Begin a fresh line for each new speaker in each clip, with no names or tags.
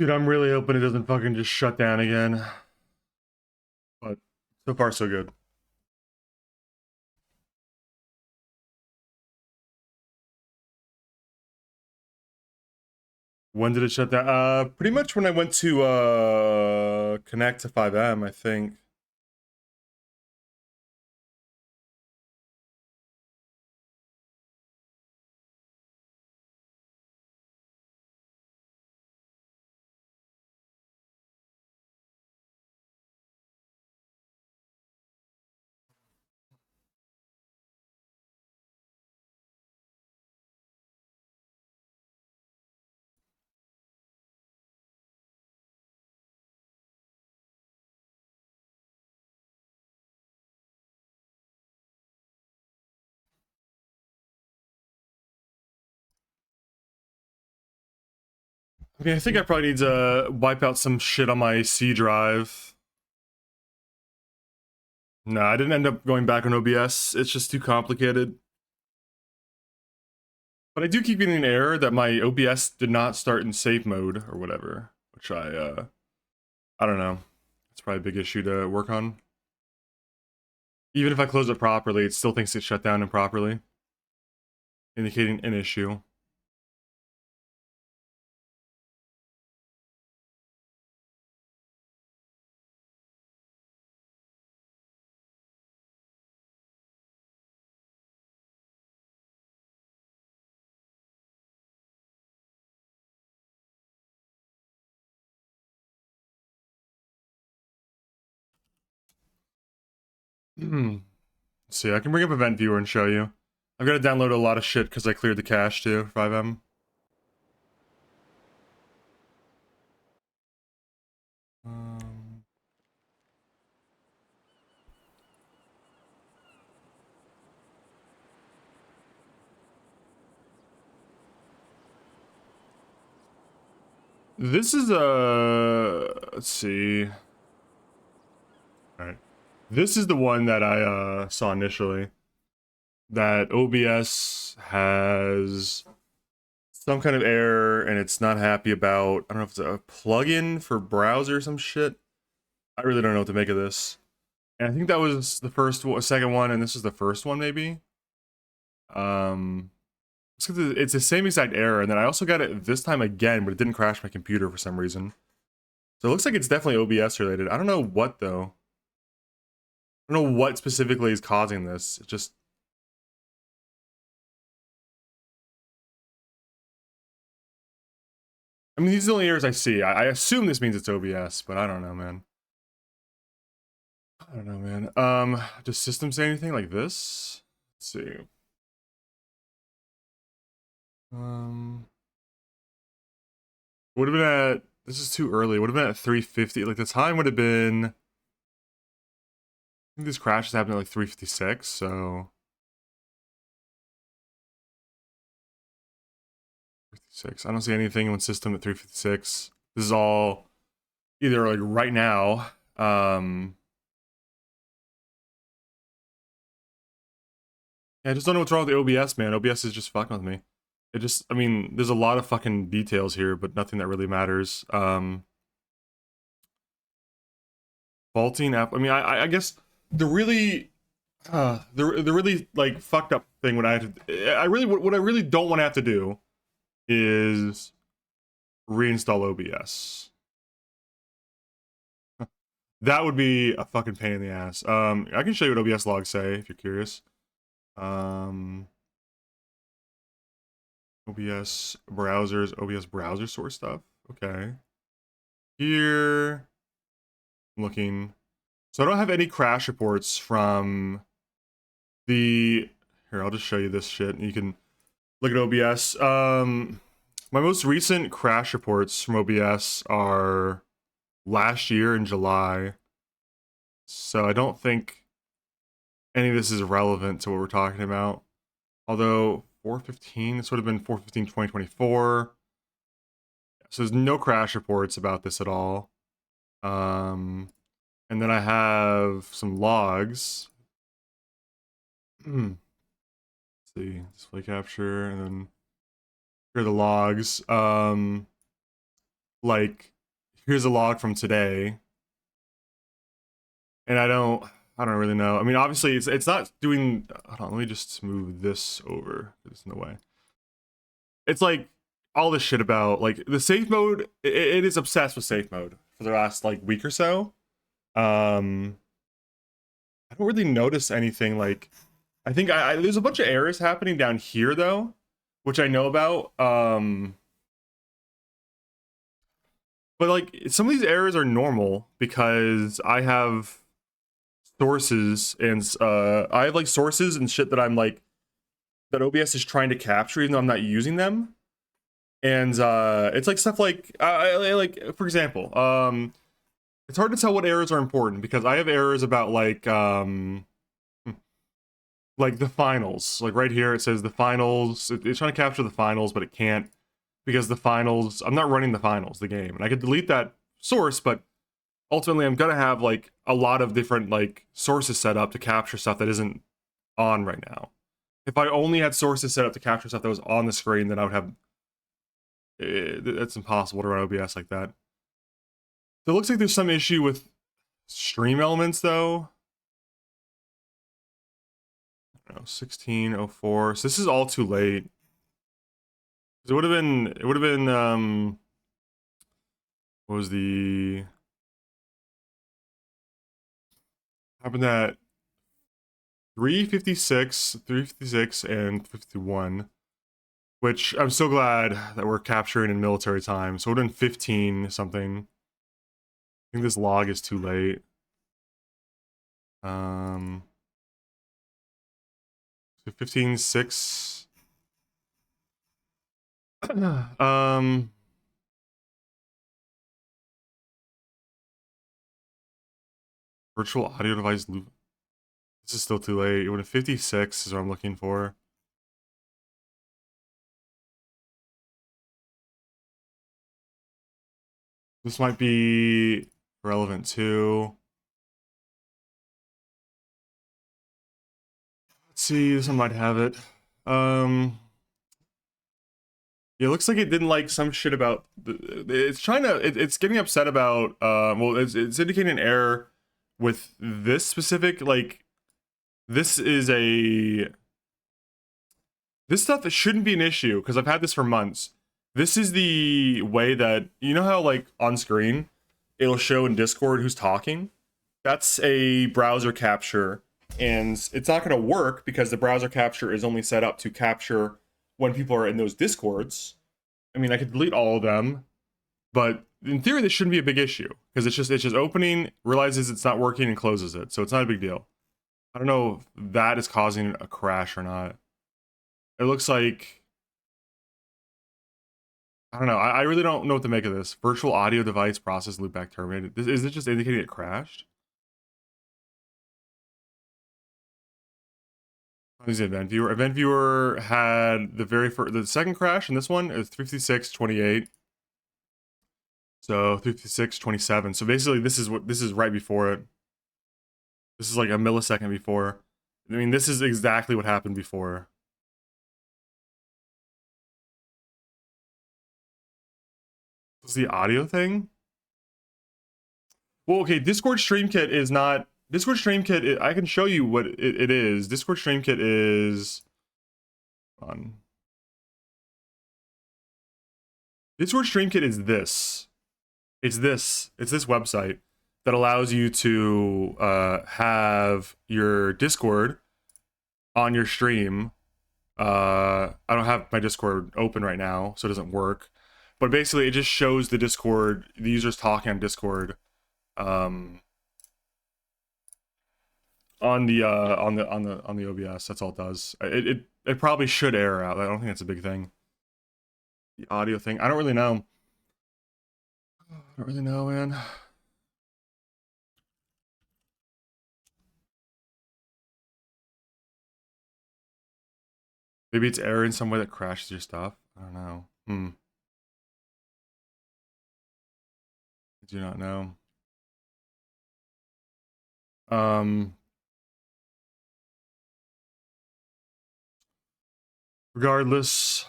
Dude, I'm really hoping it doesn't fucking just shut down again. But so far, so good. When did it shut down? Pretty much when I went to connect to 5M, I think. I mean, I think I probably need to wipe out some shit on my C drive. No, I didn't end up going back on OBS. It's just too complicated. But I do keep getting an error that my OBS did not start in safe mode or whatever, which I don't know. It's probably a big issue to work on. Even if I close it properly, it still thinks it shut down improperly, indicating an issue. See, I can bring up Event Viewer and show you. I've got to download a lot of shit because I cleared the cache too, 5M. Um, this is let's see. All right, this is the one that I saw initially. That OBS has some kind of error and it's not happy about. I don't know if it's a plugin for browser or some shit. I really don't know what to make of this. And I think that was the second one, and this is the first one, maybe. It's the same exact error, and then I also got it this time again, but it didn't crash my computer for some reason. So it looks like it's definitely OBS related. I don't know what though. I don't know what specifically is causing this. It just I mean, these are the only errors I see. I assume this means it's OBS, but I don't know, man. I don't know, man. Does system say anything like this? Let's see. Um, would have been at. This is too early. Would have been at 350. Like the time would have been. I think these crashes happened at like 356. So 56. I don't see anything on system at 356. This is all either like right now. Yeah, I just don't know what's wrong with the OBS, man. OBS is just fucking with me. It just, I mean, there's a lot of fucking details here, but nothing that really matters. Faulting app. I mean, I guess the really, the really like fucked up thing. What I really don't want to have to do is reinstall OBS. That would be a fucking pain in the ass. I can show you what OBS logs say if you're curious. OBS browsers, OBS browser source stuff. Okay. Here, I'm looking. So I don't have any crash reports from the. Here, I'll just show you this shit. You can look at OBS. My most recent crash reports from OBS are last year in July. So I don't think any of this is relevant to what we're talking about. Although 415, this would have been 415 2024. So there's no crash reports about this at all. And then I have some logs. Let's see, display capture, and then here are the logs. like, here's a log from today, and I don't really know. I mean, obviously, it's not doing. Hold on, let me just move this over. It's in the way. It's like all this shit about like the safe mode. It is obsessed with safe mode for the last like week or so. I don't really notice anything like. I think there's a bunch of errors happening down here though, which I know about. But like some of these errors are normal because I have sources and I have like sources and shit that I'm like that OBS is trying to capture even though I'm not using them. And it's like stuff like like for example, it's hard to tell what errors are important because I have errors about like the finals. Like right here it says the finals. It's trying to capture the finals, but it can't because the finals. I'm not running the finals, the game, and I could delete that source, but ultimately I'm gonna have like a lot of different like sources set up to capture stuff that isn't on right now. If I only had sources set up to capture stuff that was on the screen, then I would have. It's impossible to run OBS like that. So it looks like there's some issue with stream elements though. I don't know, 1604. So this is all too late. It would have been. It would have been. What was the? Happened at 356, and 51. Which I'm so glad that we're capturing in military time. So it would have been 15 something. I think this log is too late. 15.6. Virtual audio device loop. This is still too late. It would have 56 is what I'm looking for. This might be relevant too. Let's see, this one might have it. Yeah, it looks like it didn't like some shit about. It's trying to. It's getting upset about. Well, it's indicating an error with this specific. Like, this is a. This stuff shouldn't be an issue because I've had this for months. This is the way that you know how like on screen, it'll show in Discord who's talking. That's a browser capture, and it's not going to work because the browser capture is only set up to capture when people are in those Discords. I mean, I could delete all of them, but in theory, this shouldn't be a big issue because it's just opening, realizes it's not working, and closes it. So it's not a big deal. I don't know if that is causing a crash or not. It looks like I don't know. I really don't know what to make of this. Virtual audio device process loopback terminated. Is it just indicating it crashed? Is event viewer? Event viewer had the second crash, and this one is 56:28. So 56:27. So basically, this is right before it. This is like a millisecond before. I mean, this is exactly what happened before. Was the audio thing? Well, okay. Discord Stream Kit is not. Discord Stream Kit. I can show you what it is. Discord Stream Kit is. On. Discord Stream Kit is this. It's this. It's this website that allows you to have your Discord on your stream. I don't have my Discord open right now, so it doesn't work. But basically, it just shows the Discord, the users talking on Discord, on the OBS. That's all it does. It probably should air out. I don't think that's a big thing. The audio thing, I don't really know. I don't really know, man. Maybe it's error in some way that crashes your stuff. I don't know. I do not know. Regardless,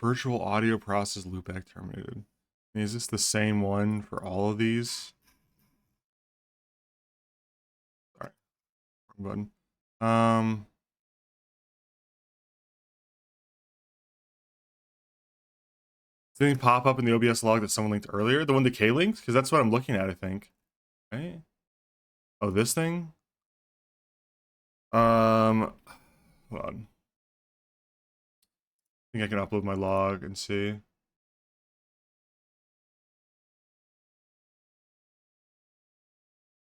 Virtual audio process loopback terminated. Is this the same one for all of these? All right, wrong button. Did anything pop up in the OBS log that someone linked earlier? The one that K linked? Because that's what I'm looking at, I think. Right? Oh, this thing? Hold on. I think I can upload my log and see.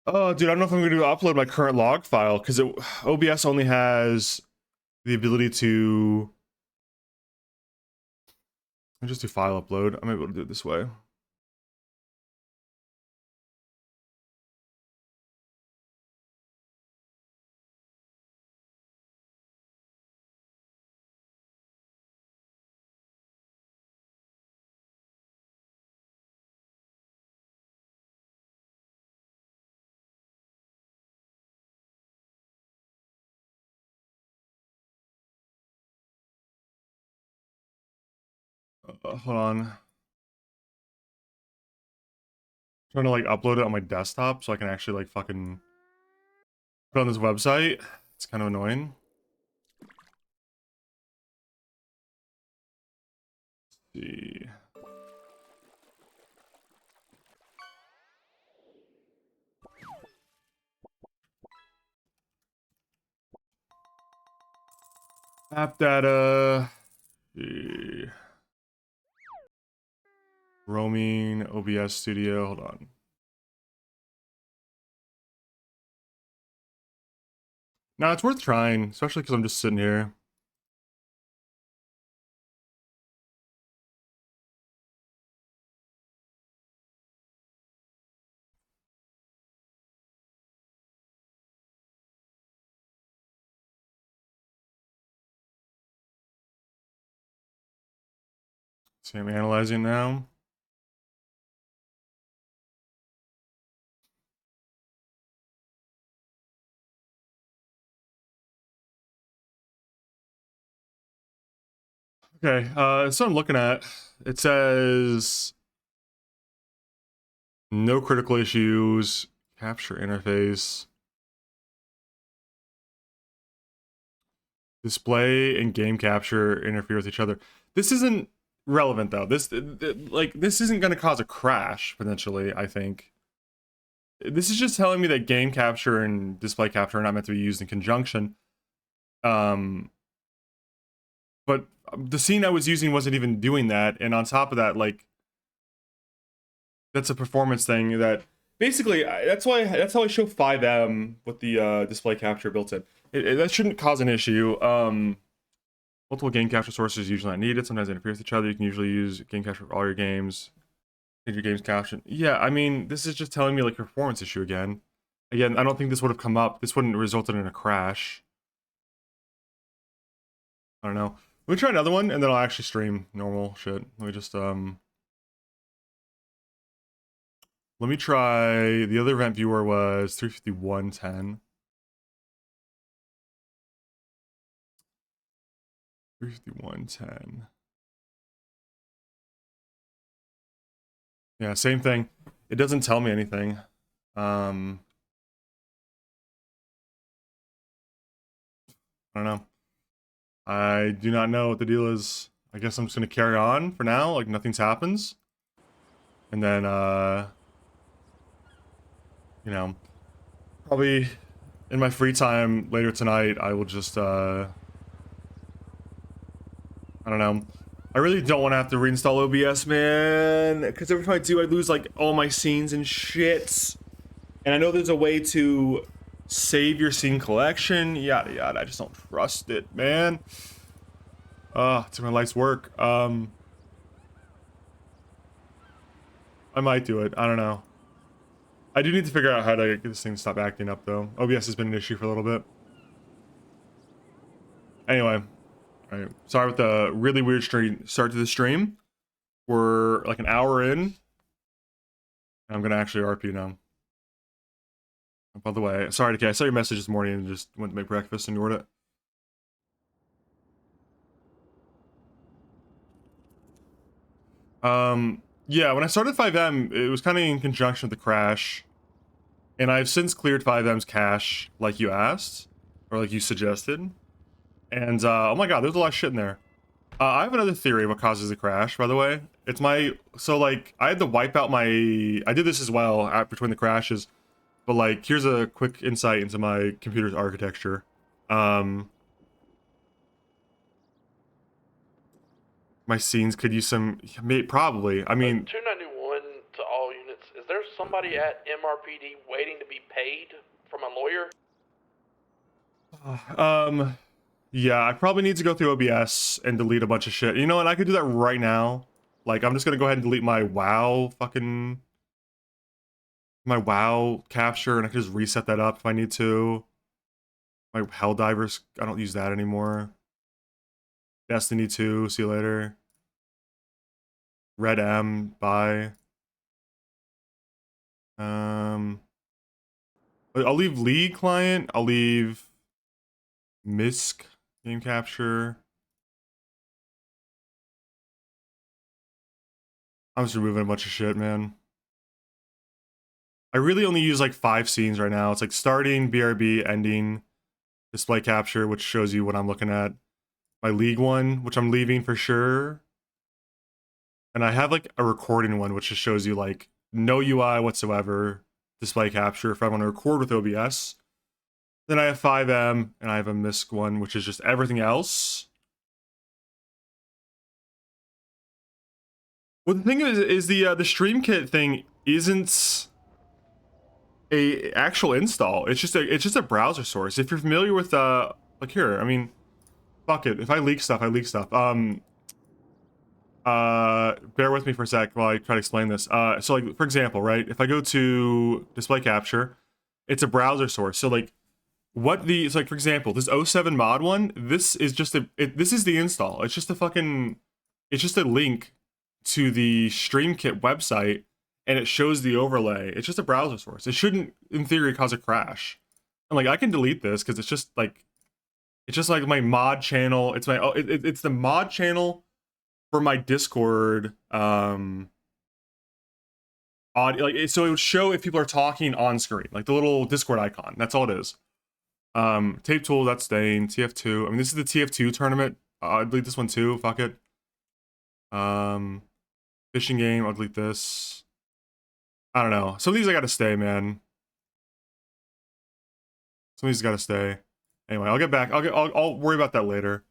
Oh, dude, I don't know if I'm going to upload my current log file because OBS only has the ability to. I'll just do file upload. I'm able to do it this way. Hold on. Trying to like upload it on my desktop so I can actually like fucking put it on this website. It's kind of annoying. Let's see. App data. Let's see. Roaming, OBS Studio. Hold on. No, it's worth trying, especially because I'm just sitting here. See, I'm analyzing now. Okay, so I'm looking at, it says no critical issues, capture interface, display and game capture interfere with each other. This isn't relevant though. This isn't going to cause a crash potentially, I think. This is just telling me that game capture and display capture are not meant to be used in conjunction. But the scene I was using wasn't even doing that, and on top of that, like, that's a performance thing that basically that's how I show 5M with the display capture built in. That shouldn't cause an issue. Multiple game capture sources usually not needed. Sometimes they interfere with each other. You can usually use game capture for all your games. Change your game's caption. Yeah, I mean, this is just telling me like a performance issue again. Again, I don't think this would have come up. This wouldn't have resulted in a crash. I don't know. Let me try another one, and then I'll actually stream normal shit. Let me just let me try. The other event viewer was 35110. 35110. Yeah, same thing. It doesn't tell me anything. I don't know. I do not know what the deal is. I guess I'm just gonna carry on for now, like nothing's happens. And then you know, probably in my free time later tonight, I will just I don't know. I really don't want to have to reinstall OBS, man, because every time I do, I lose like all my scenes and shit. And I know there's a way to save your scene collection, yada yada. I just don't trust it, man. It's my life's work. I might do it. I don't know. I do need to figure out how to get this thing to stop acting up, though. OBS has been an issue for a little bit. Anyway, all right. Sorry with the really weird start to the stream. We're like an hour in. I'm gonna actually RP now. By the way, sorry, I saw your message this morning and just went to make breakfast and ignored it. Yeah, when I started 5M, it was kind of in conjunction with the crash. And I've since cleared 5M's cache, like you asked, or like you suggested. And, oh my god, there's a lot of shit in there. I have another theory of what causes the crash, by the way. It's my... So, like, I had to wipe out my... I did this as well between the crashes. But, like, here's a quick insight into my computer's architecture. My scenes could use some... Probably. I mean...
291 to all units. Is there somebody at MRPD waiting to be paid from a lawyer?
Yeah, I probably need to go through OBS and delete a bunch of shit. You know what? I could do that right now. Like, I'm just gonna go ahead and delete my WoW fucking... My WoW capture, and I can just reset that up if I need to. My Helldivers, I don't use that anymore. Destiny 2, see you later. Red M, bye. I'll leave League client, I'll leave MISC game capture. I'm just removing a bunch of shit, man. I really only use like 5 scenes right now. It's like starting, BRB, ending, display capture, which shows you what I'm looking at. My League one, which I'm leaving for sure. And I have like a recording one, which just shows you like no UI whatsoever, display capture if I want to record with OBS. Then I have 5M, and I have a MISC one, which is just everything else. Well, the thing is the stream kit thing isn't a actual install. It's just a browser source. If you're familiar with like here, I mean, fuck it. If I leak stuff, I leak stuff. Bear with me for a sec while I try to explain this. So like for example, right? If I go to display capture, it's a browser source. So like it's like for example, this 07 mod one, this is just this is the install. It's just a link to the stream kit website, and it shows the overlay. It's just a browser source. It shouldn't, in theory, cause a crash. And like I can delete this because it's just like my mod channel. It's my it's the mod channel for my Discord audio. Like so it would show if people are talking on screen, like the little Discord icon. That's all it is. Tape tool, that's staying. TF2. I mean, this is the TF2 tournament. I'll delete this one too. Fuck it. Fishing game, I'll delete this. I don't know. Some of these I gotta stay, man. Some of these gotta stay. Anyway, I'll get back. I'll worry about that later.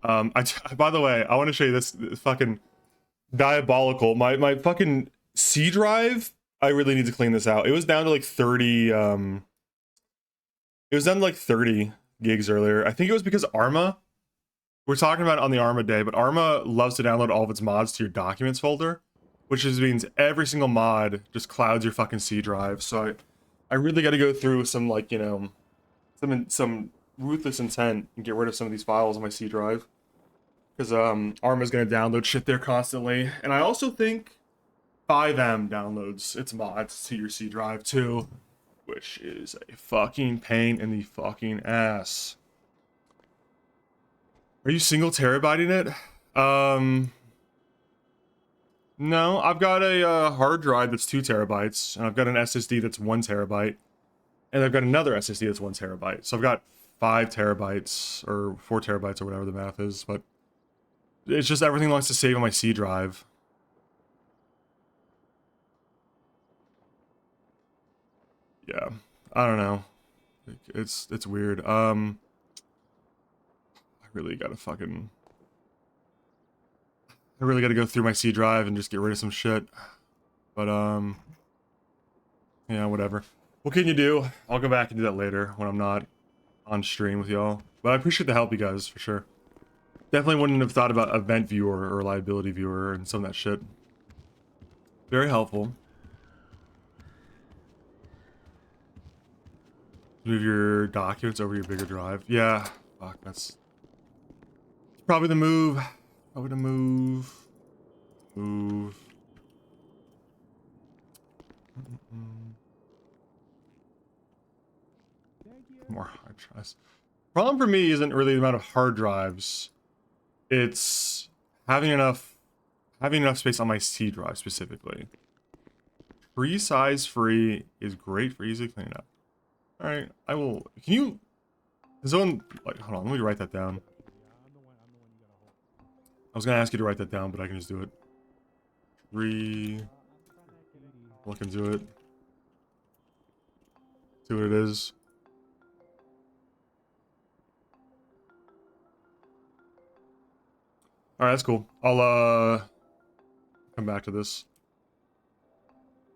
By the way, I want to show you this fucking diabolical. My fucking C drive. I really need to clean this out. It was down to like 30. It was down to like 30 gigs earlier. I think it was because Arma. We're talking about it on the Arma day, but Arma loves to download all of its mods to your documents folder, which just means every single mod just clouds your fucking C drive. So I really got to go through some like, you know, some ruthless intent and get rid of some of these files on my C drive, because Arma's gonna download shit there constantly. And I also think 5M downloads its mods to your C drive too, which is a fucking pain in the fucking ass. Are you single terabyting it? No, I've got a hard drive that's 2 terabytes, and I've got an SSD that's 1 terabyte, and I've got another SSD that's 1 terabyte. So I've got 5 terabytes, or 4 terabytes, or whatever the math is, but it's just everything wants to save on my C drive. Yeah, I don't know. It's weird. I really gotta go through my C drive and just get rid of some shit. But, yeah, whatever. What can you do? I'll go back and do that later when I'm not on stream with y'all. But I appreciate the help, you guys, for sure. Definitely wouldn't have thought about event viewer or reliability viewer and some of that shit. Very helpful. Move your documents over your bigger drive. Yeah, fuck, that's probably the move. Probably the move. Move. More hard drives. Problem for me isn't really the amount of hard drives. It's having enough having enough space on my C drive specifically. Free size free is great for easy cleanup. All right, I will. Can you? Zone. Like, hold on. Let me write that down. I was gonna ask you to write that down, but I can just do it. Look into it. See what it is. All right, that's cool. I'll come back to this.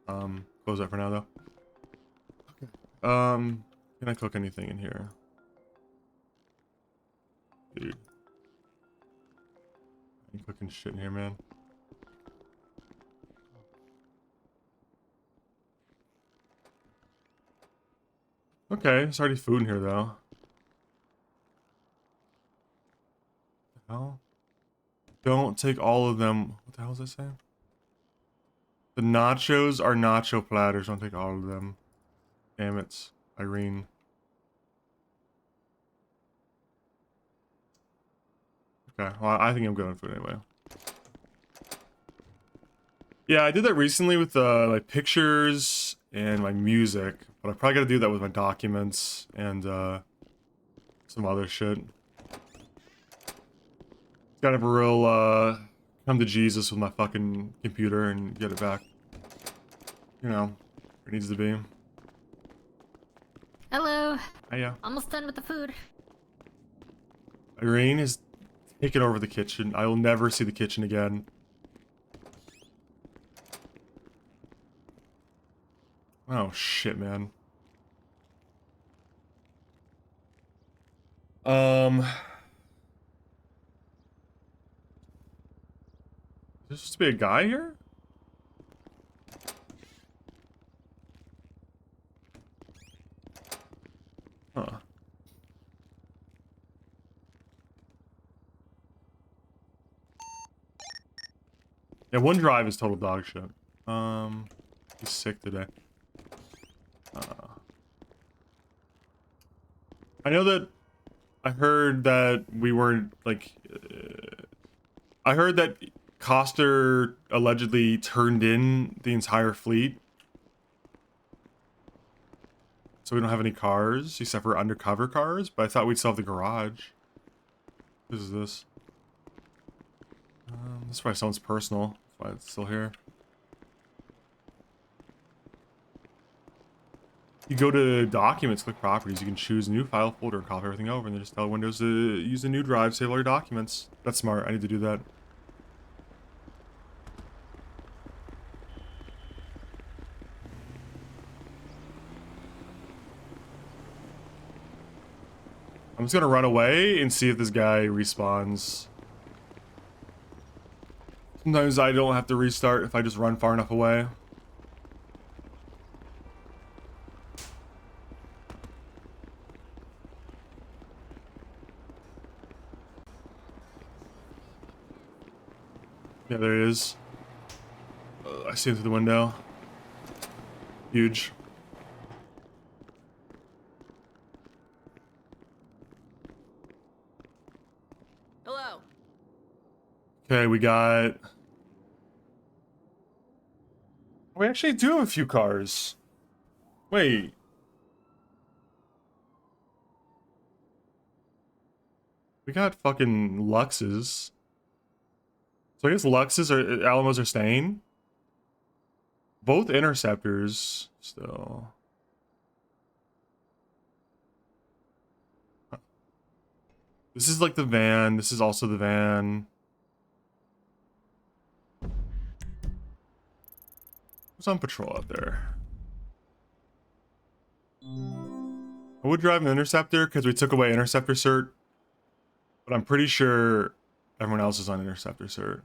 Close that for now though. Can I cook anything in here? Dude. I ain't cooking shit in here, man. Okay, there's already food in here though. What the hell? Don't take all of them. What the hell is that saying? The nachos are nacho platters. Don't take all of them. Damn it, Irene. Okay, well, I think I'm good on food anyway. Yeah, I did that recently with like pictures and my music, but I probably gotta do that with my documents and some other shit. Gotta have a real come to Jesus with my fucking computer and get it back. You know, where it needs to be.
Hello.
Hiya.
Almost done with the food.
Irene has taken over the kitchen. I will never see the kitchen again. Oh shit, man. Is there supposed to be a guy here? Huh. Yeah, OneDrive is total dog shit. He's sick today. I know that I heard that we weren't like. I heard that Coster allegedly turned in the entire fleet, so we don't have any cars except for undercover cars. But I thought we'd still have the garage. What is this? This probably sounds personal. That's why it's still here. You go to Documents, click Properties. You can choose a new file folder and copy everything over, and then just tell Windows to use a new drive, save all your documents. That's smart. I need to do that. I'm just gonna run away and see if this guy respawns. Sometimes I don't have to restart if I just run far enough away. Yeah, there he is. I see him through the window. Huge.
Hello.
Okay, we got... We actually do have a few cars. Wait. We got fucking Luxes. So I guess Luxes or Alamos are staying. Both Interceptors still. This is like the van. This is also the van. Who's on patrol out there? I would drive an Interceptor because we took away Interceptor cert. But I'm pretty sure everyone else is on Interceptor cert.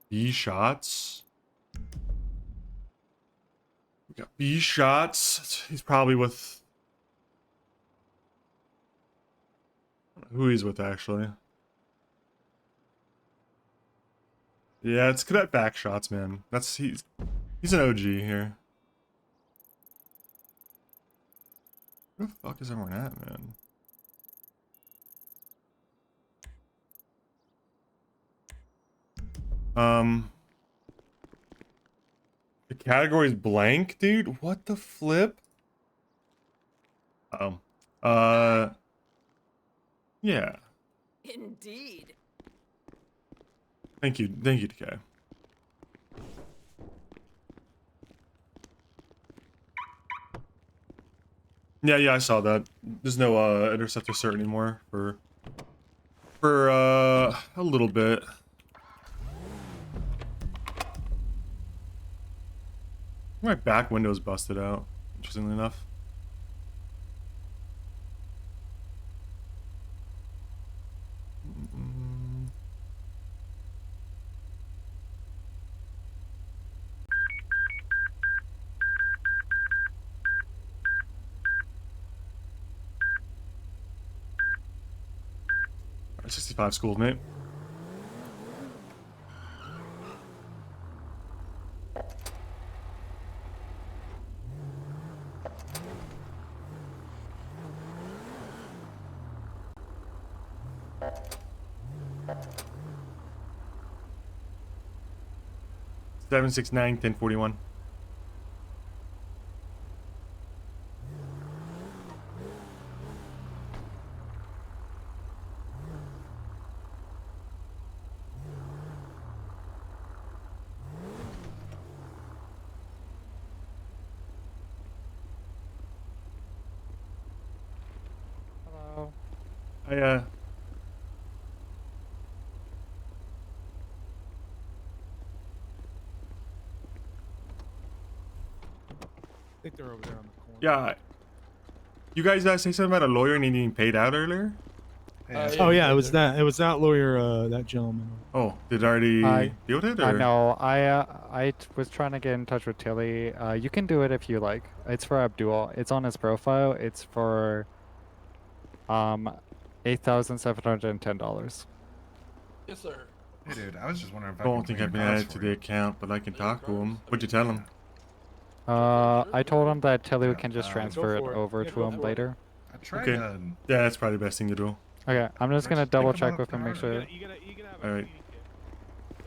B shots. We got B shots. He's probably with... I don't know who he's with, actually. Yeah, it's cadet back shots, man. He's an OG here. Where the fuck is everyone at, man? The category's blank, dude. What the flip? Oh, yeah.
Indeed.
Thank you, DK. Yeah, I saw that. There's no interceptor cert anymore for a little bit. My back window's busted out, interestingly enough. Mm. 65 schools, mate. Seven 6 9 1041.
Hello.
I
I think they're over there on the corner.
yeah. You guys say something about a lawyer needing paid out earlier?
Oh yeah, it was that. It was that lawyer, that gentleman.
Oh, did it already
I-
deal with it,
I
or?
know. Was trying to get in touch with Tilly. You can do it if you like. It's for Abdul. It's on his profile. It's for $8,710.
Yes, sir.
Hey, dude, I was just wondering if I
I don't
could
think
clean
I've been
your cars
added to
for
the
you.
account, but I can
Clean
talk to him.
cars?
What'd you tell him?
I told him that Tilly
Yeah,
can just
go
transfer it
for it.
over
Yeah,
to
go
him
for it.
later.
I tried
Okay.
to...
Yeah, that's probably the best thing to do.
Okay, I'm just gonna
Let's
double
take 'em
check
out
with him, make
tomorrow.
sure.
You gotta have a
Alright.
cleaning kit.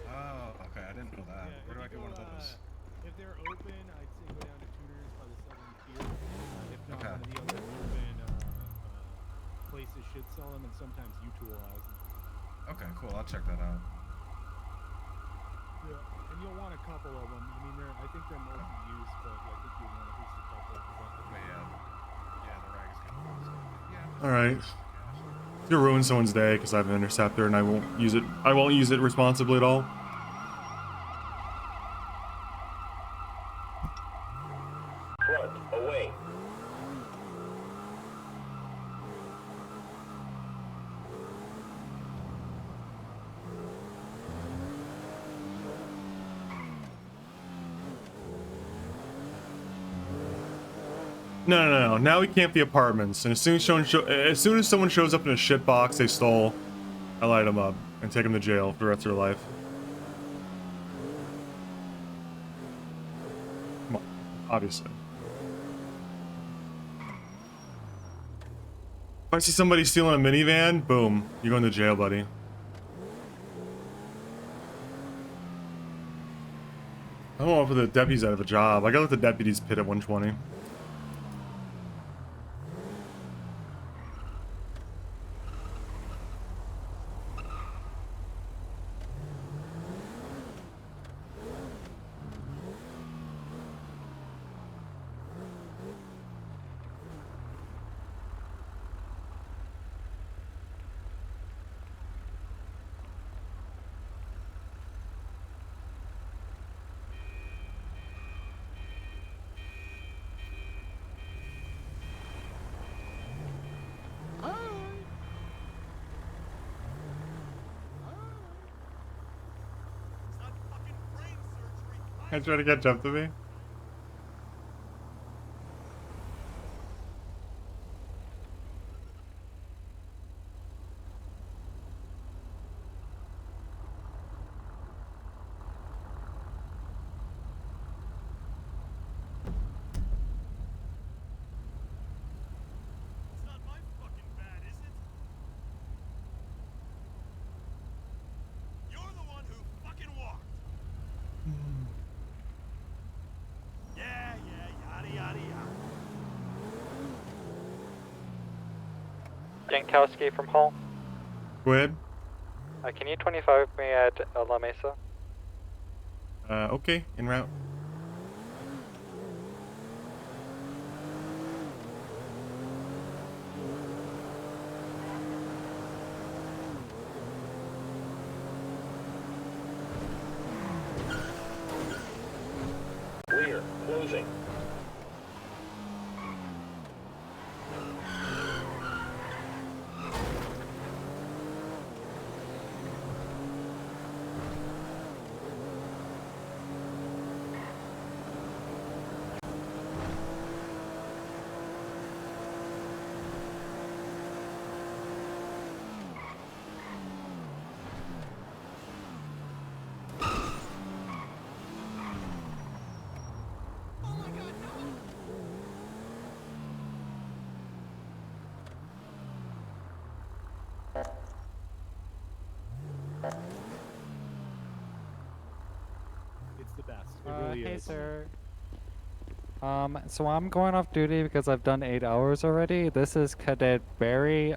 Oh, okay, I didn't know that.
Yeah,
Where do I
if
get
you
one of
go,
those?
If they're open, I'd say go down to Tudor's by the Southern Pier. If not,
Okay.
one of the other open places should sell them, and sometimes U-Tool has them.
Okay, cool, I'll check that out.
Yeah, and you'll want a couple of them. I mean, I think they're multi-use, but I think you'd want at least a couple.
But yeah, the rag is kind of busted. But yeah, I'm just
Alright.
cash.
You'll ruin someone's day because I have an interceptor and I won't use it. I won't use it responsibly at all.
Front, away.
No. Now we camp the apartments, and as soon as someone shows up in a shit box they stole, I light them up and take them to jail for the rest of their life. Come on, obviously. If I see somebody stealing a minivan, boom, you're going to jail, buddy. I don't want to put the deputies out of a job. I gotta let the deputies pit at 120. I try to catch up to me.
Jankowski from Hull.
Go ahead.
Can you 25 me at La Mesa?
Okay, en route.
Clear. Closing.
It's the best. It really
Hey,
is.
sir. So I'm going off duty because I've done 8 hours already. This is Cadet Barry.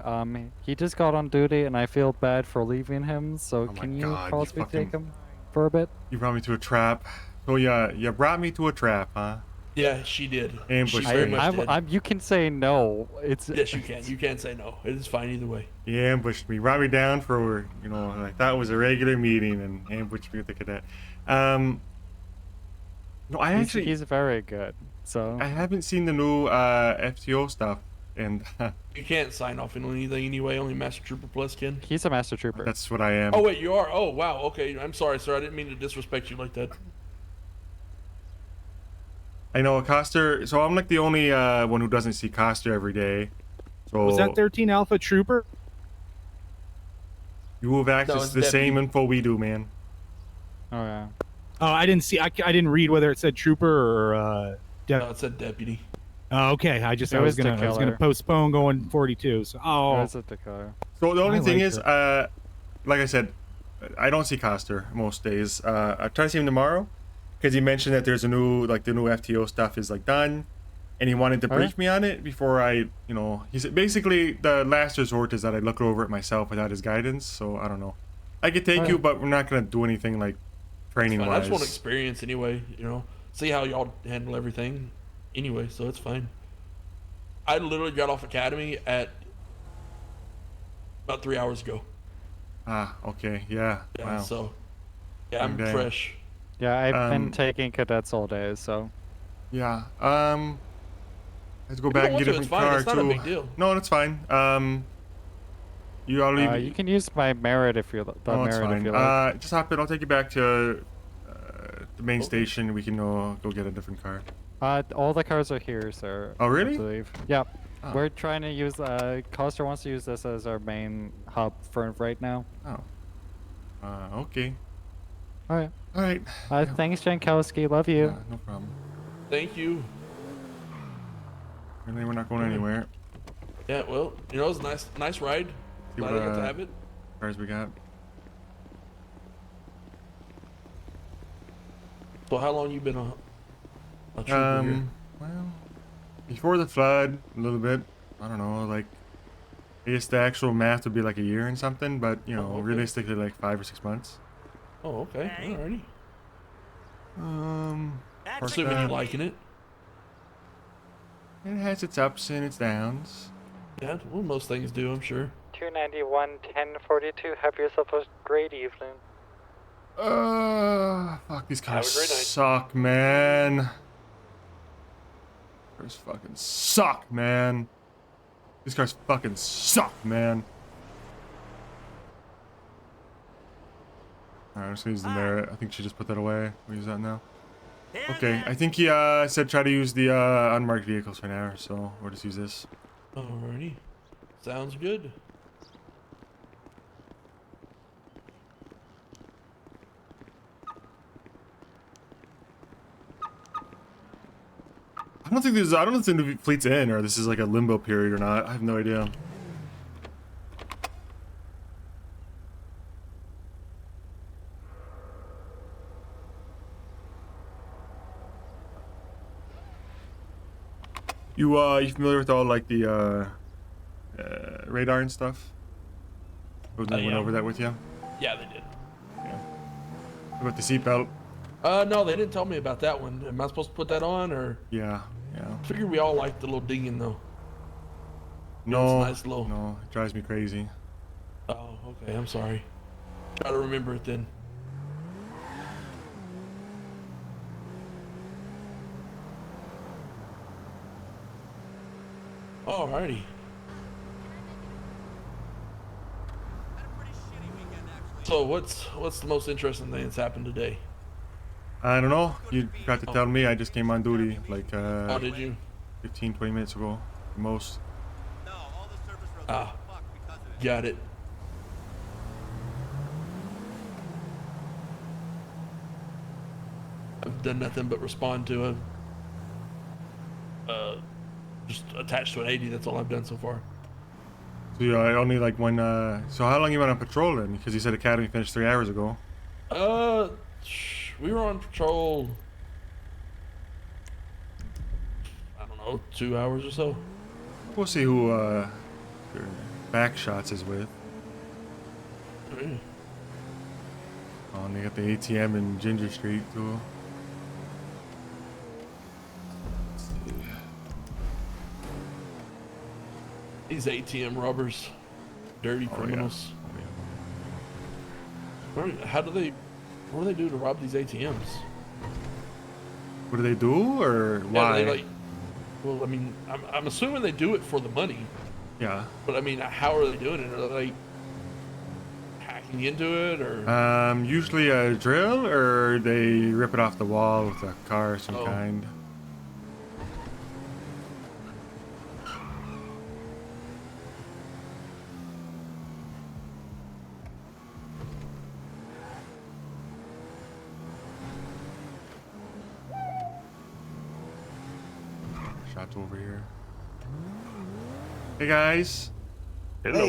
He just got on duty and I feel bad for leaving him. So
Oh my
can you
God, you
possibly take
fucking-
him for a bit?
You brought me to a trap. So yeah, you brought me to a trap, huh?
Yeah, she did.
Ambush
She very
me.
much did.
You can say no. It's
Yes, you can. You can say no. It is fine either way.
He ambushed me, brought me down for, I thought it was a regular meeting and ambushed me with the cadet. No, I actually,
he's very good. So
I haven't seen the new FTO stuff, and
You can't sign off on anything anyway. Only Master Trooper Plus can.
he's a master trooper.
that's what I am.
Oh wait, you are. Oh wow. Okay, I'm sorry, sir. I didn't mean to disrespect you like that.
I know Coster, so I'm like the only one who doesn't see Coster every day. So
Was that 13 Alpha Trooper?
you have access
it's
to the same
deputy.
info we do, man.
Oh yeah.
Oh, I didn't see. I didn't read whether it said Trooper or.
No, it said deputy.
Oh, okay. I
It
was
was
gonna
killer.
postpone going 42. So
Oh.
oh,
It's a decoy.
So the only
I
thing
like
is, like I said, I don't see Coster most days. I try to see him tomorrow because he mentioned that there's a new, the new FTO stuff is done, and he wanted to
Oh, yeah?
brief me on it before I, he said basically the last resort is that I look over it myself without his guidance. So I don't know. I could take
Oh,
you,
yeah.
but we're not gonna do anything like training
Fine. I
wise.
just want experience anyway. See how y'all handle everything. Anyway, so it's fine. I literally got off Academy at about 3 hours ago.
Ah, okay, yeah.
Yeah,
Wow.
so yeah, I'm
Dang.
fresh.
Yeah, I've been
Um,
taking cadets all day, so
Yeah. Let's go
If you
back
don't
and get a
want to, it's
different
fine.
car
It's not
too.
a big deal.
No, that's fine. I'll leave.
you can use my merit if you
No, it's
merit if
fine.
you like.
Just hop in. I'll take you back to the main
Okay.
station. We can go get a different car.
All the cars are here, sir.
Oh, really?
I believe. Yep.
Oh.
We're trying to use. Coster wants to use this as our main hub for right now.
Oh. Okay.
All right.
All right.
Thanks, Jankowski. Love you.
Yeah, no problem.
Thank you.
Really, we're not going anywhere.
Yeah, well, it was a nice ride.
See
Glad
what,
I got to have it.
cars we got.
So how long you been a trooper here?
Well, before the flood, a little bit. I don't know, I guess the actual math would be like a year and something, but
Oh, okay.
realistically, like 5 or 6 months.
Oh, okay. Alrighty.
Park
Assuming
that.
you're liking it.
It has its ups and its downs.
Yeah, well, most things do, I'm sure.
291 1042. Have yourself a great evening.
Fuck, these
Have a
cars
great night.
suck, man. Cars fucking suck, man. These cars fucking suck, man. Alright, I'm just gonna use the merit. I think she just put that away. We'll use that now. Okay, I think he said try to use the unmarked vehicles for now, so we'll just use this.
Alrighty. Sounds good.
I don't know if the new fleet's in or this is like a limbo period or not. I have no idea. You familiar with all like the radar and stuff? Went
Yeah.
over that with you?
Yeah, they did.
Yeah. What about the seatbelt?
No, they didn't tell me about that one. Am I supposed to put that on, or?
Yeah, yeah.
I figured we all liked the little dinging though.
No,
it's nice little.
no, it drives me crazy.
Oh, okay. I'm sorry. Try to remember it then. Alrighty. So what's the most interesting thing that's happened today?
I don't know. You got to tell me. I just came on duty like
Oh, did you?
15, 20 minutes ago, the most.
Ah, got it. I've done nothing but respond to just attached to an 80. That's all I've done so far.
So yeah, I only like when. So how long you went on patrol then? Because you said academy finished 3 hours ago.
We were on patrol. I don't know, 2 hours or so.
We'll see who your back shots is with.
Mm.
Oh, and they got the ATM in Ginger Street too.
These ATM robbers, dirty criminals.
Oh, yeah.
How do they? What do they do to rob these ATMs?
What do they do, or why?
Yeah, they well, I mean, I'm assuming they do it for the money.
Yeah.
But I mean, how are they doing it? Are they hacking into it, or?
Usually a drill, or they rip it off the wall with a car of some kind. Shots over here. Hey guys.
Hello.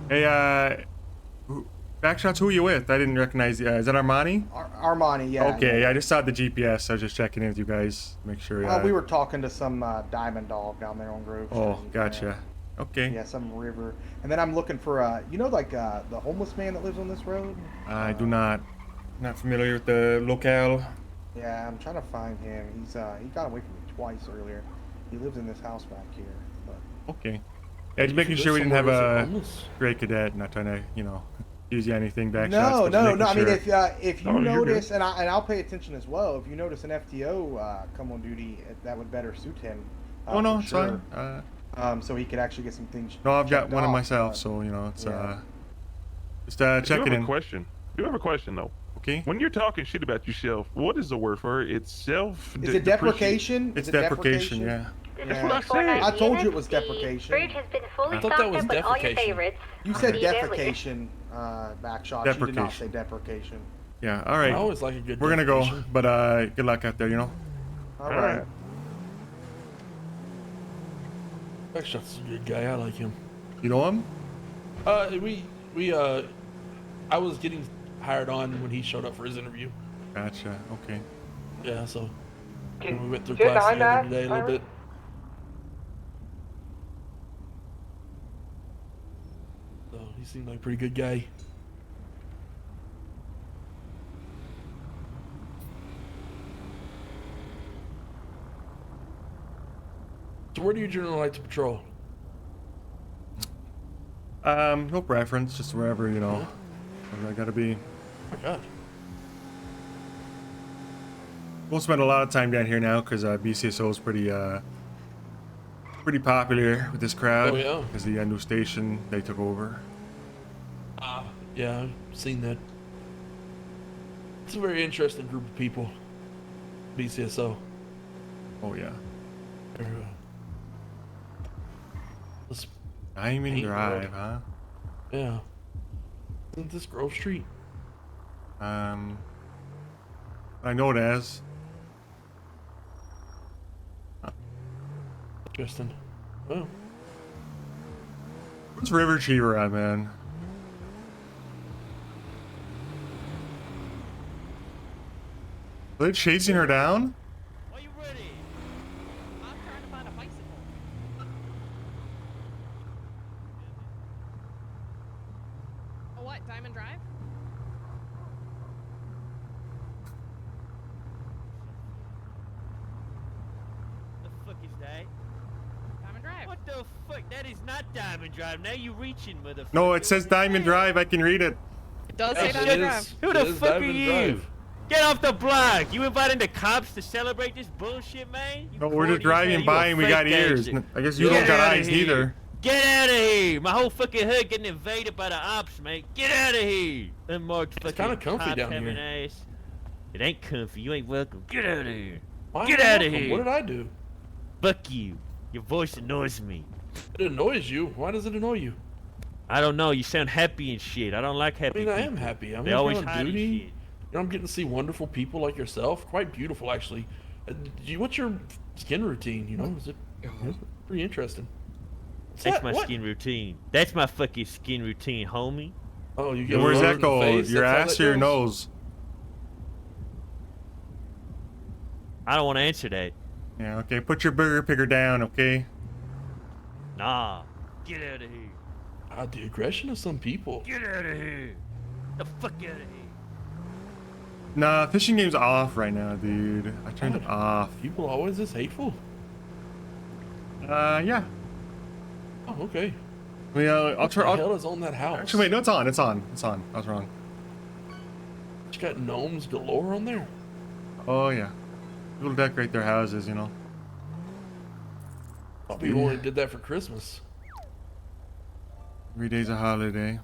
Hey, backshots, who are you with? I didn't recognize you. Is that Armani?
Armani, yeah.
Okay,
yeah.
I just saw the GPS. I was just checking in with you guys. Make sure.
We were talking to some diamond dog down there on Grove Street.
Oh, gotcha. Okay.
Yeah, some river. And then I'm looking for, you know, like the homeless man that lives on this road?
I do not familiar with the locale.
Yeah, I'm trying to find him. He got away from me twice earlier. He lives in this house back here. But
Okay. Yeah, just making sure we didn't have a stray cadet. Not trying to, use you anything back shots.
No.
Sure.
I mean, if you notice, and I'll pay attention as well. If you notice an FTO come on duty, that would better suit him.
Oh no, it's
sure.
fine.
So he could actually get some things.
No, I've got one of
off,
myself,
but,
so it's
yeah.
just
I
checking
do have
in.
a question. I do have a question though.
Okay.
When you're talking shit about yourself, what is the word for it? It's self.
Is it deprecation?
It's deprecation, yeah.
That's what I said.
I told you it was deprecation.
I thought that was defecation.
You said defecation, backshot. You did not say deprecation.
Yeah. All right.
I always like a good.
We're gonna go,
defecation.
but good luck out there.
All right.
Backshot's a good guy. I like him.
You know him?
I was getting hired on when he showed up for his interview.
Gotcha. Okay.
Yeah, so we went through class together today a little bit. So he seemed like a pretty good guy. So where do you generally like to patrol?
No preference, just wherever wherever I gotta be.
Oh my God.
We'll spend a lot of time down here now because BCSO is pretty popular with this crowd.
Oh, yeah.
Because the new station they took over.
Yeah, I've seen that. It's a very interesting group of people. BCSO.
Oh yeah.
They're, this
Diamond
paint
Drive,
road.
huh?
Yeah. Isn't this Grove Street?
I know it as.
Interesting. Well,
Where's River Cheever at, man? Are they chasing her down?
Are you ready? I'm trying to find a bicycle. what? Diamond Drive?
The fuck is that?
Diamond Drive.
What the fuck? That is not Diamond Drive. Now you reaching, motherfucker.
No, it says Diamond Drive. I can read it.
It does
Yes,
say
it
Diamond
is.
Drive.
Who
It
the
is
fuck are
Diamond
you?
Drive.
Get off the block! You inviting the cops to celebrate this bullshit, man? You
No, we're just
corny as hell.
driving
You
by
a
and we
fake
got ears.
gangster.
I guess you
Get
don't got
outta
eyes
here.
neither.
Get out of here! My whole fucking hood getting invaded by the ops, man. Get out of here! Unmarked fucking
kinda comfy
cop
down
having
here.
ass. It ain't comfy. You ain't welcome. Get out of here.
Why
Get
am I
outta
welcome?
here.
What did I do?
Fuck you. Your voice annoys me.
It annoys you. Why does it annoy you?
I don't know. You sound happy and shit. I don't like
I
happy
mean, I
people.
am happy. I'm
They
here
always
on
hiding
duty.
shit.
You know, I'm getting to see wonderful people like yourself. Quite beautiful, actually. What's your skin routine? You know, is it pretty interesting? What's
That's
that?
my
What?
skin routine. That's my fucking skin routine, homie.
Oh, you get
Where's
a
that
in the
go?
face?
Your
That's how
ass
that
or your
goes?
nose?
I don't want to answer that.
Yeah, okay. Put your burger picker down, okay?
Nah. Get out of here.
The aggression of some people.
Get out of here. The fuck out of here.
Nah, fishing game's off right now, dude. I turned it
God.
off.
People always this hateful.
Yeah.
Oh, okay.
I'll
What
try.
the hell is on that house?
Actually, wait. No, it's on. It's on. It's on. I was wrong.
It's got gnomes galore on there.
Oh yeah. People decorate their houses, you know.
Thought people only did that for Christmas.
Every day's a holiday.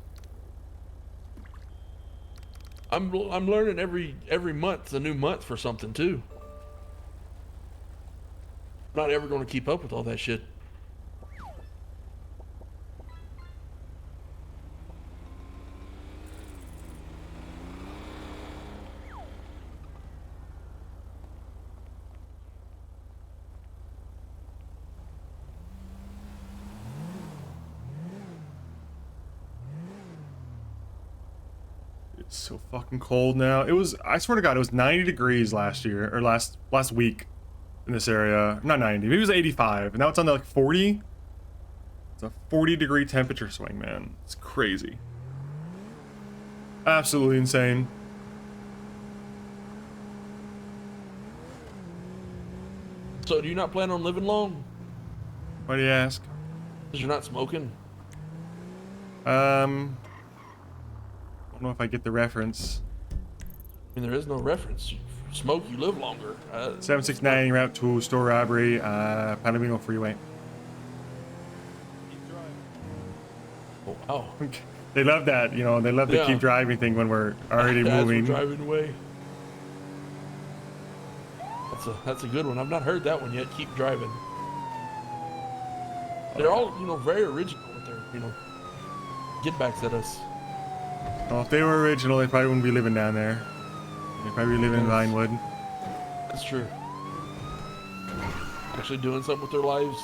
I'm learning every month's a new month for something too. I'm not ever going to keep up with all that shit.
It's so fucking cold now. It was, I swear to God, it was 90 degrees last year, or last week in this area. Not 90, maybe it was 85, and now it's on to like 40. It's a 40-degree temperature swing, man. It's crazy. Absolutely insane.
So do you not plan on living long?
Why do you ask?
Because you're not smoking?
I don't know if I get the reference.
I mean, there is no reference. You smoke, you live longer.
769 route to store robbery, Palomino Freeway.
Oh, wow.
They love that, you know, they love the
Yeah.
keep driving thing when we're already
As we're
moving.
driving away. That's a good one. I've not heard that one yet. Keep driving. They're all, you know, very original with their, you know, get backs at us.
Well, if they were original, they probably wouldn't be living down there. They'd probably be living in
Yes.
Vinewood.
That's true. Actually doing something with their lives.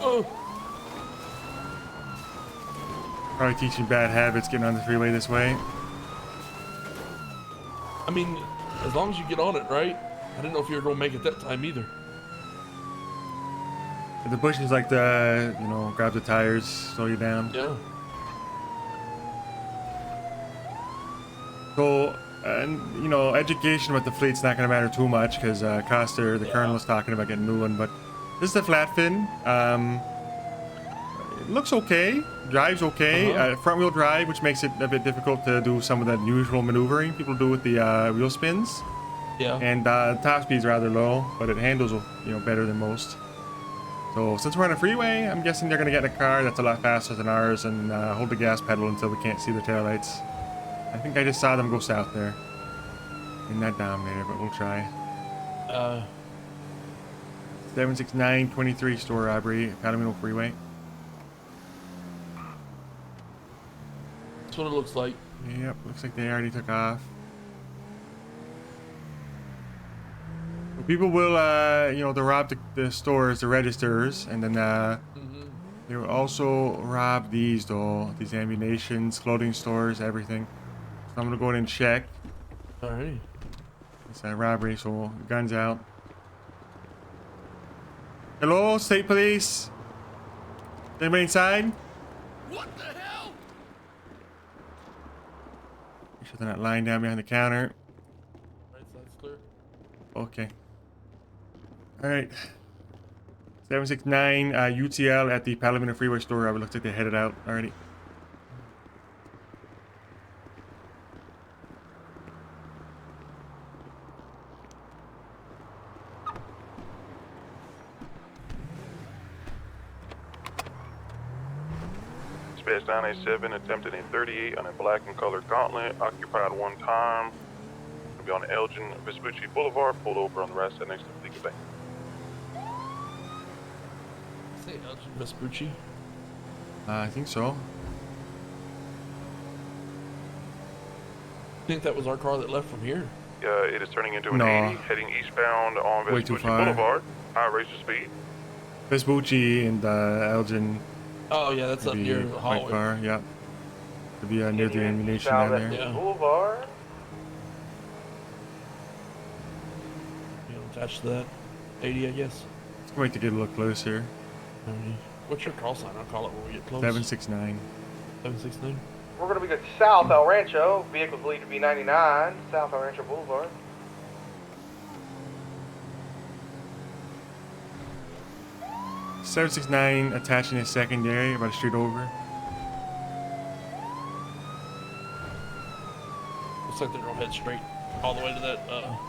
Oh,
Probably teaching bad habits getting on the freeway this way.
I mean, as long as you get on it, right? I didn't know if you were going to make it that time either.
The bushes like to, you know, grab the tires, slow you down.
Yeah.
So, and you know, education with the fleet's not going to matter too much because Coster, the colonel, was talking about getting a new one. But this is a flat fin. It looks okay. Drives okay. Front wheel drive, which makes it a bit difficult to do some of the usual maneuvering people do with the wheel spins.
Yeah.
And top speed's rather low, but it handles, you know, better than most. So since we're on a freeway, I'm guessing they're gonna get in a car that's a lot faster than ours and hold the gas pedal until we can't see the taillights. I think I just saw them go south there in that Dominator, but we'll try. 76923 store robbery, Palomino Freeway.
That's what it looks like.
Yep, looks like they already took off. People will, you know, they'll rob the stores, the registers, and then they will also rob these, though. These ammunitions, clothing stores, everything. So I'm gonna go in and check.
Alright.
It's a robbery, so guns out. Hello, state police? Is anybody inside?
What the hell?
Make sure they're not lying down behind the counter.
Right side's clear.
Okay. Alright. 769 UTL at the Palomino Freeway store. It looks like they headed out already.
Dispatch 987 attempted a 38 on a black and colored gauntlet, occupied one time. Will be on Elgin Vespucci Boulevard, pulled over on the right side next to the Legal Bank.
Say Elgin Vespucci.
I think so.
I think that was our car that left from here.
It is turning into an
No.
80, heading eastbound on
Way too
Vespucci
far.
Boulevard. High race of speed.
Vespucci and Elgin.
Oh yeah, that's up
Maybe
near the
white
hallway.
car, yeah. To be near the
Continuing
ammunition
south
down
at
there.
Yeah.
Boulevard.
You know, attached to that 80, I guess.
Let's wait to get a little closer.
90. What's your call sign? I'll call it when we get close.
769.
769.
We're going to be good south El Rancho. Vehicles believed to be 99, South El Rancho Boulevard.
– 769 attaching a secondary about a street over.
Looks like they're gonna head straight all the way to that.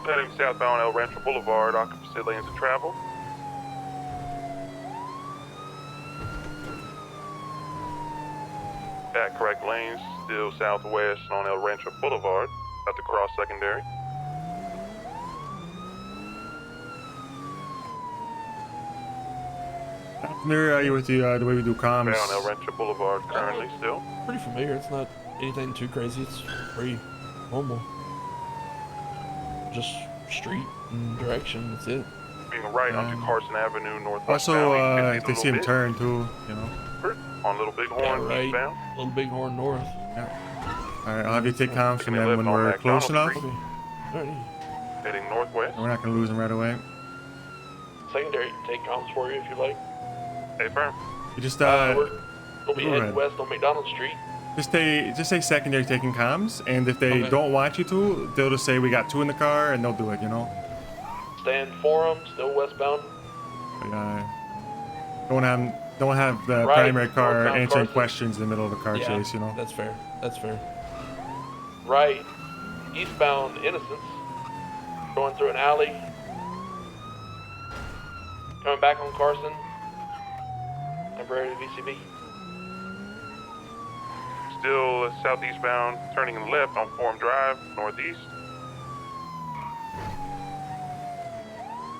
Heading southbound El Rancho Boulevard, occupancy lanes of travel. Back correct lanes, still southwest on El Rancho Boulevard, about to cross secondary.
Familiar are you with the way we do comms?
Bound El Rancho Boulevard currently still.
Pretty familiar. It's not anything too crazy. It's pretty normal. Just street and direction. That's it.
Being right onto Carson Avenue northwestbound.
Also, if they see him turn too, you know.
On Little Bighorn
Yeah, right.
eastbound.
Little Bighorn North.
Alright, I'll have you take comms from
Taking a
them when
left on
we're
McDonald
close enough.
Street.
Alrighty.
Heading northwest.
We're not gonna lose them right away.
Secondary, take comms for you if you like.
Hey, firm.
You just
We'll be
go
heading
ahead.
west on McDonald Street.
just say secondary taking comms, and if they
Okay.
don't want you to, they'll just say we got two in the car, and they'll do it. You know.
Stand for them, still westbound.
But, don't have the
Right,
primary car
northbound
answering
Carson.
questions in the middle of a car
Yeah,
chase. You know.
That's fair. That's fair. Right, eastbound Innocence. Going through an alley. Coming back on Carson. Temporary VCB.
Still southeastbound, turning left on Forum Drive, northeast.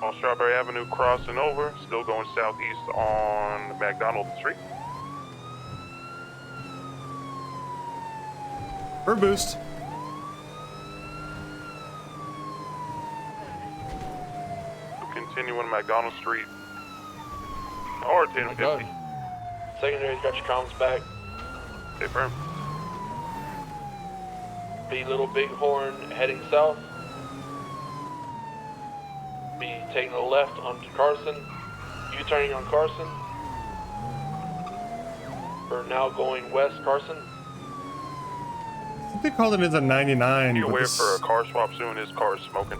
On Strawberry Avenue, crossing over, still going southeast on McDonald Street.
For boost.
Continuing McDonald Street. Or
Oh my God.
1050.
Secondary's got your comms back.
Hey, firm.
Be Little Bighorn heading south. Be taking a left onto Carson. U-turning on Carson. We're now going west Carson.
I think they called it as a 99.
Be
but
aware
this-
for a car swap soon. His car is smoking.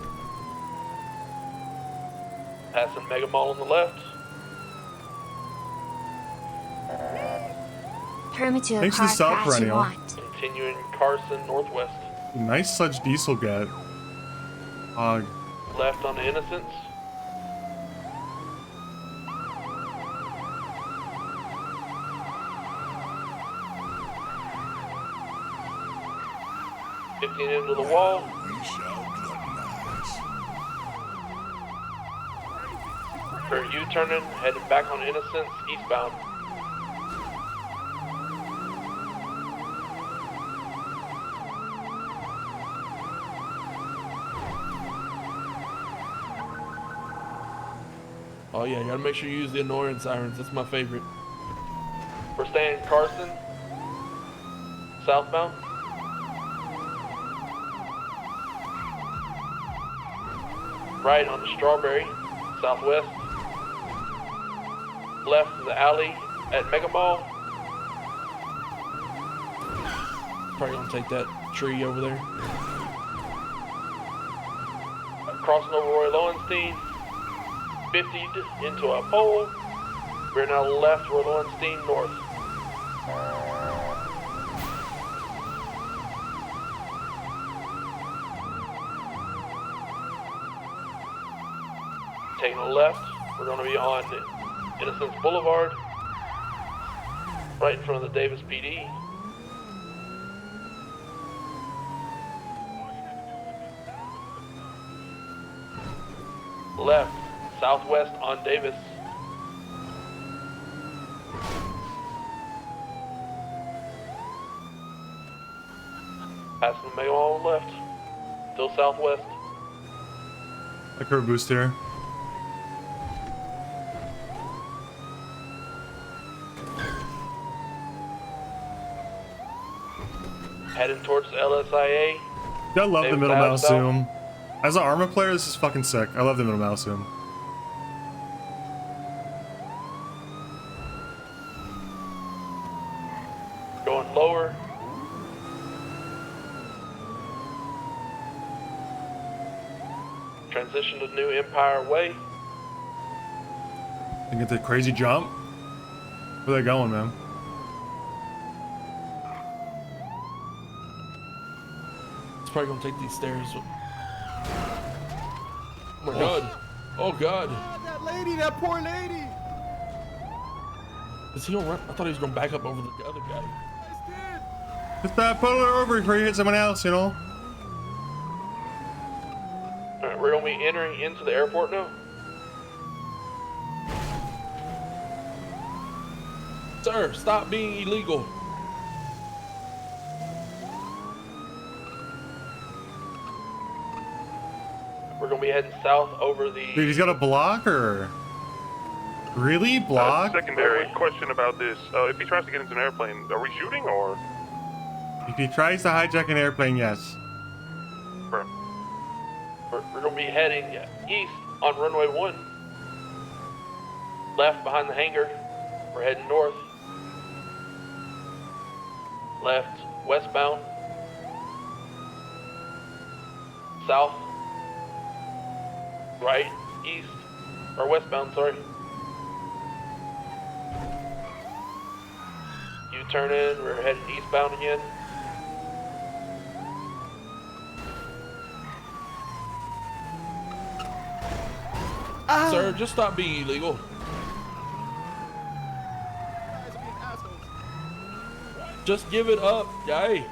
Passing Mega Mall on the left.
Primitive
Thanks to the
car
South
crash you
perennial.
want.
Continuing Carson northwest.
Nice sludge diesel get. Hog.
Left on Innocence. $15 into the wall. For U-turning, heading back on Innocence, eastbound. Oh yeah, you gotta make sure you use the annoying sirens. That's my favorite. We're staying Carson, southbound. Right on the Strawberry, southwest. Left of the alley at Mega Mall. Probably gonna take that tree over there. Crossing over Roy Lowenstein. 50'd into a pole. We're now left Roy Lowenstein north. Taking a left, we're going to be on Innocence Boulevard, right in front of the Davis PD. Left, southwest on Davis. Passing the Mega Mall on the left, still southwest.
A curb boost here.
Heading towards the LSIA.
I love the
Davis
middle
Ave
mouse
south.
zoom. As an armor player, this is fucking sick. I love the middle mouse zoom.
Going lower. Transition to New Empire Way.
And get the crazy jump. Where they going, man?
It's probably gonna take these stairs. Oh my god. Oh god.
That lady, that poor lady.
Is he gonna run? I thought he was gonna back up over the other guy.
Just pull her over before you hit someone else, you know?
Alright, we're gonna be entering into the airport now. Sir, stop being illegal. We're gonna be heading south over the...
Dude, he's got a blocker. Really? Block?
Secondary question about this. If he tries to get into an airplane, are we shooting or?
If he tries to hijack an airplane, yes.
Bro.
We're gonna be heading east on runway 1. Left behind the hangar. We're heading north. Left westbound. South. Right east. Or westbound, sorry. U-turn in, we're heading eastbound again. Sir, just stop being illegal. Just give it up, guy.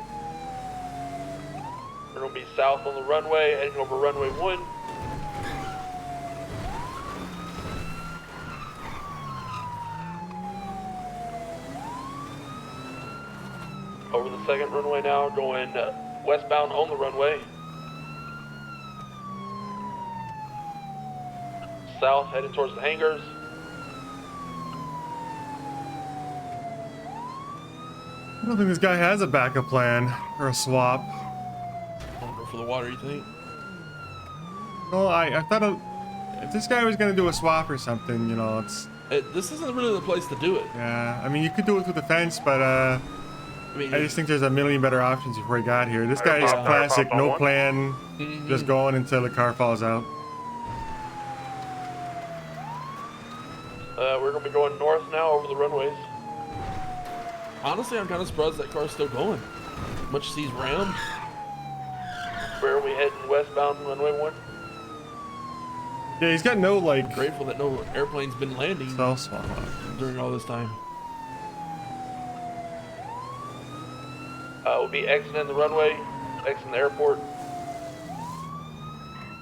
We're gonna be south on the runway, heading over runway 1. Over the second runway now, going westbound on the runway. South, heading towards the hangars.
I don't think this guy has a backup plan or a swap.
Don't go for the water, you think?
No, I thought if this guy was gonna do a swap or something, you know, it's...
This isn't really the place to do it.
Yeah, I mean, you could do it with the fence, but I just think there's a million better options before he got here. This guy is classic, no plan, just going until the car falls out.
We're gonna be going north now over the runways. Honestly, I'm kind of surprised that car's still going. Much as he's rammed. Where are we heading westbound runway 1?
Yeah, he's got no, like...
Grateful that no airplane's been landing
self-swap
during all this time. We'll be exiting the runway, exiting the airport.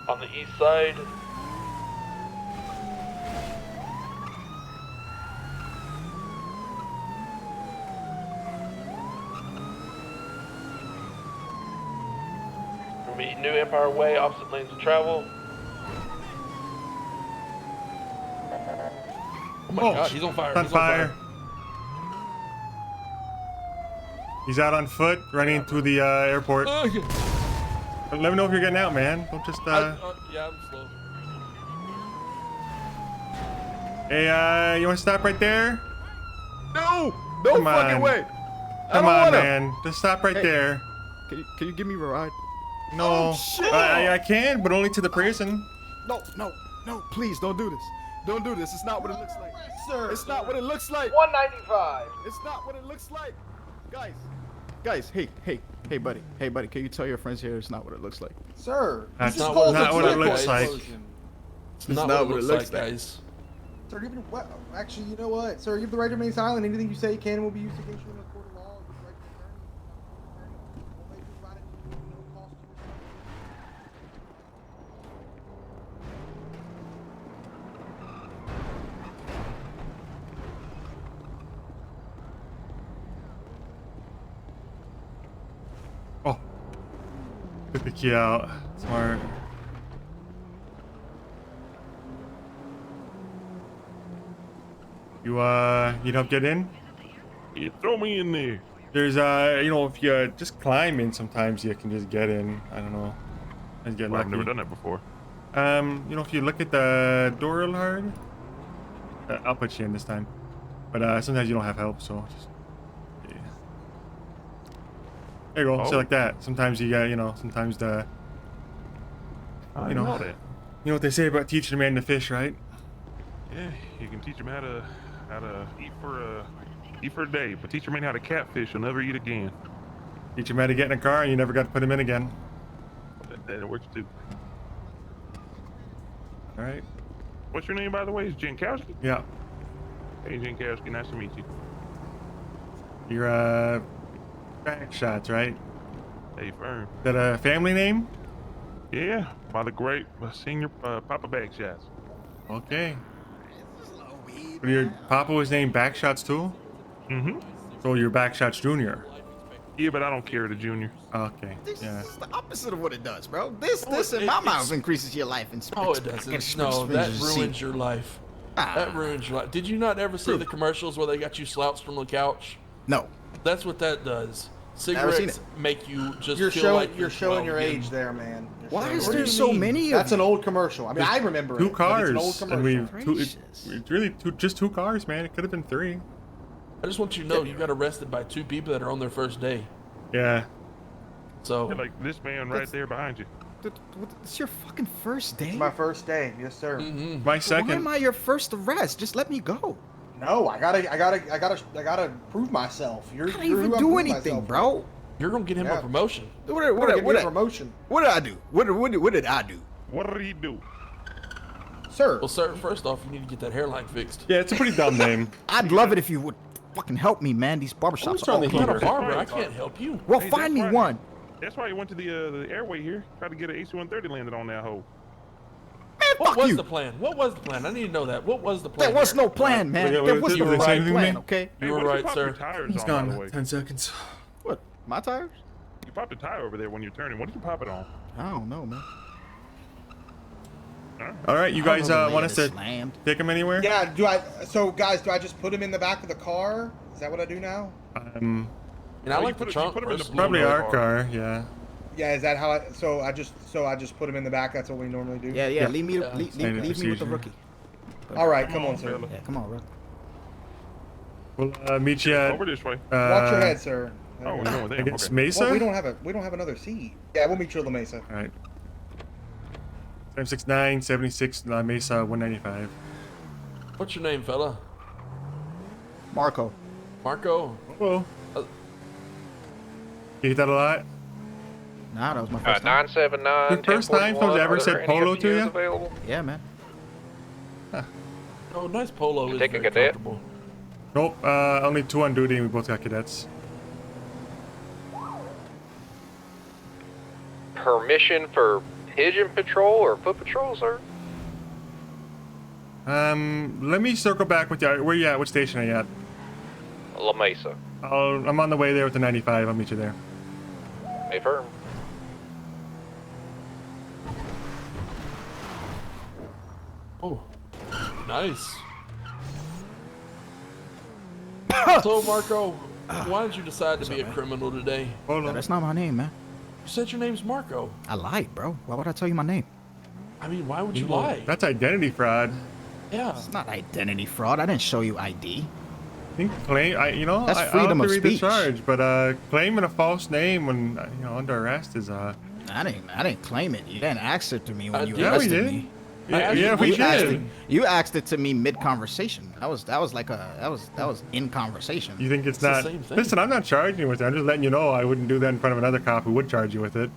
On the east side. We'll be New Empire Way, opposite lanes of travel. Oh my god, he's on fire.
On fire. He's out on foot, running to the airport. Let me know if you're getting out, man. Don't just
yeah, I'm slow.
Hey, you want to stop right there?
No! No
Come
fucking
on.
way!
Come
I
on,
don't wanna.
man. Just stop right
Hey.
there.
Can you give me a ride?
No.
Oh, shit.
I can, but only to the prison.
No, please don't do this. Don't do this. It's not what it looks like.
Sir.
It's not what it looks like.
195.
It's not what it looks like. Guys, hey, buddy, can you tell your friends here it's not what it looks like?
Sir.
That's
this is
not
called
not
a
what it
trip
looks like.
explosion.
It's not what it looks like, guys.
Sir, even what? Actually, you know what? Sir, you have the right to remain silent. Anything you say can and will be used against you in a court of law. You have the right to an attorney. Won't make you provide it to you at no cost to yourself.
Oh. Took the key out. Smart. You need help get in?
Yeah, throw me in there.
There's you know, if you just climb in, sometimes you can just get in. I don't know. Just get
Well,
lucky.
I've never done that before.
You know, if you look at the door real hard, I'll put you in this time. But sometimes you don't have help, so just yeah. There you go. So
Oh.
like that. Sometimes you got, you know, sometimes the
I
you know
that.
you know what they say about teaching a man to fish, right?
Yeah, you can teach him how to eat for a day, but teach him how to catfish, he'll never eat again.
Teach him how to get in a car, and you never got to put him in again.
That works too.
All right.
What's your name, by the way? Is Jankowski?
Yeah.
Hey, Jankowski, nice to meet you.
You're back shots, right?
Hey, firm.
Is that a family name?
Yeah, by the great senior Papa Bagshots.
Okay. But your Papa was named Backshots too?
Mm-hmm.
So you're Backshots Junior.
Yeah, but I don't care, the junior.
Okay.
This
Yeah.
is the opposite of what it does, bro. This in
it-
my
it's-
mouth increases your life and
Oh, it doesn't. No, that ruins your life. That ruins your life. Did you not ever see the commercials where they got you slouched from the couch?
No.
That's what that does.
Never seen
Cigarettes make you just
You're
feel
showing
like
you're showing your
12
age there, man. You're
Why
showing
is
your
there
age.
so many of
That's an
them?
old commercial. I mean, I remember
Two
it, but it's an old
cars, and
commercial.
it's really just two cars, man. It could have been three.
I just want you to know you got arrested by 2 people that are on their first day.
Yeah.
So
Yeah, like this man right there behind you.
It's your fucking first day?
It's my first day, yes, sir.
mm-hmm.
My
Why
second.
am I your first arrest? Just let me go.
No, I gotta prove myself. You're
I didn't
you're
even
who I'm
do
proving
anything,
myself.
bro.
you're gonna get him
Yeah.
a promotion.
What
I'm gonna give you a
did
promotion,
I do? What did I do?
What did he do?
sir.
Well, sir, first off, you need to get that hairline fixed.
Yeah, it's a pretty dumb name.
I'd love it if you would fucking help me, man. These barbershops are all
I'm not a
closed.
barber. I can't help you.
Well,
Hey,
find me
that's right.
one.
That's why he went to the airway here. Tried to get an AC-130 landed on that hole.
Man,
What
fuck
was
you.
the plan? What was the plan? I need to know that. What was the plan?
There was
here?
no plan, man.
Wait,
There
wait,
was
did
no
they say
right
anything to
plan,
me?
okay?
You
Hey,
were
what did
right,
pop
sir.
your tires
It's
on, by the
gone.
way?
10 seconds.
What? My tires?
You popped a tire over there when you're turning. What did you pop it on?
I don't know, man.
All right, you
I don't
guys
know the
want
lane
us to
is slammed.
take him anywhere?
Yeah, guys, do I just put him in the back of the car? Is that what I do now?
And I
Oh,
like
you
the
put him
trunk.
in the
personally.
Probably
Blue
our
car.
car. Yeah.
Yeah, is that how I just put him in the back? That's what we normally do.
Yeah,
Yeah.
leave me
Yeah.
leave
Standard
me with the
procedure.
rookie.
All right, come on, sir.
fella.
Yeah, come on, bro.
We'll meet you at
Over this way.
Watch your head, sir.
Oh, we're going with them.
against
Okay.
Mesa.
Well, we don't have another seat. Yeah, we'll meet you at La Mesa.
All right. 769 76 La Mesa 195.
What's your name, fella?
Marco.
Marco.
Whoa. You get that a lot?
Nah, that was my first time.
979.
Your first time someone's ever said polo to you?
Available?
Yeah, man.
Oh, nice polo. Is
take a
very
cadet?
comfortable.
Nope. Only 2 on duty, and we both got cadets.
Permission for pigeon patrol or foot patrol, sir?
Let me circle back with you. Where you at? What station are you at?
La Mesa.
I'm on the way there with the 95. I'll meet you there.
A firm.
Oh, nice. So, Marco, why did you decide to be a criminal today?
Hold
No,
on.
that's not my name, man.
You said your name's Marco.
I lied, bro. Why would I tell you my name?
I mean, why would you lie?
That's identity fraud.
Yeah.
It's not identity fraud. I didn't show you ID.
I think
That's
I'll
freedom
have to
of
read the
speech.
charge, but claiming a false name when under arrest is
I didn't claim it. You didn't ask it to me when you
did.
Yeah, we
arrested
did.
me.
Yeah, we did.
You asked it to me mid conversation. That was in conversation.
You think it's
the
not?
same thing.
Listen, I'm not charging you with it. I'm just letting you know I wouldn't do that in front of another cop who would charge you with it.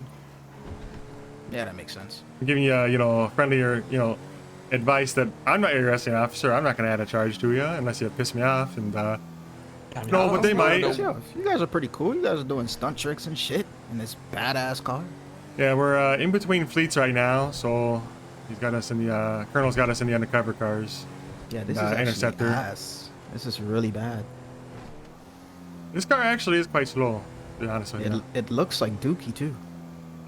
Yeah, that makes sense.
I'm giving you, friendlier, advice that I'm not your arresting officer. I'm not going to add a charge to you unless you piss me off. And
I mean,
no,
I
but they
don't
might.
know.
Yo, you guys are pretty cool. You guys are doing stunt tricks and shit in this badass car.
Yeah, we're in between fleets right now, so he's got us in the Colonel's got us in the undercover cars.
Yeah, this is
Interceptor.
actually ass. This is really bad.
This car actually is quite slow, to be honest with you.
It looks like Dookie too.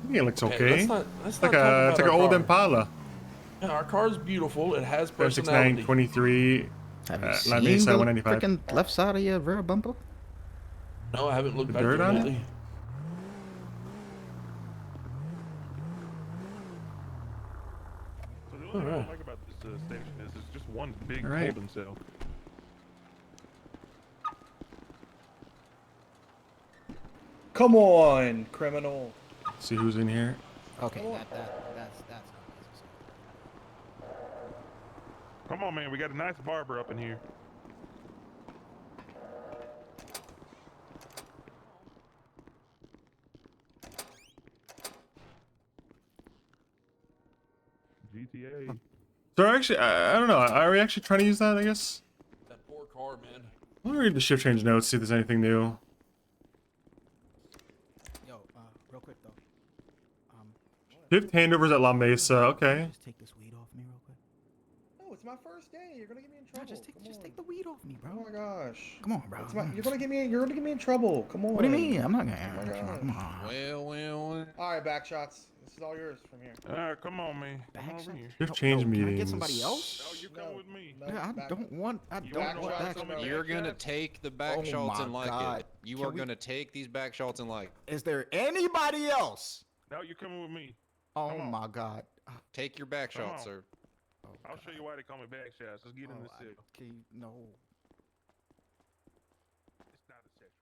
I think it looks okay.
Let's not
It's
talk
like
about
an
our
old
car.
Impala.
Yeah, our car's beautiful. It has personality.
6923.
Have you
La
seen
Mesa
the
195.
freaking left side of your rear bumper?
No, I haven't looked
The
back
dirt
there
on it?
lately.
So the only thing I don't like about this station is it's just one big
Alright.
holding cell.
Come on, criminal.
See who's in here.
Okay, that's
Come on, man. We got a nice barber up in here. GTA.
So actually, I don't know. Are we actually trying to use that? I guess.
That poor car, man.
Let me read the shift change notes. See if there's anything new.
Yo, real quick though.
Shift handovers at La Mesa. Okay.
Just take this weed off me real quick.
No, it's my first day. You're gonna get me in trouble.
Just
Come on.
take the weed off me, bro.
Oh my gosh.
Come on, bro.
You're gonna get me in trouble. Come on.
What do you mean? I'm not gonna.
Oh my
Come on.
Well.
All right, back shots. This is all yours from here.
Come on, man. Come
Back
over
shots?
here.
Shift change
Can I
meetings.
get somebody else?
No, you come with me.
No,
Yeah, I
back-
don't want. I
You
don't
wanna
want
try
back.
some of that?
You're gonna take the back
Oh
shots
my
and like
God.
it. You
Can
are
we-
gonna take these back shots and like
Is there anybody else?
No, you're coming with me.
Oh
Come on.
my God.
take your back
Come
shots,
on.
sir.
Oh,
I'll
God.
show you why they call me back shots. Let's get in the cell.
Can you, no.
It's not a sexual.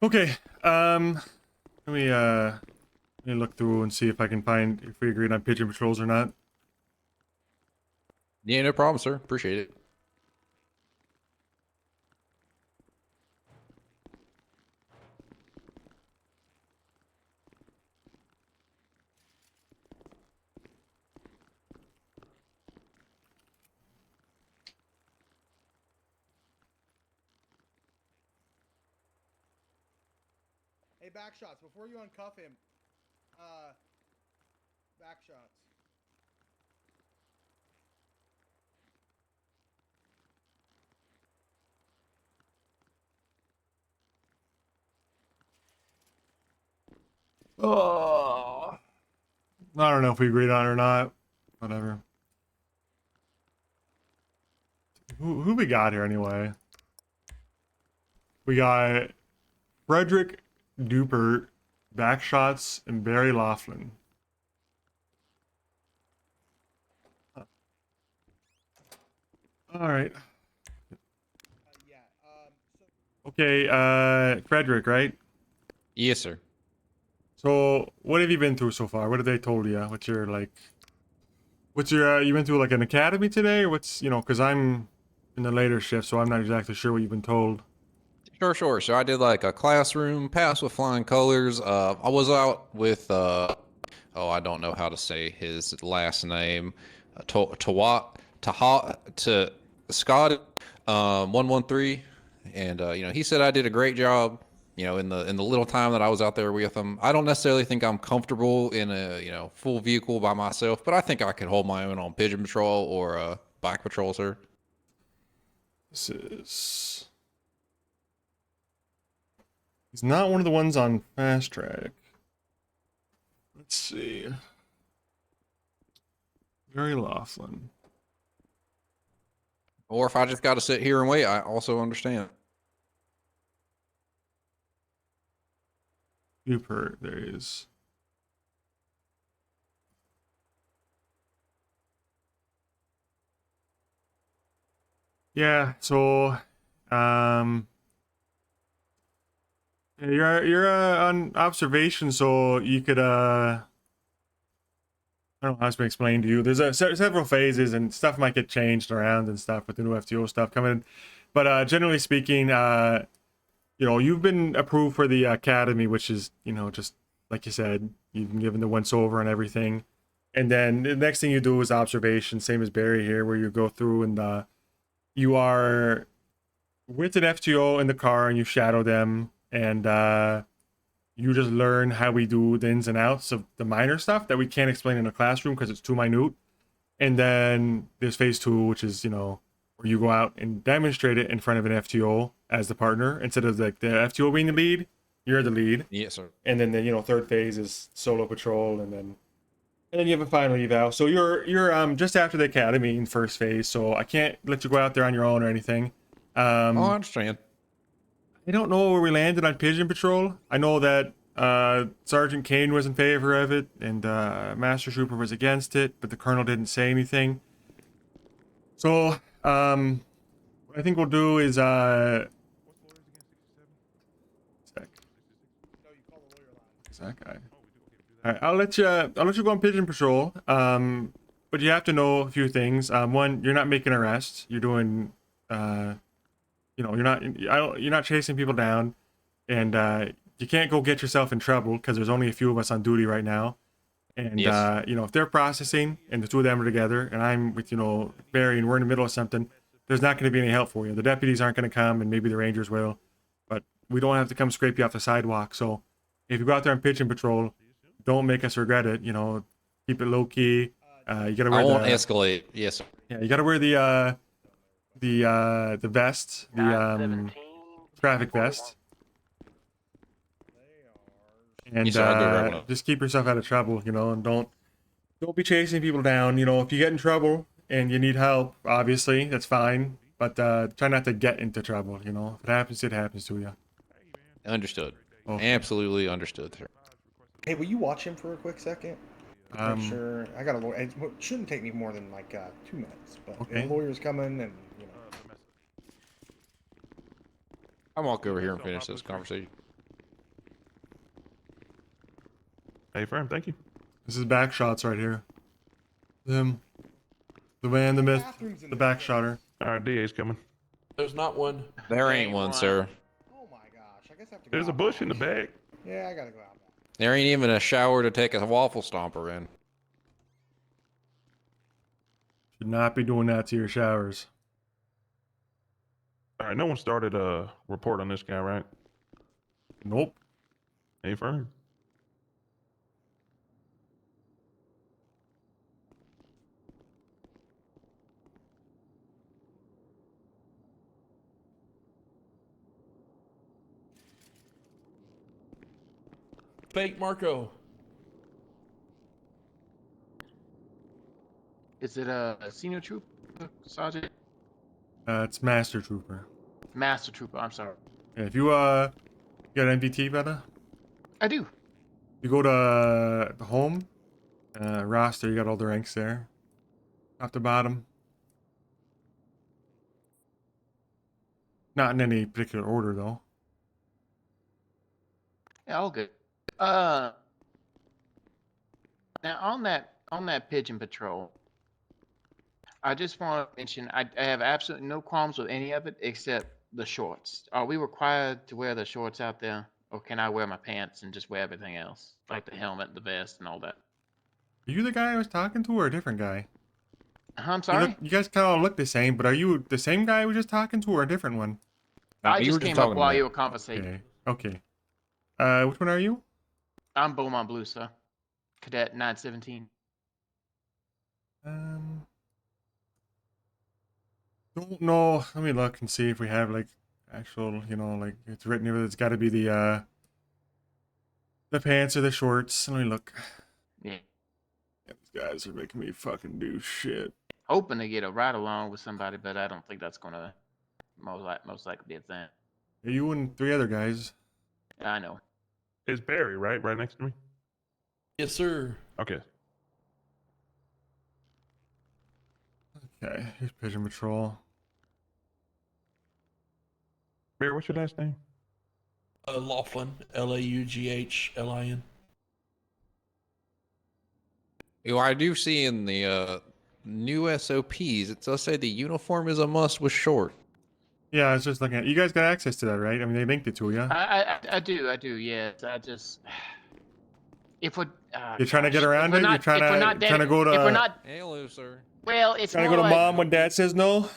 Okay. Let me look through and see if I can find if we agreed on pigeon patrols or not.
Yeah, no problem, sir. Appreciate it.
Hey, back shots. Before you uncuff him, back shots.
Oh. I don't know if we agreed on it or not. Whatever. Who we got here anyway? We got Frederick Dupert, Backshots, and Barry Laughlin. All right.
Yeah. So
Okay, Frederick, right?
Yes, sir.
So, what have you been through so far? What have they told you? What's your you went through like an academy today, or what's, because I'm in the later shift, so I'm not exactly sure what you've been told.
Sure. So I did like a classroom pass with flying colors. I was out with I don't know how to say his last name. Scott 113, and he said I did a great job. In the little time that I was out there with him. I don't necessarily think I'm comfortable in a full vehicle by myself, but I think I could hold my own on pigeon patrol or bike patrol, sir.
This is. He's not one of the ones on fast track. Let's see. Barry Laughlin.
Or if I just got to sit here and wait, I also understand.
Super, there is. Yeah, so yeah, you're on observation, so you could I don't know how to explain to you. There's several phases and stuff might get changed around and stuff with the new FTO stuff coming in. But generally speaking, you know, you've been approved for the academy, which is, you know, just like you said, you've been given the once over and everything. And then the next thing you do is observation, same as Barry here, where you go through and you are with an FTO in the car and you shadow them and you just learn how we do the ins and outs of the minor stuff that we can't explain in a classroom because it's too minute. And then there's phase 2, which is, you know, where you go out and demonstrate it in front of an FTO as the partner instead of like the FTO being the lead. You're the lead.
Yes, sir.
And then the, you know, third phase is solo patrol, and then you have a final eval. So you're just after the academy in first phase. So I can't let you go out there on your own or anything.
Oh, I understand.
I don't know where we landed on pigeon patrol. I know that Sergeant Kane was in favor of it, and Master Trooper was against it, but the Colonel didn't say anything. So what I think we'll do is sec. Is that guy? All right, I'll let you go on pigeon patrol. But you have to know a few things. One, you're not making arrests. You're doing you know, you're not chasing people down, and you can't go get yourself in trouble because there's only a few of us on duty right now. And
Yes.
you know, if they're processing and the two of them are together, and I'm with, you know, Barry, and we're in the middle of something, there's not going to be any help for you. The deputies aren't going to come, and maybe the Rangers will, but we don't have to come scrape you off the sidewalk. So if you go out there on pigeon patrol, don't make us regret it. You know, keep it low key. You gotta wear
I won't
the
escalate. Yes, sir.
yeah, you gotta wear the vest, the traffic vest, and
Yes, sir, I'll go grab one.
just keep yourself out of trouble, you know, and don't be chasing people down. You know, if you get in trouble and you need help, obviously that's fine, but try not to get into trouble. You know, if it happens, it happens to you.
Understood.
Okay.
Absolutely understood, sir.
Hey, will you watch him for a quick second? Make sure I got a lawyer. It shouldn't take me more than like 2 minutes, but
Okay.
the lawyer's coming, and you know.
I'll walk over here and finish this conversation.
Hey, firm, thank you.
This is back shots right here. Him, the man, the myth, the back shotter.
All right, DA's coming.
There's not one.
There ain't one, sir.
Oh my gosh! I guess I have to go
There's a
out
bush in the
back.
back.
Yeah, I gotta go out back.
There ain't even a shower to take a waffle stomper in.
Should not be doing that to your showers.
All right, no one started a report on this guy, right?
Nope.
Hey, firm.
Fake Marco.
Is it a senior troop, sergeant?
It's Master Trooper.
Master trooper, I'm sorry.
Yeah, if you got an MVT, better.
I do.
You go to the home roster. You got all the ranks there, top to bottom. Not in any particular order though.
Yeah, all good. Now on that pigeon patrol, I just want to mention I have absolutely no qualms with any of it except the shorts. Are we required to wear the shorts out there, or can I wear my pants and just wear everything else, like the helmet, the vest, and all that?
Are you the guy I was talking to, or a different guy?
I'm sorry.
You guys kind of look the same, but are you the same guy we were just talking to, or a different one?
I
you
just
were just
came up
talking
while
to
you
me.
were conversating.
Okay. Okay. Which one are you?
I'm Beaumont Blue, sir. Cadet 917.
Don't know. Let me look and see if we have like actual, you know, like it's written here. It's got to be the pants or the shorts. Let me look.
Yeah.
These guys are making me fucking do shit.
open to get a ride along with somebody, but I don't think that's gonna most likely be a thing.
You and 3 other guys.
I know.
It's Barry, right? Right next to me?
Yes, sir.
Okay.
Okay, here's Pigeon Patrol.
Barry, what's your last name?
Laughlin. Laughlin.
I do see in the new SOPs, it does say the uniform is a must with short.
Yeah, I was just looking at. You guys got access to that, right? I mean, they linked it to you.
I do. Yes, I just if we're
You're trying to get around it. You're trying to go to.
If we're not,
Hello, sir.
well, it's
trying to
more
go to
like,
mom when dad says no.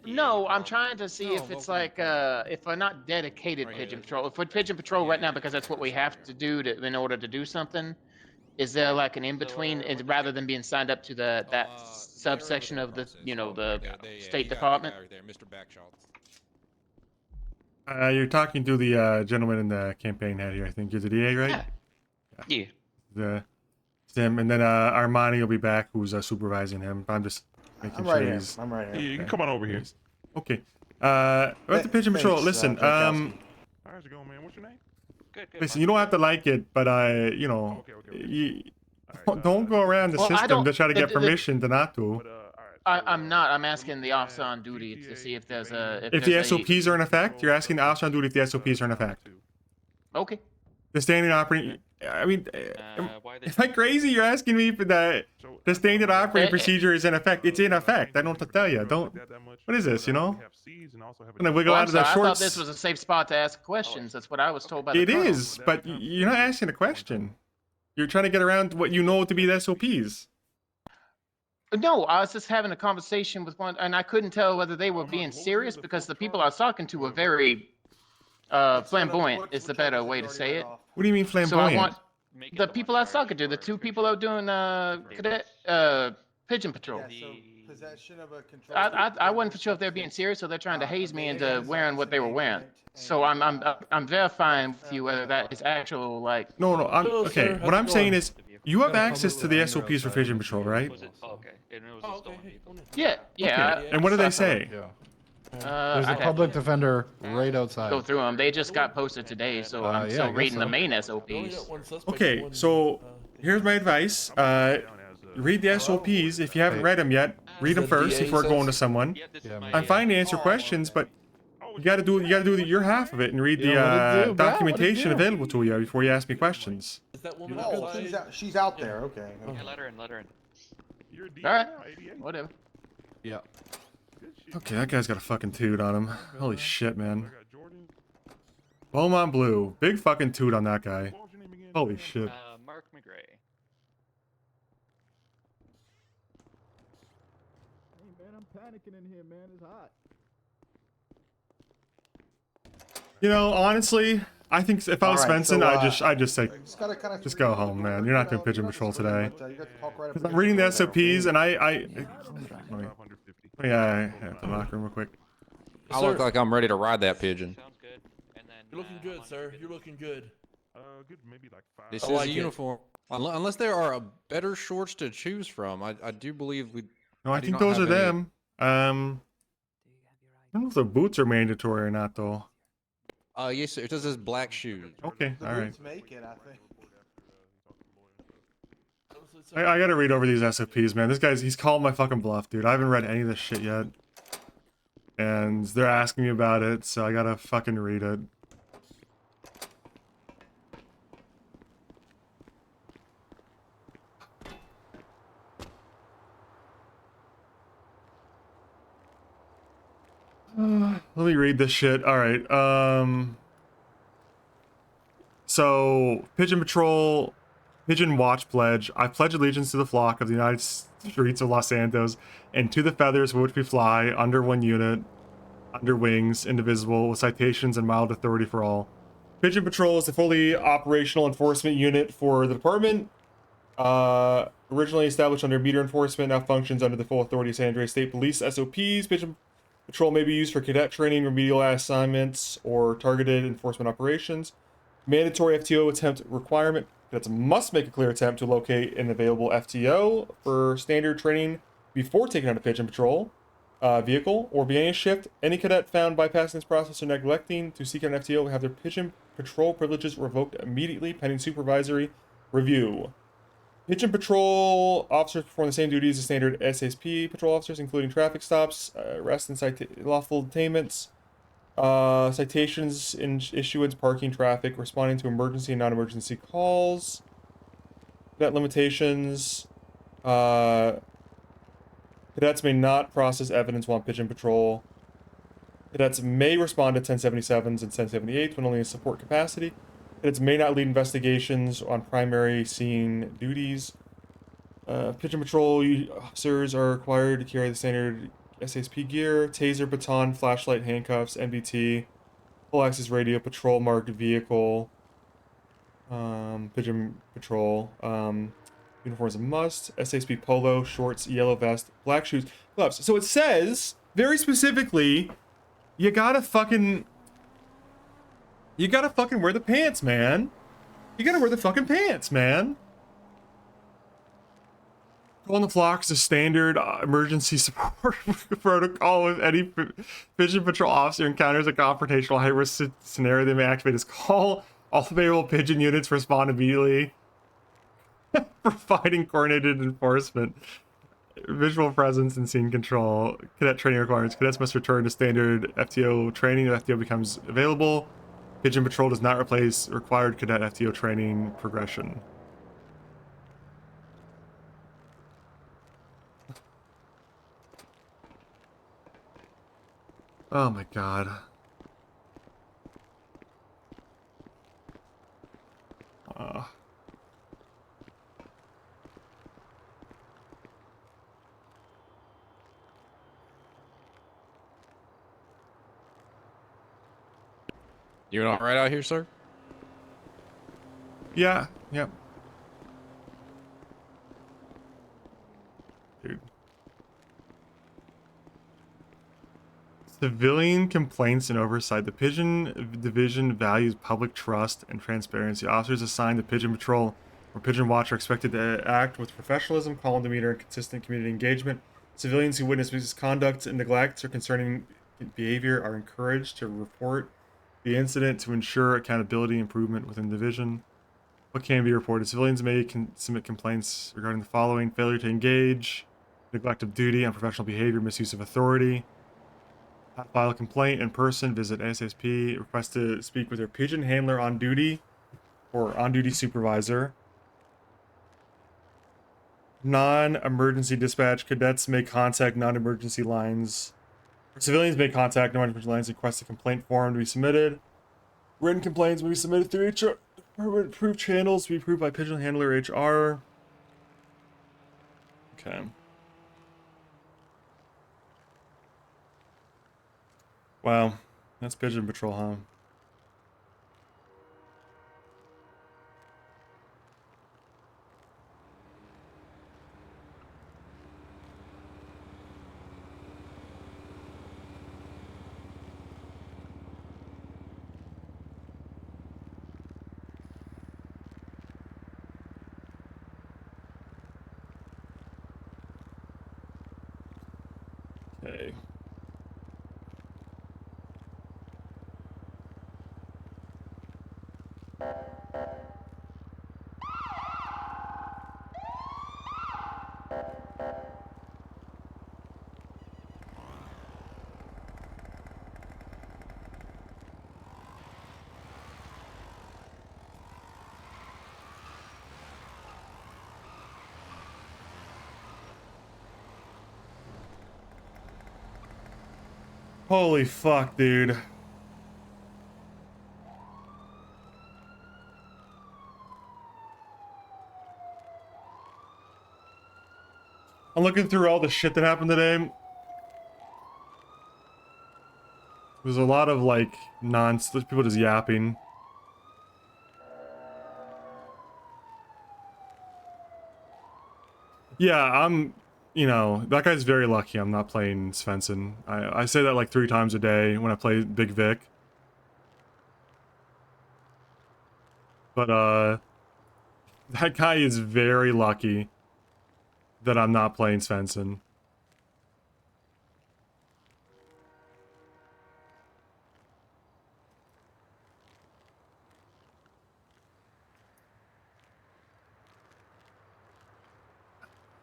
No, I'm trying to see if it's like if we're not dedicated Pigeon Patrol. If we're Pigeon Patrol right now because that's what we have to do in order to do something. Is there like an in between, rather than being signed up to that subsection of the the State Department?
Right there, Mr. Backshaw.
You're talking to the gentleman in the campaign head here. I think you're the DA, right?
Yeah.
It's him, and then Armani will be back, who's supervising him. I'm just making sure he's.
I'm right
Yeah,
here.
you can come on over here.
Okay. About the Pigeon Patrol. Listen,
How's it going, man? What's your name?
listen. You don't have to like it, but you don't go around the system to try to get permission to not to.
I'm not. I'm asking the officer on duty to see if there's a.
If the SOPs are in effect, you're asking the officer on duty if the SOPs are in effect.
Okay.
The standard operating. I mean, am I crazy? You're asking me for the standard operating procedure is in effect. It's in effect. I don't have to tell you. Don't. What is this? Gonna wiggle out of the
I thought
shorts.
this was a safe spot to ask questions. That's what I was told by the
It
colonel.
is, but you're not asking a question. You're trying to get around what you know to be the SOPs.
No, I was just having a conversation with one, and I couldn't tell whether they were being serious because the people I was talking to were very flamboyant. Is the better way to say it.
What do you mean flamboyant?
So I want the people I was talking to, the 2 people that were doing cadet Pigeon Patrol.
Possession of a control.
I wasn't sure if they're being serious or they're trying to haze me into wearing what they were wearing. So I'm verifying with you whether that is actual like.
No.
Hello,
Okay.
sir.
What
How's
I'm
it
saying
going?
is, you have access to the SOPs for Pigeon Patrol, right?
Yeah.
Okay. And what do they say?
There's a public defender right outside.
Go through them. They just got posted today, so I'm still reading the main SOPs.
Okay, so here's my advice. Read the SOPs. If you haven't read them yet, read them first before going to someone. I'm fine to answer questions, but you gotta do your half of it and read the documentation available to you before you ask me questions.
Is that woman
Oh,
outside?
she's out there. Okay.
Let her in.
All right. Whatever.
Yeah.
Okay, that guy's got a fucking toot on him. Holy shit, man. Beaumont Blue. Big fucking toot on that guy. Holy shit.
Mark McGray.
Hey man, I'm panicking in here, man. It's hot.
You know, honestly, I think if I was
Alright,
Svensson,
so,
I'd just say,
Just
go home, man. You're not doing Pigeon Patrol today. Because I'm reading the SOPs and I have to locker room real quick.
I look like I'm ready to ride that pigeon.
Sounds good. And then
You're looking good, sir. You're looking good.
Good, maybe like 5.
This
I
is
like
a
it.
uniform. Unless there are better shorts to choose from, I do believe we.
No, I
do
think
not
those are
have any-
them. I don't know if the boots are mandatory or not, though.
Yes, sir. It does says black shoes.
Okay, alright.
Make it, I think.
I gotta read over these SOPs, man. He's calling my fucking bluff, dude. I haven't read any of this shit yet. And they're asking me about it, so I gotta fucking read it. Let me read this shit. Alright, so, Pigeon Patrol, Pigeon Watch Pledge. I pledge allegiance to the flock of the United Streets of Los Santos, and to the feathers with which we fly, under one unit, under wings, indivisible, with citations and mild authority for all. Pigeon Patrol is a fully operational enforcement unit for the department. Originally established under meter enforcement, now functions under the full authority of San Andreas State Police SOPs. Pigeon Patrol may be used for cadet training, remedial assignments, or targeted enforcement operations. Mandatory FTO attempt requirement. Cadets must make a clear attempt to locate an available FTO for standard training before taking out a pigeon patrol vehicle, or beginning a shift. Any cadet found bypassing this process or neglecting to seek out an FTO will have their pigeon patrol privileges revoked immediately pending supervisory review. Pigeon patrol officers perform the same duties as standard SSP patrol officers, including traffic stops, arrests and lawful detainments, citations, issuance, parking, traffic, responding to emergency and non-emergency calls, cadet limitations. Cadets may not process evidence while on pigeon patrol. Cadets may respond to 1077s and 1078s when only in support capacity. Cadets may not lead investigations on primary scene duties. Pigeon patrol officers are required to carry the standard SASP gear, taser, baton, flashlight, handcuffs, NBT, full access radio, patrol marked vehicle, pigeon patrol, uniform is a must, SASP polo, shorts, yellow vest, black shoes, gloves. So it says, very specifically, you gotta fucking wear the pants, man. You gotta wear the fucking pants, man. On the flock is a standard emergency support protocol. If any pigeon patrol officer encounters a confrontational high-risk scenario, they may activate his call. All available pigeon units respond immediately, providing coordinated enforcement, visual presence, and scene control. Cadet training requirements. Cadets must return to standard FTO training if FTO becomes available. Pigeon patrol does not replace required cadet FTO training progression. Oh my god.
You're all right out here, sir?
Yeah, yep. Dude. Civilian complaints and oversight. The Pigeon Division values public trust and transparency. Officers assigned to Pigeon Patrol or Pigeon Watch are expected to act with professionalism, calm demeanor, and consistent community engagement. Civilians who witness misconduct and neglects or concerning behavior are encouraged to report the incident to ensure accountability and improvement within the division. What can be reported? Civilians may submit complaints regarding the following: failure to engage, neglect of duty, unprofessional behavior, misuse of authority. File a complaint in person, visit SSP, request to speak with their pigeon handler on duty or on-duty supervisor. Non-emergency dispatch. Cadets may contact non-emergency lines. Civilians may contact non-emergency lines and request a complaint form to be submitted. Written complaints may be submitted through HR approved channels to be approved by pigeon handler HR. Okay. Wow, that's Pigeon Patrol, huh? Okay. Holy fuck, dude. I'm looking through all the shit that happened today. There's a lot of, like, nonsense, people just yapping. Yeah, you know, that guy's very lucky I'm not playing Svensson. I say that like 3 times a day when I play Big Vic. But, that guy is very lucky that I'm not playing Svensson.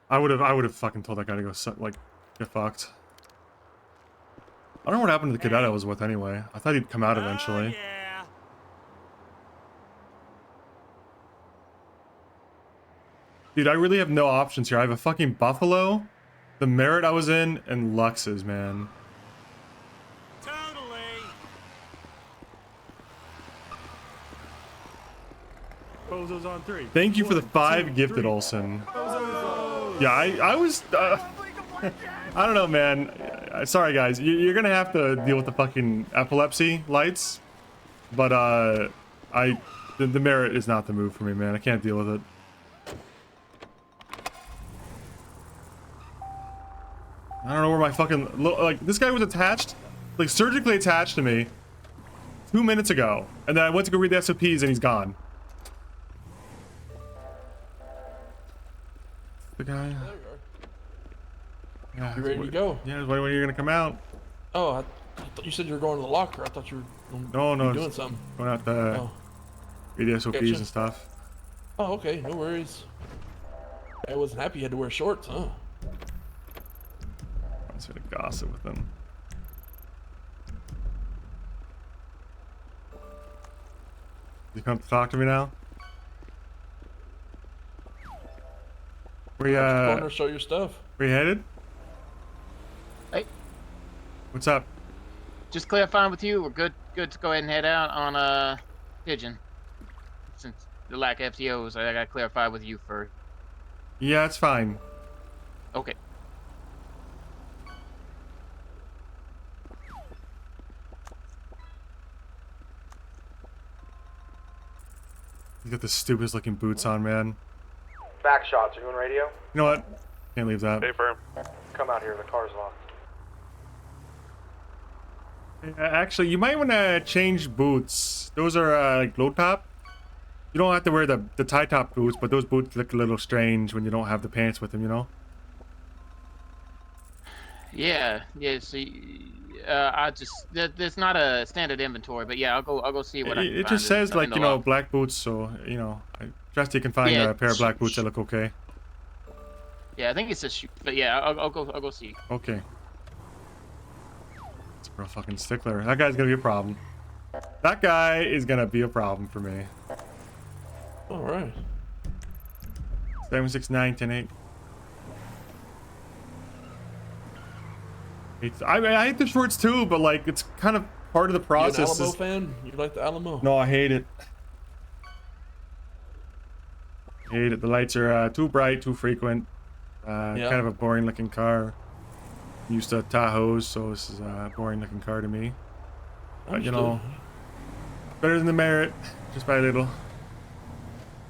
I would have fucking told that guy to go like get fucked. I don't know what happened to the cadet I was with anyway. I thought he'd come out eventually. Dude, I really have no options here. I have a fucking Buffalo, the Merit I was in, and Lux's, man.
Bozo's on 3.
Thank you for the 5 gifted, Olsen. Yeah, I was... I don't know, man. Sorry, guys. You're gonna have to deal with the fucking epilepsy lights. But, the Merit is not the move for me, man. I can't deal with it. I don't know where my fucking... Like, this guy was attached, like, surgically attached to me 2 minutes ago. And then I went to go read the SOPs and he's gone. The guy...
There you are.
Yeah,
You ready to go?
Yeah, when are you gonna come out?
Oh, I thought you said you were going to the locker. I thought you were
No,
doing something.
Going out to read the SOPs
Gotcha.
and stuff.
Oh, okay. No worries. I wasn't happy you had to wear shorts, huh?
I was gonna gossip with him. You come to talk to me now? We
Going to show your stuff.
where you headed?
Hey,
What's up?
just clarifying with you. We're good to go ahead and head out on Pigeon. Since the lack of FTOs, I gotta clarify with you first.
Yeah, it's fine.
Okay.
He's got the stupidest looking boots on, man.
Back shots, are you on radio?
You know what? Can't leave that.
Stay firm.
Come out here, the car's locked.
Actually, you might want to change boots. Those are like low top. You don't have to wear the tie top boots, but those boots look a little strange when you don't have the pants with them, you know?
Yeah. See, I just there's not a standard inventory, but yeah, I'll go see what I can
It
find
just says
in
like,
the
you know,
locker.
black boots, so, you know, I trust you can find
Yeah,
a pair of black boots that look okay.
Yeah, I think it's a shoot, but yeah, I'll go see.
Okay. It's a real fucking stickler. That guy's gonna be a problem. That guy is gonna be a problem for me.
All right.
769 10 8. I hate the shorts too, but like it's kind of part of the
You an
process.
Alamo fan? You like the Alamo?
No, I hate it. Hate it. The lights are too bright, too frequent.
Yeah.
Kind of a boring looking car. I'm used to Tahoes, so this is a boring looking car to me. But you know, better than the Merit, just by a little.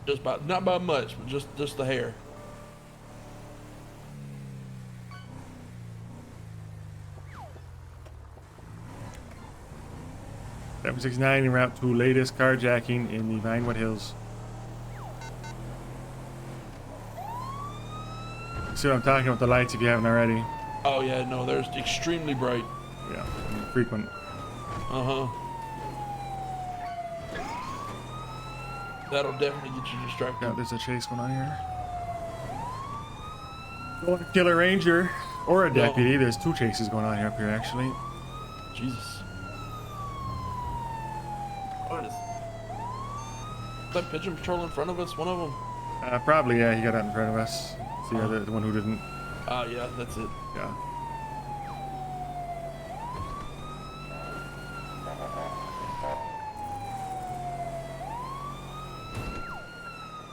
Just by not by much, but just the hair.
.769 en route to latest carjacking in the Vinewood Hills. See what I'm talking about the lights if you haven't already.
Oh yeah, no, they're extremely bright.
Yeah, frequent.
Uh-huh. That'll definitely get you distracted.
Yeah, there's a chase going on here. Going to kill a ranger or a deputy. There's 2 chases going on here up here actually.
Jesus. What is that pigeon patrol in front of us? One of them?
Probably, yeah, he got out in front of us. It's the other, the one who didn't.
Yeah, that's it.
Yeah.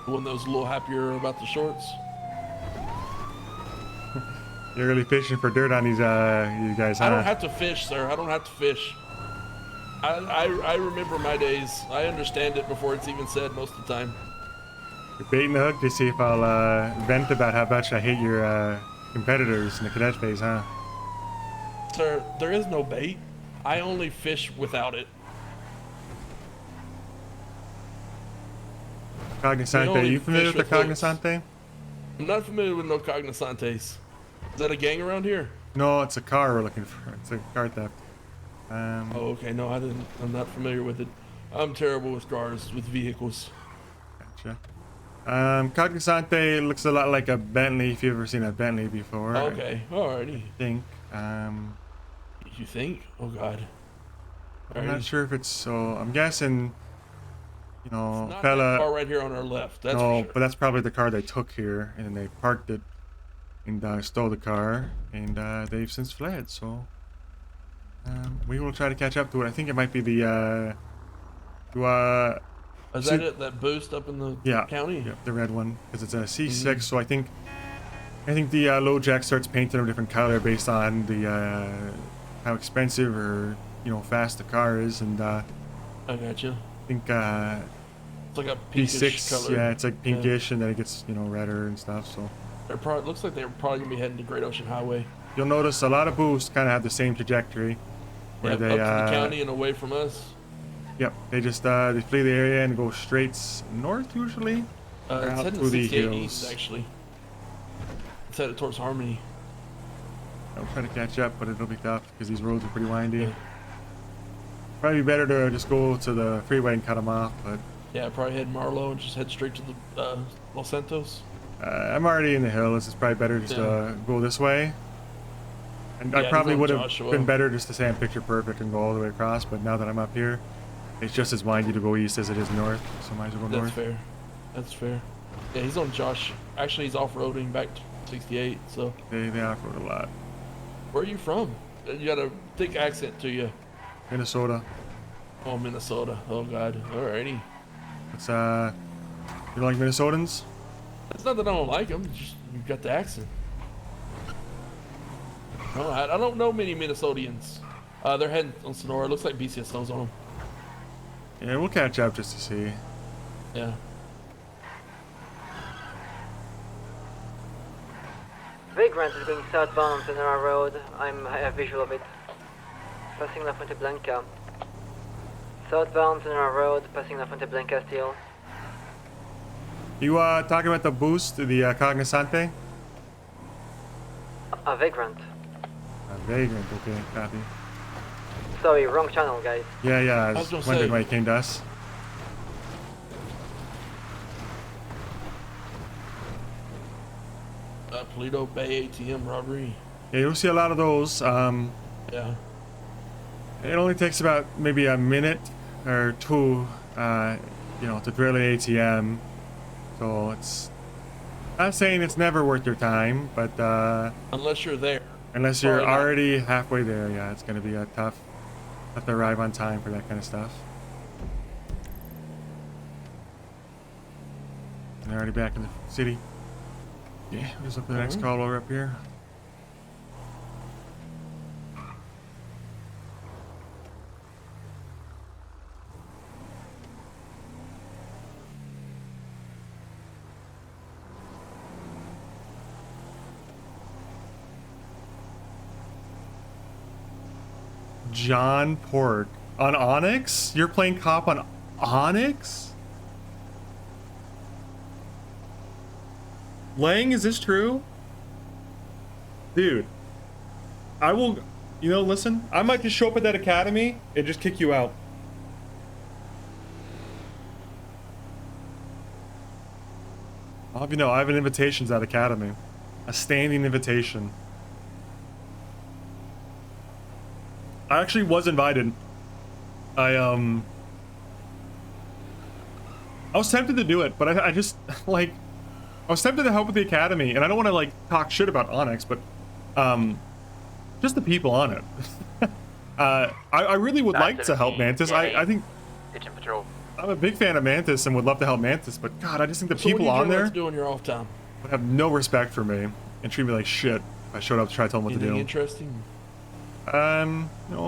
One that was a little happier about the shorts.
You're really fishing for dirt on these you guys, huh?
I don't have to fish, sir. I don't have to fish. I remember my days. I understand it before it's even said most of the time.
You're baiting the hook to see if I'll vent about how much I hate your competitors in the cadet phase, huh?
Sir, there is no bait. I only fish without it.
Cognosante, are you familiar with the Cognosante?
I'm not familiar with no Cognosantes. Is that a gang around here?
No, it's a car we're looking for. It's a car theft.
Oh, okay. No, I'm not familiar with it. I'm terrible with cars, with vehicles.
Gotcha. Cognosante looks a lot like a Bentley if you've ever seen a Bentley before.
Okay, alrighty.
I think.
You think? Oh God.
I'm not sure if it's so. I'm guessing. You know,
Not
fella.
that car right here on our left. That's
no,
for sure.
but that's probably the car they took here, and then they parked it, and stole the car, and they've since fled. So, we will try to catch up to it. I think it might be the.
Is that it? That boost up in the county?
Yeah, the red one, because it's a C6. So I think the low jack starts painting a different color based on the how expensive or fast the car is, and
I gotcha.
I think
it's like a pinkish
P6,
color.
yeah, it's like pinkish, and then it gets redder and stuff. So
it looks like they're probably gonna be heading to Great Ocean Highway.
You'll notice a lot of boosts kind of have the same trajectory, where they
up to the county and away from us.
Yep, they just they flee the area and go straight north usually.
It's
out
heading
through
to
the
68
hills.
east actually. It's headed towards Harmony.
I'll try to catch up, but it'll be tough because these roads are pretty windy. Probably better to just go to the freeway and cut them off, but
Yeah, probably head Marlow and just head straight to the Los Santos.
I'm already in the hills. It's probably better just to go this way. And I
Yeah,
probably
he's on
would have
Joshua.
been better just to say I'm picture perfect and go all the way across, but now that I'm up here, it's just as windy to go east as it is north, so might as well go
That's
north.
fair. That's fair. Yeah, he's on Josh. Actually, he's off-roading back to 68, so.
They off-road a lot.
Where are you from? You got a thick accent to you.
Minnesota.
Oh, Minnesota. Oh, God. Alrighty.
It's, you like Minnesotans?
It's not that I don't like them, it's just you've got the accent. No, I don't know many Minnesotians. They're heading on Sonora. It looks like BCSO's on them.
Yeah, we'll catch up just to see.
Yeah.
Vagrant is going southbound on Sonora Road. I have visual of it. Passing La Fuente Blanca. Southbound Sonora Road, passing La Fuente Blanca still.
You talking about the boost, the Cognosante?
A Vagrant.
Vagrant, okay, copy.
Sorry, wrong channel, guys.
Yeah, I
was
was
gonna
wondering
say-
why he came to us.
Toledo Bay ATM robbery.
Yeah, you'll see a lot of those.
Yeah.
It only takes about maybe a minute or two, to drill an ATM. So it's not saying it's never worth your time, but
Unless you're there.
unless you're
Probably not.
already halfway there, yeah, it's gonna be a tough to arrive on time for that kind of stuff. And they're already back in the city. Yeah, just up to the next call over up here. John Pork on Onyx? You're playing cop on Onyx? Lang, is this true? Dude, I will, listen, I might just show up at that academy and just kick you out. I'll have you know, I have an invitation to that academy. A standing invitation. I actually was invited. I was tempted to do it, but I just, I was tempted to help with the academy, and I don't want to, talk shit about Onyx, but, just the people on it. I really would like to help Mantis. I think...
Kitchen Patrol.
I'm a big fan of Mantis and would love to help Mantis, but God, I just think the
So what
people
do you
on there
like to do in your off time?
would have no respect for me and treat me like shit if I showed up to try to tell them what
Anything
to do.
interesting?
Not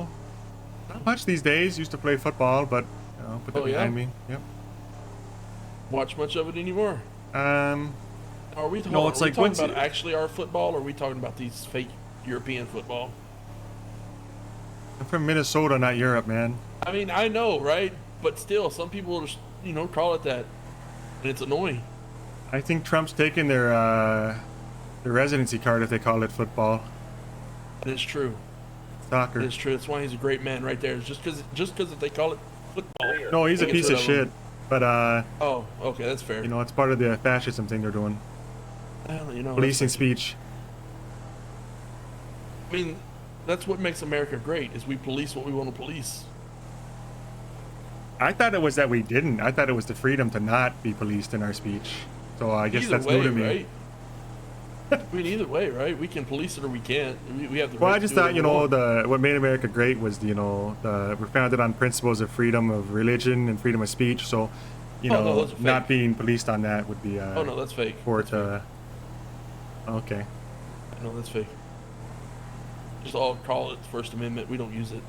much these days. Used to play football, but put that
Oh, yeah?
behind me. Yep.
Watch much of it anymore? Are we talking,
no, it's
are we
like
talking
once
about
you-
actually our football, or are we talking about these fake European football?
I'm from Minnesota, not Europe, man.
I mean, I know, right? But still, some people just, call it that, and it's annoying.
I think Trump's taking their residency card if they call it football.
It's true.
Soccer.
It's true. That's why he's a great man right there. It's just because if they call it football.
No, he's a
he gets
piece
rid
of
them.
shit. But
Oh, okay, that's fair.
you know, it's part of the fascism thing they're doing.
Well, you know,
Policing
that's-
speech.
I mean, that's what makes America great, is we police what we want to police.
I thought it was that we didn't. I thought it was the freedom to not be policed in our speech. So I guess
Either
that's
way,
new to me.
right? I mean, either way, right? We can police it or we can't. We have the
Well,
right
I just
to do
thought, you
whatever we
know,
want.
what made America great was, you know, we're founded on principles of freedom of religion and freedom of speech. So, you
Oh, no,
know,
those are
not
fake.
being policed on that would be.
Oh, no, that's fake.
Okay.
No, that's fake. Just all call it First Amendment. We don't use it.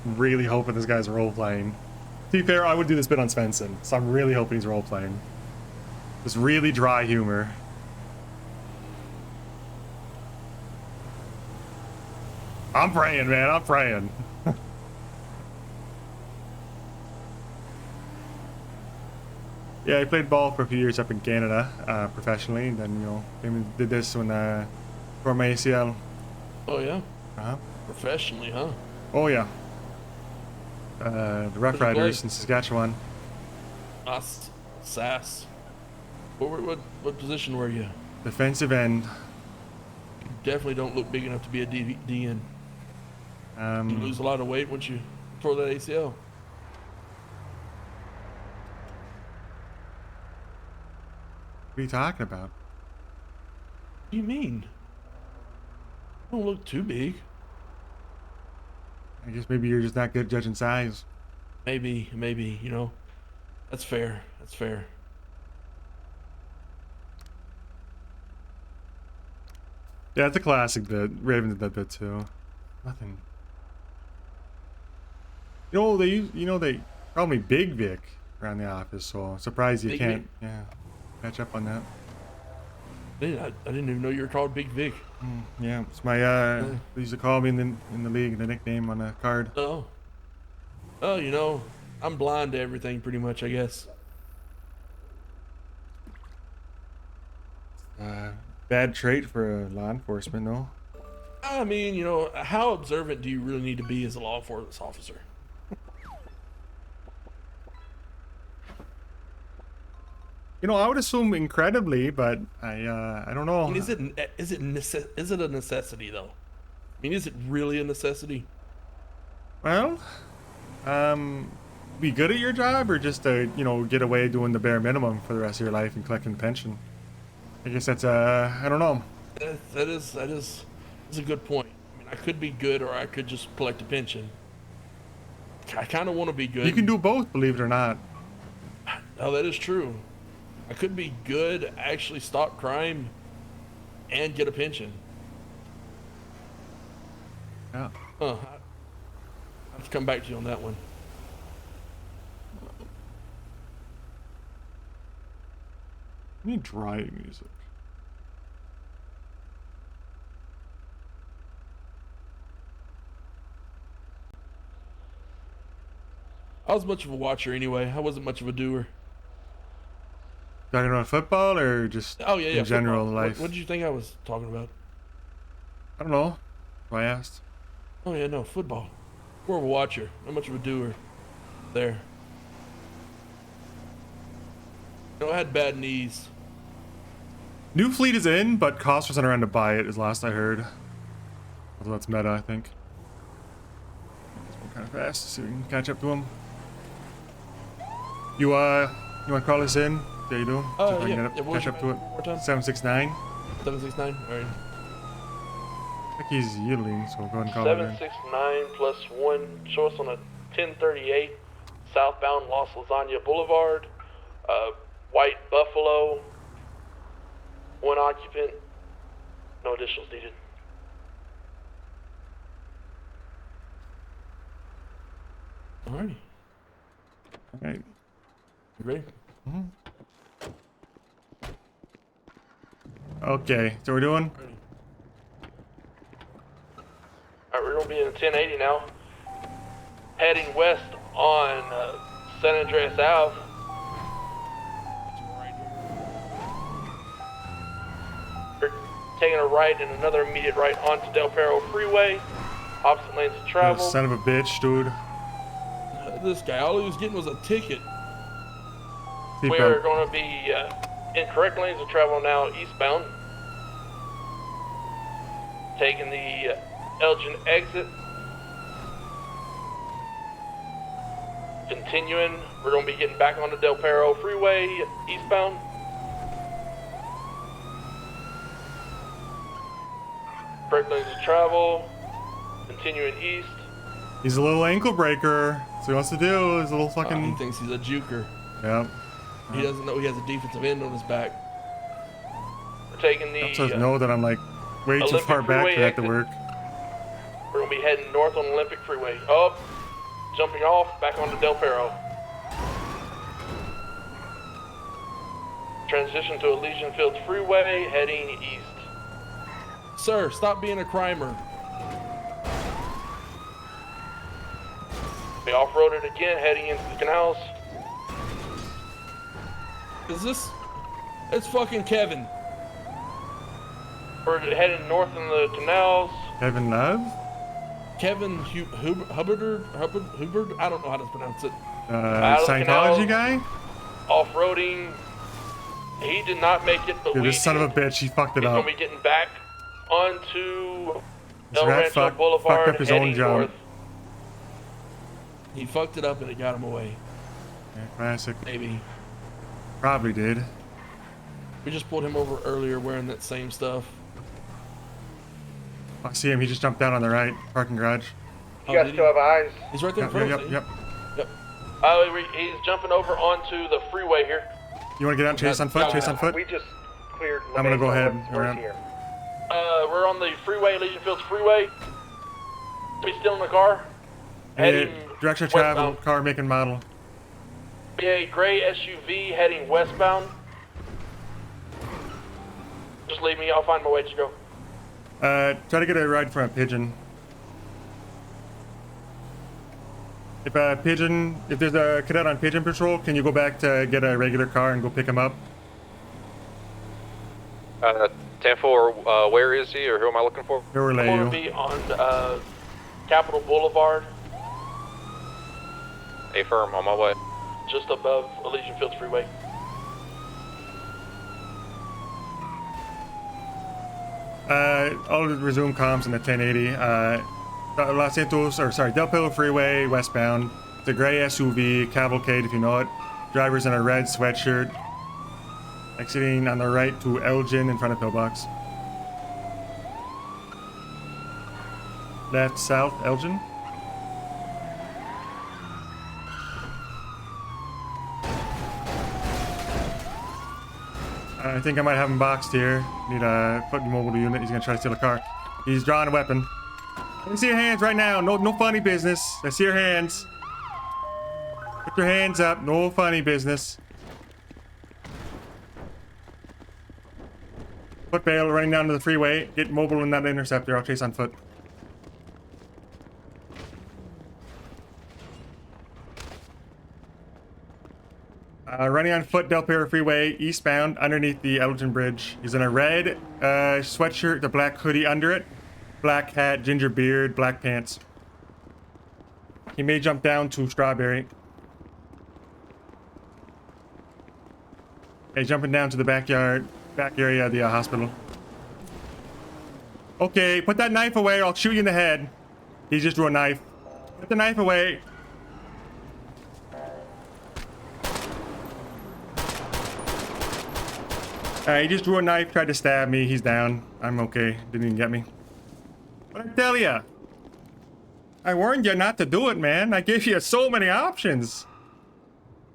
Really hoping this guy's role playing. To be fair, I would do this bit on Svensson, so I'm really hoping he's role playing. This really dry humor. I'm praying, man. I'm praying. Yeah, I played ball for a few years up in Canada, professionally. And then, you know, came and did this when for my ACL.
Oh, yeah?
Uh-huh.
Professionally, huh?
Oh, yeah. The Rough
Where'd you
Riders
play?
in Saskatchewan.
Us. Sass. What position were you?
Defensive end.
You definitely don't look big enough to be a DN. You lose a lot of weight once you tore that ACL.
What are you talking about?
What do you mean? You don't look too big.
I guess maybe you're just not good judging size.
Maybe, you know. That's fair. That's fair.
Yeah, it's a classic bit. Raven did that bit too. Nothing. They call me Big Vic around the office, so I'm surprised you
Big
can't.
Vic?
Yeah, catch up on that.
I didn't even know you were called Big Vic.
Yeah, it's my they used to call me in the league, the nickname on the card.
Oh. Oh, you know, I'm blind to everything pretty much, I guess.
Bad trait for law enforcement, no?
I mean, you know, how observant do you really need to be as a law enforcement officer?
You know, I would assume incredibly, but I don't know.
I mean, is it a necessity though? I mean, is it really a necessity?
Well, be good at your job, or just to, you know, get away doing the bare minimum for the rest of your life and collecting the pension. I guess that's I don't know.
That is a good point. I mean, I could be good, or I could just collect a pension. I kind of want to be good.
You can do both, believe it or not.
Oh, that is true. I could be good, actually stop crime, and get a pension.
Yeah.
Huh. I have to come back to you on that one.
I need dry music.
I was much of a watcher anyway. I wasn't much of a doer.
Talking about football or just in general
football.
life?
What did you think I was talking about?
I don't know. I asked.
Oh yeah, no, football. More of a watcher, not much of a doer. There. You know, I had bad knees.
New fleet is in, but cost wasn't around to buy it, is last I heard. Although that's meta, I think. Let's go kind of fast, so we can catch up to him. You want to call us in? Yeah, you do? See if I can
yeah.
get
What was
catch
your
up to
name?
it.
One more time?
769.
769. All right.
I think he's yielding, so go ahead and call him in.
769 plus 1. Show us on a 1038 southbound Los Lasagna Boulevard. White Buffalo. 1 occupant. No additionals needed. Alrighty.
Alright.
You ready?
Mm-hmm. Okay, so we're doing?
Alright, we're gonna be in 1080 now. Heading west on San Andreas Ave. We're taking a right and another immediate right onto Del Perro Freeway. Opposite lanes of travel.
Oh, son of a bitch, dude.
this guy. All he was getting was a ticket. We're going to be in correct lanes of travel now, eastbound. Taking the Elgin exit. Continuing, we're going to be getting back on the Del Perro Freeway eastbound. Correct lanes of travel. Continuing east.
He's a little ankle breaker. That's what he wants to do. He's a little fucking.
He thinks he's a juker.
Yep.
He doesn't know he has a defensive end on his back. We're taking the.
Helps us know that I'm like way too
Olympic
far back
Freeway
for that to
exit.
work.
We're going to be heading north on Olympic Freeway. Up, jumping off, back onto Del Perro. Transition to Elysian Fields Freeway, heading east. Sir, stop being a crimer. We off-roaded again, heading into the canals. Is this? It's fucking Kevin. We're heading north in the canals.
Kevin Love?
Kevin Hubbard, I don't know how to pronounce it.
Scientology guy?
Off-roading. He did not make it, but
Dude,
we
this son of a bitch, he fucked it
He's
up.
gonna be getting back onto
This
El
rat
Rancho
fucked
Boulevard,
up his own
heading
jump.
north. He fucked it up and it got him away.
Yeah, classic.
Maybe.
Probably did.
We just pulled him over earlier wearing that same stuff.
I see him, he just jumped down on the right parking garage.
You guys still have eyes?
He's right there in front of us.
Yep.
He's jumping over onto the freeway here.
You want to get out and chase on foot? Chase on foot?
We just cleared.
I'm gonna go ahead.
Where's
Around.
here?
We're on the freeway, Elysian Fields Freeway. We still in the car? Heading
Direction of travel,
westbound.
car, make and model.
A gray SUV heading westbound. Just leave me, I'll find my way to go.
Try to get a ride from a pigeon. If there's a cadet on pigeon patrol, can you go back to get a regular car and go pick him up?
10-4, where is he, or who am I looking for?
Who
I'm
relay
going
you?
to be on Capitol Boulevard,
A firm, on my way.
just above Elysian Fields Freeway.
I'll resume comms in the 1080. Los Santos, or sorry, Del Perro Freeway, westbound. The gray SUV, cavalcade if you know it. Driver's in a red sweatshirt. Exiting on the right to Elgin in front of Pillbox. Left, south, Elgin. I think I might have him boxed here. Need a fucking mobile unit. He's gonna try to steal a car. He's drawing a weapon. I can see your hands right now. No funny business. I see your hands. Put your hands up. No funny business. Foot bail running down to the freeway. Get mobile in that interceptor. I'll chase on foot. Running on foot, Del Perro Freeway, eastbound, underneath the Elgin Bridge. He's in a red sweatshirt, the black hoodie under it, black hat, ginger beard, black pants. He may jump down to Strawberry. Okay, jumping down to the back area of the hospital. Okay, put that knife away or I'll shoot you in the head. He just drew a knife. Put the knife away. He just drew a knife, tried to stab me. He's down. I'm okay. Didn't even get me. What I tell ya? I warned you not to do it, man. I gave you so many options.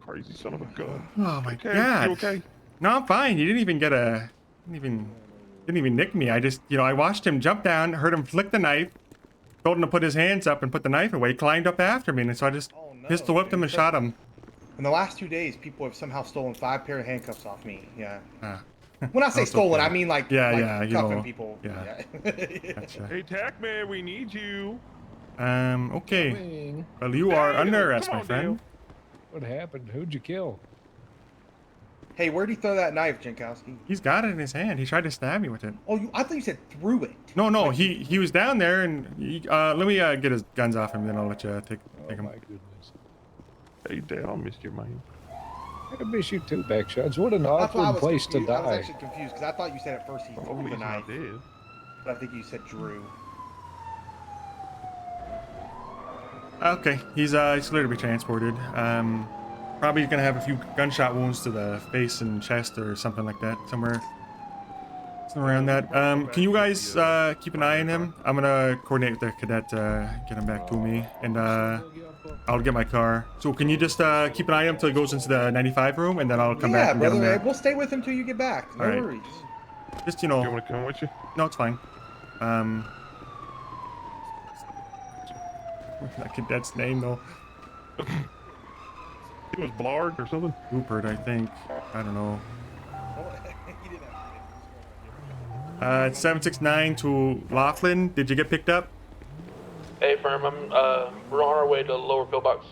Crazy son of a gun.
Oh my
Okay,
god.
you okay?
No, I'm fine. You didn't even get a. Didn't even nick me. I just, I watched him jump down, heard him flick the knife, told him to put his hands up and put the knife away, climbed up after me, and so I just pistol whipped him and shot him.
In the last 2 days, people have somehow stolen 5 pair of handcuffs off me. Yeah. When I say
That's
stolen,
okay.
I mean like
you
cuffing
know,
people.
Yeah. Gotcha.
Hey, Tackman, we need you.
Okay. Well, you are under arrest,
come
my
on,
friend.
Dale.
What happened? Who'd you kill?
Hey, where'd he throw that knife, Jankowski?
He's got it in his hand. He tried to stab me with it.
Oh, I thought you said threw it.
No, he was down there, and let me get his guns off him, then I'll let you take him.
My goodness.
Hey, Dad, I missed you, man.
I miss you too, Backshots. What an
That's why I
awkward
was
place to
confused. I was
die.
actually confused because I thought you said at first he threw
Hopefully
the
he's
knife.
not dead.
But I think you said Drew.
Okay, he's clear to be transported. Probably gonna have a few gunshot wounds to the face and chest or something like that. Somewhere around that. Can you guys keep an eye on him? I'm gonna coordinate with the cadet get him back to me, and I'll get my car. So can you just keep an eye on him until he goes into the 95 room, and then I'll come back and get him
brother.
there.
We'll stay with him till you get back. No
All right.
worries.
Just, you know.
You want to come with you?
No, it's fine. That cadet's name though.
It was Blarg or something.
Rupert, I think. I don't know. It's 769 to Laughlin. Did you get picked up?
Hey, firm. We're on our way to the lower pillbox.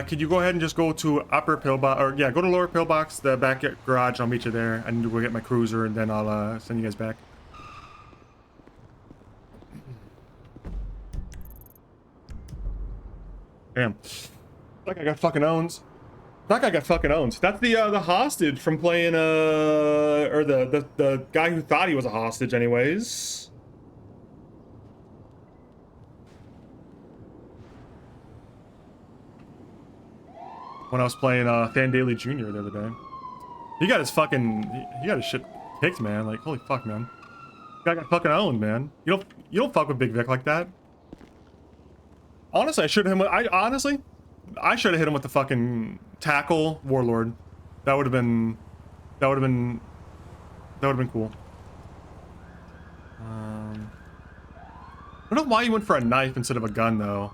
Could you go ahead and just go to upper pillbox, or yeah, go to lower pillbox, the back garage. I'll meet you there. I need to go get my cruiser, and then I'll send you guys back. Damn. That guy got fucking owns. That guy got fucking owns. That's the hostage from playing or the guy who thought he was a hostage anyways. When I was playing Fan Daily Jr. the other day. He got his fucking he got his shit kicked, man. Like, holy fuck, man. Guy got fucking owned, man. You don't fuck with Big Vic like that. Honestly, I should have hit him. I should have hit him with the fucking tackle warlord. That would have been cool. I don't know why you went for a knife instead of a gun though.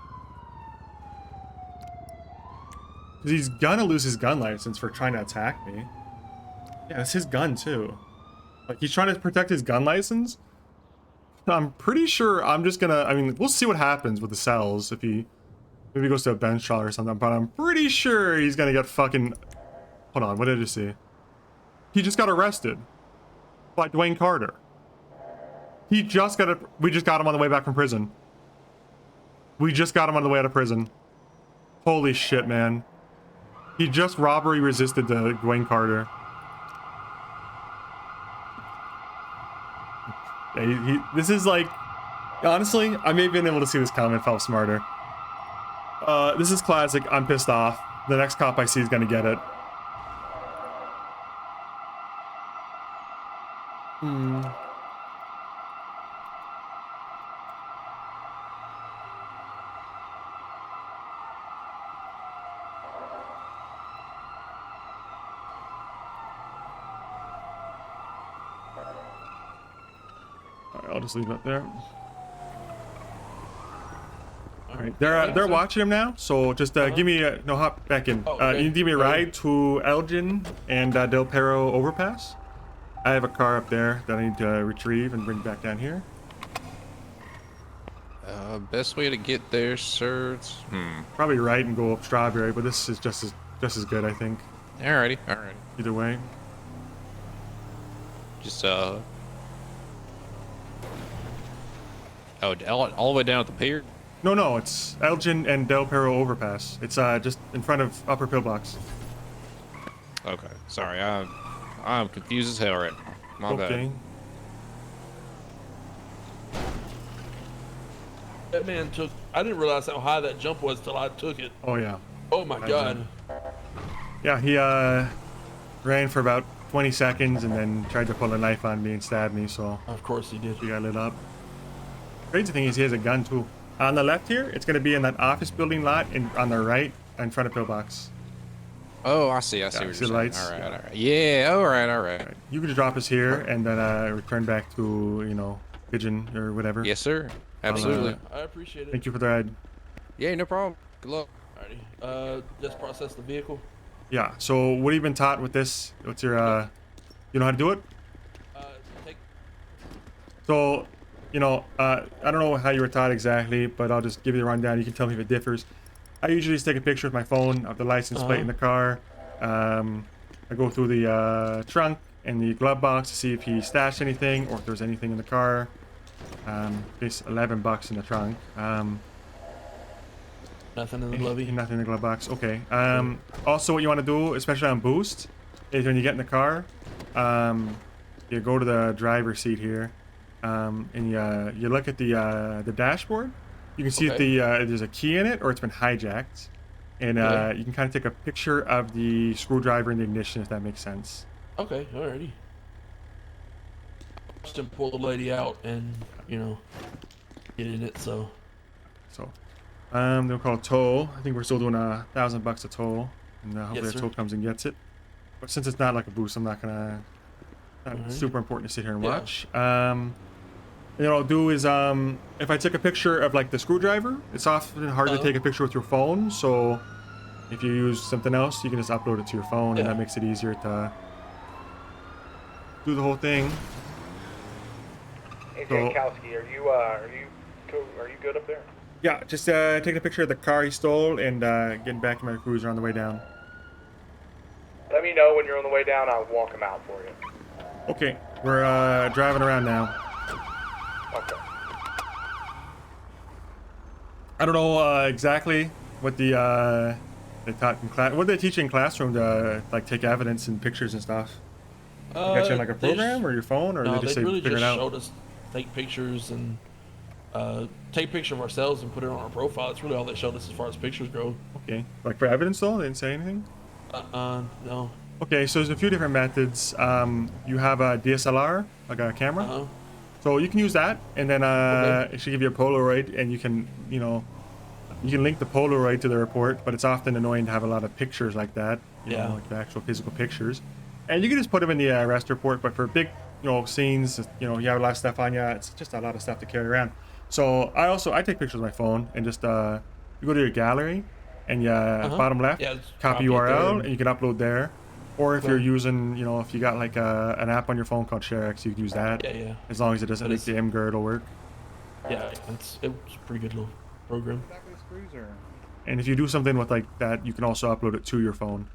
Because he's gonna lose his gun license for trying to attack me. Yeah, it's his gun too. Like, he's trying to protect his gun license. I'm pretty sure I'm just gonna, I mean, we'll see what happens with the cells if he maybe goes to a bench trial or something, but I'm pretty sure he's gonna get fucking, hold on, what did I just see? He just got arrested by Dwayne Carter. We just got him on the way back from prison. We just got him on the way out of prison. Holy shit, man. He just robbery resisted to Dwayne Carter. Yeah, this is like, honestly, I may have been able to see this comment if I was smarter. This is classic. I'm pissed off. The next cop I see is gonna get it. Alright, I'll just leave that there. Alright, they're watching him now, so just give me a, no, hop back in. You need to give me a ride to Elgin and Del Perro overpass. I have a car up there that I need to retrieve and bring back down here.
Best way to get there, sir.
Probably right and go up Strawberry, but this is just as good, I think.
Alrighty.
Either way.
Just oh, all the way down at the pier.
No, it's Elgin and Del Perro overpass. It's just in front of upper pillbox.
Okay, sorry, I'm confused as hell right now. My bad.
That man took. I didn't realize how high that jump was till I took it.
Oh yeah.
Oh my god.
Yeah, he ran for about 20 seconds and then tried to pull a knife on me and stab me, so.
Of course he did.
He got lit up. Crazy thing is he has a gun too. On the left here, it's gonna be in that office building lot, and on the right, in front of pillbox.
Oh, I see what you're saying.
Lights.
All right. Yeah, all right.
You could drop us here and then return back to, you know, Pigeon or whatever.
Yes, sir. Absolutely.
I appreciate it.
Thank you for the ride.
Yeah, no problem. Good luck.
Alrighty. Just process the vehicle.
Yeah. So what have you been taught with this? What's your you know how to do it? So, you know, I don't know how you were taught exactly, but I'll just give you the rundown. You can tell me if it differs. I usually just take a picture with my phone of the license plate in the car. I go through the trunk and the glove box to see if he stashed anything or if there's anything in the car. There's $11 in the trunk.
Nothing in the glove.
Nothing in the glove box. Okay. Also, what you want to do, especially on boost, is when you get in the car, you go to the driver's seat here, and you look at the dashboard. You can see that there's a key in it, or it's been hijacked, and you can kind of take a picture of the screwdriver in the ignition, if that makes sense.
Okay, alrighty. Just to pull the lady out and get in it. So.
They'll call toll. I think we're still doing $1,000 a toll, and hopefully
Yes,
the toll comes and gets it. But since it's not like a boost, I'm not gonna. Not super important to sit here and watch. What I'll do is if I take a picture of like the screwdriver, it's often hard to take a picture with your phone. So if you use something else, you can just upload it to your phone, and that makes it easier to do the whole thing.
Hey,
So-
Jankowski, are you good up there?
Yeah, just taking a picture of the car he stole and getting back in my cruiser on the way down.
Let me know when you're on the way down. I'll walk him out for you.
Okay, we're driving around now.
Okay.
I don't know exactly what they taught in class. What did they teach in classroom to like take evidence and pictures and stuff? You got you on like a program or your phone, or
No,
they just say
really
figure
just
it out?
showed us take pictures and take a picture of ourselves and put it on our profile. That's really all they showed us as far as pictures go.
Okay, like for evidence though, they didn't say anything.
No.
Okay, so there's a few different methods. You have a DSLR, like a camera. So you can use that, and then it should give you a Polaroid, and you can link the Polaroid to the report. But it's often annoying to have a lot of pictures like that, you know, like the actual physical pictures. And you can just put them in the arrest report. But for big, scenes, you have a lot of stuff on you. It's just a lot of stuff to carry around. So I take pictures with my phone, and just you go to your gallery, and bottom left, copy URL, and you can upload there. Or if you're using, if you got like an app on your phone called ShareX, you can use that.
Yeah.
As long as it doesn't leak the MGR, it'll work.
Yeah, it's a pretty good little program.
And if you do something with like that, you can also upload it to your phone.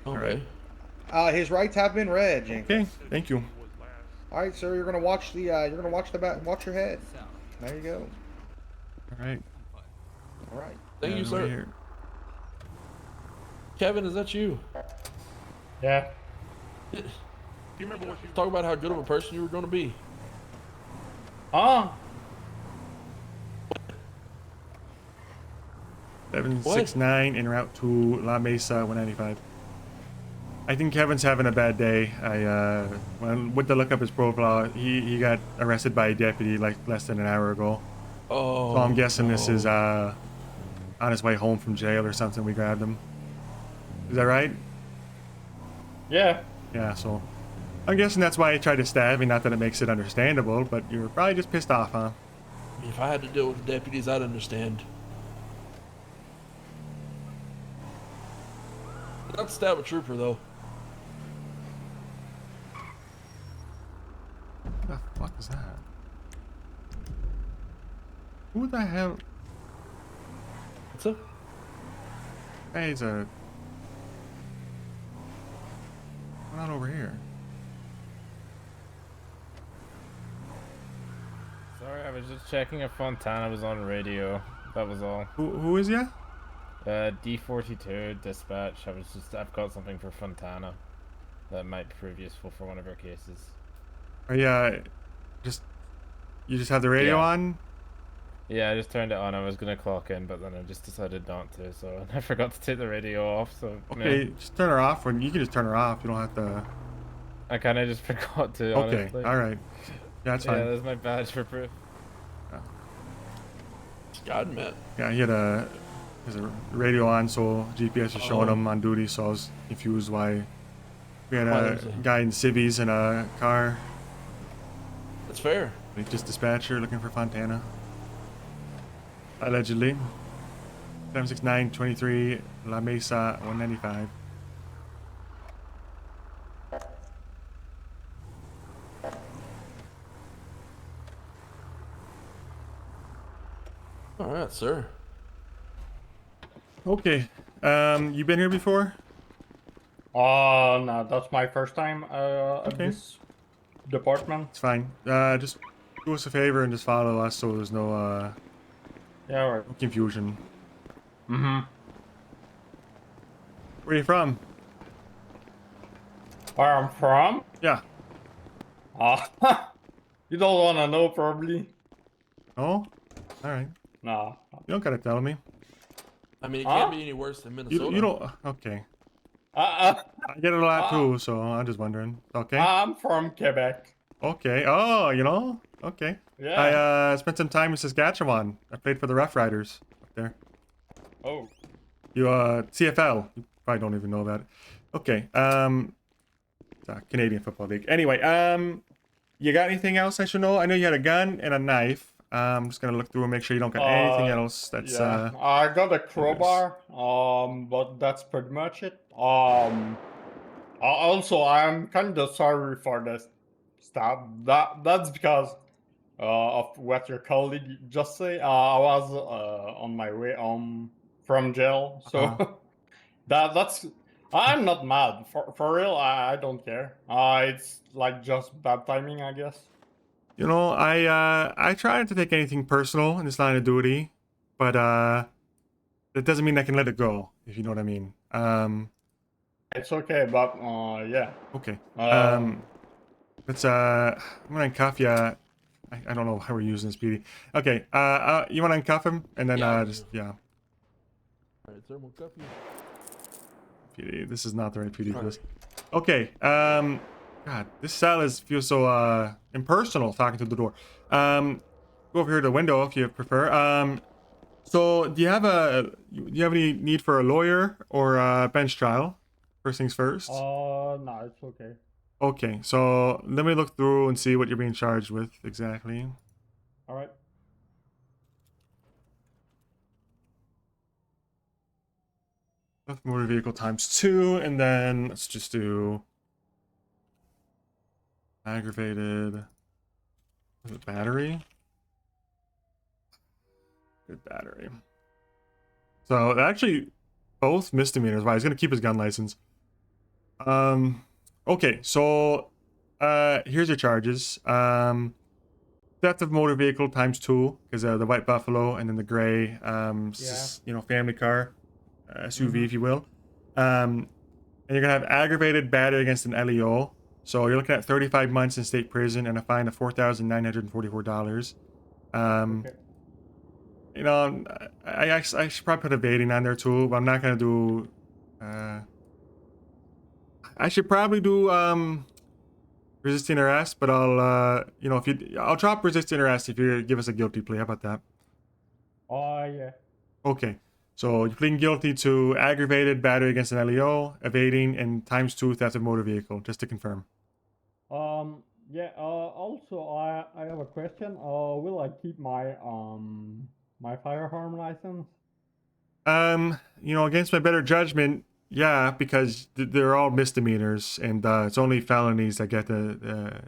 Okay.
All right.
His rights have been read, Jenkins.
Okay, thank you.
All right, sir. You're gonna watch the. Watch your head. There you go.
All right.
All right.
Thank you, sir. Kevin, is that you?
Yeah.
Do you remember what you talk about how good of a person you were going to be?
769 en route to La Mesa 195. I think Kevin's having a bad day. With the look up his profile, he got arrested by a deputy like less than an hour ago. So I'm guessing this is on his way home from jail or something. We grabbed him. Is that right?
Yeah.
Yeah, so I'm guessing that's why he tried to stab me. Not that it makes it understandable, but you were probably just pissed off, huh?
If I had to deal with the deputies, I'd understand. Not stab a trooper, though.
What the fuck is that? Who the hell?
What's up?
Hey, he's a... Not over here.
Sorry, I was just checking if Fontana was on radio. That was all.
Who is ya?
D42 dispatch. I've got something for Fontana that might prove useful for one of our cases.
Are you you just have the radio on?
Yeah, I just turned it on. I was gonna clock in, but then I just decided not to, so I forgot to take the radio off. So
okay, just turn her off. When you can just turn her off. You don't have to.
I kind of just forgot to.
Okay,
honestly.
all right. Yeah, that's fine.
Yeah, that's my badge for proof.
God, man.
Yeah, he had a radio on, so GPS is showing him on duty. So I was confused why we had a guy in civvies in a car.
That's fair.
Like just dispatcher looking for Fontana. Allegedly. 76923 La Mesa 195.
All right, sir.
Okay. You been here before?
No, that's my first time at this department.
It's fine. Just do us a favor and just follow us so there's no
Yeah, right.
confusion.
Mm-hmm.
Where are you from?
Where I'm from?
Yeah.
You don't wanna know, probably.
Oh? Alright.
Nah.
You don't gotta tell me.
I mean, it can't be any worse than Minnesota.
You don't... Okay. I get it a lot too, so I'm just wondering. Okay?
I'm from Quebec.
Okay. Oh, you know? Okay.
Yeah.
I spent some time in Saskatchewan. I played for the Rough Riders up there.
Oh.
You, CFL. You probably don't even know about it. Okay. It's a Canadian Football League. Anyway, you got anything else I should know? I know you had a gun and a knife. I'm just gonna look through and make sure you don't got anything else that's,
Yeah, I got a crowbar, but that's pretty much it. Also, I'm kind of sorry for the stab. That's because of what your colleague just said. I was on my way home from jail, so that's. I'm not mad. For real, I don't care. It's like just bad timing, I guess.
You know, I try not to take anything personal in this line of duty, but that doesn't mean I can let it go, if you know what I mean.
It's okay, but yeah.
Okay. Let's I'm gonna uncuff ya. I don't know how we're using this, PD. Okay. You wanna uncuff him and then just yeah.
Alright, thermal cuff you.
PD. This is not the right PD for this. Okay. God, this cell feels so impersonal talking through the door. Go over here to the window if you prefer. So do you have any need for a lawyer or a bench trial? First things first.
No, it's okay.
Okay, so let me look through and see what you're being charged with exactly.
All right.
Left motor vehicle ×2, and then let's just do aggravated. Is it battery? Good battery. So actually, both misdemeanors. Why, he's gonna keep his gun license. Okay, so here's your charges. Theft of motor vehicle ×2, because the white Buffalo and then the gray, family car, SUV, if you will. And you're gonna have aggravated battery against an LEO. So you're looking at 35 months in state prison and a fine of $4,944. You know, I should probably put evading on there too, but I'm not gonna do. I should probably do resisting arrest, but I'll I'll drop resisting arrest if you give us a guilty plea. How about that?
Yeah.
Okay, so you're pleading guilty to aggravated battery against an LEO, evading, and ×2 theft of motor vehicle. Just to confirm.
Yeah. Also, I have a question. Will I keep my my firearm license?
Against my better judgment, yeah, because they're all misdemeanors, and it's only felonies that get the,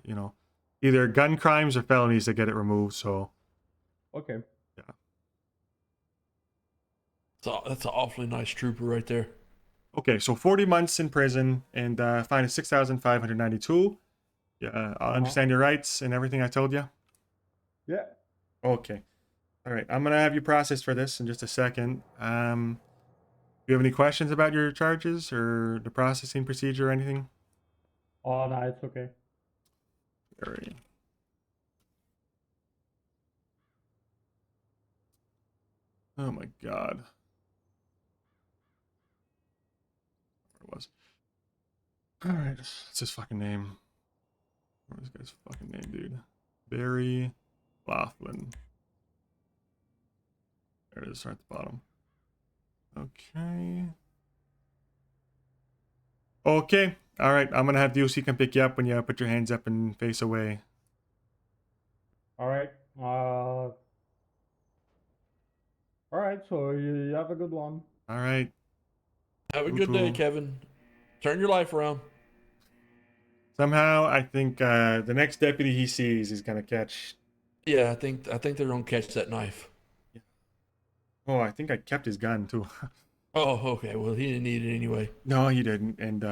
either gun crimes or felonies that get it removed. So.
Okay.
Yeah.
So that's an awfully nice trooper right there.
Okay, so 40 months in prison and fine is $6,592. Yeah, I understand your rights and everything I told you.
Yeah.
Okay. All right, I'm gonna have you processed for this in just a second. Do you have any questions about your charges or the processing procedure or anything?
Oh, no, it's okay.
All right. Oh my God. Where it was. All right, what's his fucking name? Where's this guy's fucking name, dude? Barry Laughlin. There it is, right at the bottom. Okay. Okay. All right. I'm gonna have the OC come pick you up when you put your hands up and face away.
All right. All right. So you have a good one.
All right.
Have a good day, Kevin. Turn your life around.
Somehow, I think the next deputy he sees is gonna catch.
Yeah, I think they're gonna catch that knife.
Oh, I think I kept his gun too.
Oh, okay. Well, he didn't need it anyway.
No, he didn't. And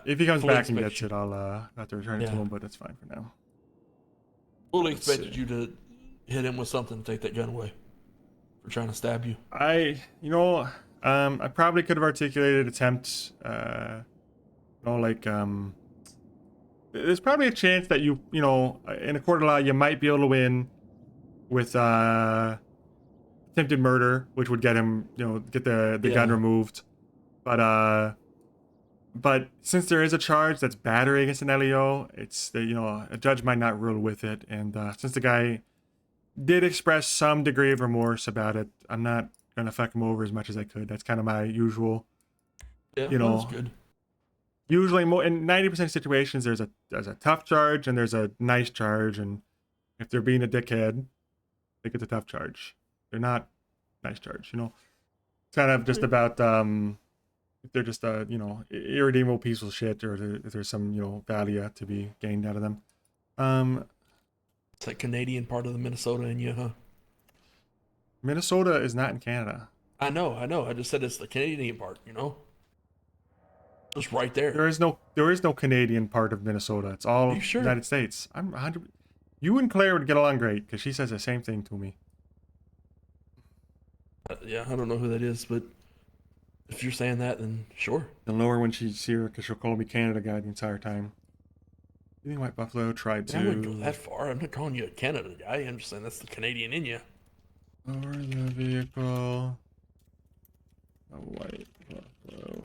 if he comes back and gets it, I'll have to return it to him. But that's fine for now.
Fully expected you to hit him with something to take that gun away. for trying to stab you?
I probably could have articulated attempt, there's probably a chance that you know, in a court of law, you might be able to win with, attempted murder, which would get him, get the gun
Yeah.
removed. But since there is a charge that's battery against an LEO, it's a judge might not rule with it. And since the guy did express some degree of remorse about it, I'm not gonna fuck him over as much as I could. That's kind of my usual.
Yeah,
That's
good.
Usually, in 90% of situations, there's a tough charge and there's a nice charge, and if they're being a dickhead, they get the tough charge. They're not nice charge. It's kind of just about if they're just irredeemable piece of shit, or if there's some value to be gained out of them.
It's that Canadian part of the Minnesota in you, huh?
Minnesota is not in Canada.
I know. I just said it's the Canadian part, Just right there.
There is no Canadian part of Minnesota. It's all United States. I'm 100. You and Claire would get along great because she says the same thing to me.
Yeah, I don't know who that is, but if you're saying that, then sure.
You'll know her when she's here because she'll call me Canada guy the entire time. You think White Buffalo tried to?
I wouldn't go that far. I'm not calling you a Canada guy. I'm just saying that's the Canadian in you.
Lower the vehicle. A White Buffalo.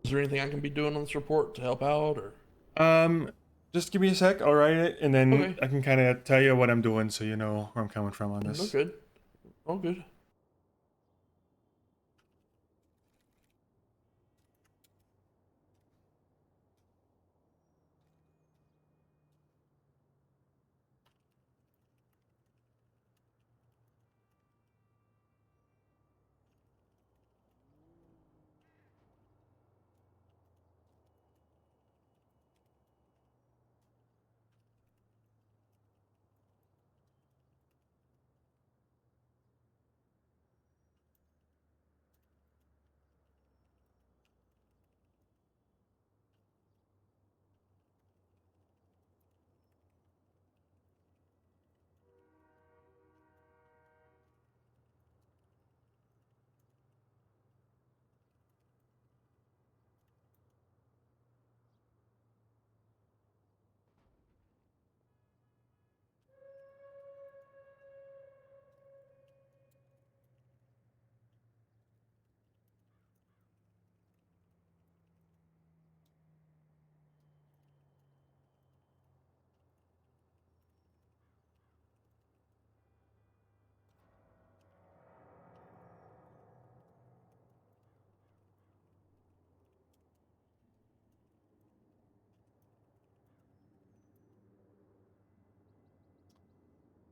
Is there anything I can be doing on this report to help out, or?
Just give me a sec. I'll write it, and then
Okay.
I can kind of tell you what I'm doing, so you know where I'm coming from on
No
this.
good. All good.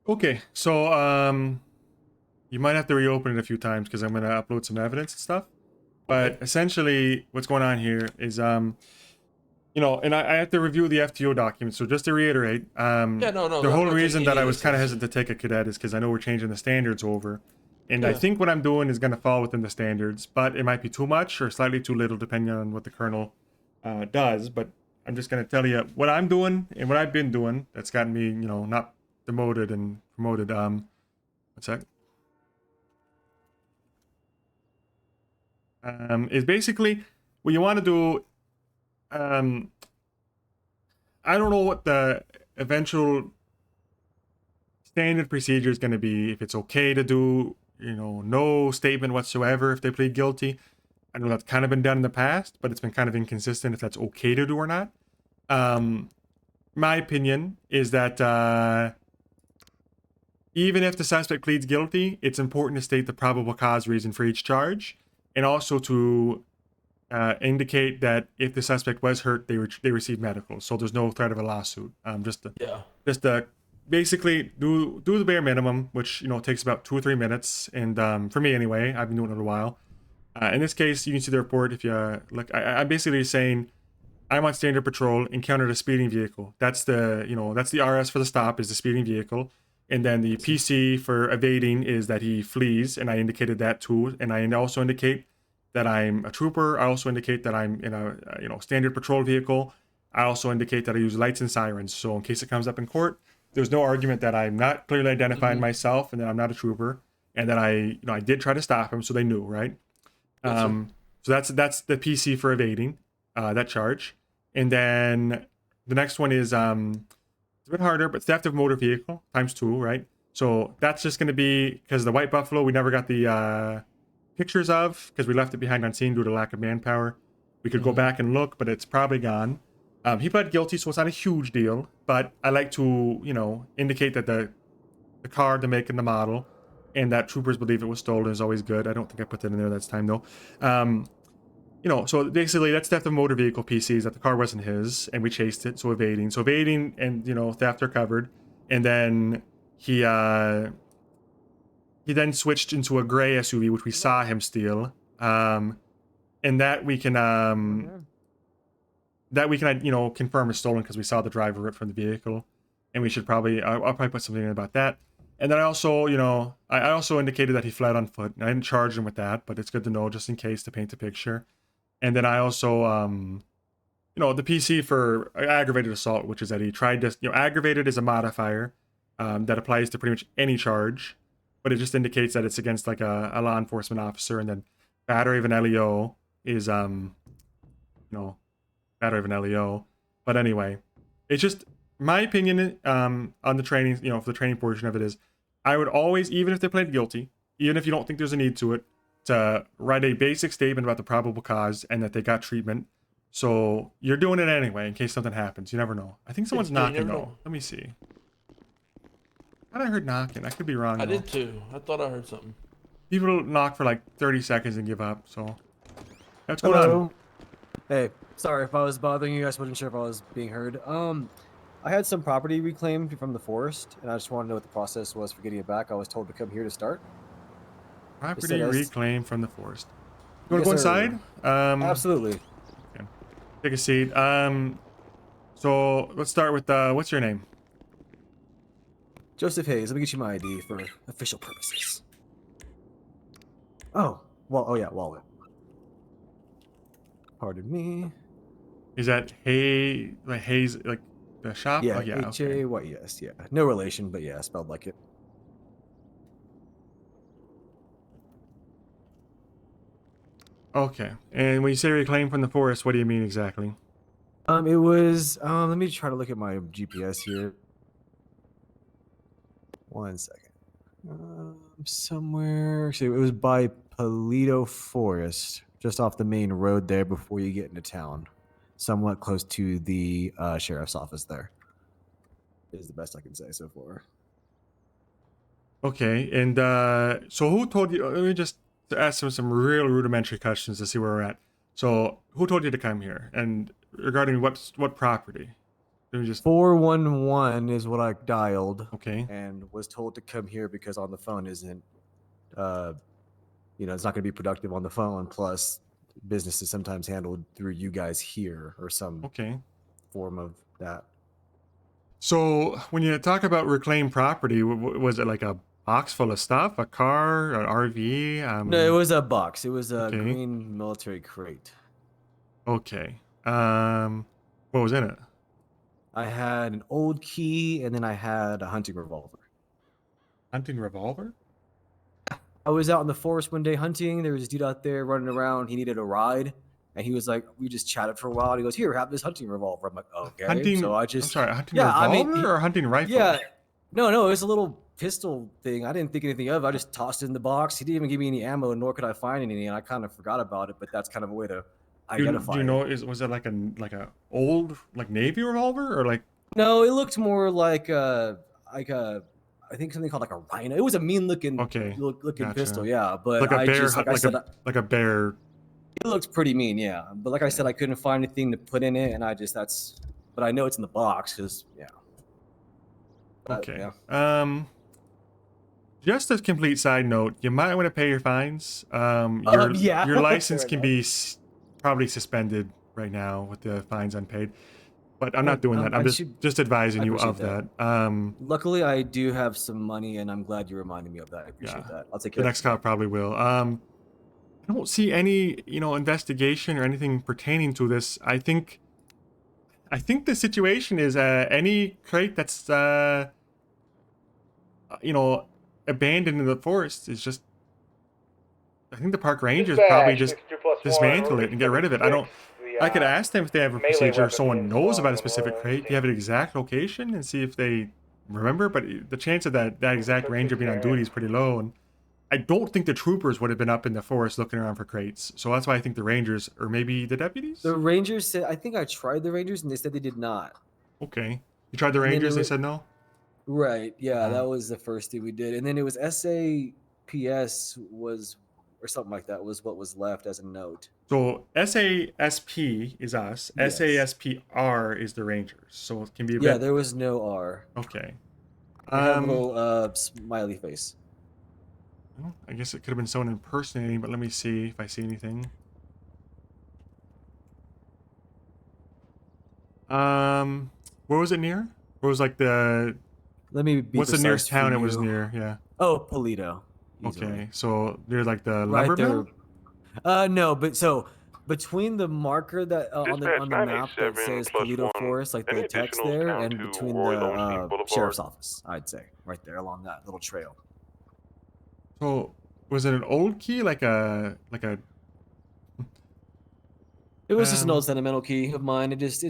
Okay, so you might have to reopen it a few times because I'm gonna upload some evidence and stuff. But essentially, what's going on here is and I have to review the FTO document. So just to reiterate, the whole reason that I was kind of hesitant to take a cadet is because I know we're changing the standards over, and I think what I'm doing is gonna fall within the standards, but it might be too much or slightly too little depending on what the colonel does. But I'm just gonna tell you what I'm doing and what I've been doing that's gotten me, not demoted and promoted. What's that? Is basically what you want to do. I don't know what the eventual standard procedure is going to be. If it's okay to do, no statement whatsoever if they plead guilty. I know that's kind of been done in the past, but it's been kind of inconsistent if that's okay to do or not. My opinion is that even if the suspect pleads guilty, it's important to state the probable cause reason for each charge. and also to indicate that if the suspect was hurt, they received medical. So there's no threat of a lawsuit. Just to basically do the bare minimum, which takes about 2 or 3 minutes. And for me anyway, I've been doing it a while. In this case, you can see the report if you look. I'm basically saying I'm on standard patrol, encountered a speeding vehicle. That's the that's the RS for the stop, is the speeding vehicle. And then the PC for evading is that he flees, and I indicated that too. And I also indicate that I'm a trooper. I also indicate that I'm in a standard patrol vehicle. I also indicate that I use lights and sirens. So in case it comes up in court, there's no argument that I'm not clearly identifying myself and that I'm not a trooper, and that I did try to stop him, so they knew, right? So that's the PC for evading that charge. And then the next one is it's a bit harder, but theft of motor vehicle ×2, right? So that's just going to be because the white Buffalo we never got the pictures of, because we left it behind on scene due to lack of manpower. We could go back and look, but it's probably gone. He pled guilty, so it's not a huge deal, but I like to indicate that the car, the make and the model, and that troopers believe it was stolen is always good. I don't think I put that in there this time though. So basically that's theft of motor vehicle PCs, that the car wasn't his and we chased it. So evading and theft are covered. And then he then switched into a gray SUV, which we saw him steal. And that we can confirm is stolen because we saw the driver rip from the vehicle. And we should probably I'll probably put something in about that. And then I also, I also indicated that he fled on foot. I didn't charge him with that, but it's good to know just in case to paint the picture. And then I also, the PC for aggravated assault, which is that he tried to, aggravated is a modifier that applies to pretty much any charge, but it just indicates that it's against like a law enforcement officer. And then battery of an LEO is, battery of an LEO. But anyway, it's just my opinion on the training, for the training portion of it is, I would always, even if they plead guilty, even if you don't think there's a need to it, to write a basic statement about the probable cause and that they got treatment. So you're doing it anyway in case something happens. You never know. I think someone's knocking though. Let me see. I thought I heard knocking. I could be wrong.
I did too. I thought I heard something.
People knock for like 30 seconds and give up. So what's going on?
Hey, sorry if I was bothering you. I wasn't sure if I was being heard. I had some property reclaimed from the forest, and I just wanted to know what the process was for getting it back. I was told to come here to start.
Property reclaimed from the forest. You want to go inside?
Absolutely.
Okay. Take a seat. So let's start with what's your name?
Joseph Hayes. Let me get you my ID for official purposes. Oh, well, oh yeah, wallet. Pardon me.
Is that Hayes, like the shop?
Yeah,
oh, yeah.
H-A-Y-E-S, yeah. No relation, but yeah, spelled like it.
Okay. And when you say reclaim from the forest, what do you mean exactly?
It was, let me try to look at my GPS here. 1 second. Somewhere, actually, it was by Palito Forest, just off the main road there before you get into town. Somewhat close to the sheriff's office there. Is the best I can say so far.
Okay. And so who told you, let me just ask some real rudimentary questions to see where we're at. So who told you to come here? And regarding what property? Let me just
411 is what I dialed.
Okay.
And was told to come here because on the phone isn't, it's not going to be productive on the phone. Plus, business is sometimes handled through you guys here or some form of that.
So when you talk about reclaimed property, was it like a box full of stuff, a car, an RV?
No, it was a box. It was a green military crate.
Okay. What was in it?
I had an old key, and then I had a hunting revolver.
Hunting revolver?
I was out in the forest one day hunting. There was this dude out there running around. He needed a ride, and he was like, we just chatted for a while. And he goes, "Here, have this hunting revolver." I'm like, "Okay."
Hunting,
so I just,
I'm sorry, hunting revolver or hunting rifle?
Yeah, no, it was a little pistol thing. I didn't think anything of it. I just tossed it in the box. He didn't even give me any ammo, nor could I find any, and I kind of forgot about it. But that's kind of a way to identify.
Do you know? Was it like a old Navy revolver or like?
No, it looked more like I think something called like a rhino. It was a mean looking looking
gotcha.
pistol, yeah. But
Like a
I
bear,
just like I said,
like a bear.
it looks pretty mean, yeah. But like I said, I couldn't find anything to put in it, and but I know it's in the box because yeah. But,
Okay.
yeah.
Just a complete side note, you might want to pay your fines. Your license can be probably suspended right now with the fines unpaid. But I'm not doing that. I'm just advising you of that.
Luckily, I do have some money, and I'm glad you reminded me of that. I appreciate that. I'll take care
the
of
next cop probably will. I don't see any, investigation or anything pertaining to this. I think the situation is any crate that's abandoned in the forest is just. I think the park rangers probably just dismantle it and get rid of it. I could ask them if they have a procedure, if someone knows about a specific crate. Do you have an exact location and see if they remember? But the chance of that exact ranger being on duty is pretty low. And I don't think the troopers would have been up in the forest looking around for crates. So that's why I think the rangers, or maybe the deputies?
The rangers said, I think I tried the rangers and they said they did not.
Okay. You tried the rangers, they said no?
Right. Yeah, that was the first thing we did. And then it was SAPS or something like that was what was left as a note.
So SASP is us. Yes. SASPR is the Rangers. So it can be a bit...
there was no R.
Okay.
I have a little smiley face.
Well, I guess it could have been someone impersonating, but let me see if I see anything. Where was it near? Where was like the...
Let me be
What's the nearest town it was near? Yeah.
Oh, Polito.
Okay, so near like the lumber mill?
No, but so between the marker that on the map that says Polito Forest, like the text there, and between the sheriff's office, I'd say right there along that little trail.
So was it an old key, like a?
It was just an old sentimental key of mine. It's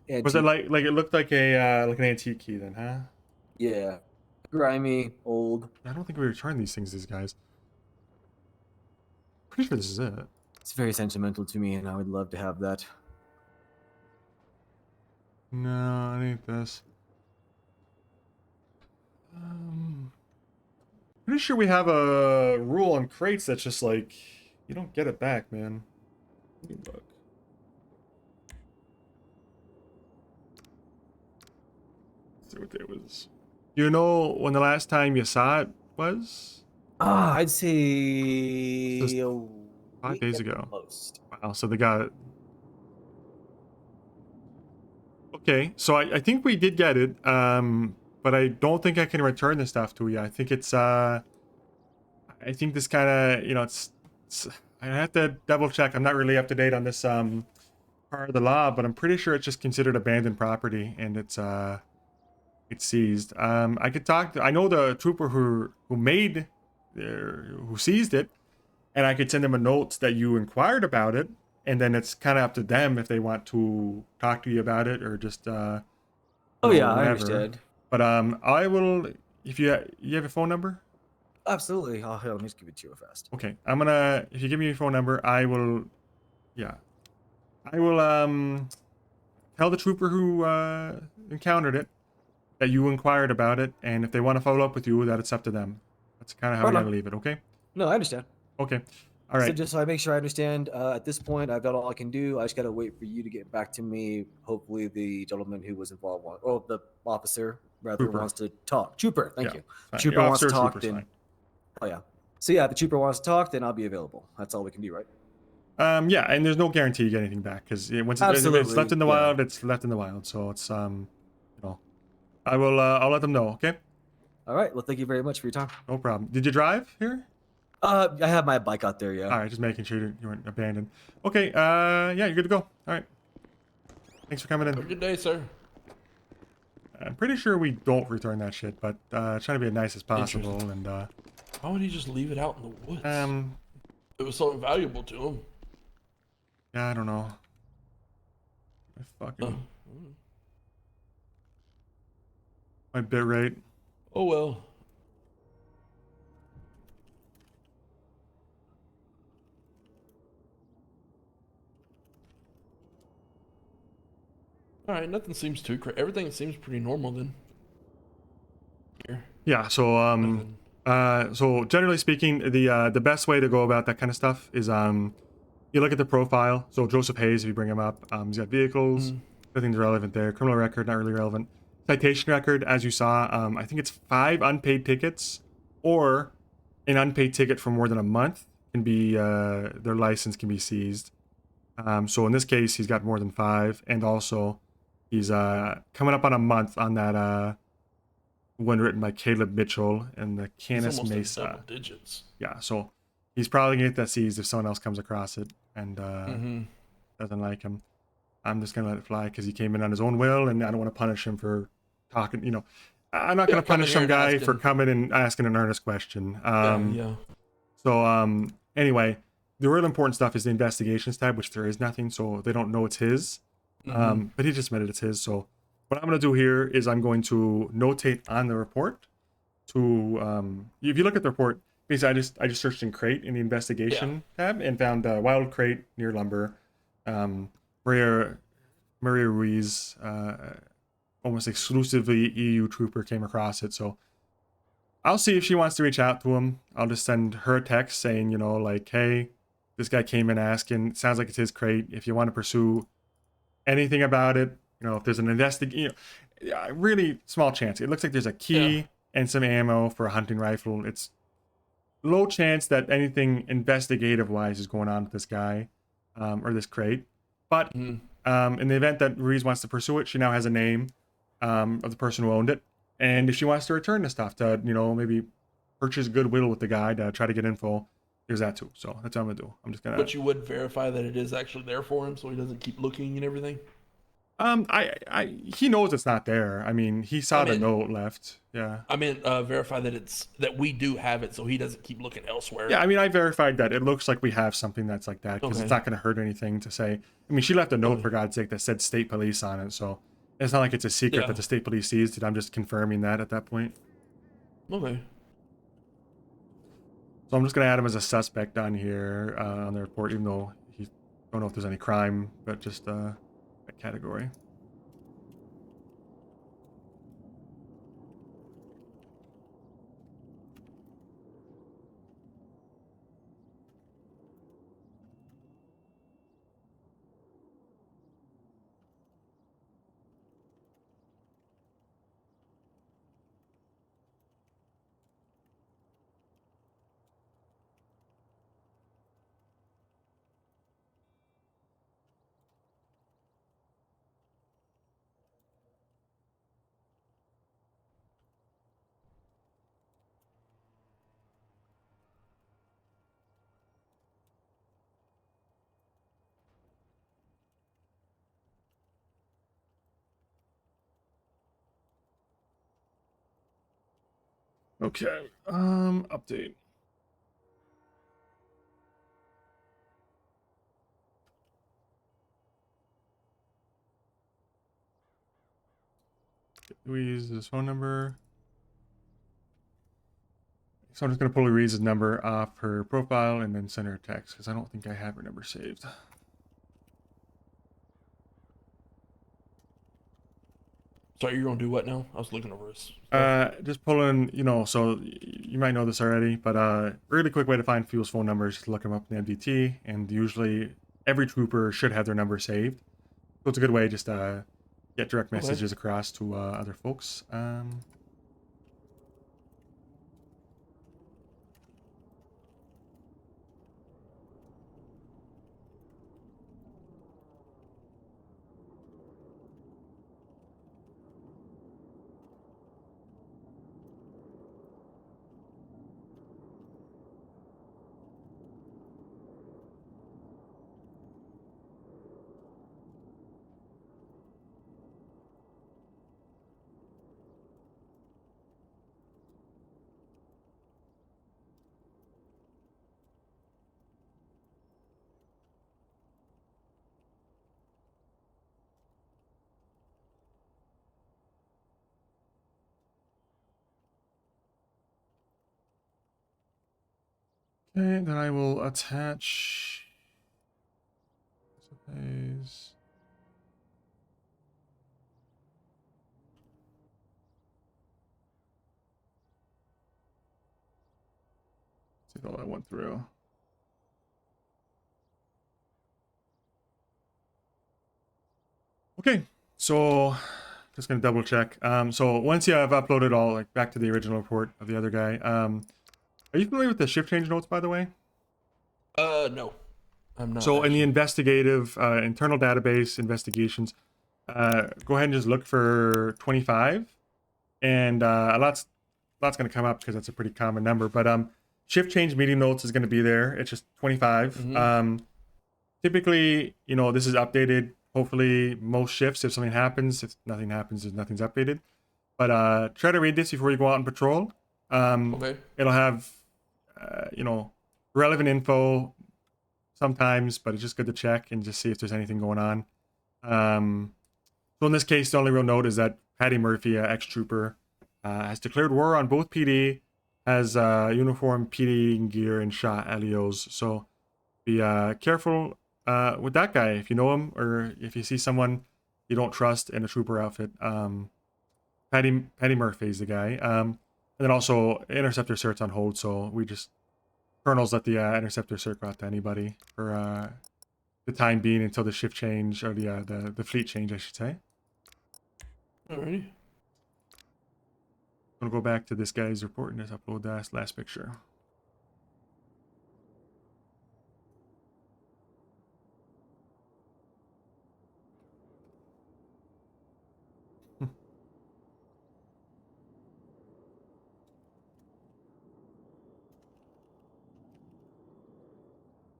antique.
Was it like it looked like an antique key then, huh?
Yeah. Grimy, old.
I don't think we return these things to these guys. Pretty sure this is it.
It's very sentimental to me, and I would love to have that.
No, I need this. Pretty sure we have a rule on crates that's just like, you don't get it back, man. Let me look. Let's see what day was. You know when the last time you saw it was?
I'd say
5 days ago.
Most.
Wow, so they got it. Okay, so I think we did get it, but I don't think I can return the stuff to you. I think it's, I think this kind of, it's, I have to double check. I'm not really up to date on this part of the law, but I'm pretty sure it's just considered abandoned property, and it's seized. I could talk. I know the trooper who seized it, and I could send them a note that you inquired about it, and then it's kind of up to them if they want to talk to you about it or just.
Oh yeah,
whatever.
I understand.
But I will. If you have a phone number.
Absolutely. Let me just give it to you fast.
Okay, if you give me your phone number, I will. Yeah, I will tell the trooper who encountered it that you inquired about it, and if they want to follow up with you, that it's up to them. That's kind of how I'm going to leave it, okay?
No, I understand.
Okay. All right.
So just so I make sure I understand, at this point, I've done all I can do. I just got to wait for you to get back to me. Hopefully the gentleman who was involved, the officer, rather, wants to talk. Trooper, thank you.
Fine.
Trooper wants to talk,
then...
Oh, yeah. So yeah, the trooper wants to talk, then I'll be available. That's all we can do, right?
Yeah, and there's no guarantee you get anything back, because once it's left in the wild, it's left in the wild. So it's, I will. I'll let them know. Okay.
All right. Well, thank you very much for your time.
No problem. Did you drive here?
I have my bike out there. Yeah.
All right. Just making sure you weren't abandoned. Okay. Yeah, you're good to go. All right. Thanks for coming in.
Have a good day, sir.
I'm pretty sure we don't return that shit, but trying to be as nice as possible. And
why would he just leave it out in the woods? It was something valuable to him.
Yeah, I don't know. My bit rate.
Oh well. All right, nothing seems too crazy. Everything seems pretty normal then. here.
Yeah. So generally speaking, the best way to go about that kind of stuff is you look at the profile. So Joseph Hayes, if you bring him up, he's got vehicles. Nothing's relevant there. Criminal record, not really relevant. Citation record, as you saw, I think it's 5 unpaid tickets, or an unpaid ticket for more than a month can be their license can be seized. So in this case, he's got more than 5, and also he's coming up on a month on that one written by Caleb Mitchell and the Canis
almost in
Mesa.
double digits.
Yeah, so he's probably gonna get that seized if someone else comes across it and doesn't like him. I'm just gonna let it fly because he came in on his own will, and I don't want to punish him for talking. You know, I'm not gonna punish some guy for coming and asking an earnest question. So anyway, the real important stuff is the investigations tab, which there is nothing, so they don't know it's his. But he just admitted it's his. So what I'm gonna do here is I'm going to notate on the report to if you look at the report, basically I just searched in crate in the investigation tab and found wild crate near lumber. Maria Ruiz, almost exclusively EU trooper, came across it. So I'll see if she wants to reach out to him. I'll just send her a text saying, you know, like, hey, this guy came in asking. It sounds like it's his crate. If you want to pursue anything about it, you know, if there's an really small chance. It looks like there's a key and some ammo for a hunting rifle. It's low chance that anything investigative wise is going on with this guy or this crate. But in the event that Ruiz wants to pursue it, she now has a name of the person who owned it. And if she wants to return the stuff to, you know, maybe purchase goodwill with the guy to try to get info, there's that too. So that's what I'm gonna do. I'm just gonna.
But you would verify that it is actually there for him, so he doesn't keep looking and everything.
He knows it's not there. I mean, he saw the note left. Yeah.
I mean, verify that we do have it, so he doesn't keep looking elsewhere.
Yeah, I mean, I verified that. It looks like we have something that's like that because it's not going to hurt anything to say. I mean, she left a note for God's sake that said state police on it, so it's not like it's a secret that the state police seized it. I'm just confirming that at that point.
Okay.
So I'm just going to add him as a suspect on here on the report, even though he don't know if there's any crime, but just a category. Okay. Update. We use his phone number. So I'm just going to pull Louise's number off her profile and then send her a text because I don't think I have her number saved.
Sorry, you're going to do what now? I was looking over this.
Just pulling, you know, so you might know this already, but really quick way to find Fuel's phone number is to look him up in the MDT, and usually every trooper should have their number saved. So it's a good way just to get direct messages across to other folks. Okay, then I will attach. Suppose. See if all that went through. Okay, so just gonna double check. So once you have uploaded all, like back to the original report of the other guy, are you familiar with the shift change notes, by the way?
No, I'm not.
So in the
actually.
investigative internal database investigations, go ahead and just look for 25, and a lot's gonna come up because that's a pretty common number. But shift change meeting notes is gonna be there. It's just 25.
Mhm.
Typically, you know, this is updated. Hopefully, most shifts. If something happens, if nothing happens, if nothing's updated. But try to read this before you go out on patrol.
Okay.
It'll have, you know, relevant info sometimes, but it's just good to check and just see if there's anything going on. So in this case, the only real note is that Patty Murphy, ex-trooper, has declared war on both PD, has uniform PD gear, and shot LEOs. So be careful with that guy if you know him, or if you see someone you don't trust in a trooper outfit. Patty Murphy is the guy. And then also interceptor cert's on hold, so we just colonels let the interceptor cert go out to anybody for the time being until the shift change, or the fleet change, I should say.
Alrighty.
I'm gonna go back to this guy's report and just upload that last picture.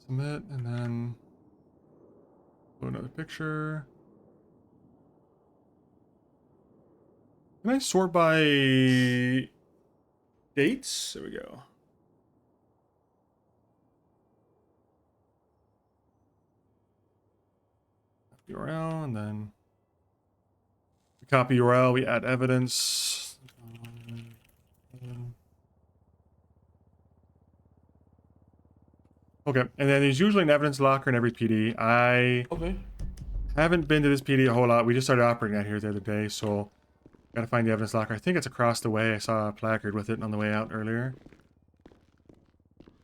Submit, and then upload another picture. Can I sort by dates? There we go. URL, and then we copy URL, we add evidence. Okay, and then there's usually an evidence locker in every PD. I haven't been to this PD a whole lot. We just started operating out here the other day, so gotta find the evidence locker. I think it's across the way. I saw a placard with it on the way out earlier.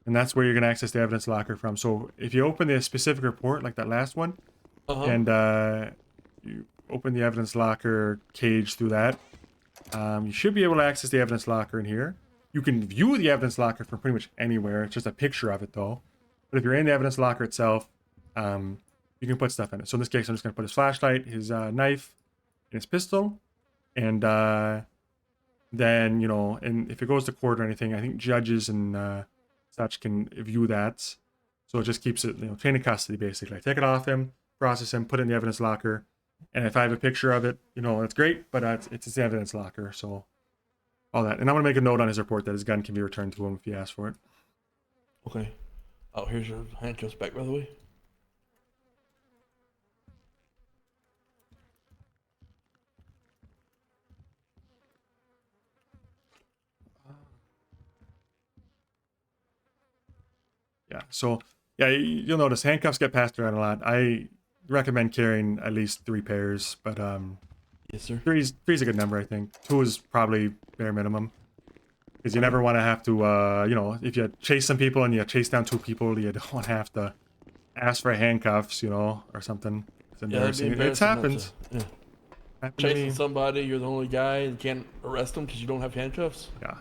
And that's where you're gonna access the evidence locker from. So if you open the specific report, like that last one, and you open the evidence locker cage through that, you should be able to access the evidence locker in here. You can view the evidence locker from pretty much anywhere. It's just a picture of it, though. But if you're in the evidence locker itself, you can put stuff in it. So in this case, I'm just going to put his flashlight, his knife, and his pistol. And then, you know, and if it goes to court or anything, I think judges and such can view that. So it just keeps it, you know, chain of custody, basically. I take it off him, process him, put it in the evidence locker. And if I have a picture of it, you know, that's great, but it's the evidence locker, so all that. And I'm going to make a note on his report that his gun can be returned to him if he asks for it.
Okay. Oh, here's your handcuffs back, by the way.
Yeah, so, yeah, you'll notice handcuffs get passed around a lot. I recommend carrying at least 3 pairs, but
yes, sir.
Three's a good number, I think. 2 is probably bare minimum. Because you never want to have to, you know, if you chase some people and you chase down 2 people, you don't want to have to ask for handcuffs, you know, or something. It's embarrassing. It's happened.
Chasing somebody, you're the only guy, and can't arrest them because you don't have handcuffs.
Yeah.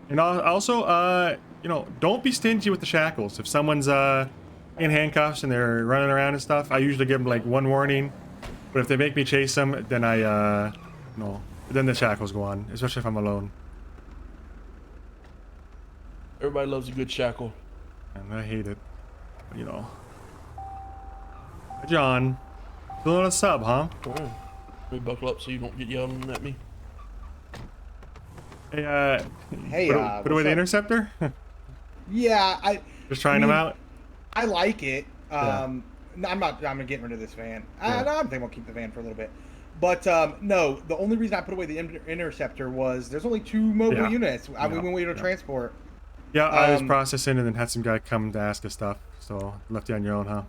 And also, you know, don't be stingy with the shackles. If someone's in handcuffs and they're running around and stuff, I usually give them like 1 warning. But if they make me chase them, then then the shackles go on, especially if I'm alone.
Everybody loves a good shackle.
And I hate it. But, you know. John, still on a sub, huh?
Let me buckle up so you don't get yelling at me.
Hey,
Hey,
put away
what's
the
up?
interceptor?
Yeah,
Just trying them out?
I like it.
Yeah.
No, I'm getting rid of this van.
Yeah.
I think I'll keep the van for a little bit. But no, the only reason I put away the interceptor was there's only 2 mobile units. When we were to transport.
Yeah, I was processing and then had some guy come to ask us stuff. So left you on your own, huh?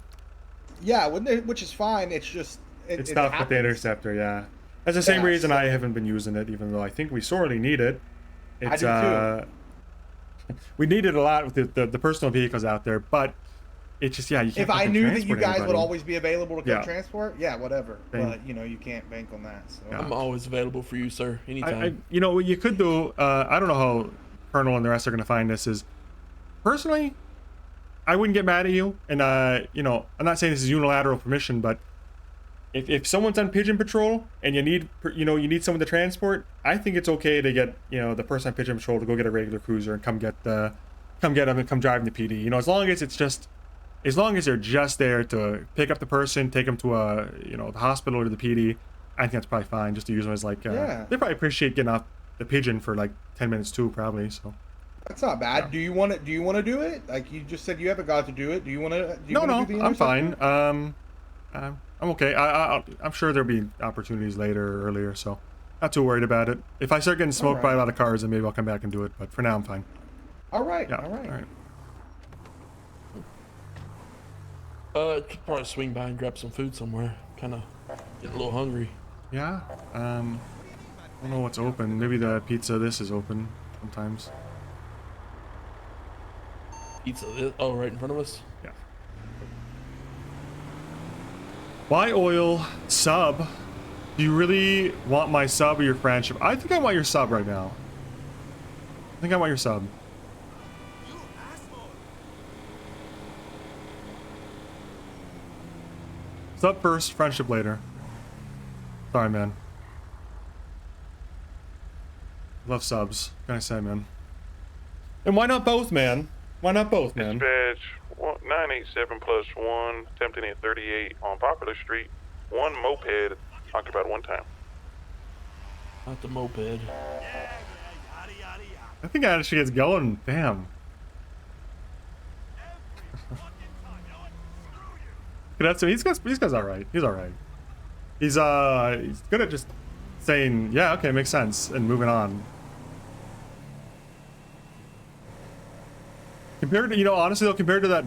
Yeah, which is fine. It's just
It's tough with the interceptor, yeah. That's the same reason I haven't been using it, even though I think we sorely need it. It's,
I do
we need it a lot with the personal vehicles out there, but it's just, yeah, you can't
If I
fucking
knew that you
transport
guys would
anybody.
always be available to come
Yeah.
transport, yeah, whatever.
Same.
But you know, you can't bank on that. So.
Yeah.
I'm always available for you, sir. Anytime.
You know what you could do, I don't know how Colonel and the rest are going to find this, is personally, I wouldn't get mad at you. And, you know, I'm not saying this is unilateral permission, but if someone's on pigeon patrol and you need someone to transport, I think it's okay to get, you know, the person on pigeon patrol to go get a regular cruiser and come get them and come drive the PD. You know, as long as they're just there to pick up the person, take them to the hospital or the PD, I think that's probably fine. Just to use them as like,
Yeah.
they probably appreciate getting off the pigeon for like 10 minutes too, probably. So
That's not bad. Yeah. Do you want to do it? Like you just said, you haven't got to do it. Do you want to?
No, I'm fine.
Interceptor?
I'm okay. I'm sure there'll be opportunities later or earlier, so not too worried about it. If I start getting smoked by a lot of cars, then maybe I'll come back and do it. But for now, I'm fine.
All right.
Yeah.
All right.
Could probably swing by and grab some food somewhere. Kind of getting a little hungry.
Yeah. I don't know what's open. Maybe the pizza this is open sometimes.
Pizza this? Oh, right in front of us?
Yeah. Why oil sub? Do you really want my sub or your friendship? I think I want your sub right now. I think I want your sub. Sub first, friendship later. Sorry, man. Love subs. What can I say, man? And why not both, man? Why not both, man?
Dispatch 987 plus 1, attempting at 38 on Popular Street. One moped occupied one time.
Not the moped.
I think I actually gets going. Damn. That's he's all right. He's all right. He's good at just saying, yeah, okay, makes sense, and moving on. Compared to, honestly though, compared to that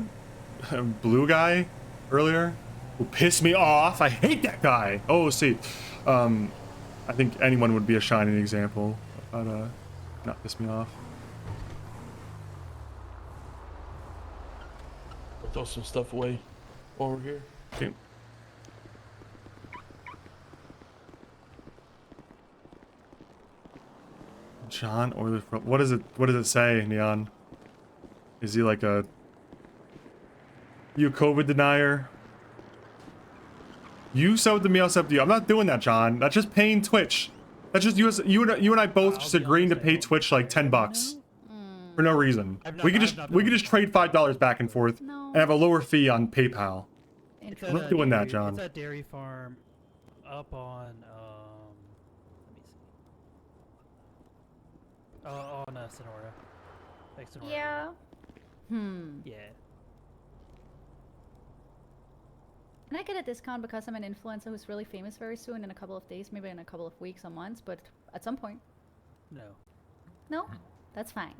blue guy earlier who pissed me off, I hate that guy. Oh, see, I think anyone would be a shining example of how to not piss me off.
We'll throw some stuff away while we're here.
Okay. John Oiler, what does it say, Neon? Is he like you a COVID denier? You subbed to me, I'll sub to you. I'm not doing that, John. That's just paying Twitch. That's just you and I both just agreeing to pay Twitch like $10 for no reason. We could just trade $5 back and forth and have a lower fee on PayPal. I'm not doing that, John.
It's a dairy farm up on let me see. On Sonora. Like Sonora.
Yeah.
Yeah.
Can I get a discount because I'm an influencer who's really famous very soon in a couple of days, maybe in a couple of weeks or months, but at some point?
No.
No? That's fine.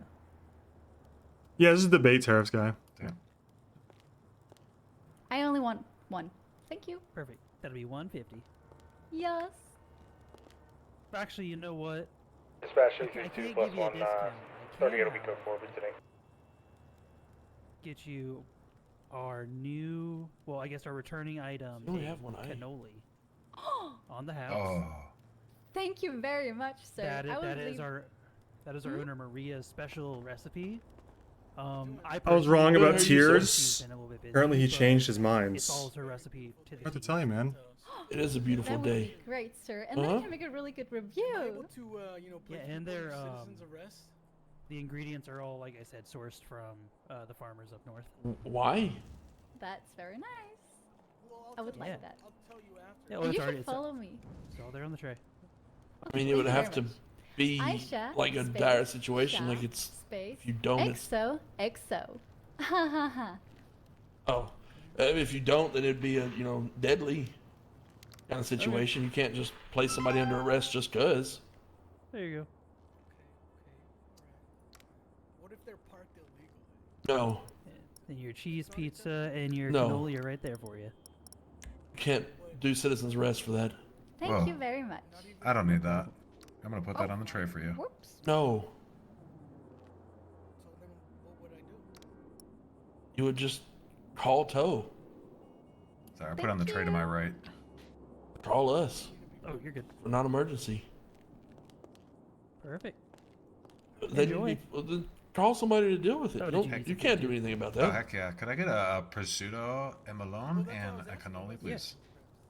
Yeah, this is the debate tariffs guy. Damn.
I only want one. Thank you.
Perfect. That'll be 150.
Yes.
Actually, you know what?
Dispatch
I can't
2
give
plus
you a
1,
discount.
38 will be code 4 visiting.
Get you our new, well, I guess our returning item.
You only have one eye.
Cannoli. On the house.
Oh.
Thank you very much, sir.
That is,
I will
that is
leave-
our owner Maria's special recipe.
I was wrong about tiers.
She's been a little bit busy,
Apparently he
but
changed his mind.
It follows her recipe to the
Hard to
T.
tell you, man.
It is a beautiful
That would
day.
be great, sir. And then I can make a really good review.
Yeah, and they're the ingredients are all, like I said, sourced from the farmers up north.
Why?
That's very nice. I would like that.
Yeah,
And
well,
you
it's already,
should follow me.
It's all there on the tray.
I mean, it would have to be
Aisha,
like a
space,
dire situation.
Sha,
Like it's
space,
if you don't, it's
exo, exo. Ha ha ha.
oh. If you don't, then it'd be a deadly kind of situation. You can't just place somebody under arrest just cause.
There you go.
What if they're parked illegally?
No,
And your cheese pizza and your
No.
cannoli are right there for you.
you can't do citizen's arrest for that.
Thank
Whoa.
you very much.
I don't need that. I'm gonna put that on the tray for you.
Whoops.
No. You would just call tow.
Sorry, I put on the tray to my right.
Call us.
Oh, you're good.
For non-emergency.
Perfect.
Then call somebody to deal with it. You can't do anything about that.
Oh, heck yeah. Could I get a prosciutto and melon and a cannoli, please?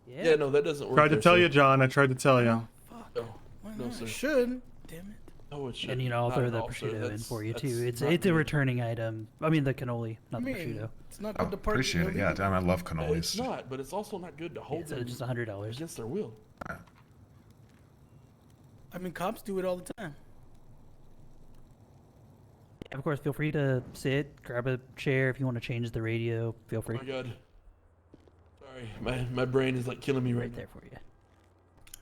Yeah, no, that doesn't work.
Tried to tell you, John. I tried to tell you.
No, sir.
Should. Damn it.
No, it should.
And I'll
Not
throw
at
the
all, sir.
prosciutto in for you too. It's
not
a
good.
returning item. I mean the cannoli, not the prosciutto.
It's not
Oh,
good to park.
appreciate it. Yeah, damn, I love
No,
cannolis.
it's not, but it's also not good to hold
so
them
just $100
against their will.
I mean, cops do it all the time.
Of course, feel free to sit, grab a chair if you want to change the radio. Feel free.
Oh my god. Sorry, my brain is like killing me right
there for you.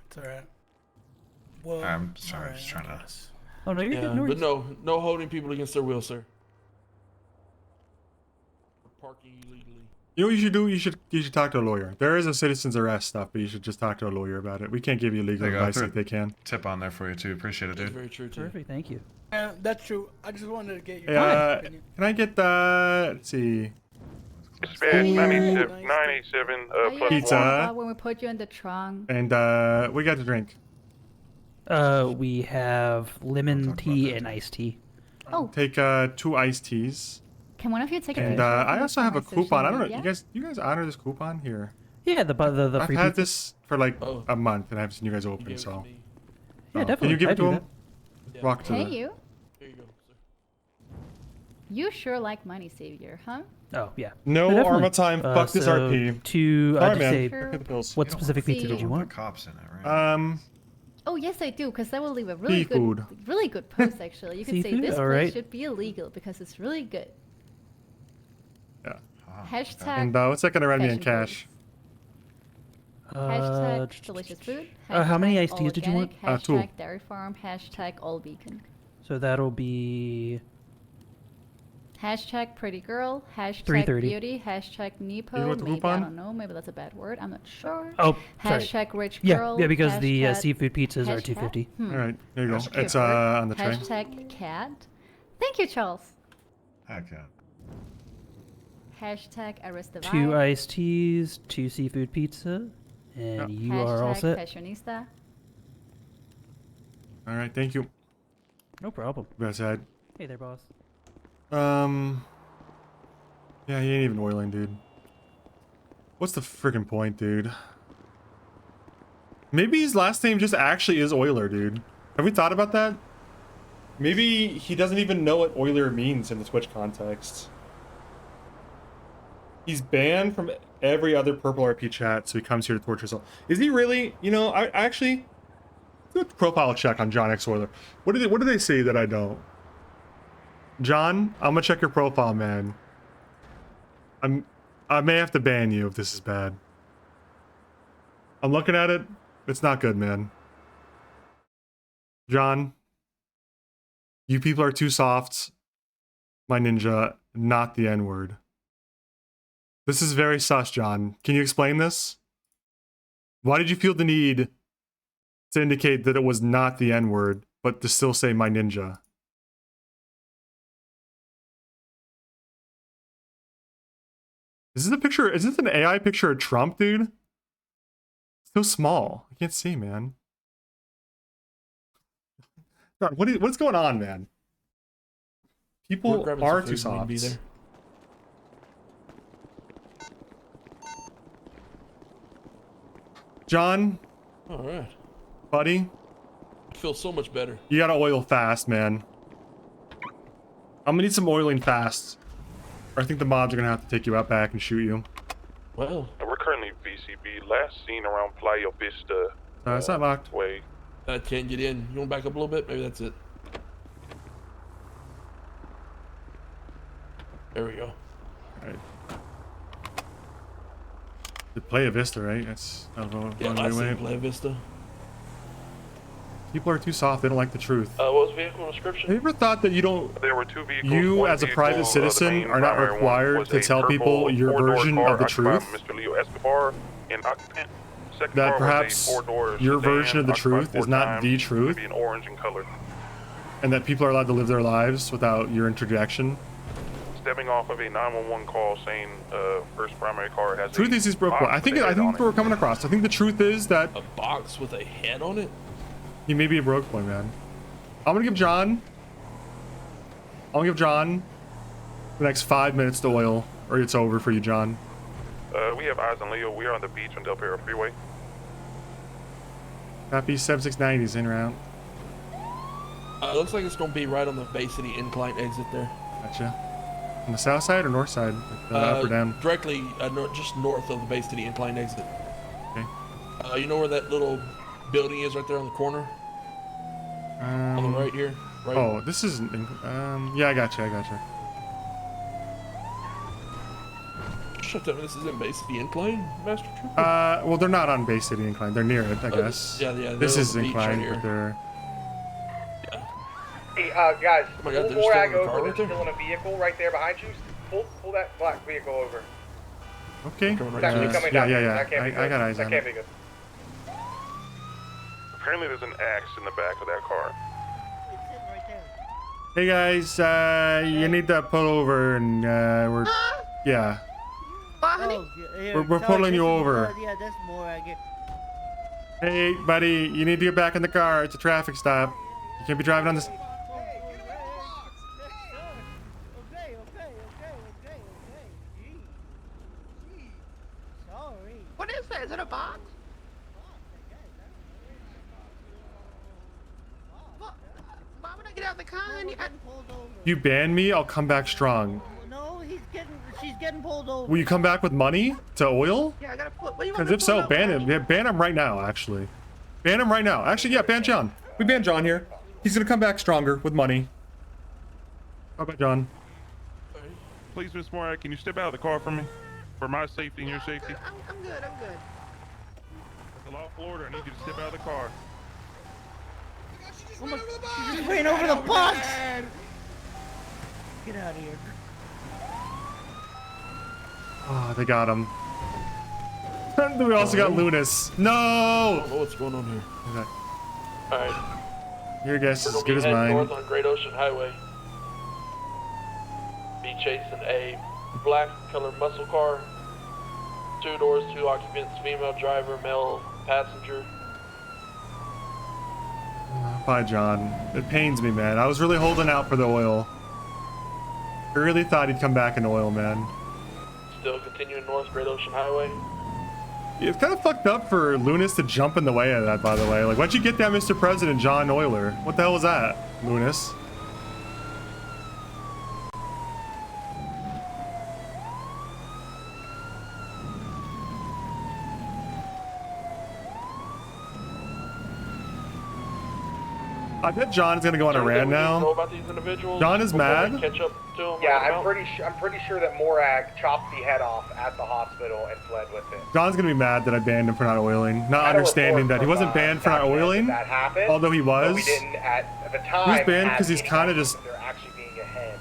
It's alright. Well,
I'm sorry, just trying to.
Oh no, you're
Yeah,
good. No
but
worries.
no holding people against their will, sir. Parking illegally.
You know what you should do? You should talk to a lawyer. There is a citizen's arrest stuff, but you should just talk to a lawyer about it. We can't give you legal
There you go.
advice
Throw
like they can.
Tip on there for you too. Appreciate it,
That's
dude.
very true too.
Perfect. Thank you.
Yeah, that's true. I just wanted to get your
Hey,
opinion.
can I get that? Let's see.
Dispatch 987 plus
Pizza.
When we put you in the trunk.
And we got to drink.
We have lemon tea and iced tea.
Oh,
Take 2 iced teas.
can one of you take a
And
picture? of
I
this
also
for
have
my
a coupon.
social
I don't know.
media?
You guys honor this coupon here.
Yeah, the
I've
free
had
pizza.
this for like a month, and I haven't seen you guys open. So
Yeah,
Oh,
definitely.
Can you give
I
it to
do
him? Walk to
Hey,
the.
you.
Here you go, sir.
You sure like money, Savior, huh?
Oh yeah.
No
definitely.
Arma time. Fuck this
so
RP.
To
Sorry,
just
man.
say,
Pay the bills.
what specific pizza
See.
did you want?
Cops in it, right?
Oh yes, I do, because that will leave a really
Seafood.
really good post. Actually, you could say
Seafood?
this place
Alright.
should be illegal because it's really good.
Yeah.
Hashtag.
And what's that gonna run me in
fashion
cash?
Hashtag delicious food.
How many
hashtag
iced teas did you want?
organic,
2.
Hashtag dairy farm. Hashtag all vegan.
So that'll be
Hashtag pretty girl. Hashtag
3:30.
beauty. Hashtag Nepo.
You know what the
Maybe I
coupon?
don't know. Maybe that's a bad word. I'm not sure.
Oh, sorry.
Hashtag rich
Yeah,
girl.
yeah, because the
hashtag-
seafood pizzas are
hashtag-
$2.50.
Hmm.
All right, there you go.
That's a
It's
cute word.
on the tray.
Hashtag cat. Thank you, Charles.
Heck yeah.
Hashtag arrest
2 iced teas, 2 seafood pizza, and you are all set.
Fashionista.
All right, thank you.
No problem.
Best head.
Hey there, boss.
Yeah, he ain't even oiling, dude. What's the freaking point, dude? Maybe his last name just actually is Oiler, dude. Have we thought about that? Maybe he doesn't even know what Oiler means in the Twitch context. He's banned from every other PurpleRP chat, so he comes here to torture himself. Is he really? You know, I actually do a profile check on John X Oiler. What do they say that I don't? John, I'm gonna check your profile, man. I may have to ban you if this is bad. I'm looking at it. It's not good, man. John, you people are too soft. My ninja, not the N-word. This is very sus, John. Can you explain this? Why did you feel the need to indicate that it was not the N-word, but to still say my ninja? Is this a picture? Is this an AI picture of Trump, dude? It's so small. I can't see, man. God, what's going on, man? People are too soft. John?
Alright.
Buddy?
I feel so much better.
You gotta oil fast, man. I'm gonna need some oiling fast. Or I think the mobs are gonna have to take you out back and shoot you.
Well,
We're currently VCB, last seen around Playa Vista.
It's not locked.
Way.
I can't get in. You want to back up a little bit? Maybe that's it. There we go.
Alright. The Playa Vista, right? That's
Yeah, last seen Playa Vista.
People are too soft. They don't like the truth.
What was vehicle description?
Have you ever thought that you don't?
There were 2 vehicles.
You,
One
as a
vehicle,
private
the
citizen,
main
are not
primary one
required
was
to
a
tell people
purple
your
four-door
version
car
of the
occupied by
truth?
Mr. Leo Escobar, an occupant. Second
That
car was a
perhaps
four-door
your
sedan
version of the
occupied
truth is
4
not
times,
the truth,
maybe in orange in color.
and that people are allowed to live their lives without your interjection?
stemming off of a 911 call saying first primary car has
Truth is, he's broke.
box
I think
with a
I
head on
think we're coming across. I think the truth is that
A box with a head on it?
he may be a broke boy, man. I'm gonna give John the next 5 minutes to oil, or it's over for you, John.
We have eyes on Leo. We are on the beach on Del Perro Freeway.
Copy 7690's in route.
Looks like it's gonna be right on the Bay City incline exit there.
Gotcha. On the south side or north side? Like up or down?
Directly, just north of the Bay City incline exit.
Okay.
You know where that little building is right there on the corner? On the right here? Right.
Oh, this isn't. Yeah, I gotcha.
Shut up, this is in Bay City incline, Master Trooper?
Well, they're not on Bay City incline. They're near it, I guess.
Yeah.
This
they're
is
on the beach right
incline,
here.
but they're.
Hey, guys,
Oh my God,
pull
they're
more
still
ag
in the car
over.
right
They're
there?
still in a vehicle right there behind you. Pull that black vehicle over.
Okay.
It's actually coming down.
Yeah.
That can't be good.
I got eyes
that
on
can't
it.
be good.
Apparently there's an axe in the back of that car.
Hey guys, you need to pull over and we're. Yeah. We're pulling you over.
Yeah, that's more I get.
Hey, buddy, you need to get back in the car. It's a traffic stop. You can't be driving on this.
What is that? Is it a box? Why would I get out of the car and you had...
You ban me, I'll come back strong.
No, she's getting pulled over.
Will you come back with money to oil?
Yeah, I gotta put... What do you want
Because
me
if
to
so,
pull over?
ban him. Yeah, ban him right now, actually. Ban him right now. Actually, yeah, ban John. We ban John here. He's gonna come back stronger with money. How about John?
Please, Miss Moore, can you step out of the car for me? For my safety and your safety?
I'm good.
That's a lawful order. I need you to step out of the car.
She just ran over the box! Get out of here.
Oh, they got him. We also got Lunas. No!
I don't know what's going on here.
Okay.
Alright.
Your guess is
We're
as
gonna
good
be
as
heading
mine.
north on Great Ocean Highway. Be chasing a black colored muscle car. 2 doors, 2 occupants, female driver, male passenger.
Bye, John. It pains me, man. I was really holding out for the oil. I really thought he'd come back in oil, man.
Still continuing north Great Ocean Highway.
It's kind of fucked up for Lunas to jump in the way of that, by the way. Like, why'd you get that, Mr. President, John Euler? What the hell was that, Lunas? I bet John's gonna go on a rant now.
Know about these individuals
John is
before we
mad.
Catch up to them
Yeah,
right
I'm pretty sure that Morag chopped the head off at the hospital and fled with it.
John's gonna be mad that I banned him for not oiling, not
Had a
understanding
report
that he
from,
wasn't banned for not oiling,
That happened.
although he
but
was.
we didn't at the time.
He was banned
have
'cause he's
any
kinda
evidence
just-
that they're actually being ahead.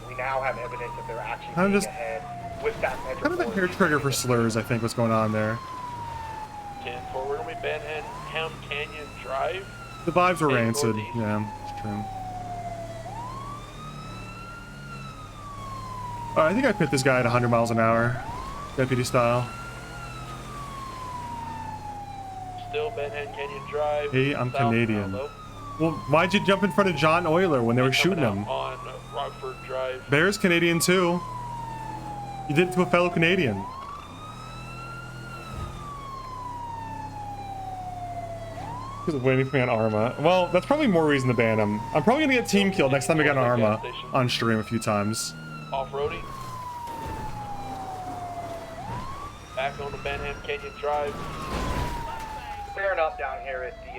We now have evidence that they're actually
Kinda
being
just-
ahead with that
Kind of a hair trigger for slurs, I think, what's going on there.
10-4. We're gonna be Hound Canyon Drive.
The vibes were
and
rancid.
northeast.
Yeah, it's true. I think I pit this guy at 100 miles an hour, deputy style.
Still Hound Canyon Drive.
Hey, I'm
southbound,
Canadian.
though.
Well, why'd you jump in front of John Euler when they were shooting
Coming
him?
out on Rockford Drive.
Bear's Canadian too. You did it to a fellow Canadian. He's waiting for me on Arma. Well, that's probably more reason to ban him. I'm probably gonna get team killed next time I get an Arma on stream a few times.
Off-roading. Back on the Hound Canyon Drive.
Clearing up down here at the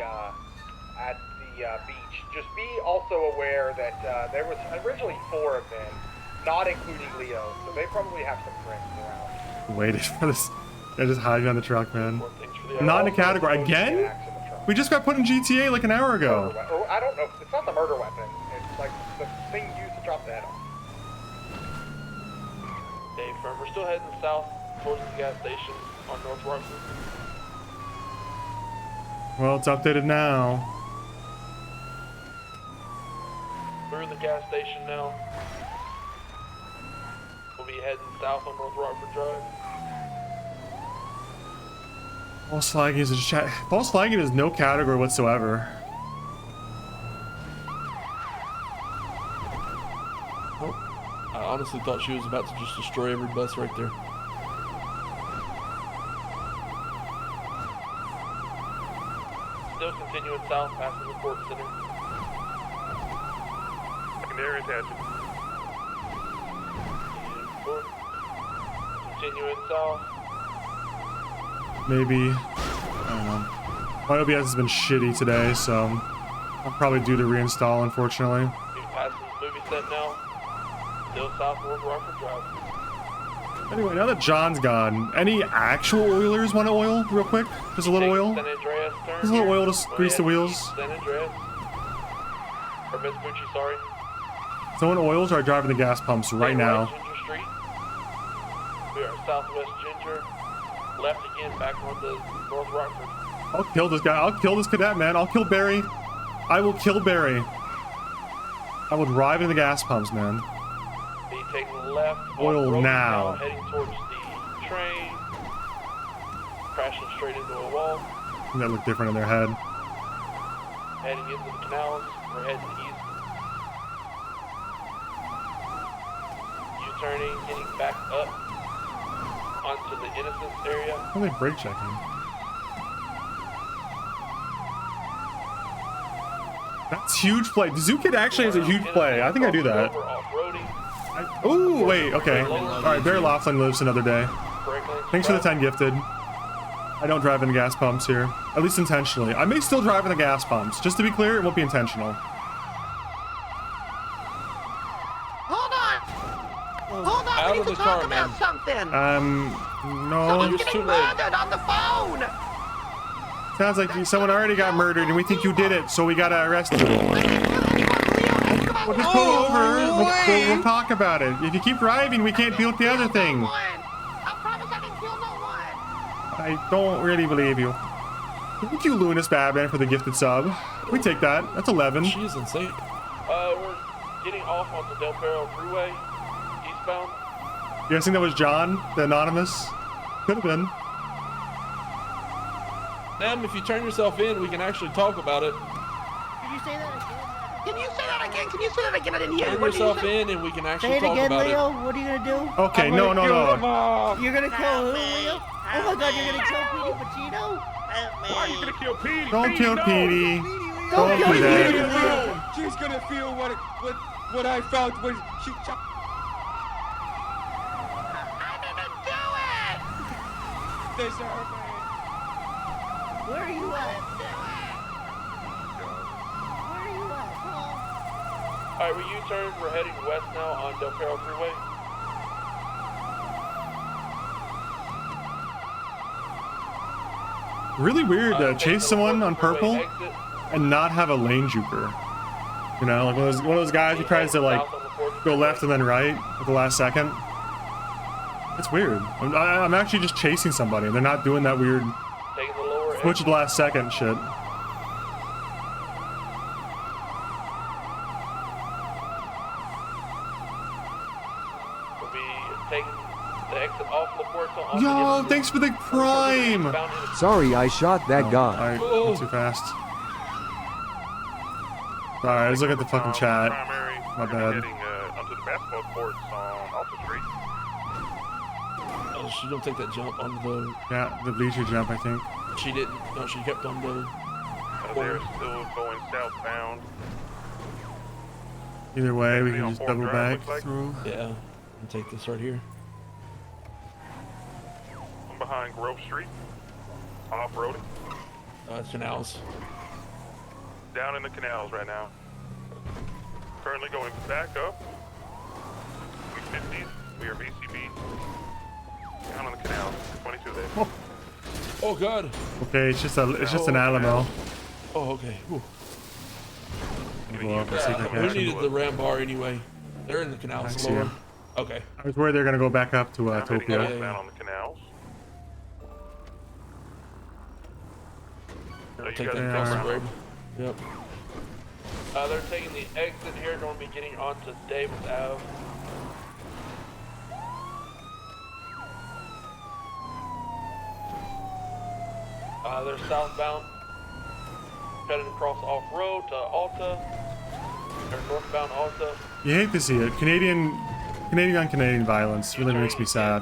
beach. Just be also aware that there was originally 4 of them, not including Leo, so they probably have some friends around.
Waited for this. They're just hiding on the truck, man. I'm not in a category again. We just got put in GTA like an hour ago.
Or I don't know. It's not the murder weapon. It's like the thing used to drop the head off.
Dave Firm. We're still heading south towards the gas station on North Rockford.
Well, it's updated now.
We're in the gas station now. be heading south on North Rockford Drive.
False flagging is a chat. False flagging is no category whatsoever.
Oh, I honestly thought she was about to just destroy every bus right there.
Still continuing south, passing the Port Center.
Secondary attaching.
Continuing south.
Maybe. I don't know. My OBS has been shitty today, so I'm probably due to reinstall, unfortunately.
Be passing the movie set now. Still south North Rockford Drive.
Anyway, now that John's gone, any actual oilers want to oil real quick? Just a little oil?
San Andreas turn.
Just a little oil to grease the wheels?
San Andreas. Or Vespucci, sorry.
Someone oils or I drive in the gas pumps right now.
Ginger Street. We are southwest Ginger. Left again, back onto North Rockford.
I'll kill this guy. I'll kill this cadet, man. I'll kill Barry. I will kill Barry. I will drive in the gas pumps, man.
Be taking the left.
Oil
off
now.
Heading towards the train. Crashing straight into a wall.
That look different in their head.
Heading into the canals. We're heading east. U-turning, getting back up onto the Innocence area.
How are they brake checking? That's huge play. The Zoo Kid actually has a huge play. I think I do that. Ooh, wait, okay. Alright, Barry Laughlin lives another day. Thanks for the 10 gifted. I don't drive in the gas pumps here. At least intentionally. I may still drive in the gas pumps. Just to be clear, it won't be intentional.
Hold on! Hold on,
Out
we
of
need
the
to talk
car,
about
man.
something!
No.
Someone's getting murdered on the phone!
Sounds like someone already got murdered and we think you did it, so we gotta arrest you. We'll just pull over. We'll talk about it. If you keep driving, we can't deal with the other thing. I don't really believe you. Thank you, Lunas Batman, for the gifted sub. We take that. That's 11.
She is insane.
We're getting off on the Del Perro Freeway, eastbound.
You guys think that was John, the anonymous? Could have been.
Damn, if you turn yourself in, we can actually talk about it.
Can you say that again? Can you say that again? Can you say that again? I didn't hear
Turn
you. What did you
yourself
say?
in and we can actually
Say it
talk
again,
about
Leo.
it.
What are you gonna do?
Okay, no.
You're gonna kill who, Leo? Oh my God, you're gonna kill Petey Pacino?
Why are you gonna kill Petey?
Don't kill
no.
Petey.
Don't
do
kill
that.
Petey, Leo.
She's gonna feel what I felt when she chopped. Deserve it.
Where are you at? Where are you at, Paul?
Alright, we U-turned. We're heading west now on Del Perro Freeway.
Really weird to chase someone on purple and not have a lane juker. You know, like one of those guys who tries to like go left and then right at the last second. It's weird. I'm actually just chasing somebody and they're not doing that weird switch at the last second shit.
We'll be taking the exit off LaPorta on
Yo, thanks for the prime!
Sorry, I shot that guy.
Alright, not too fast. Alright, let's look at the fucking chat. My bad.
Heading onto the basketball courts on Alta Street.
Oh, she don't take that jump on the...
Yeah, the bleacher jump, I think.
She didn't. No, she kept on the...
They're still going southbound.
Either way, we can just double back through.
Yeah, and take this right here.
I'm behind Grove Street. Off-roading.
It's canals.
Down in the canals right now. Currently going back up. We 50s. We are VCB. Down on the canals. 22 there.
Oh God.
Okay, it's just an Alamo.
Oh, okay. Whew.
Go up and see if I can
We
actually-
needed the ram bar anyway. They're in the canals
I see
lower.
'em.
Okay.
I was worried they're gonna go back up to Tokyo.
Down on the canals.
I'll take that across the road. Yep.
They're taking the exit here, going to be getting onto Davis Ave. They're southbound, headed across off-road to Alta. They're northbound Alta.
You hate to see it. Canadian on Canadian violence really makes me sad.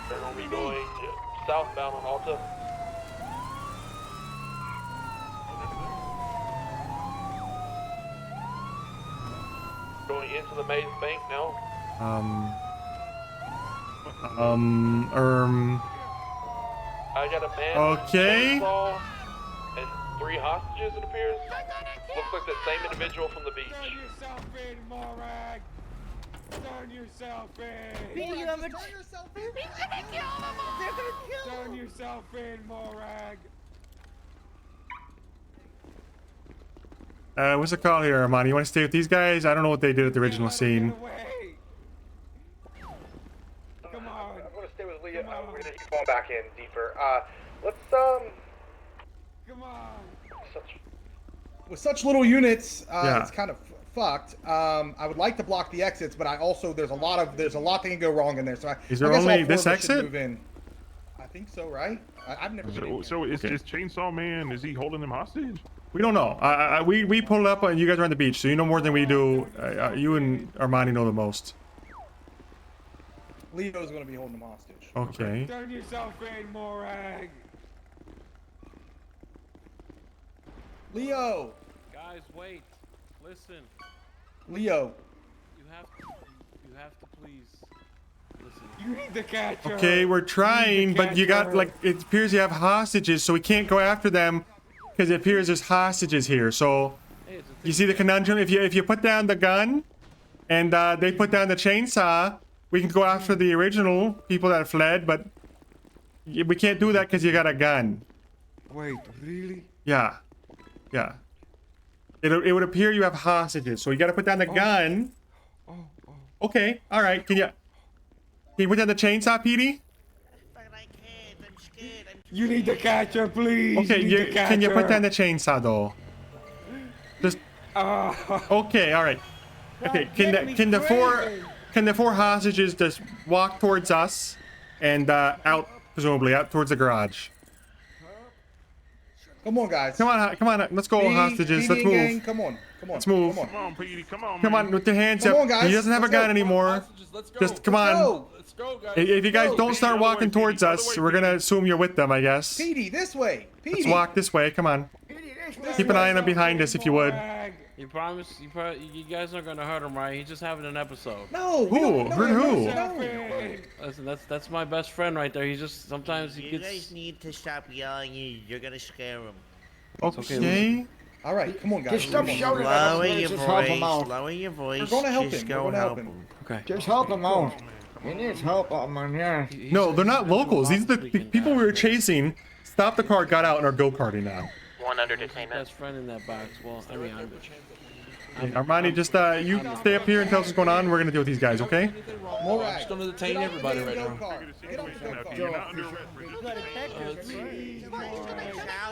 They're going to be going southbound on Alta. Going into the main bank now. I got a man
Okay.
with a chainsaw and 3 hostages, it appears. Looks like the same individual from the beach.
Turn yourself in, Morag! Turn yourself in!
Petey, you have a...
Turn yourself in!
He's gonna kill them all! They're gonna kill
Turn
them!
yourself in, Morag!
What's the call here, Armani? You want to stay with these guys? I don't know what they did at the original scene.
Come on. I'm gonna stay with Leah. We're gonna keep going back in deeper. Let's
Come on.
With such little units,
Yeah.
it's kind of fucked. I would like to block the exits, but I also there's a lot that can go wrong in there. So
Is there
I guess all
only
4
this
of us should
exit?
Move in. I think so, right? I've never been in here.
So is this Chainsaw Man, is he holding them hostage?
We don't know. We pulled up and you guys are on the beach, so you know more than we do. You and Armani know the most.
Leo's gonna be holding them hostage.
Okay.
Turn yourself in, Morag!
Leo!
Guys, wait. Listen.
Leo!
You have to please listen.
You need to catch her!
Okay, we're trying, but you got, like, it appears you have hostages, so we can't go after them because it appears there's hostages here. So, you see the conundrum? If you put down the gun and they put down the chainsaw, we can go after the original people that fled, but we can't do that because you got a gun.
Wait, really?
Yeah. Yeah. It would appear you have hostages, so you gotta put down the gun. Okay, alright. Can you put down the chainsaw, Petey?
You need to catch her, please!
Okay, can you put down the chainsaw though? Just okay, alright. Okay, can the 4 hostages just walk towards us and out, presumably out towards the garage?
Come on, guys.
Come on, let's go, hostages. Let's move.
Gang, come on.
Let's move.
Come on, Petey, come on,
Come on, with your hands
Come
up.
on, guys.
He doesn't have a gun anymore. Just come on.
Let's go, guys.
If you guys don't start walking towards us, we're gonna assume you're with them, I guess.
Petey, this way. Petey.
Let's walk this way. Come on. Keep an eye on him behind us if you would.
You promise? You guys aren't gonna hurt him, right? He's just having an episode.
No.
Who? Hurt who?
Listen, that's my best friend right there. He just sometimes he
You
gets.
guys need to stop yelling. You're gonna scare him.
Okay.
All right, come on, guys.
Just stop shouting at us. Just help him out. Lower your voice.
We're gonna help
Just
him.
go
We're gonna help
help
him.
Okay.
Just help him out. He needs help, man. Yeah.
No, they're not locals. These are the people we were chasing. Stopped the car, got out, and are go-karting now.
One under detainment. Best friend in that box. Well, I mean,
Hey, Armani, just you stay up here and tell us what's going on. We're gonna deal with these guys, okay?
I'm just gonna detain everybody right now.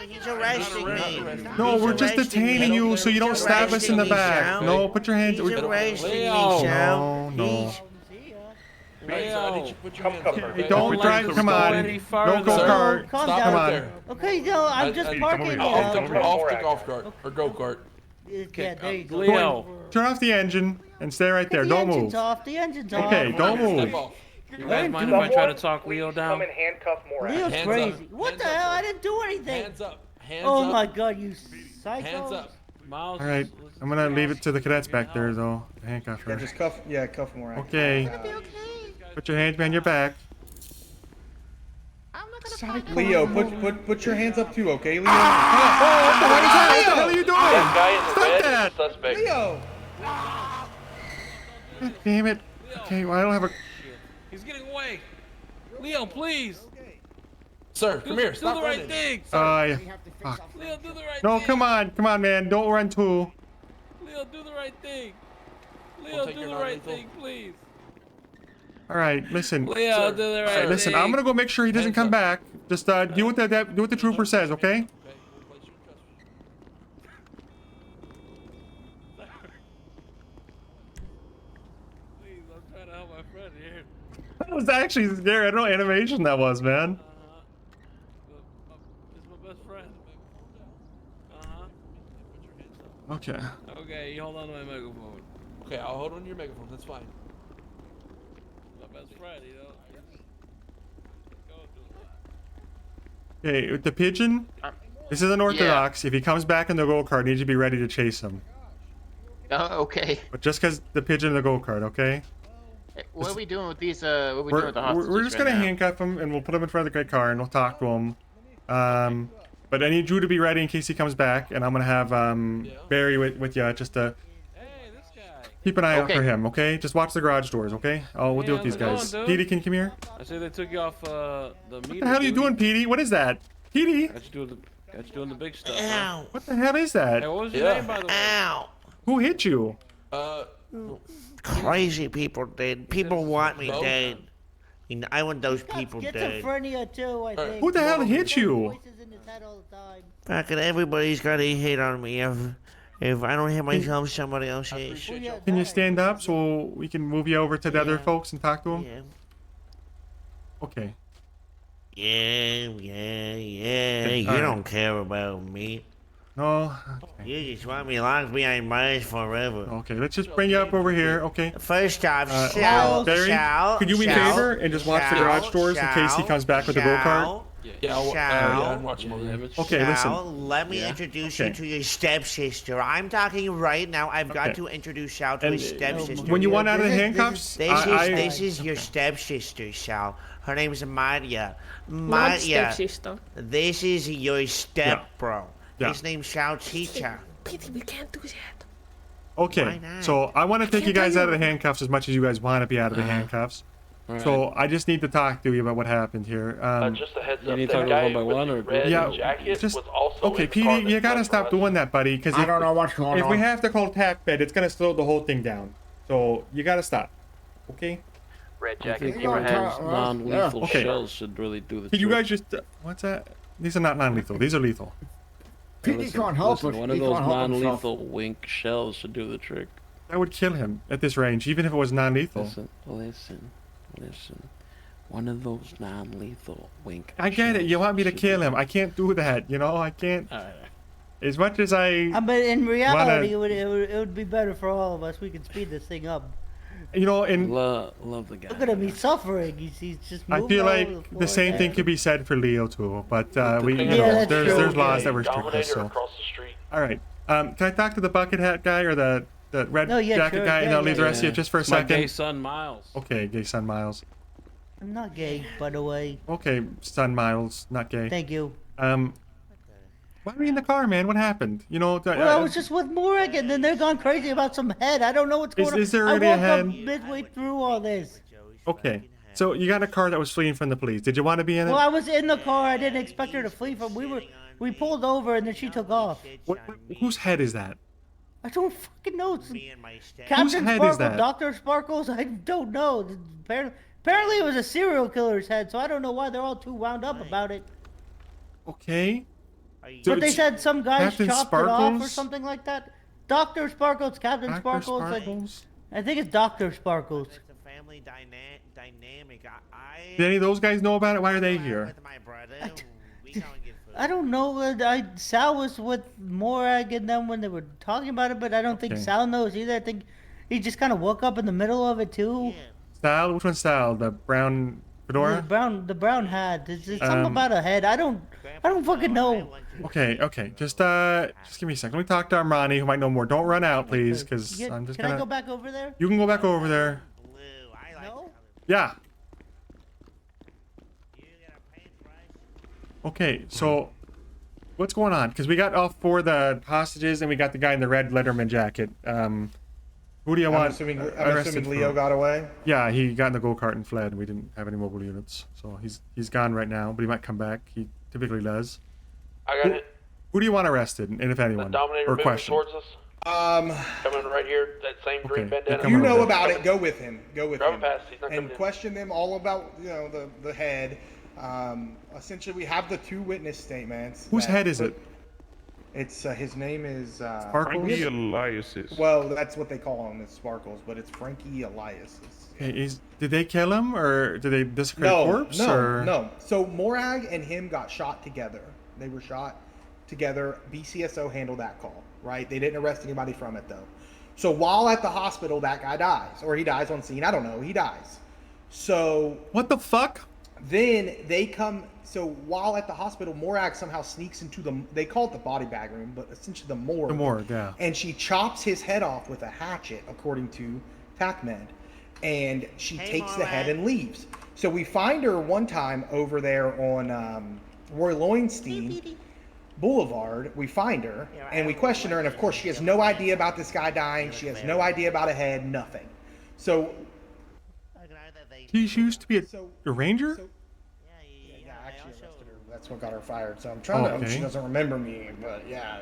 He's arresting me.
No, we're just detaining you so you don't stab us in the back. No, put your hands.
He's arresting me,
No,
Sal.
no.
Leo,
Hey, don't drive. Come on. Don't go kart.
Calm
Come
down.
on.
Okay, no, I'm just parking
Off
now.
the golf cart or go kart.
Yeah, there you go.
Leo.
Turn off the engine and stay right there.
The
Don't
engine's
move.
off. The engine's off.
Okay, don't move.
You guys mind if I try to talk Leo down?
Come and handcuff Morag.
Leo's
Hands
crazy.
up.
What the hell? I didn't do anything.
Hands up. Hands
Oh
up.
my god, you psycho.
Hands up.
Miles.
All right, I'm gonna leave it to the cadets back there, though. Handcuff her.
Yeah, just cuff Morag.
Okay. Put your hands behind your back.
Leo, put your hands up too, okay, Leo?
What the hell are you doing?
That guy in the
Stop
red
that!
is a suspect.
Leo!
God damn it. Okay, well, I don't have a...
He's getting away. Leo, please.
Sir, come here.
Do
Stop
the right
running.
thing.
Yeah. Fuck.
Leo, do the right
No,
thing.
come on, man. Don't run too.
Leo, do the right thing. Leo,
take
do
your
the right
non-lethal.
thing, please.
All right, listen.
Leo, do the right
All right, listen.
thing.
I'm gonna go make sure he doesn't come back. Just do what the trooper says, okay?
Please, I'm trying to help my friend here.
That was actually scary. I don't know what animation that was, man.
Is
Okay.
Okay, you hold on to my megaphone.
Okay, I'll hold on to your megaphone. That's fine.
My best friend, you know.
Okay, with the pigeon, this is unorthodox. If he comes back in the go kart, need to be ready to chase him.
Okay.
But just because the pigeon in the go kart, okay?
What are we doing with these? What are we doing with the hostages
We're just
right
gonna
now?
handcuff him and we'll put him in front of the great car and we'll talk to him. But I need you to be ready in case he comes back, and I'm gonna have Barry with you just to keep an eye out
Okay.
for him, okay? Just watch the garage doors, okay? We'll deal with these guys. Petey, can you come here?
I say they took you off the meter.
What the hell are you doing, Petey? What is that? Petey?
Got you doing the big stuff. Huh?
What the hell is that?
Hey, what was your name, by the way?
Ow!
Who hit you?
Crazy people did. People want me dead. And I want those people dead.
Schizophrenia too, I think.
Who the hell hit you?
Fucking everybody's got a hit on me. If I don't hit myself, somebody else is.
Can you stand up so we can move you over to the other folks and talk to them?
Yeah.
Okay.
Yeah. You
Alright.
don't care about me.
No.
You just want me locked behind bars forever.
Okay, let's just bring you up over here, okay?
First off,
Barry, could you do me a favor and just watch the garage doors in case he comes back with the go-kart?
Yeah, I'll watch him over there.
Okay, listen.
Let me introduce you to your stepsister. I'm talking right now. I've got to introduce Sal to
And
his stepsister.
when you want out of the handcuffs,
This is your stepsister, Sal. Her name is Maria. Maria.
Stepsister.
This is your stepbro.
Yeah.
His name's Sal Chicha.
Pity, we can't do that.
Okay, so I want to take you guys out of the handcuffs as much as you guys want to be out of the handcuffs. So I just need to talk to you about what happened here.
Just a heads
You
up,
need to
that
talk
guy
one by
with
one,
the
or
red jacket
just
was also
okay,
in the car
Petey, you gotta stop doing that, buddy. Because
I don't know what's going
if
on.
we have to call TAC bed, it's gonna slow the whole thing down. So you gotta stop. Okay.
Red
I
jacket.
think perhaps non-lethal
Okay.
shells should really do the
Can you
trick.
guys just what's that? These are not non-lethal. These are lethal.
Hey,
Petey can't help it.
One of
He
those
can't help himself.
non-lethal wink shells should do the trick.
That would kill him at this range, even if it was non-lethal.
Listen. One of those non-lethal wink.
I get it. You want me to kill him? I can't do that. You know, I can't. As much as I.
But in reality,
wanna-
it would be better for all of us. We could speed this thing up.
You know, and
love the guy.
Look at him, he's suffering. He's just
I
moving
feel
all
like
over
the
floor
same
there.
thing could be said for Leo too, but we, you
Yeah,
know,
that's
there's
true.
laws that restrict this. So,
across the street.
all right. Can I talk to the bucket hat guy or the red jacket guy, and I'll leave the rest of you just for a
It's my
second?
gay son Miles.
Okay, gay son Miles.
I'm not gay, by the way.
Okay, son Miles, not gay.
Thank you.
Why were you in the car, man? What happened? You know,
Well, I was just with Morag, and then they're gone crazy about some head. I don't know what's going on.
Is there
I
really a
woke up
head?
midway through all this.
okay. So you got a car that was fleeing from the police. Did you want to be in it?
Well, I was in the car. I didn't expect her to flee from. We pulled over, and then she took off.
Whose head is that?
I don't fucking know. It's
Whose
Captain
head
Sparkle,
is that?
Dr. Sparkles, I don't know. Apparently it was a serial killer's head, so I don't know why they're all too wound up about it.
Okay.
But they said some guys
Captain
chopped it off or
Sparkles?
something like that. Dr. Sparkles, Captain
Dr.
Sparkles.
Sparkles?
I think it's Dr. Sparkles.
Did any of those guys know about it? Why are they here?
I don't know. Sal was with Morag and them when they were talking about it, but I don't think
Okay.
Sal knows either. I think he just kind of woke up in the middle of it too.
Sal? Which one's Sal? The brown fedora?
The brown hat. It's something about a head. I don't fucking know.
Okay. Just give me a second. Let me talk to Armani, who might know more. Don't run out, please, because I'm just
Can
gonna.
I go back over there?
You can go back over there.
No.
Yeah. Okay, so what's going on? Because we got all four of the hostages, and we got the guy in the red Letterman jacket. Who do you want?
I'm
arrested
assuming
for?
Leo got away.
Yeah, he got in the go-kart and fled, and we didn't have any mobile units. So he's gone right now, but he might come back. He typically does.
I got it.
Who do you want arrested, and if anyone?
Dominator
or
moving
question?
towards us. Coming right here. That same green bandana.
You know about it. Go with him. Go with
Drive
him.
past. He's not
And
coming in.
question them all about the head. Essentially, we have the two witness statements.
Whose
that
head is
put-
it?
It's his name is
Sparkles?
Frankie
Elias's.
Well, that's what they call him. It's Sparkles, but it's Frankie Elias's.
Okay, did they kill him, or did they desecrate a corpse? or?
No. So Morag and him got shot together. They were shot together. BCSO handled that call. right? They didn't arrest anybody from it though. So while at the hospital, that guy dies, or he dies on scene. I don't know. He dies. So
what the fuck?
Then they come. So while at the hospital, Morag somehow sneaks into they call it the body bag room, but essentially the morgue.
The morgue, yeah.
And she chops his head off with a hatchet, according to TACMED. And she takes the head and leaves. So we find her one time over there on Roy Lowenstein Boulevard. We find her and we question her, and of course she has no idea about this guy dying. She has no idea about a head, nothing. So
She used to be a ranger?
yeah, actually arrested her. That's what got her fired. So I'm trying to. She doesn't remember me, but yeah.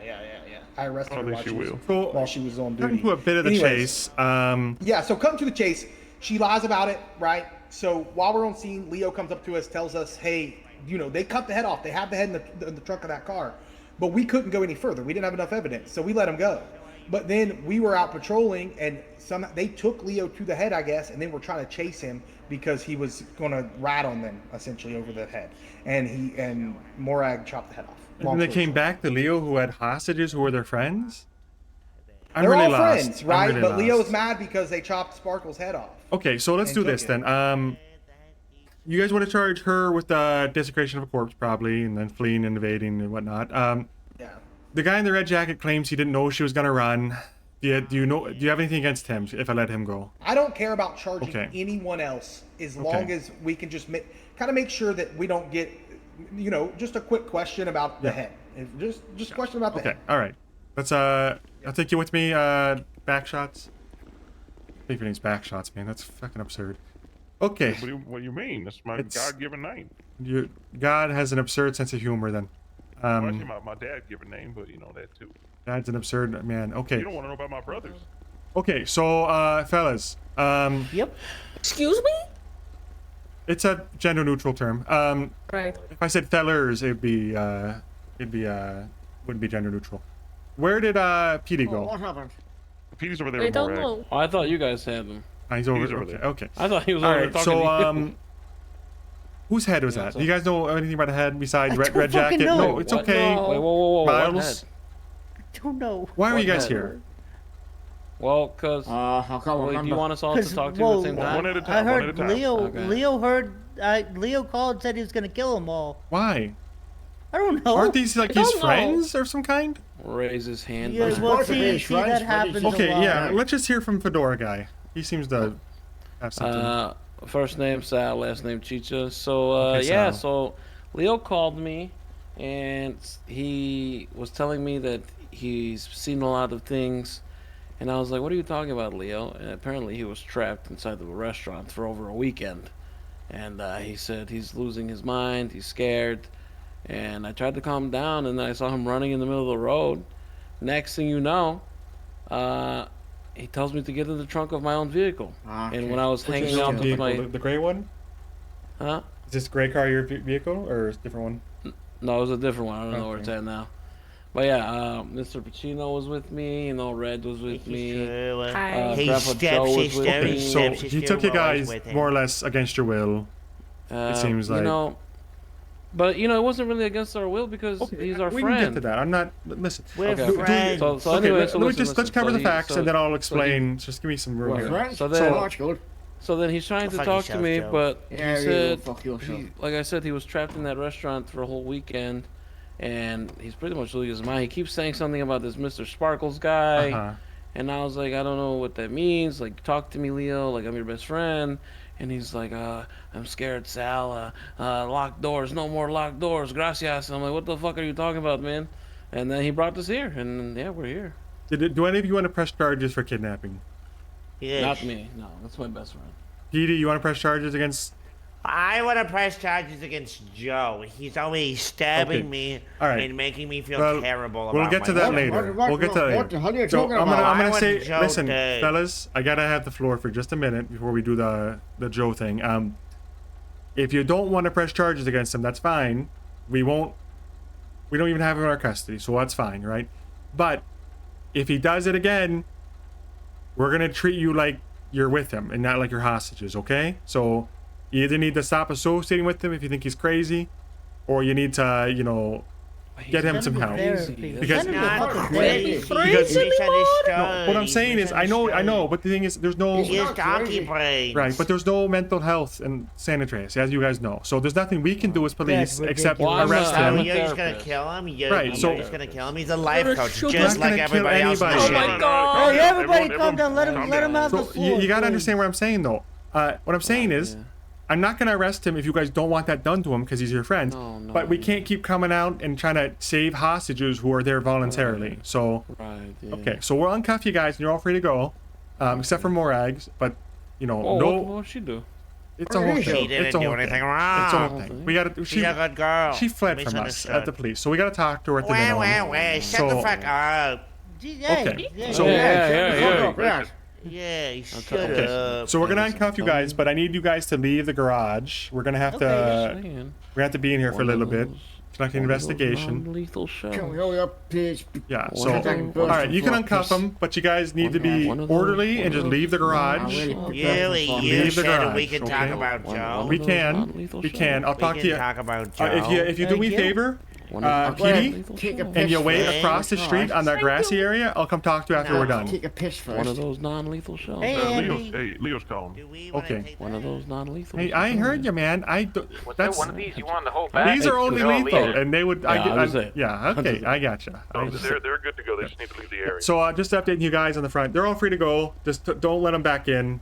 I arrested her while she was on duty.
Cutting to a bit of the chase.
Yeah, so come to the chase. She lies about it, right? So while we're on scene, Leo comes up to us, tells us, hey, they cut the head off. They have the head in the trunk of that car. But we couldn't go any further. We didn't have enough evidence. So we let him go. But then we were out patrolling, and they took Leo to the head, I guess, and then were trying to chase him because he was going to rat on them, essentially, over the head. And Morag chopped the head off.
And they came back to Leo, who had hostages who were their friends?
They're all friends, right? But Leo's mad because they chopped Sparkle's head off.
Okay, so let's do this then. You guys want to charge her with the desecration of a corpse, probably, and then fleeing and evading and whatnot.
Yeah.
The guy in the red jacket claims he didn't know she was gonna run. Do you have anything against him if I let him go?
I don't care about charging anyone else as long as we can just kind of make sure that we don't get, just a quick question about the head. Just question about the head.
All right. Let's I'll take you with me. Backshots. I think your name's Backshots, man. That's fucking absurd. Okay.
What do you mean? That's my God-given name.
God has an absurd sense of humor, then.
Well, actually, my dad-given name, but you know that too.
Dad's an absurd man. Okay.
You don't want to know about my brothers.
Okay, so fellas.
Yep. Excuse me?
It's a gender-neutral term.
Right.
If I said fellers, wouldn't be gender-neutral. Where did PD go?
What happened?
PD's over there.
I don't know.
Oh, I thought you guys had them.
He's over there. Okay.
I thought he was
all
over
right,
talking to you.
Whose head was that? Do you guys know anything about a head besides red jacket?
know.
No, it's
What?
okay.
No. Wait, whoa,
Miles?
what head?
I don't know.
Why are you guys
head?
here?
Well, cause do you want us all to talk to you at the same time?
One at a time.
I heard
one at a time.
Leo Leo called and said he was gonna kill them all.
Why?
I don't know.
Aren't these like his friends of some kind?
Raise his hand.
Yeah, well, see, that happens
Okay,
a lot.
yeah. Let's just hear from Fedora guy. He seems to have something.
First name Sal, last name Chicha. So
Okay,
yeah,
Sal.
so Leo called me, and he was telling me that he's seen a lot of things, and I was like, "What are you talking about, Leo?" And apparently he was trapped inside of a restaurant for over a weekend, and he said he's losing his mind, he's scared, and I tried to calm him down, and I saw him running in the middle of the road. Next thing you know, he tells me to get in the trunk of my own vehicle. And when I was hanging out with my...
The gray one?
Huh?
Is this gray car your vehicle or a different one?
No, it was a different one. I don't know where it's at now. But yeah, Mr. Pacino was with me. Red was with me. Grandpa Joe was with
Okay,
me.
so he took you guys more or less against your will. It seems like.
But it wasn't really against our will because he's our
we
friend.
can get to that. I'm not. Listen.
We're friends.
So anyway,
let's cover the facts and then I'll explain. Just give me some room here.
So then he's trying to talk to me, but he said, like I said, he was trapped in that restaurant for a whole weekend, and he's pretty much losing his mind. He keeps saying something about this Mr. Sparkles guy, and I was like, I don't know what that means. Like, talk to me, Leo. Like, I'm your best friend. And he's like, I'm scared, Sal. Locked doors. No more locked doors. Gracias. And I'm like, what the fuck are you talking about, man? And then he brought us here. And yeah, we're here.
Do any of you want to press charges for kidnapping?
Yes.
Not me. No, that's my best friend.
Petey, you want to press charges against...
I want to press charges against Joe. He's always stabbing me and making me feel terrible about
We'll get to that later. We'll get to that later.
What the hell are you
So
talking
I'm
about?
gonna
I
say,
want Joe
listen,
dead.
fellas, I gotta have the floor for just a minute before we do the Joe thing. If you don't want to press charges against him, that's fine. We don't even have him in our custody, so that's fine, right? But if he does it again, we're gonna treat you like you're with him and not like you're hostages, okay? So you either need to stop associating with him if you think he's crazy, or you need to, get him some help. Because
misunderstood.
what I'm saying is, I know, but the thing is, there's no
donkey brains.
right, but there's no mental health in San Andreas, as you guys know. So there's nothing we can do as police except arrest him.
You're just gonna kill him.
Right, so
you're just gonna kill him. He's a life coach, just like everybody else.
Oh
my god! Hey, everybody, calm down. Let him have the floor.
You gotta understand what I'm saying, though. What I'm saying is, I'm not gonna arrest him if you guys don't want that done to him because he's your friend. But we can't keep coming out and trying to save hostages who are there voluntarily. So, okay, so we'll uncuff you guys and you're all free to go, except for Morags. But you know, no.
What'd she do?
It's a whole thing.
She didn't do anything wrong.
It's a whole thing. We gotta.
She's a good girl.
She fled from us at the police, so we gotta talk to her at the minimum.
Wait, shut the fuck up.
Okay. So
Yeah, shut
okay.
up.
So we're gonna uncuff you guys, but I need you guys to leave the garage. We're gonna have to be in here for a little bit. Conduct an investigation.
Lethal shot.
Yeah. So all right, you can uncuff them, but you guys need to be orderly and just leave the garage.
Really,
leave the garage.
We can talk about Joe.
We can. I'll talk to you.
Talk about Joe.
If you do me a favor. Petey, and you wait across the street on that grassy area, I'll come talk to you after we're done.
Take a piss first. One of those non-lethal shots.
Leo's calling.
Okay.
One of those non-lethal.
Hey, I heard you, man. That's
one of these you want to hold back?
These are only lethal, and they would.
Yeah,
okay, I gotcha.
They're good to go. They just need to leave the area.
So just updating you guys on the front. They're all free to go. Just don't let them back in.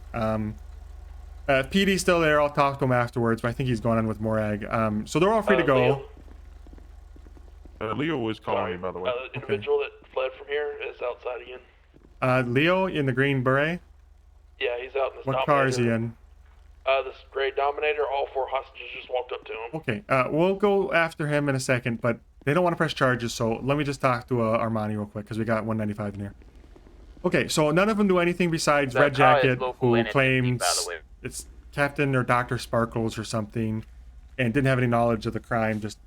PD's still there. I'll talk to him afterwards, but I think he's going on with Morag. So they're all free to go.
Leo was calling me, by the way.
The individual that fled from here is outside again.
Leo in the green beret?
Yeah, he's out in this
What car is he in?
This gray Dominator. All 4 hostages just walked up to him.
Okay, we'll go after him in a second, but they don't want to press charges, so let me just talk to Armani real quick, because we got 195 in here. Okay, so none of them do anything besides Red Jacket, who claims it's Captain or Dr. Sparkles or something, and didn't have any knowledge of the crime, just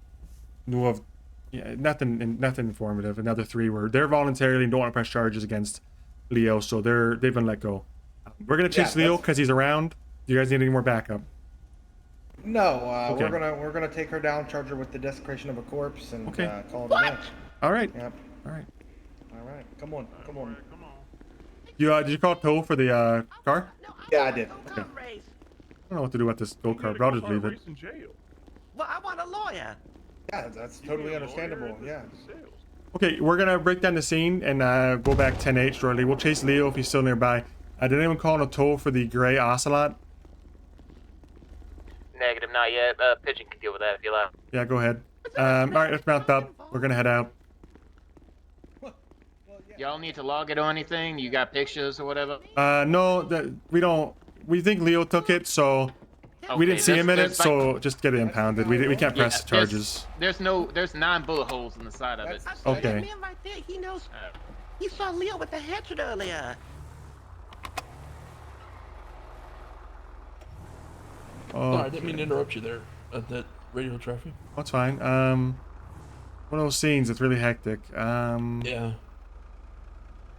knew of nothing informative. Another 3 they're voluntarily and don't want to press charges against Leo, so they've been let go. We're gonna chase Leo because he's around. Do you guys need any more backup?
No,
Okay.
we're gonna take her down, charge her with the desecration of a corpse, and call it a day.
All right.
Yep.
All right.
All right. Come on.
You did you call tow for the car?
Yeah, I did.
Okay. I don't know what to do with this go kart, but I'll just leave it.
Well, I want a lawyer.
Yeah, that's totally understandable. Yeah.
Okay, we're gonna break down the scene and go back 10-8 shortly. We'll chase Leo if he's still nearby. Did anyone call a tow for the gray ocelot?
Negative, not yet. Pigeon can deal with that if you like.
Yeah, go ahead. All right, let's mount up. We're gonna head out.
Y'all need to log it or anything? You got pictures or whatever?
No, we don't. We think Leo took it, so we didn't see him in it. So just get it impounded. We can't press charges.
There's 9 bullet holes in the side of it.
Okay.
That man right there, he knows. He saw Leo with the hatchet earlier.
Oh, I didn't mean to interrupt you there at that radio traffic.
That's fine. One of those scenes that's really hectic.
Yeah.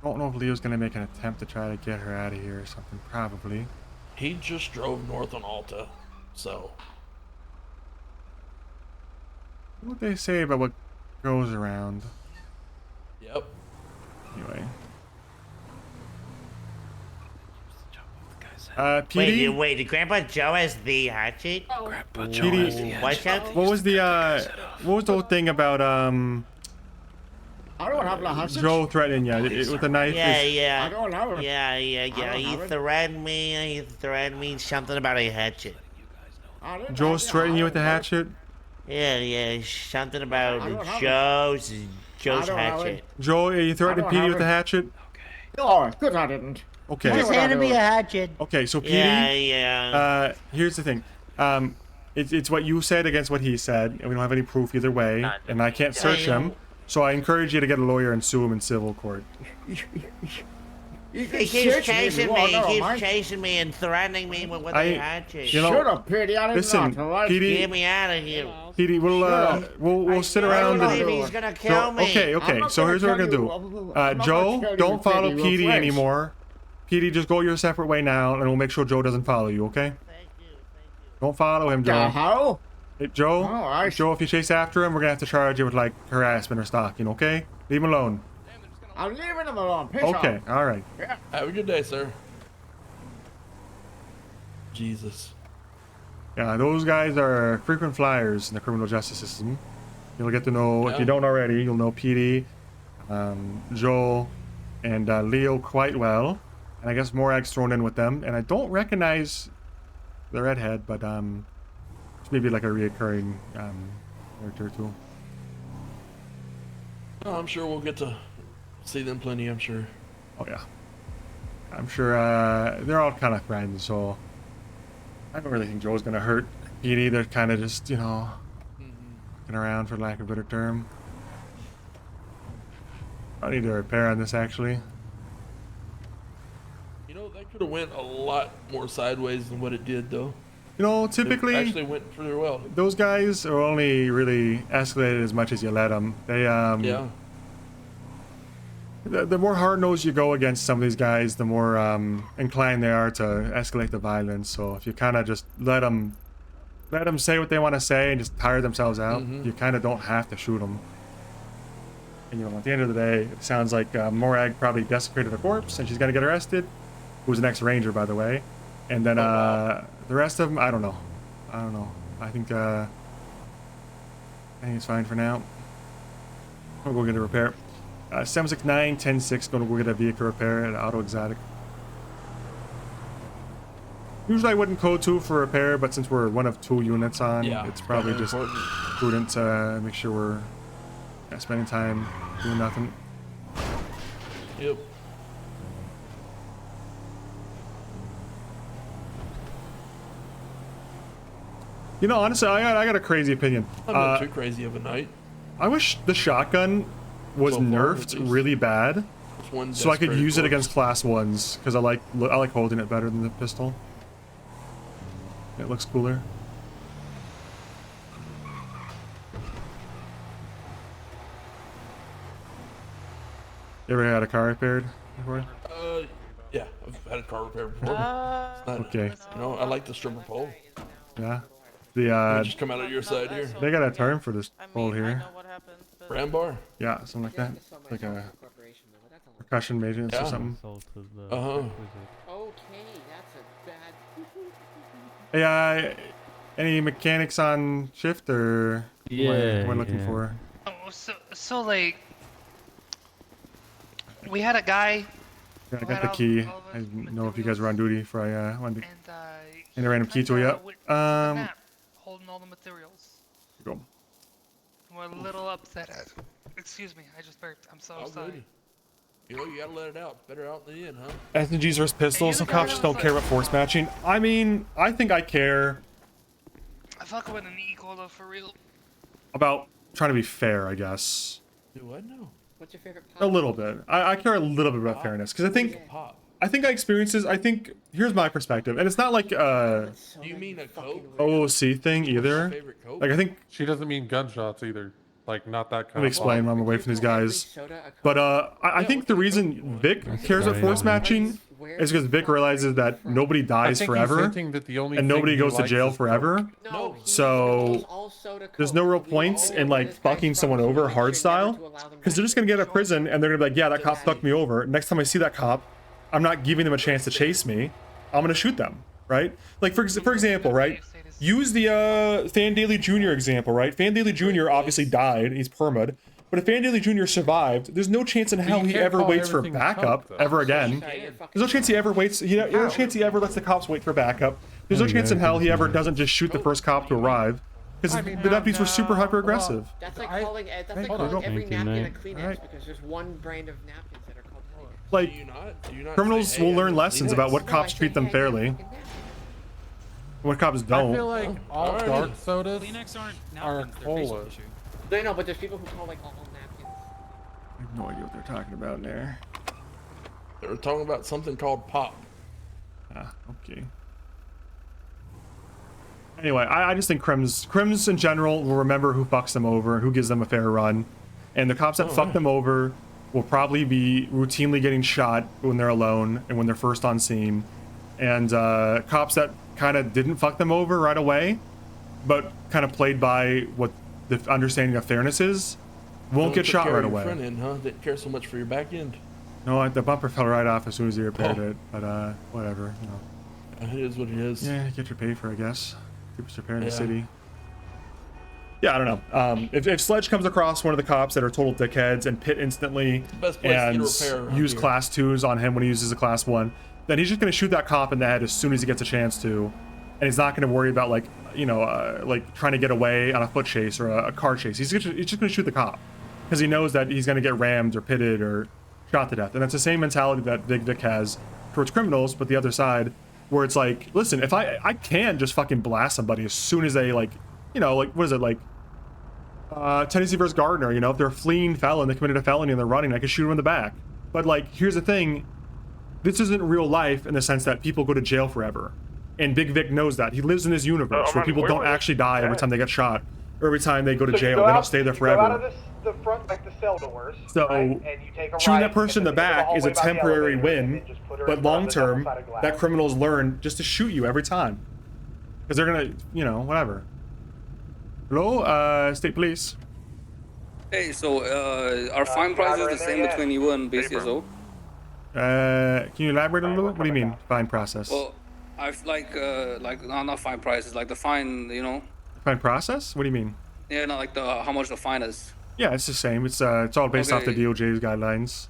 I don't know if Leo's gonna make an attempt to try to get her out of here or something. Probably.
He just drove north on Alta, so.
What they say about what goes around?
Yep.
Anyway. PD?
Wait, did Grandpa Joe has the hatchet?
Grandpa
Joe has the hatchet.
What was the whole thing about
I don't have the hatchet.
Joe threatening you with the knife?
Yeah. I don't have it. Yeah. He threatened me something about a hatchet.
Joe's threatening you with the hatchet?
Yeah, something about Joe's hatchet.
Joe, you threatening PD with the hatchet?
Oh, good, I didn't.
Okay.
He just handed me a hatchet.
Okay, so PD.
Yeah.
Here's the thing. It's what you said against what he said, and we don't have any proof either way, and I can't search him. So I encourage you to get a lawyer and sue him in civil court.
He keeps chasing me and threatening me with a hatchet.
Shut up,
Petey.
Listen, PD.
Get me out of here.
PD, we'll sit around and.
He's gonna kill me.
Okay. So here's what we're gonna do. Joe, don't follow PD anymore. PD, just go your separate way now, and we'll make sure Joe doesn't follow you. Okay? Don't follow him, Joe.
How?
Hey, Joe.
Oh, I-
Joe, if you chase after him, we're gonna have to charge you with like harassment or stalking. Okay? Leave him alone.
I'm leaving him alone. Piss
Okay.
off.
All right.
Yeah.
Have a good day, sir. Jesus.
Yeah, those guys are frequent flyers in the criminal justice system. You'll get to know, if
Yeah.
you don't already, you'll know PD, Joel, and Leo quite well. And I guess Morag's thrown in with them. And I don't recognize the redhead, but it's maybe like a reoccurring character too.
Oh, I'm sure we'll get to see them plenty, I'm sure.
Oh yeah. I'm sure they're all kind of friends, so I don't really think Joe's gonna hurt PD. They're kind of just, you know, looking around for lack of a better term. I need to repair on this actually.
You know, that could have went a lot more sideways than what it did, though.
You know,
It
typically
actually went pretty well.
those guys are only really escalated as much as you let them. They
Yeah.
The more hard-nosed you go against some of these guys, the more inclined they are to escalate the violence. So if you kind of just let them say what they want to say and just tire themselves out, you kind of don't have to shoot them. And you know, at the end of the day, it sounds like Morag probably desecrated a corpse and she's gonna get arrested. Who's an ex-ranger, by the way. And then the rest of them, I don't know. I think it's fine for now. We'll go get a repair. 769-10-6, gonna go get a vehicle repair at Auto Exotic. Usually I wouldn't code 2 for repair, but since we're one of 2 units on,
Yeah,
it's probably just prudent to make sure we're spending time doing nothing.
Yep.
You know, honestly, I got a crazy opinion.
I'm not too crazy of a night.
I wish the shotgun was
So far,
nerfed
at least.
really bad,
Just one
so I could
desperate
use it
corpse.
against class 1s, because I like holding it better than the pistol. It looks cooler. You ever had a car repaired before?
Yeah, I've had a car repaired before. It's not,
Okay.
You know, I like the stripper pole.
Yeah.
They
The
just come out of your side here.
they got a term for this pole here.
Ram bar?
Yeah, something like that. Like a percussion maintenance or
Yeah.
something.
Uh-huh.
Okay, that's a bad.
Hey, any mechanics on shift or what am I looking for?
Oh, so like, we had a guy.
Yeah, I got the key. I didn't know if you guys were on duty for I wanted to hand a random key to you.
Holding all the materials.
Go.
We're a little upset. Excuse me, I just burped. I'm so sorry.
You know, you gotta let it out. Better out than in, huh?
SMGs versus pistols. Some cops just don't care about force matching. I mean, I think I care
I fuck with an equal though, for real.
about trying to be fair, I guess.
Do what? No.
What's your favorite
A little bit. I care a little bit about fairness because I think experiences. I think here's my perspective, and it's not like
Do you mean a Coke?
OOC thing either. Like I think
she doesn't mean gunshots either. Like not that kind
let me explain while I'm away from these guys. But I think the reason Vic cares about force matching is because Vic realizes that nobody dies forever and nobody goes to jail forever. So there's no real points in like fucking someone over hard style because they're just gonna get out of prison and they're gonna be like, yeah, that cop fucked me over. Next time I see that cop, I'm not giving them a chance to chase me. I'm gonna shoot them, right? Like for example, right? Use the Fan Daly Jr. example, right? Fan Daly Jr. obviously died, he's perma'd, but if Fan Daly Jr. survived, there's no chance in hell he ever waits for backup ever again. There's no chance he ever waits. There's no chance he ever lets the cops wait for backup. There's no chance in hell he ever doesn't just shoot the first cop to arrive, because the deputies were super hyper aggressive.
That's like calling every napkin a Kleenex because there's one brand of napkins that are called Kleenex.
Like criminals will learn lessons about what cops treat them fairly. What cops don't.
I feel like all dark sodas are cola.
No, but there's people who call like all napkins.
I have no idea what they're talking about in there.
They were talking about something called pop.
Ah, okay. Anyway, I just think Crims in general will remember who fucks them over and who gives them a fair run. And the cops that fuck them over will probably be routinely getting shot when they're alone and when they're first on scene. And cops that kind of didn't fuck them over right away but kind of played by what the understanding of fairness is, won't get shot right away.
Front end, huh? Didn't care so much for your back end.
No, the bumper fell right off as soon as he repaired it, but whatever, you know.
It is what it is.
Yeah, get your pay for, I guess. Cheapest repair in the city. Yeah, I don't know. If Sledge comes across one of the cops that are total dickheads and pit instantly and use class 2s on him when he uses a class 1, then he's just going to shoot that cop in the head as soon as he gets a chance to. And he's not going to worry about, like, you know, like trying to get away on a foot chase or a car chase. He's just going to shoot the cop because he knows that he's going to get rammed or pitted or shot to death. And that's the same mentality that Vic has towards criminals, but the other side, where it's like, listen, if I can just fucking blast somebody as soon as they, like, you know, like, what is it, like, Tennessee versus Gardner, you know, if they're a fleeing felon, they committed a felony and they're running, I could shoot them in the back. But, like, here's the thing, this isn't real life in the sense that people go to jail forever. And Big Vic knows that. He lives in his universe where people don't actually die every time they get shot, or every time they go to jail. They don't stay there forever.
You go out of the front, like the cell doors,
so
right? And you take a
shooting
right,
that person in the back is a temporary win, but long term, that criminals learn just to shoot you every time. Because they're gonna, you know, whatever. Hello, state police.
Hey, so are fine prices the same between you and BCSO?
Can you elaborate a little bit? What do you mean, fine process?
Well, I've not fine prices, like the fine, you know.
Fine process? What do you mean?
Yeah, not like the how much the fine is.
Yeah, it's the same. It's all based off the DOJ's guidelines.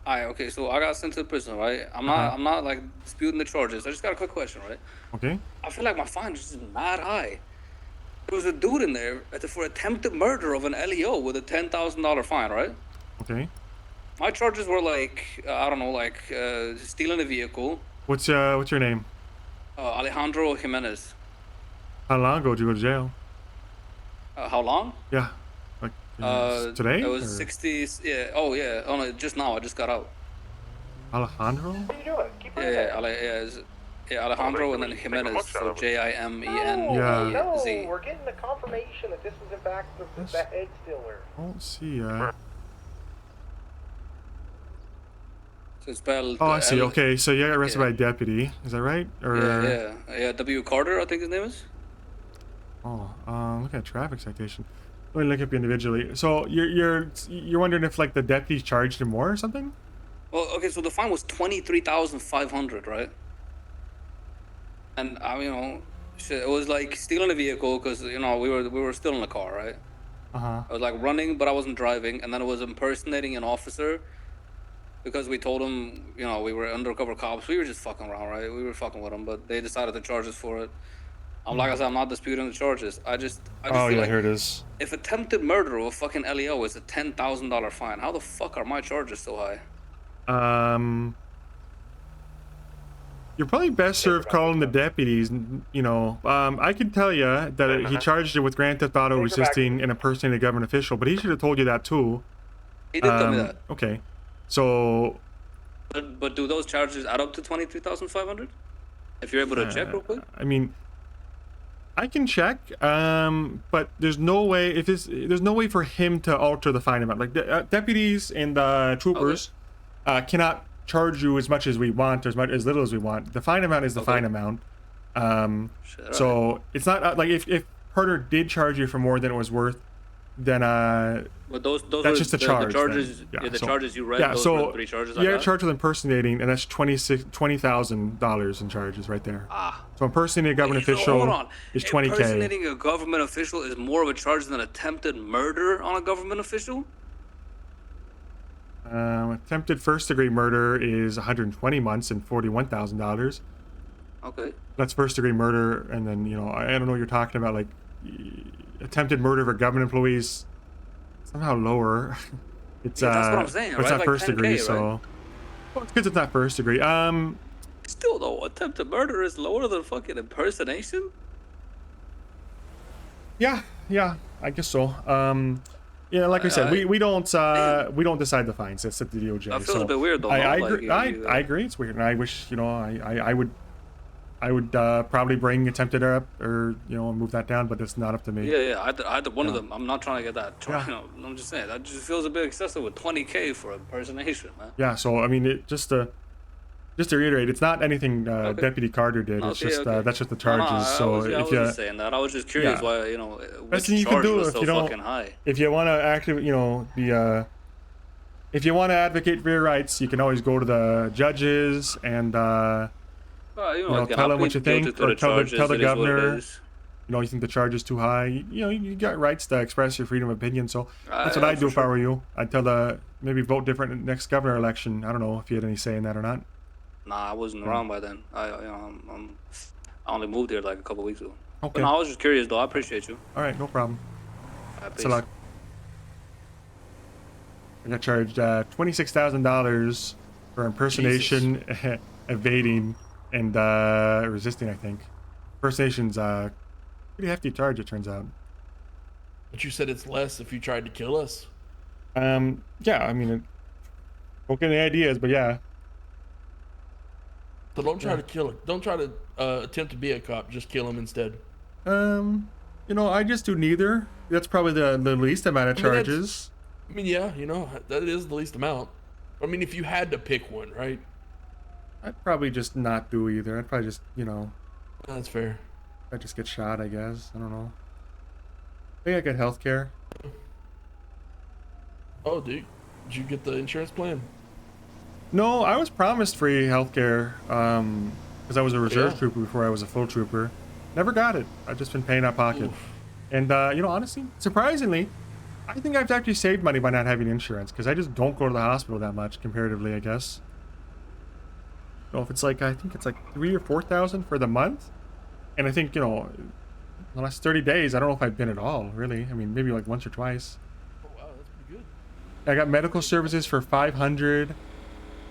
Alright, okay, so I got sent to prison, right? I'm not like disputing the charges. I just got a quick question, right?
Okay.
I feel like my fine is just mad high. There was a dude in there for attempted murder of an LEO with a $10,000 fine, right?
Okay.
My charges were like, I don't know, like stealing a vehicle.
What's your name?
Alejandro Jimenez.
How long ago did you go to jail?
How long?
Yeah. Like today?
It was 60. Yeah. Oh yeah. Oh no, just now. I just got out.
Alejandro?
What are you doing? Keep
Alejandro and then Jimenez. So Jimenez.
No, we're getting the confirmation that this was in fact the head stealer.
I don't see
So it's spelled.
Oh, I see. Okay, so you got arrested by a deputy. Is that right? Or
yeah. W. Carter, I think his name is.
Oh, look at traffic citation. Let me look up you individually. So you're wondering if like the deputies charged him more or something?
Well, okay, so the fine was $23,500, right? And I mean, you know, shit, it was like stealing a vehicle because you know we were still in the car, right? I was like running, but I wasn't driving, and then it was impersonating an officer because we told him, you know, we were undercover cops. We were just fucking around, right? We were fucking with them, but they decided to charge us for it. Like I said, I'm not disputing the charges. I just
oh
feel
yeah,
like
here it is.
if attempted murder of a fucking LEO is a $10,000 fine, how the fuck are my charges so high?
You're probably best served calling the deputies. You know, I can tell you that he charged you with grand theft auto, resisting, and impersonating a government official, but he should have told you that too.
He did tell me that.
Okay, so.
But do those charges add up to $23,500? If you're able to check real quick.
I mean, I can check, but there's no way there's no way for him to alter the fine amount. Like the deputies and the troopers cannot charge you as much as we want, or as little as we want. The fine amount is the fine amount. So it's not like if Carter did charge you for more than it was worth, then
but those
that's just a charge.
The charges,
the
charges you read.
Yeah,
those
so
were 3 charges.
you got charged with impersonating, and that's $20,000 in charges right there. So impersonating a government official is $20K.
Impersonating a government official is more of a charge than attempted murder on a government official.
Attempted first-degree murder is 120 months and $41,000.
Okay.
That's first-degree murder, and then you know I don't know what you're talking about, like attempted murder for government employees. Somehow lower. It's
that's what I'm saying.
It's
right?
not
like
first
10K,
degree,
right?
so well, it's because it's not first degree.
Still though, attempted murder is lower than fucking impersonation.
Yeah, I guess so. Yeah, like I said, we don't decide the fines. It's at the DOJ.
That feels a bit weird though.
I agree. I agree. It's weird, and I wish I would probably bring attempted up or move that down, but it's not up to me.
Yeah. I had one of them. I'm not trying to get that. I'm just saying that just feels a bit excessive with $20K for impersonation, man.
Yeah. So I mean, it just just to reiterate, it's not anything Deputy Carter did. It's just that's just the charges.
No,
so
I
if
was just saying that. I was just curious why, you know, which
you can
charge
do
was
if
so
you don't,
fucking high.
if you want to actually, you know, if you want to advocate for your rights, you can always go to the judges and
You know,
tell them what you think, or tell the governor. You know, you think the charge is too high. You know, you got rights to express your freedom of opinion. So that's what I'd do if I were you. I'd tell maybe vote different in the next governor election. I don't know if you had any say in that or not.
Nah, I wasn't around by then. I only moved here like a couple weeks ago.
Okay.
But no, I was just curious though. I appreciate you.
All right, no problem.
Peace.
So like, I got charged $26,000 for impersonation, evading, and resisting. I think impersonation's pretty hefty charge, it turns out.
But you said it's less if you tried to kill us.
Yeah, I mean, don't get any ideas, but yeah.
So don't try to kill it. Don't try to attempt to be a cop. Just kill him instead.
You know, I just do neither. That's probably the least amount of charges.
I mean, yeah, you know, that is the least amount. I mean, if you had to pick one, right?
I'd probably just not do either. I'd probably just, you know.
That's fair.
I'd just get shot, I guess. I don't know. I think I get health care.
Oh, dude. Did you get the insurance plan?
No, I was promised free health care because I was a reserve trooper before I was a full trooper. Never got it. I've just been paying out of pocket. Oof. And, you know, honestly, surprisingly, I think I've actually saved money by not having insurance because I just don't go to the hospital that much comparatively, I guess. I don't know if it's like, I think it's like $3,000 or $4,000 for the month. And I think, you know, the last 30 days, I don't know if I've been at all, really. I mean, maybe like once or twice.
Oh, wow, that's pretty good.
I got medical services for $500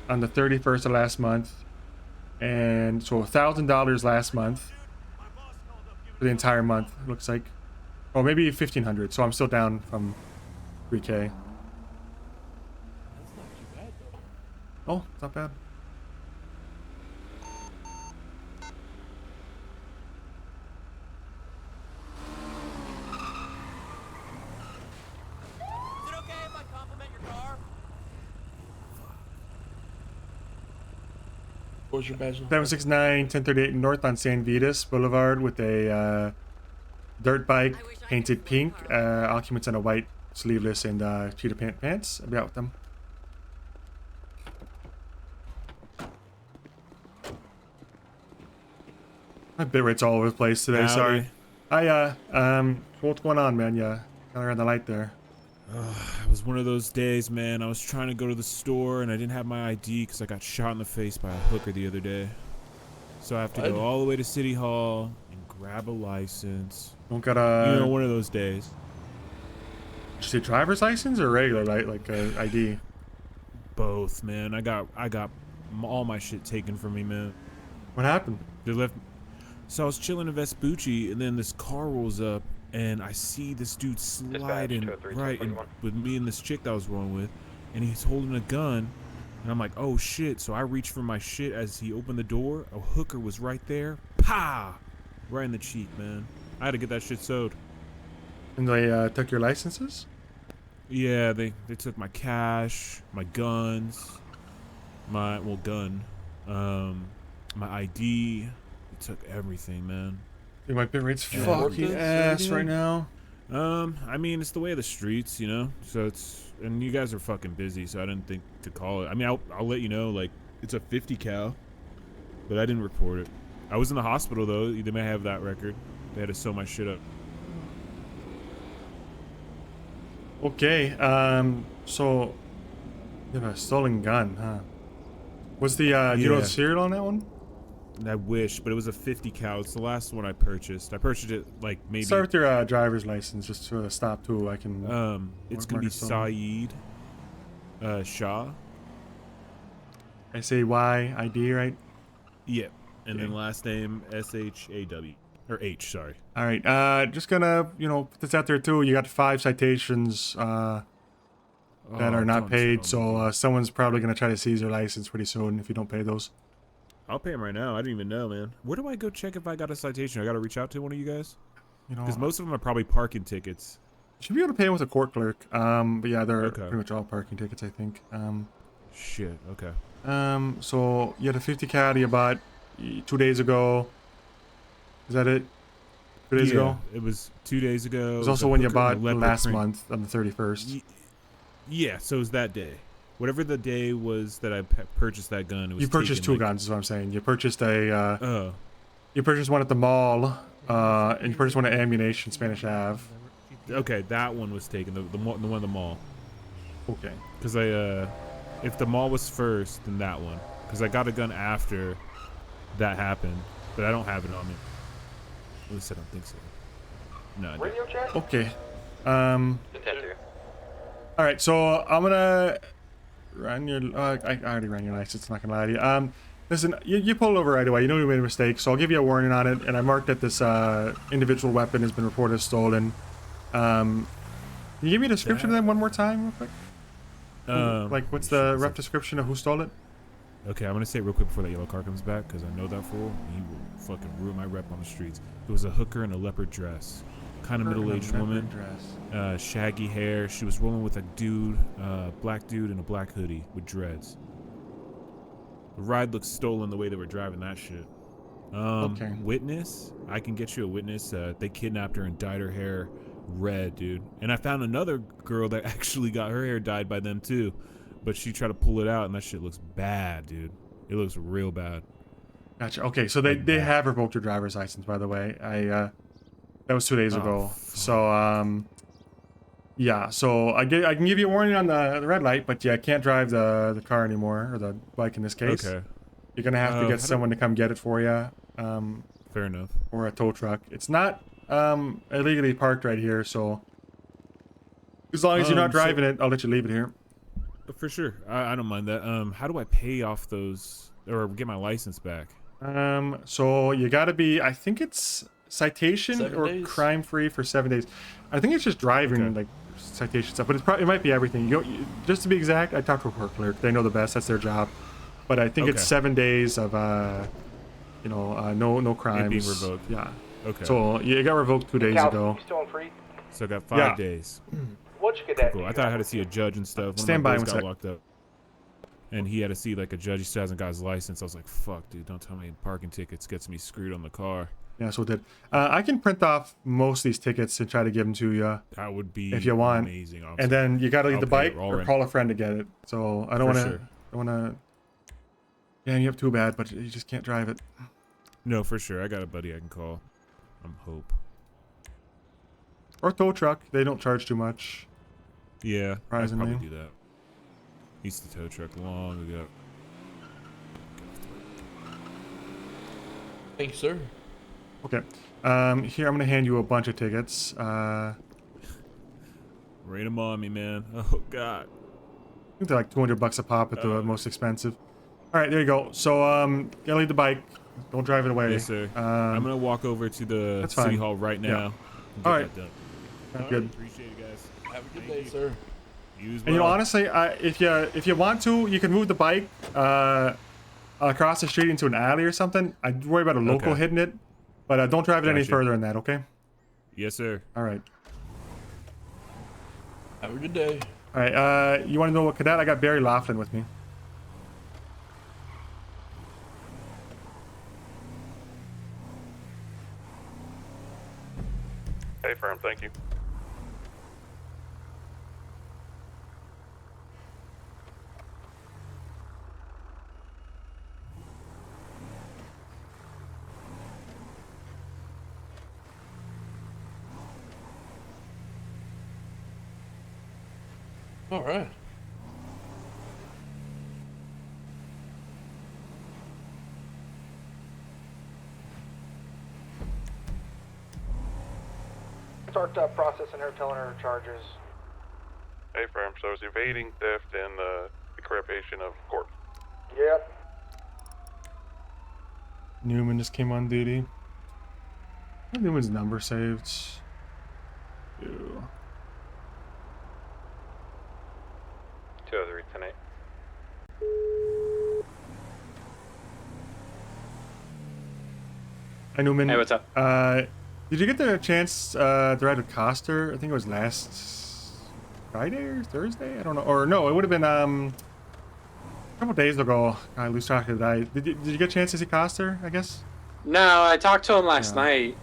on the 31st of last month. And so $1,000 last month for the entire month, it looks like. Oh, maybe $1,500. So I'm still down from $3K.
That's not too bad, though.
Oh, it's not bad.
What was your badge?
769 1038 North on San Vitas Boulevard with a dirt bike painted pink. Occupants on a white sleeveless and cheetah pants. I'll be out with them. My bit rate's all over the place today.
Howdy.
Sorry. Hi. What's going on, man? Yeah, kind of around the light there.
It was one of those days, man. I was trying to go to the store and I didn't have my ID because I got shot in the face by a hooker the other day. So I have to go all the way to City Hall and grab a license.
Don't got a.
You know, one of those days.
Did you say driver's license or regular, like ID?
Both, man. I got all my shit taken from me, man.
What happened?
They left. So I was chilling in Vespucci, and then this car rolls up, and I see this dude sliding right in with me and this chick that I was rolling with, and he's holding a gun, and I'm like, oh shit. So I reach for my shit as he opened the door. A hooker was right there. Pow! Right in the cheek, man. I had to get that shit sewed.
And they took your licenses?
Yeah, they took my cash, my guns, my ID. They took everything, man.
Dude, my bit rate's fucking ass right now.
I mean, it's the way of the streets, you know. So and you guys are fucking busy, so I didn't think to call it. I mean, I'll let you know. Like, it's a 50 cal, but I didn't report it. I was in the hospital though. They may have that record. They had to sew my shit up.
Okay. So you have a stolen gun, huh? What's the do you know the serial on that one?
I wish, but it was a 50 cal. It's the last one I purchased. I purchased it like maybe.
Start with your driver's license, just to stop too. I can.
It's gonna be Saeed Shah.
SAYID, right?
Yep. And then last name SHAW or H. Sorry.
All right. Just gonna put this out there too. You got 5 citations that are not paid, so someone's probably gonna try to seize your license pretty soon if you don't pay those.
I'll pay them right now. I didn't even know, man. Where do I go check if I got a citation? I got to reach out to one of you guys? Because most of them are probably parking tickets.
Should be able to pay them with a court clerk. But yeah, they're pretty much all parking tickets, I think.
Shit, okay.
So you had a 50 cat you bought 2 days ago. Is that it? 2 days ago?
It was 2 days ago.
It was also when you bought last
print.
month on the 31st.
Yeah, so it was that day. Whatever the day was that I purchased that gun, it was
You purchased two guns, is what I'm saying. You purchased a. You purchased one at the mall, and you purchased one at Ammunition, Spanish Ave.
Okay, that one was taken. The one at the mall.
Okay.
Because if the mall was first, then that one. Because I got a gun after that happened, but I don't have it on me. At least I don't think so. No. I don't.
Radio check?
Okay. All right, so I'm gonna run your. I already ran your license. Not gonna lie to you. Listen, you pulled over right away. You know you made a mistake, so I'll give you a warning on it. And I marked that this individual weapon has been reported as stolen. Can you give me a description of that one more time, real quick? Like, what's the rep description of who stole it?
Okay, I'm gonna say it real quick before that yellow car comes back, because I know that fool. He will fucking ruin my rep on the streets. It was a hooker in a leopard dress, kind of middle-aged woman, shaggy hair. She was rolling with a dude, black dude in a black hoodie with dreads. The ride looks stolen the way they were driving that shit.
Okay.
Witness? I can get you a witness. They kidnapped her and dyed her hair red, dude. And I found another girl that actually got her hair dyed by them too. But she tried to pull it out and that shit looks bad, dude. It looks real bad.
Gotcha. Okay, so they have revoked your driver's license, by the way. That was 2 days ago. So yeah, so I can give you a warning on the red light, but yeah, I can't drive the car anymore, or the bike in this case.
Okay.
You're gonna have to get someone to come get it for you.
Fair enough.
Or a tow truck. It's not illegally parked right here, so as long as you're not driving it, I'll let you leave it here.
For sure, I don't mind that. How do I pay off those or get my license back?
So you gotta be, I think it's citation
7
or
days?
crime free for 7 days. I think it's just driving, like citation stuff, but it might be everything. Just to be exact, I talked to a court clerk. They know the best. That's their job. But I think it's 7 days of no crimes.
It being revoked.
Yeah.
Okay.
So it got revoked 2 days ago.
You still on free?
So I got 5 days.
What'd you get that?
Cool. I thought I had to see a judge and stuff.
Stand by
one
one
got
sec.
locked up, and he had to see like a judge. He still hasn't got his license. I was like, "Fuck, dude! Don't tell me parking tickets gets me screwed on the car."
Yeah, so it did. I can print off most of these tickets and try to give them to you.
That would be
if you want.
amazing.
And then you gotta leave the bike or
already.
call a friend to get it. So I don't want to. Yeah, you have too bad, but you just can't drive it.
No, for sure. I got a buddy I can call. I'm Hope.
Or tow truck. They don't charge too much.
Yeah, I'd
Surprisingly.
probably do that. Used to tow truck long ago.
Thank you, sir.
Okay. Here, I'm going to hand you a bunch of tickets.
Rain them on me, man. Oh, God.
I think they're like $200 a pop at the most expensive. All right, there you go. So, gotta leave the bike. Don't drive it away.
Yes, sir. I'm going to walk over to the city hall right now.
Yeah.
And get
All right.
that done.
Sounds good.
Appreciate it, guys.
Have a good day, sir.
You as
And
well.
honestly, if you want to, you can move the bike across the street into an alley or something. I'd worry about a local hitting it, but don't drive it any
Gotcha.
further than that, okay?
Yes, sir.
All right.
Have a good day.
All right. You want to know what cadet? I got Barry Laughlin with me.
Hey, firm, thank you.
All right.
Start processing her, telling her charges.
Hey, firm, so it's evading, theft, and deprivation of court.
Yep.
Newman just came on duty. I have Newman's number saved. Ew.
203 tonight.
Hi, Newman.
Hey, what's up?
Did you get the chance to ride with Coster? I think it was last Friday or Thursday? I don't know. Or no, it would have been couple days ago, I lose track of the day. Did you get a chance to see Coster, I guess?
No, I talked to him last
Yeah.
night.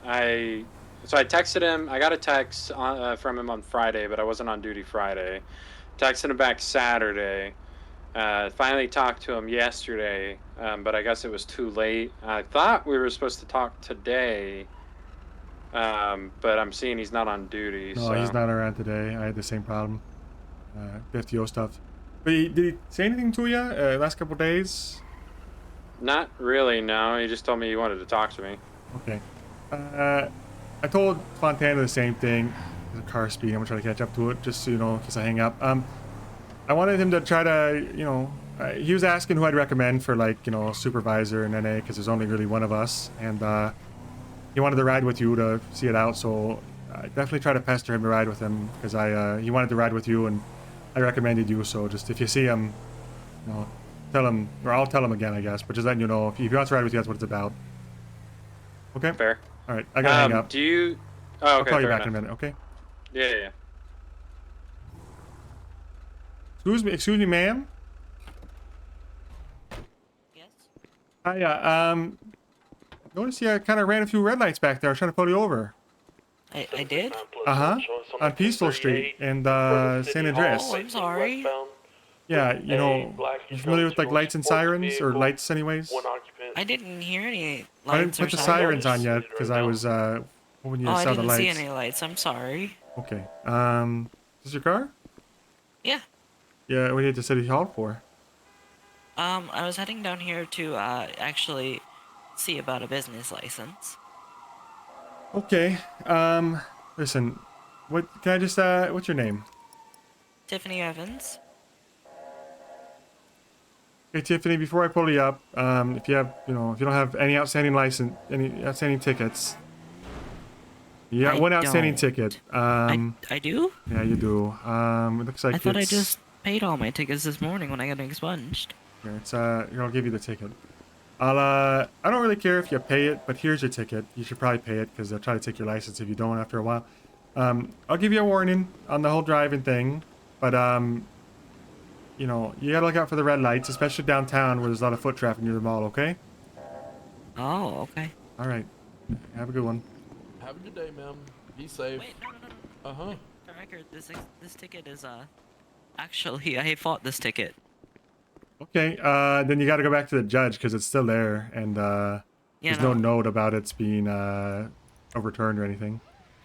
I texted him. I got a text from him on Friday, but I wasn't on duty Friday. Texted him back Saturday. Finally talked to him yesterday, but I guess it was too late. I thought we were supposed to talk today, but I'm seeing he's not on duty.
No,
so.
he's not around today. I had the same problem. FTO stuff. But did he say anything to you last couple days?
Not really, no. He just told me he wanted to talk to me.
Okay. I told Fontana the same thing. There's a car speeding. I'm gonna try to catch up to it, just so you know, in case I hang up. I wanted him to try to, you know, he was asking who I'd recommend for, like, you know, supervisor in NA, because there's only really one of us, and he wanted to ride with you to see it out. So I definitely try to pester him to ride with him, because he wanted to ride with you, and I recommended you. So just if you see him, you know, tell him, or I'll tell him again, I guess. But just letting you know, if he wants to ride with you, that's what it's about. Okay.
Fair.
All right, I gotta hang up.
Do you? Oh, okay.
I'll call you
fair
back
enough.
in a minute. Okay.
Yeah.
Excuse me, ma'am.
Yes.
Hi. Notice you kind of ran a few red lights back there. I was trying to pull you over.
I did?
On Peaceful Street and San Andreas.
Oh, I'm sorry.
Yeah, you know, you familiar with like lights and sirens, or lights anyways?
I didn't hear any lights
I didn't put the sirens on yet because I was hoping you
I
saw the
didn't
lights.
see any lights. I'm sorry.
Okay. Is this your car?
Yeah.
Yeah. What did you to City Hall for?
I was heading down here to actually see about a business license.
Okay. Listen. What can I just what's your name?
Tiffany Evans.
Okay, Tiffany. Before I pull you up, if you have, you know, if you don't have any outstanding tickets. You got one outstanding ticket.
I do?
Yeah, you do. It looks like
I thought I just paid all my tickets this morning when I got expunged.
Here, it's here, I'll give you the ticket. I don't really care if you pay it, but here's your ticket. You should probably pay it because they'll try to take your license if you don't after a while. I'll give you a warning on the whole driving thing, but you know, you gotta look out for the red lights, especially downtown where there's a lot of foot traffic near the mall. Okay?
Oh, okay.
All right. Have a good one.
Have a good day, ma'am. Be safe.
Wait, no.
Uh-huh.
For the record, this ticket is actually I fought this ticket.
Okay. Then you gotta go back to the judge because it's still there, and there's no note about it's being overturned or anything.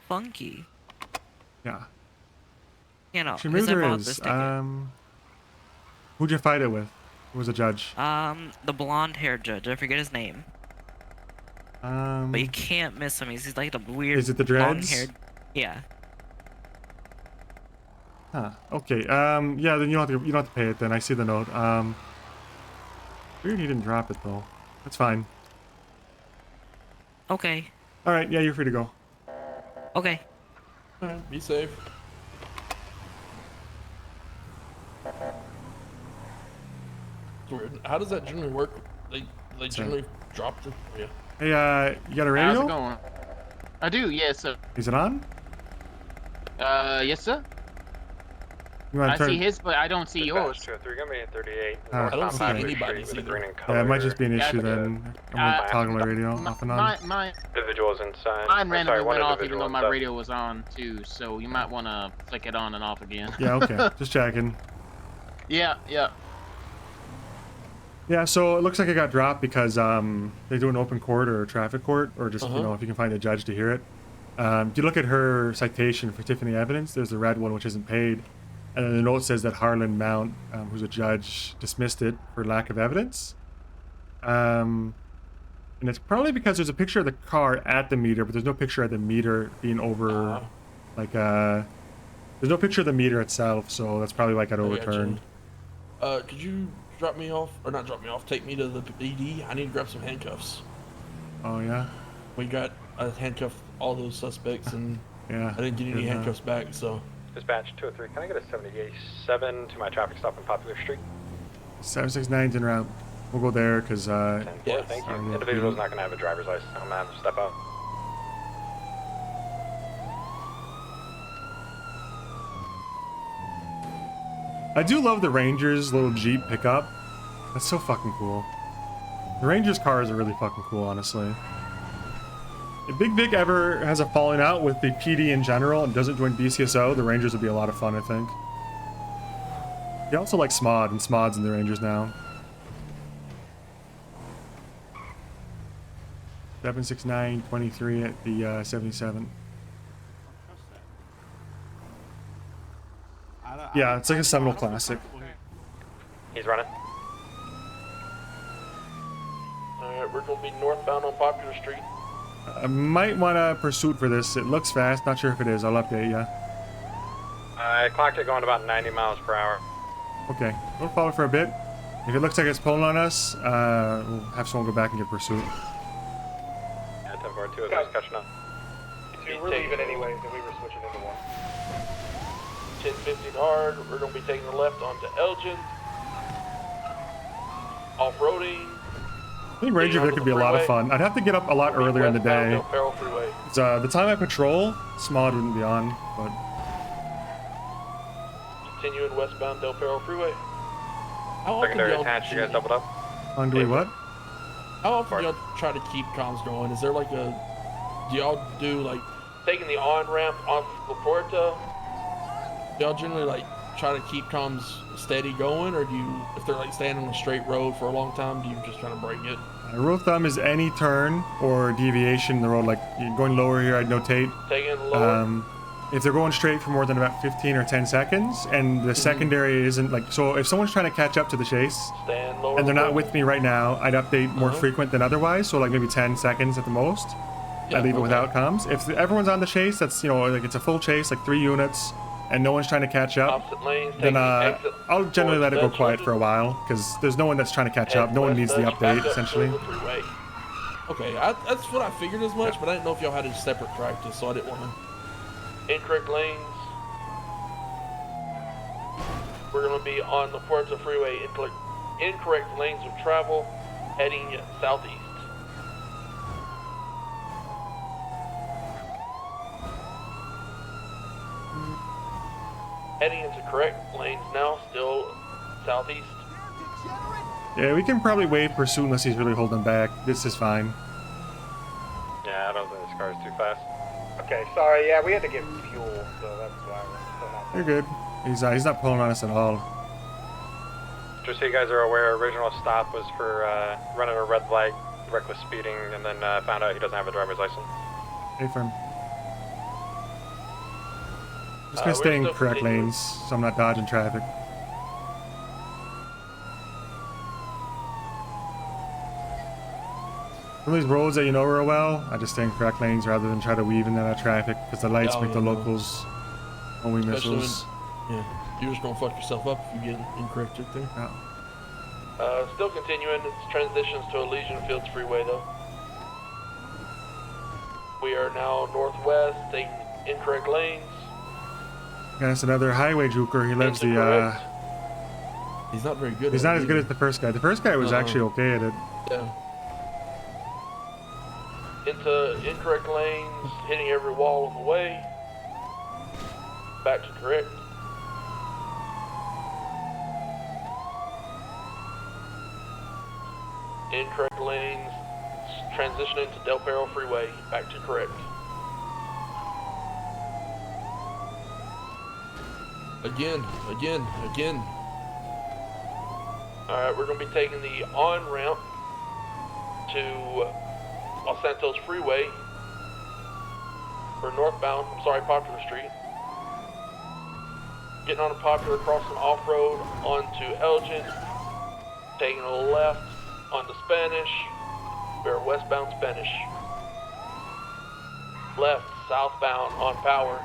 Funky.
Yeah.
You know,
Actually, maybe
'cause I
there
fought
is.
this ticket.
Who'd you fight it with? Who was the judge?
The blonde-haired judge. I forget his name. But you can't miss him. He's like a weird.
Is it the dreads?
long-haired. Yeah.
Huh. Okay. Yeah. Then you don't have to pay it. Then I see the note. Weird. He didn't drop it though. That's fine.
Okay.
All right. Yeah, you're free to go.
Okay.
All right. Be safe. How does that generally work? They generally drop the. Yeah.
Hey, you got a radio?
How's it going? I do, yes, sir.
Is it on?
Yes, sir. I see his, but I don't see yours.
203, gonna be at 38.
I
don't see anybody's either.
Yeah, it might just be an issue then. I'm gonna toggle the radio off and on.
My
individuals inside.
mine randomly went off even
individual
though my
inside.
radio was on too, so you might want to flick it on and off again.
Yeah. Okay. Just checking.
Yeah.
Yeah, so it looks like it got dropped because they do an open court or a traffic court, or just, you know, if you can find a judge to hear it. If you look at her citation for Tiffany Evidence, there's the red one which isn't paid. And then the note says that Harlan Mount, who's a judge, dismissed it for lack of evidence. And it's probably because there's a picture of the car at the meter, but there's no picture of the meter being over, like, there's no picture of the meter itself, so that's probably why it got overturned.
Could you drop me off, or not drop me off, take me to the PD? I need to grab some handcuffs.
Oh, yeah?
We got handcuffed all those suspects, and
yeah,
I didn't get any handcuffs back, so.
Dispatch 203, can I get a 787 to my traffic stop on Popular Street?
769's en route. We'll go there because,
Yeah, thank you. Individual's not gonna have a driver's license. I'm gonna have to step out.
I do love the Ranger's little Jeep pickup. That's so fucking cool. The Ranger's cars are really fucking cool, honestly. If Big Vic ever has a falling out with the PD in general and doesn't join BCSO, the Rangers would be a lot of fun, I think. He also likes Smod, and Smod's in the Rangers now. 76923 at the 77. Yeah, it's like a Seminole classic.
He's running.
Alright, we're gonna be northbound on Popular Street.
I might want a pursuit for this. It looks fast. Not sure if it is. I'll update you.
I clocked it going about 90 miles per hour.
Okay, we'll follow for a bit. If it looks like it's pulling on us, we'll have someone go back and get pursuit.
Yeah, 10-4-2 is catching up.
So we're leaving anyways, and we were switching into one.
10-15 hard, we're going to be taking the left onto Elgin. Off-roading.
I think Ranger Vic could be a lot of fun. I'd have to get up a lot earlier in the day. The time I patrol, Smod wouldn't be on, but...
Continuing westbound Del Perro Freeway.
Secondary attached, you guys doubled up?
On doing what?
How often do y'all try to keep comms going? Is there like a... Do y'all do like...
Taking the on-ramp off La Puerta.
Do y'all generally like try to keep comms steady going, or do you, if they're like staying on a straight road for a long time, do you just try to break it?
Rule of thumb is any turn or deviation in the road, like you're going lower here, I'd notate.
Taking lower.
If they're going straight for more than about 15 or 10 seconds, and the secondary isn't like, so if someone's trying to catch up to the chase, and they're not with me right now, I'd update more frequent than otherwise, so like maybe 10 seconds at the most. I'd leave it without comms. If everyone's on the chase, that's, you know, like it's a full chase, like 3 units, and no one's trying to catch up, then I'll generally let it go quiet for a while, because there's no one that's trying to catch up. No one needs the update, essentially.
Okay, that's what I figured as much, but I didn't know if y'all had a separate practice, so I didn't want to...
Incorrect lanes. We're going to be on the Puerto Freeway. Incorrect lanes of travel, heading southeast. Heading into correct lanes now, still southeast.
Yeah, we can probably wave pursuit unless he's really holding back. This is fine.
Yeah, I don't think this car is too fast.
Okay, sorry, yeah, we had to get fuel, so that's why we're still not there.
You're good. He's not pulling on us at all.
Just so you guys are aware, original stop was for running a red light, reckless speeding, and then found out he doesn't have a driver's license.
Hey, firm. Just gonna stay in correct lanes, so I'm not dodging traffic. Some of these roads that you know real well, I just stay in correct lanes rather than try to weave in and out of traffic, because the lights make the locals only missiles.
Yeah, you're just gonna fuck yourself up if you get incorrect right there.
Yeah.
Still continuing, it's transitions to Elysian Fields Freeway though. We are now northwest, taking incorrect lanes.
Yeah, that's another highway juker. He lives the,
He's not very good.
He's not as good as the first guy. The first guy was actually okay at it.
Yeah.
Into incorrect lanes, hitting every wall on the way. Back to correct. Incorrect lanes, transitioning to Del Perro Freeway, back to correct.
Again.
Alright, we're going to be taking the on-ramp to Los Santos Freeway, or northbound, Popular Street. Getting on a Popular, crossing off-road onto Elgin, taking a left onto Spanish. We're westbound Spanish. Left, southbound on Power.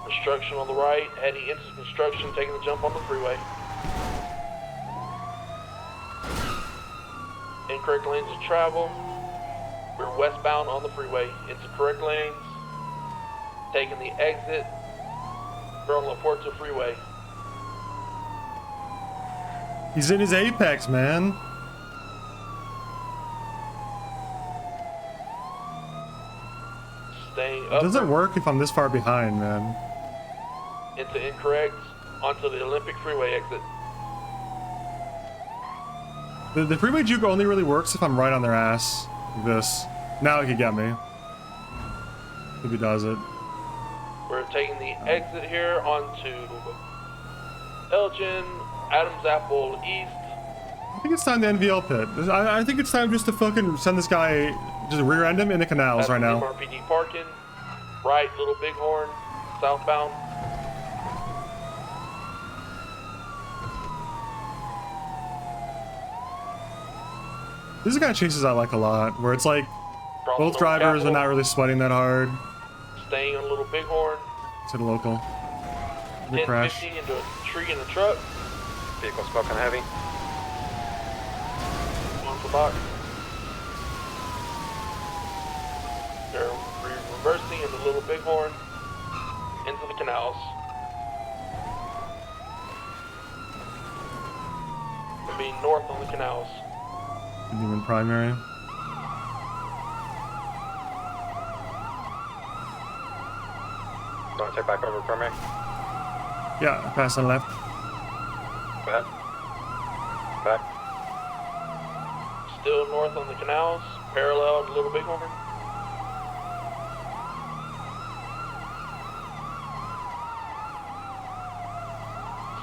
Construction on the right, heading into construction, taking the jump on the freeway. Incorrect lanes of travel. We're westbound on the freeway, into correct lanes, taking the exit. We're on La Puerta Freeway.
He's in his apex, man.
Staying
It doesn't work if I'm this far behind, man.
Into incorrect, onto the Olympic Freeway exit.
The freeway juke only really works if I'm right on their ass. Like this. Now he could get me. If he does it.
We're taking the exit here onto Elgin, Adams Apple East.
I think it's time to NVL pit. I think it's time just to fucking send this guy, just rear end him in the canals right now.
MRPD parking. Right, Little Bighorn, southbound.
These are the kind of chases I like a lot, where it's like both drivers are not really sweating that hard.
Staying on Little Bighorn.
To the local. The crash.
1050 into a tree in the truck.
Vehicle smoking heavy.
On the box. They're reversing into Little Bighorn. Into the canals. They're being north on the canals.
Even primary.
Want to take back over primary?
Yeah, pass on left.
Go ahead. Back.
Still north on the canals, parallel to Little Bighorn.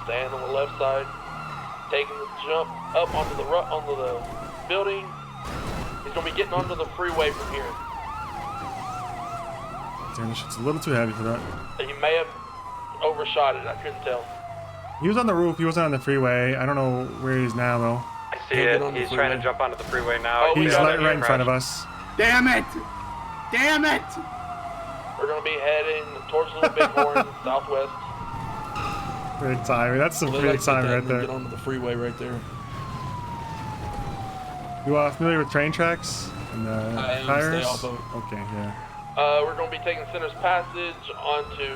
Staying on the left side, taking the jump up onto the building. He's gonna be getting onto the freeway from here.
Damn, this shit's a little too heavy for that.
He may have overshot it. I couldn't tell.
He was on the roof. He wasn't on the freeway. I don't know where he is now though.
I see it. He's trying to jump onto the freeway now.
He's right in front of us.
Damn it! Damn it!
We're gonna be heading towards Little Bighorn, southwest.
Great timing. That's some great timing right there.
Get onto the freeway right there.
You familiar with train tracks and
I am.
tires?
Stay off of it.
Okay, yeah.
We're gonna be taking Center's Passage onto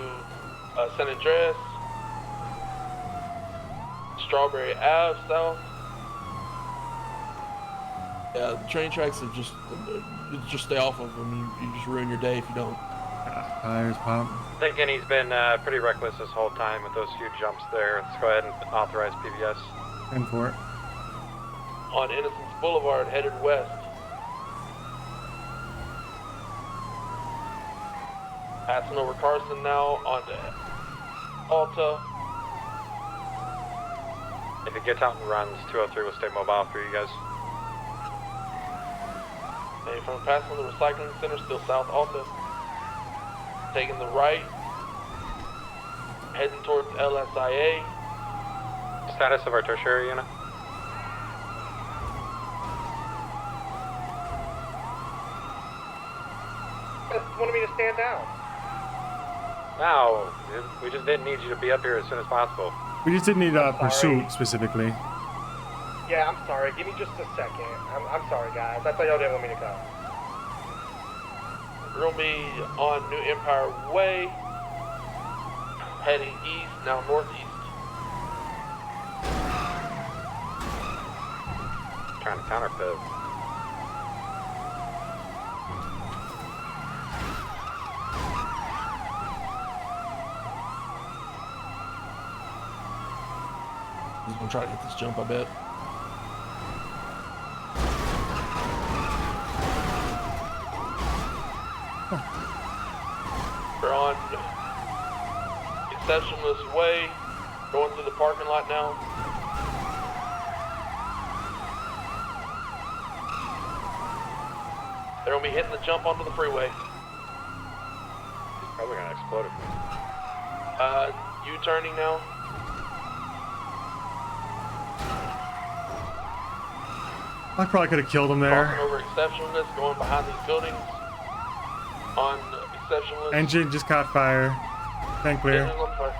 San Andreas, Strawberry Ave south.
Yeah, the train tracks are just stay off of them. You just ruin your day if you don't.
Tires pop.
Thinking he's been pretty reckless this whole time with those huge jumps there. Let's go ahead and authorize PBS.
10-4.
On Innocence Boulevard, headed west. Passing over Carson now onto Alta.
If he gets out and runs, 203 will stay mobile for you guys.
And from passing the recycling center, still south Alta. Taking the right, heading towards LSIA.
Status of our tertiary unit?
Just wanted me to stand down.
No, we just didn't need you to be up here as soon as possible.
We just didn't need pursuit specifically.
Yeah, I'm sorry. Give me just a second. I'm sorry, guys. I thought y'all didn't want me to come.
We're gonna be on New Empire Way, heading east, now northeast.
Trying to counterfeit.
He's gonna try to get this jump, I bet.
We're on Exceptionless Way, going through the parking lot now. They're gonna be hitting the jump onto the freeway.
He's probably gonna explode it.
U-turning now.
I probably could have killed him there.
Crossing over Exceptionless, going behind these buildings. On Exceptionless.
Engine just caught fire. Tank clear.
Engine's on fire.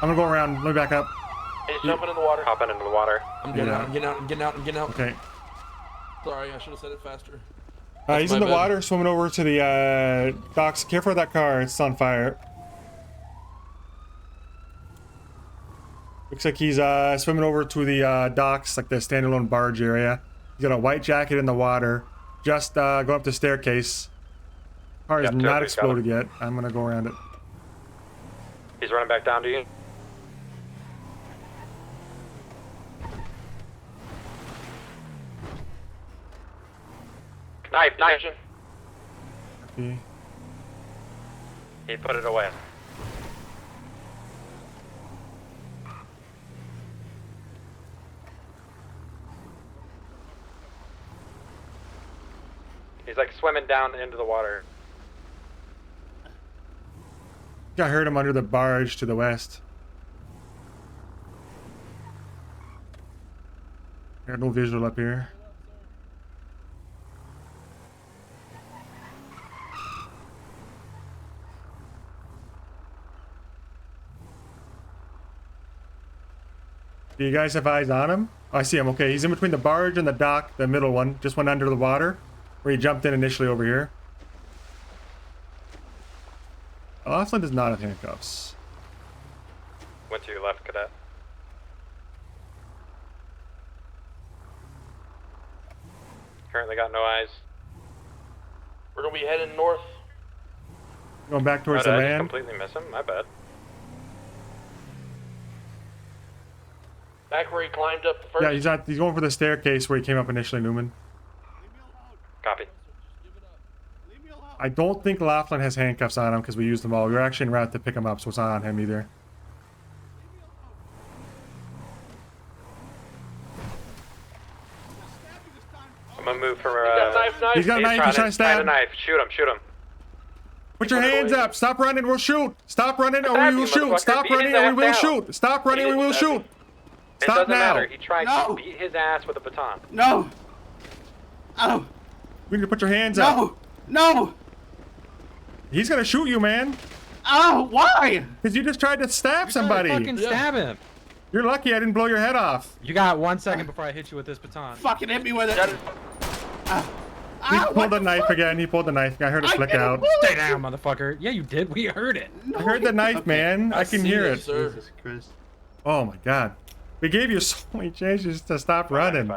I'm gonna go around. Let me back up.
He's jumping in the water.
Hopping into the water.
I'm getting out, I'm getting out, I'm getting out, I'm getting out.
Okay.
Sorry, I should have said it faster.
He's in the water, swimming over to the docks. Careful of that car, it's on fire. Looks like he's swimming over to the docks, like the standalone barge area. He's got a white jacket in the water, just going up the staircase. Car is
Yep,
not
203's got
exploded yet. I'm gonna go around it.
He's running back down to you. Knife.
Okay.
He put it away. He's like swimming down into the water.
I heard him under the barge to the west. Got no visual up here. Do you guys have eyes on him? Oh, I see him. Okay, he's in between the barge and the dock, the middle one. Just went under the water, where he jumped in initially over here. Laughlin does not have handcuffs.
Went to your left, cadet. Currently got no eyes.
We're gonna be heading north.
Going back towards
Did
the
I just
land.
completely miss him? My bad.
Back where he climbed up the first.
Yeah, he's going for the staircase where he came up initially, Newman.
Copy.
I don't think Laughlin has handcuffs on him because we used them all. We were actually en route to pick him up, so it's not on him either.
I'm gonna move for.
He's got a knife. He's trying to stab.
Find a knife. Shoot him.
Put your hands up. Stop running. We'll shoot. Stop running or we will shoot. Stop running or we will shoot. Stop running or we will shoot.
It
Stop
doesn't
now.
matter. He tried to beat his ass with a baton.
No. Oh.
We need to put your hands up.
No.
He's gonna shoot you, man.
Oh, why?
Because you just tried to stab somebody.
Fucking stab him.
You're lucky I didn't blow your head off.
You got 1 second before I hit you with this baton.
Fucking hit me with it.
He pulled the knife again. He pulled the knife. I heard it flick out.
Stay down, motherfucker. Yeah, you did. We heard it.
I heard the knife, man. I can hear it.
Jesus
Christ. Oh my god. We gave you so many chances to stop running.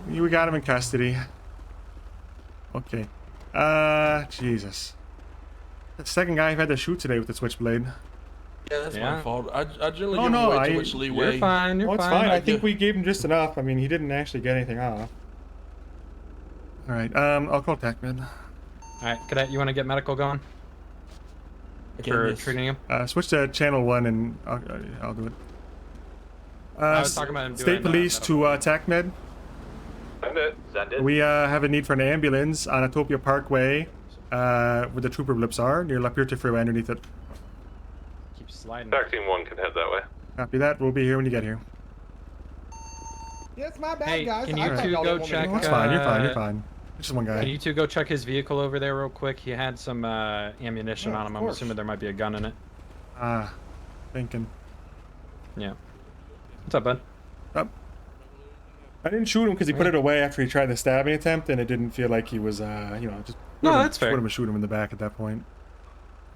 We got him in custody. Okay. Jesus. The second guy I've had to shoot today with the switchblade.
Yeah, that's my fault. I generally give him
no,
way too much leeway.
You're fine. You're
It's fine. I think we gave him just enough. I mean, he didn't actually get anything off. All right. I'll call TACMed.
All right, cadet, you want to get medical going? For treating him?
Switch to channel 1 and I'll do it.
I was talking about him
State
doing,
police to TACMed.
Send it.
We have a need for an ambulance on Atopia Parkway, where the trooper blips are, near La Puerta Freeway underneath it.
Keep sliding.
Vaccine 1 can head that way.
Copy that. We'll be here when you get here.
Yeah, it's my bad,
Hey,
guys.
can
I
you
thought
two
y'all
go
didn't want me to
check?
go.
No, it's fine. You're fine. You're fine. Just one guy.
Can you two go check his vehicle over there real quick? He had some ammunition
Yeah,
on
of
him. I'm
course.
assuming there might be a gun in it.
Thinking.
Yeah. What's up, bud?
Up. I didn't shoot him because he put it away after he tried the stabbing attempt, and it didn't feel like he was, just.
No, that's fair.
Would have shoot him in the back at that point.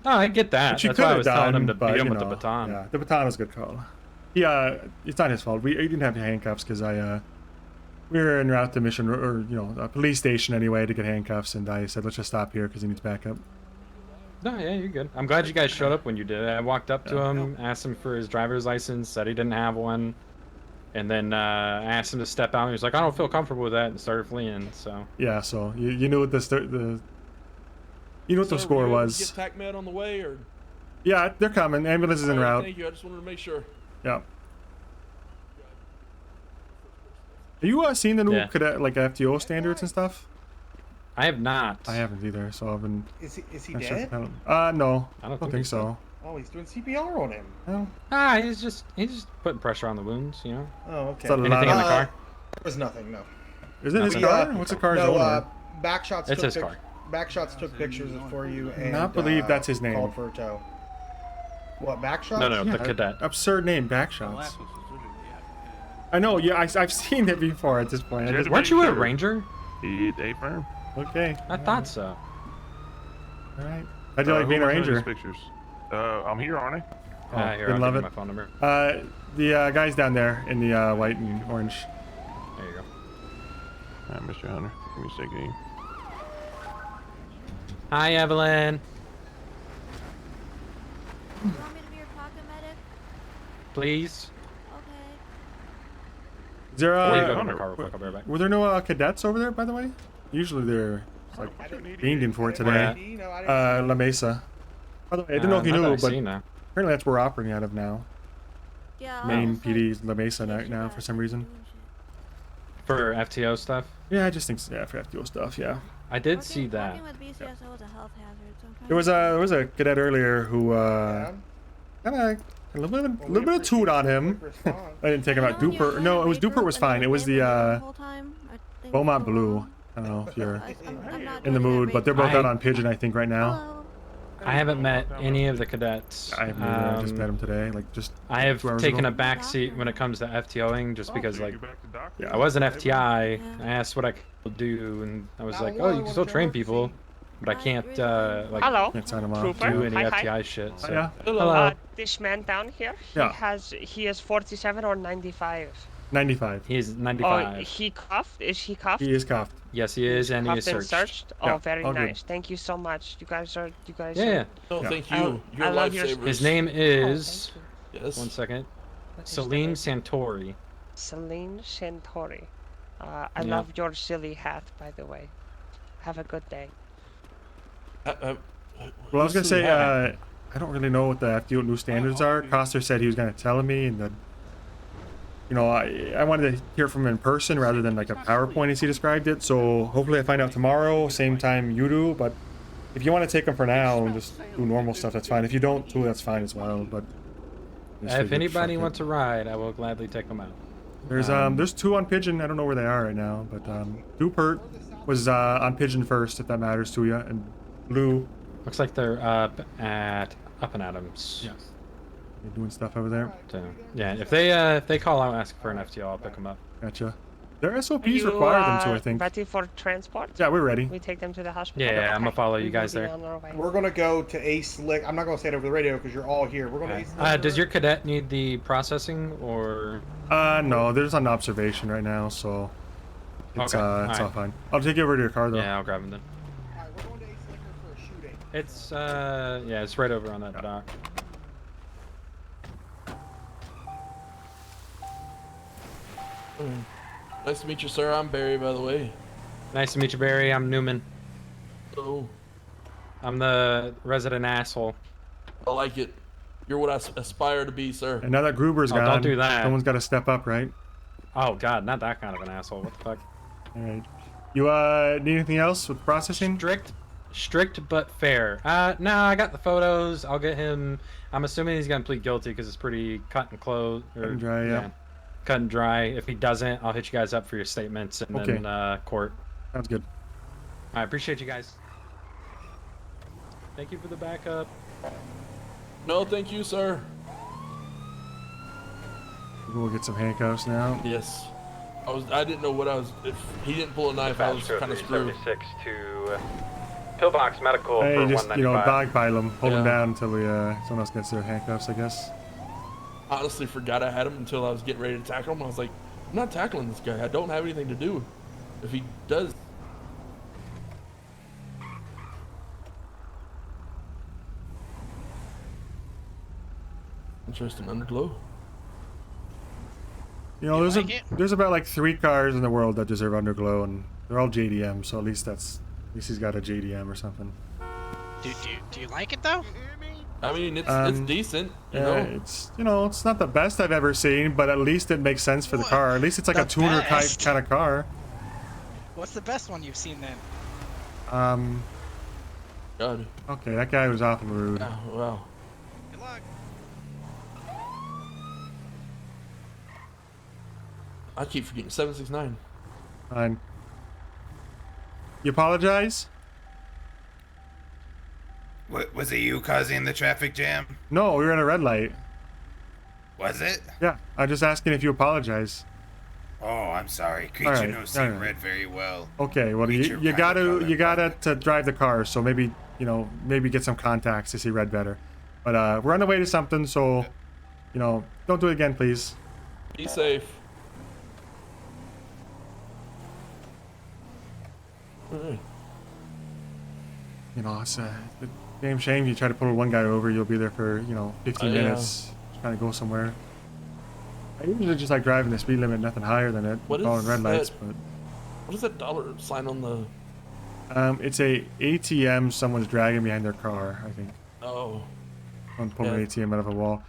No, I get that.
Which you
That's why I
could've
was telling him to
done, but,
beat him
you
with the
know,
baton.
Yeah, the baton was a good call. It's not his fault. He didn't have handcuffs because we were en route to mission or a police station anyway to get handcuffs, and I said let's just stop here because he needs backup.
No, yeah, you're good. I'm glad you guys showed up when you did. I walked up to him, asked him for his driver's license, said he didn't have one, and then asked him to step out. And he was like, "I don't feel comfortable with that," and started fleeing. So
yeah, so you knew what the score
Were you able to
was.
Get TACMed on the way, or?
Yeah, they're coming. Ambulance is en route.
Thank you. I just wanted to make sure.
Yeah. Are you seeing the new cadet FTO standards and stuff?
I have not.
I haven't either, so I've been.
Is he
I
dead?
No, I don't think so.
Oh, he's doing CPR on him.
No.
He's just putting pressure on the wounds, you know.
Oh, okay.
Anything in the car?
There was nothing. No.
Is it his
We,
car? What's the car's
no,
owner?
Backshots.
It's
took
his car.
Backshots took pictures for you and.
Not believe that's his name.
Called for a tow. What, Backshots?
No, the cadet.
Absurd name, Backshots. I know. Yeah, I've seen it before at this point.
Weren't you a ranger?
They firm.
Okay.
I thought so.
All right. How'd you like being a ranger?
Pictures. I'm here, aren't I?
Here,
didn't
I'll
love
give
it.
you my phone number.
The guys down there in the white and orange.
There you go.
Alright, Mr. Hunter. Give me a second.
Hi, Evelyn.
You want me to be your pocket medic?
Please.
Okay.
Is there
were
there no cadets over there, by the way? Usually they're like fiending for it today. La Mesa. By the way, I didn't know if you
not that
knew,
I
but
see now.
apparently that's where we're operating out of now.
Yeah.
Main PD's La Mesa right now for some reason.
For FTO stuff?
Yeah, I just think so, yeah, for FTO stuff, yeah.
I did see that.
Working with BCSO is a health hazard, so I'm trying
There was a cadet earlier who kind of a little bit of toot on him. I didn't take him out. Duper. No, it was Duper was fine. It was the Beaumont Blue. I don't know if you're in the mood, but they're both out on Pigeon, I think, right now.
I haven't met any of the cadets.
I haven't either. I just met them today, like just.
I have
2 hours
taken
ago.
a back seat when it comes to FTOing, just because like
Yeah.
I was an FTI. I asked what I could do, and I was like, oh, you can still train people, but I can't like
Can't sign them off.
do any
Hi, hi.
FTI shit. So.
Yeah.
Hello.
This man down here,
Yeah.
he is 47 or 95.
95.
He's
Oh,
95.
he cuffed? Is he cuffed?
He is cuffed.
Yes, he is, and he is
Cuffed and
searched.
searched? Oh,
Yeah,
very
all good.
nice. Thank you so much. You guys are.
Yeah.
No,
Yeah.
thank you. You're
I love your-
lifesavers.
His name is.
Yes.
1 second.
What is
Celine
the
Santori.
Celine Santori. I
Yeah.
love your silly hat, by the way. Have a good day.
Well, I was gonna say, I don't really know what the FTO new standards are. Coster said he was gonna tell me, and then, you know, I wanted to hear from him in person rather than like a PowerPoint as he described it. So hopefully I find out tomorrow, same time you do. But if you want to take them for now and just do normal stuff, that's fine. If you don't do, that's fine as well. But
If anybody wants to ride, I will gladly take them out.
there's 2 on Pigeon. I don't know where they are right now, but Dupert was on Pigeon first, if that matters to you, and Blue.
Looks like they're up and Adams.
Yeah. They're doing stuff over there.
So, yeah, if they call out asking for an FTO, I'll pick them up.
Gotcha. Their SOPs
Are you,
require them to, I think.
Ready for transport?
Yeah, we're ready.
We take them to the hospital.
Yeah, I'm gonna follow you
We
guys
will be
there.
on our way.
We're gonna go to Ace Lick. I'm not gonna say it over the radio because you're all here. We're going to Ace Lick.
Does your cadet need the processing or?
No, they're just on observation right now, so it's
Okay,
it's all
alright.
fine. I'll take you over to your car though.
Yeah, I'll grab them then. It's yeah, it's right over on that dock.
Nice to meet you, sir. I'm Barry, by the way.
Nice to meet you, Barry. I'm Newman.
Oh.
I'm the resident asshole.
I like it. You're what I aspire to be, sir.
And now that Gruber's
Oh,
gone,
don't do that.
someone's got to step up, right?
Oh God, not that kind of an asshole. What the fuck?
All right. You need anything else with processing?
Strict but fair. No, I got the photos. I'll get him. I'm assuming he's gonna plead guilty because it's pretty cut and close.
Cut and dry, yeah.
Cut and dry. If he doesn't, I'll hit you guys up for your statements and
Okay.
then court.
Sounds good.
I appreciate you guys. Thank you for the backup.
No, thank you, sir.
We'll get some handcuffs now.
Yes. I didn't know what I was. If he didn't pull a knife, I was kind of screwed.
76 to Pillbox Medical
Hey,
for
just
195.
dogpile them, hold them
Yeah.
down until we someone else gets their handcuffs, I guess.
Honestly, forgot I had him until I was getting ready to tackle him. I was like, I'm not tackling this guy. I don't have anything to do. If he does. Interesting underglow.
You know, there's about like 3 cars in the world that deserve underglow, and they're all JDM. So at least he's got a JDM or something.
Do you like it though?
I mean, it's decent. You know?
It's it's not the best I've ever seen, but at least it makes sense for the car. At least it's like a tuner type kind of car.
What's the best one you've seen then?
God.
Okay, that guy was awful rude.
Oh, wow.
Good luck.
I keep forgetting 769.
Fine. You apologize?
Was it you causing the traffic jam?
No, we were in a red light.
Was it?
Yeah, I'm just asking if you apologize.
Oh, I'm sorry. Creature
Alright,
knows see
alright.
red very well.
Okay, well
Creature
you
private
gotta to drive the car, so maybe maybe get some contacts to see red better. But we're on the way to something, so don't do it again, please.
Be safe. Alright.
You know, it's a damn shame you try to pull one guy over, you'll be there for, 15
Yeah.
minutes trying to go somewhere. I usually just like driving the speed limit, nothing higher than it,
What
following
is
red lights,
that?
but
What is that dollar sign on the?
it's a ATM someone's dragging behind their car, I think.
Oh.
Someone pulled an
Yeah.
ATM out of a wall.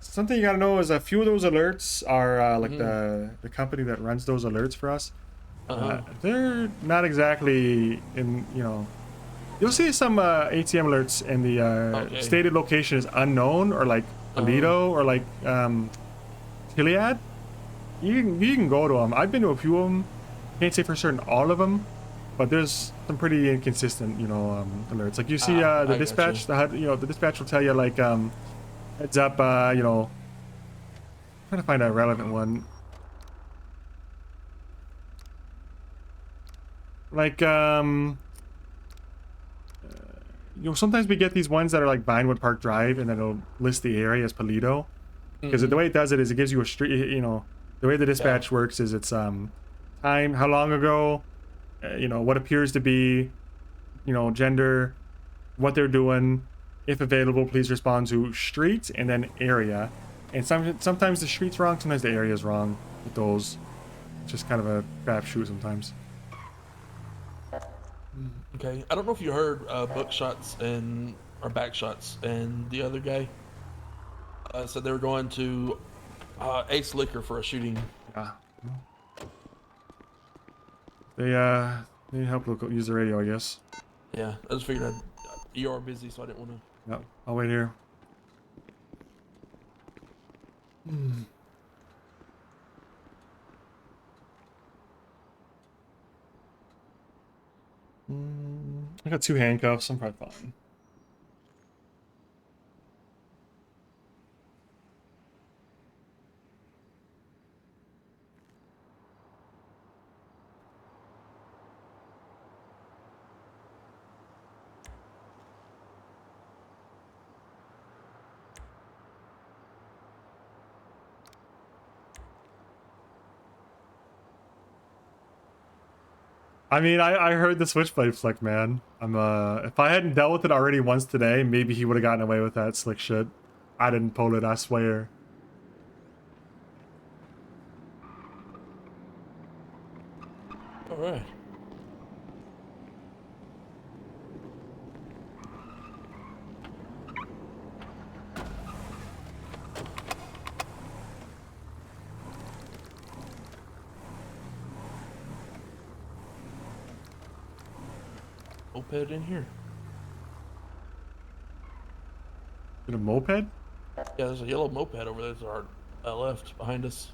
Something you gotta know is a few of those alerts are like the company that runs those alerts for us. They're not exactly in, you'll see some ATM alerts and the stated location is unknown or like Toledo or like Gilead. You can go to them. I've been to a few of them. Can't say for certain all of them, but there's some pretty inconsistent, alerts. Like you see the dispatch, the dispatch will tell you like heads up, trying to find a relevant one. Like sometimes we get these ones that are like Vinewood Park Drive, and then it'll list the area as Paleto. Because the way it does it is it gives you a street. The way the dispatch works is it's time, how long ago, what appears to be, gender, what they're doing. If available, please respond to street and then area. And sometimes the street's wrong, sometimes the area's wrong with those. It's just kind of a crapshoot sometimes.
Okay, I don't know if you heard Bookshots or Backshots and the other guy said they were going to Ace Liquor for a shooting.
Yeah. They need help to use the radio, I guess.
Yeah, I just figured you are busy, so I didn't want to.
Yep, I'll wait here. I got 2 handcuffs, I'm probably fine. I mean, I heard the switchblade flick, man. If I hadn't dealt with it already once today, maybe he would have gotten away with that slick shit. I didn't pull it, I swear.
Alright. Moped in here.
Is it a moped?
Yeah, there's a yellow moped over there to our left behind us.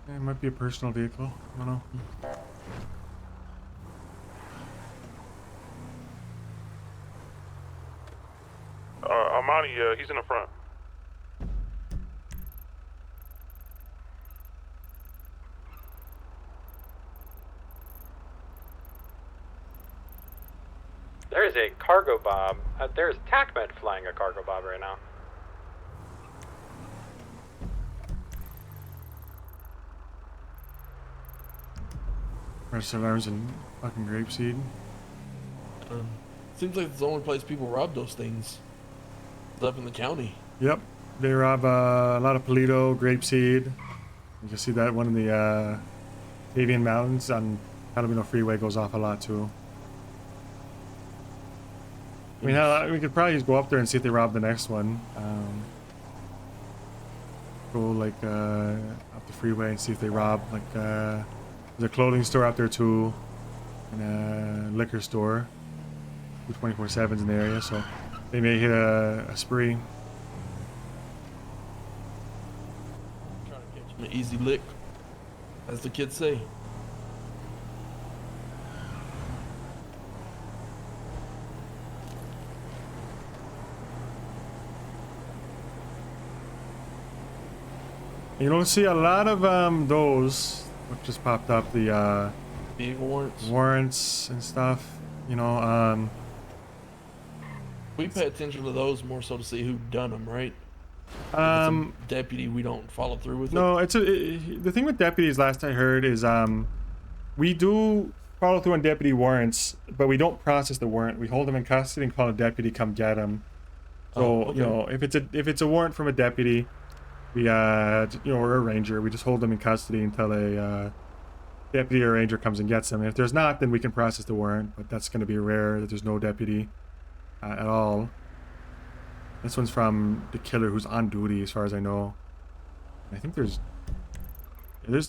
Yeah, it might be a personal vehicle. I don't know.
Armani, he's in the front.
There's a cargo bob. There's TACMED flying a cargo bob right now.
Registered arms and fucking grapeseed.
Seems like it's the only place people rob those things. It's up in the county.
Yep, they rob a lot of Paleto, grapeseed. You can see that one in the Avian Mountains on Palomino Freeway goes off a lot too. I mean, hell, we could probably just go up there and see if they rob the next one. Go like up the freeway and see if they rob like there's a clothing store out there too, and a liquor store. 24/7s in the area, so they may hit a spree.
Trying to catch them an easy lick, as the kids say.
You don't see a lot of those. What just popped up? The
vehicle
warrants and stuff. You know,
we pay attention to those more so to see who done them, right? Deputy, we don't follow through with
no,
it.
the thing with deputies. Last I heard is we do follow through on deputy warrants, but we don't process the warrant. We hold them in custody and call a deputy come get them. So
okay.
you know, if it's a warrant from a deputy, we or a ranger, we just hold them in custody until a deputy or ranger comes and gets them. And if there's not, then we can process the warrant, but that's going to be rare that there's no deputy at all. This one's from the killer who's on duty, as far as I know. I think there's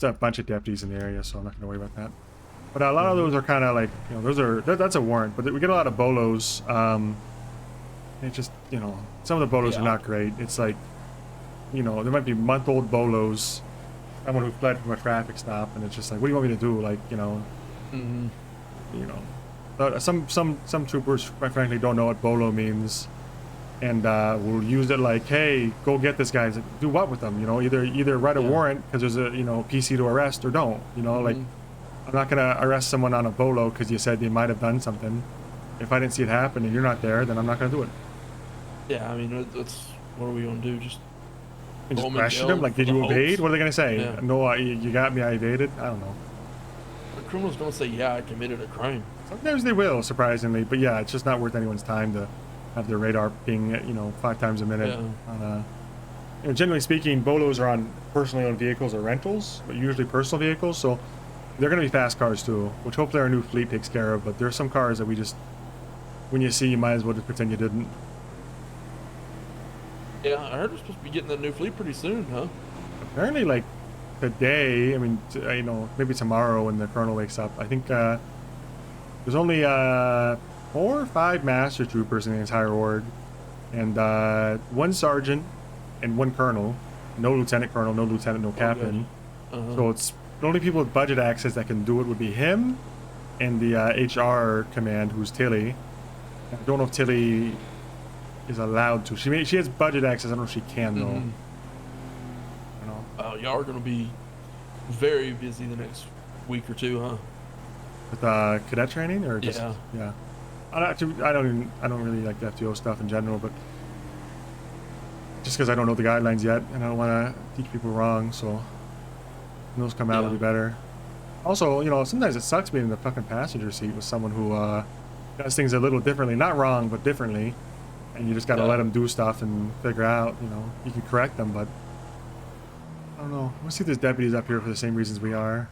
a bunch of deputies in the area, so I'm not going to worry about that. But a lot of those are kind of like, you know, that's a warrant, but we get a lot of bolos. It just, you know, some of the bolos are not great. It's like, you know, there might be month-old bolos, someone who fled from a traffic stop, and it's just like, what do you want me to do? Like, you know, you know, some troopers, quite frankly, don't know what bolo means, and will use it like, hey, go get this guy. Like, do what with them? You know, either write a warrant because there's a, you know, PC to arrest, or don't. You know, like, I'm not gonna arrest someone on a bolo because you said they might have done something. If I didn't see it happen and you're not there, then I'm not gonna do it.
Yeah, I mean, that's what are we gonna do? Just
question them? Like, did you evade? What are they gonna say?
Yeah.
No, you got me. I evaded. I don't know.
The criminal's gonna say, yeah, I committed a crime.
Sometimes they will, surprisingly, but yeah, it's just not worth anyone's time to have their radar ping, you know, 5 times a minute. On you know, generally speaking, bolos are on personally owned vehicles or rentals, but usually personal vehicles, so they're gonna be fast cars too, which hopefully our new fleet takes care of. But there's some cars that we just, when you see, you might as well just pretend you didn't.
Yeah, I heard we're supposed to be getting that new fleet pretty soon, huh?
Apparently, like, today, I mean, you know, maybe tomorrow when the colonel wakes up. I think there's only 4 or 5 master troopers in the entire org, and 1 sergeant and 1 colonel. No lieutenant colonel, no lieutenant, no captain. So it's the only people with budget access that can do it would be him and the HR command, who's Tilly. I don't know if Tilly is allowed to. She has budget access. I don't know if she can though. You know.
Y'all are gonna be very busy the next week or 2, huh?
With cadet training, or just yeah. I don't really like the FTO stuff in general, but just because I don't know the guidelines yet, and I don't want to teach people wrong, so when those come out, it'll be better. Also, you know, sometimes it sucks being in the fucking passenger seat with someone who does things a little differently, not wrong, but differently, and you just got to let them do stuff and figure out, you know, you can correct them, but I don't know. Let's see if there's deputies up here for the same reasons we are.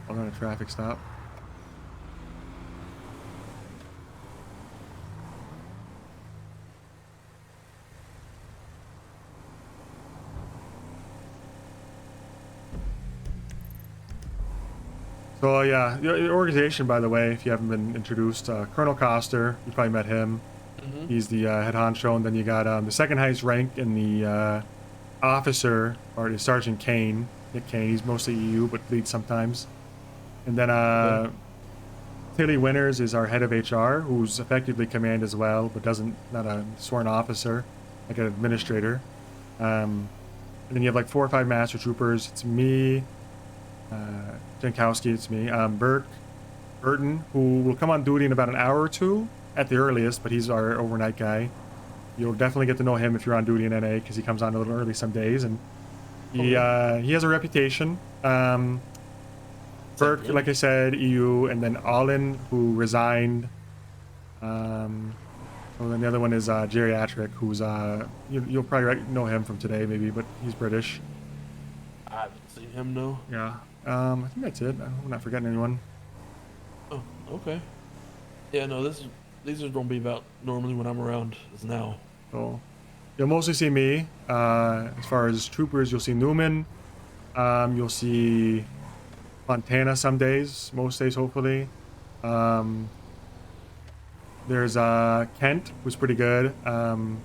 We're on a traffic stop. So yeah, the organization, by the way, if you haven't been introduced, Colonel Coster, you probably met him. He's the head honcho, and then you got the second highest rank in the officer, or the Sergeant Kane, Nick Kane. He's mostly EU, but leads sometimes. And then Tilly Winters is our head of HR, who's effectively command as well, but not a sworn officer, like an administrator. And then you have like 4 or 5 master troopers. It's me, Jankowski, it's me, Burton, who will come on duty in about an hour or 2 at the earliest, but he's our overnight guy. You'll definitely get to know him if you're on duty in NA, because he comes on a little early some days, and he has a reputation. Burke, like I said, EU, and then Allen, who resigned. Well, then the other one is Geriatric, who's you'll probably know him from today, maybe, but he's British.
I haven't seen him, no.
Yeah. I think that's it. I'm not forgetting anyone.
Oh, okay. Yeah, no, these are gonna be about normally when I'm around is now.
So you'll mostly see me. As far as troopers, you'll see Newman. You'll see Montana some days, most days hopefully. There's Kent, who's pretty good. You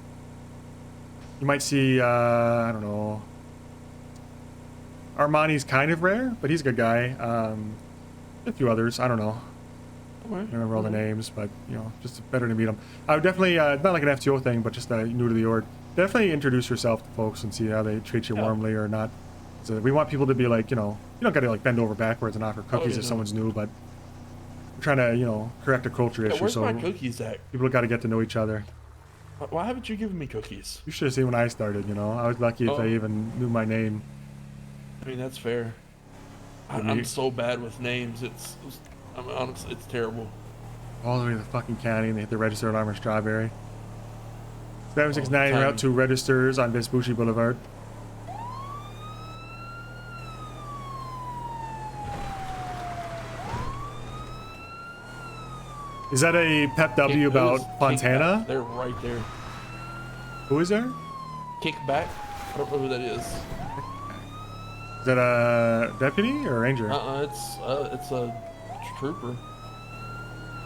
might see I don't know. Armani's kind of rare, but he's a good guy. A few others, I don't know. I don't remember all the names, but you know, just better to meet them. I would definitely, not like an FTO thing, but just new to the org. Definitely introduce yourself to folks and see how they treat you warmly or not. So we want people to be like, you know, you don't got to like bend over backwards and offer cookies if someone's new, but we're trying to, you know, correct a culture issue.
Where's
so
my cookies at?
People got to get to know each other.
Why haven't you given me cookies?
You should have seen when I started. You know, I was lucky if they even knew my name.
I mean, that's fair. I'm so bad with names. I mean, honestly, it's terrible.
All the way to the fucking county and they hit the register alarm in Strawberry. 769 route to registers on Vespucci Boulevard. Is that a Pep W about Fontana?
They're right there.
Who is there?
Kickback. I don't know who that is.
Is that a deputy or a ranger?
It's a trooper.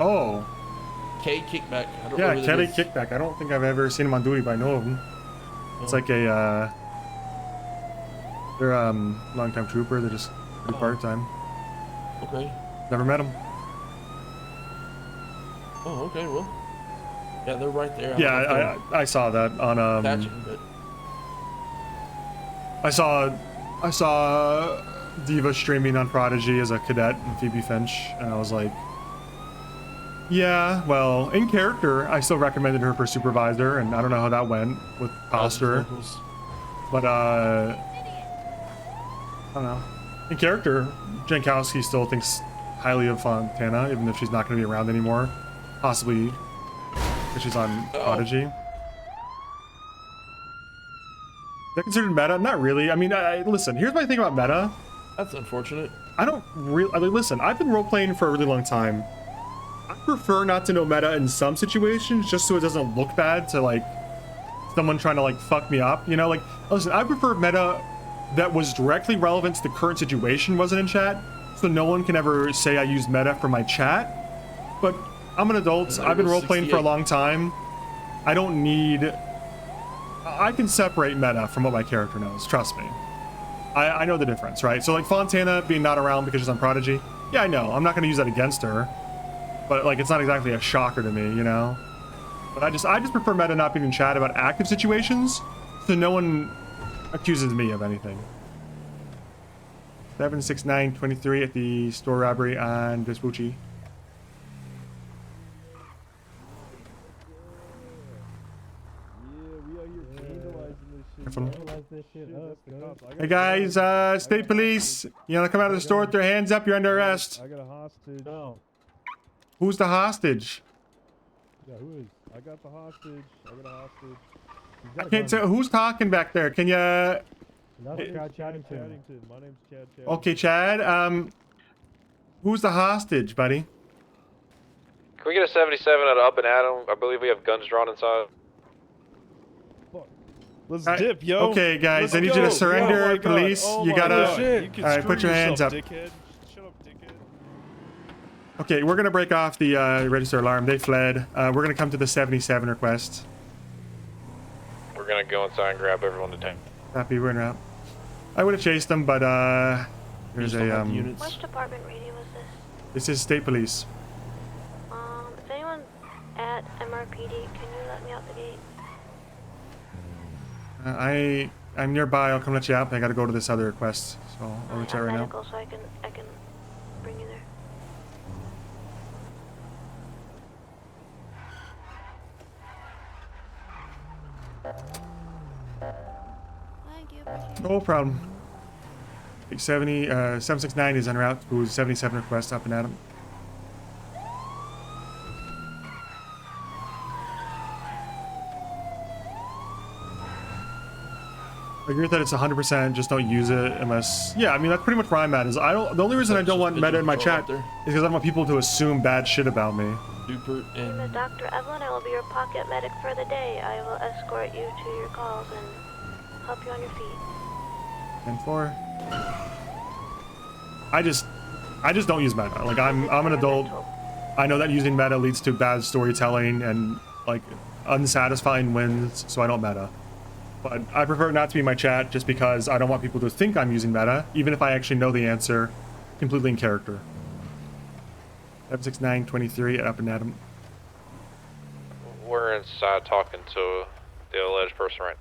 Oh.
K Kickback. I don't know
Yeah,
who that
Kelly
is.
Kickback. I don't think I've ever seen him on duty, but I know of him. It's like a they're long-time trooper. They're just pretty part-time.
Okay.
Never met him.
Oh, okay. Well, yeah, they're right there.
Yeah, I saw that on
But
I saw Diva streaming on Prodigy as a cadet and Phoebe Finch, and I was like, yeah, well, in character, I still recommended her for supervisor, and I don't know how that went with Foster. But, I don't know. In character, Jankowski still thinks highly of Fontana, even if she's not going to be around anymore. Possibly because she's on Prodigy. Is that considered meta? Not really. I mean, listen, here's my thing about meta.
that's unfortunate.
I don't really, I mean, listen, I've been role-playing for a really long time. I prefer not to know meta in some situations just so it doesn't look bad to, like, someone trying to, like, fuck me up, you know? Like, listen, I prefer meta that was directly relevant to the current situation wasn't in chat, so no one can ever say I used meta for my chat. But I'm an adult. I've been role-playing for a long time. I don't need... I can separate meta from what my character knows, trust me. I know the difference, right? So, like, Fontana being not around because she's on Prodigy, yeah, I know. I'm not going to use that against her. But, like, it's not exactly a shocker to me, you know? But I just prefer meta not being in chat about active situations, so no one accuses me of anything. 76923 at the store robbery on Vespucci. Hey guys, state police, you wanna come out of the store with your hands up? You're under arrest.
I got a hostage. No.
Who's the hostage?
Yeah, who is? I got the hostage. I got a hostage.
I can't tell. Who's talking back there? Can you?
That's Chad Chaddington. My name's Chad Chaddington.
Okay, Chad. Who's the hostage, buddy?
Can we get a 77 out of Up and Adam? I believe we have guns drawn inside.
Let's dip, yo.
Okay, guys, I need you to surrender, police. You gotta. All right, put your hands up.
Dickhead. Shut up, dickhead.
Okay, we're gonna break off the register alarm. They fled. We're gonna come to the 77 request.
We're gonna go inside and grab everyone to tank.
Happy, we're in route. I would have chased them, but there's a
Which department radio was this?
This is state police.
If anyone's at MRPD, can you let me out the gate?
I'm nearby. I'll come let you out. But I gotta go to this other request, so I'll let you out right now.
Medical, so I can bring you there. Thank you.
No problem. 769 is en route to 77 request up and Adam. I agree with that. It's 100%. Just don't use it unless. Yeah, I mean that's pretty much where I'm at. Is I don't. The only reason I don't want meta in my chat is because I don't want people to assume bad shit about me.
My name is Dr. Evelyn. I will be your pocket medic for the day. I will escort you to your calls and help you on your feet.
10-4. I just don't use meta. Like I'm an adult. I know that using meta leads to bad storytelling and like unsatisfying wins, so I don't meta. But I prefer not to be in my chat just because I don't want people to think I'm using meta, even if I actually know the answer completely in character. 76923 at Up and Adam.
We're inside talking to the alleged person, right?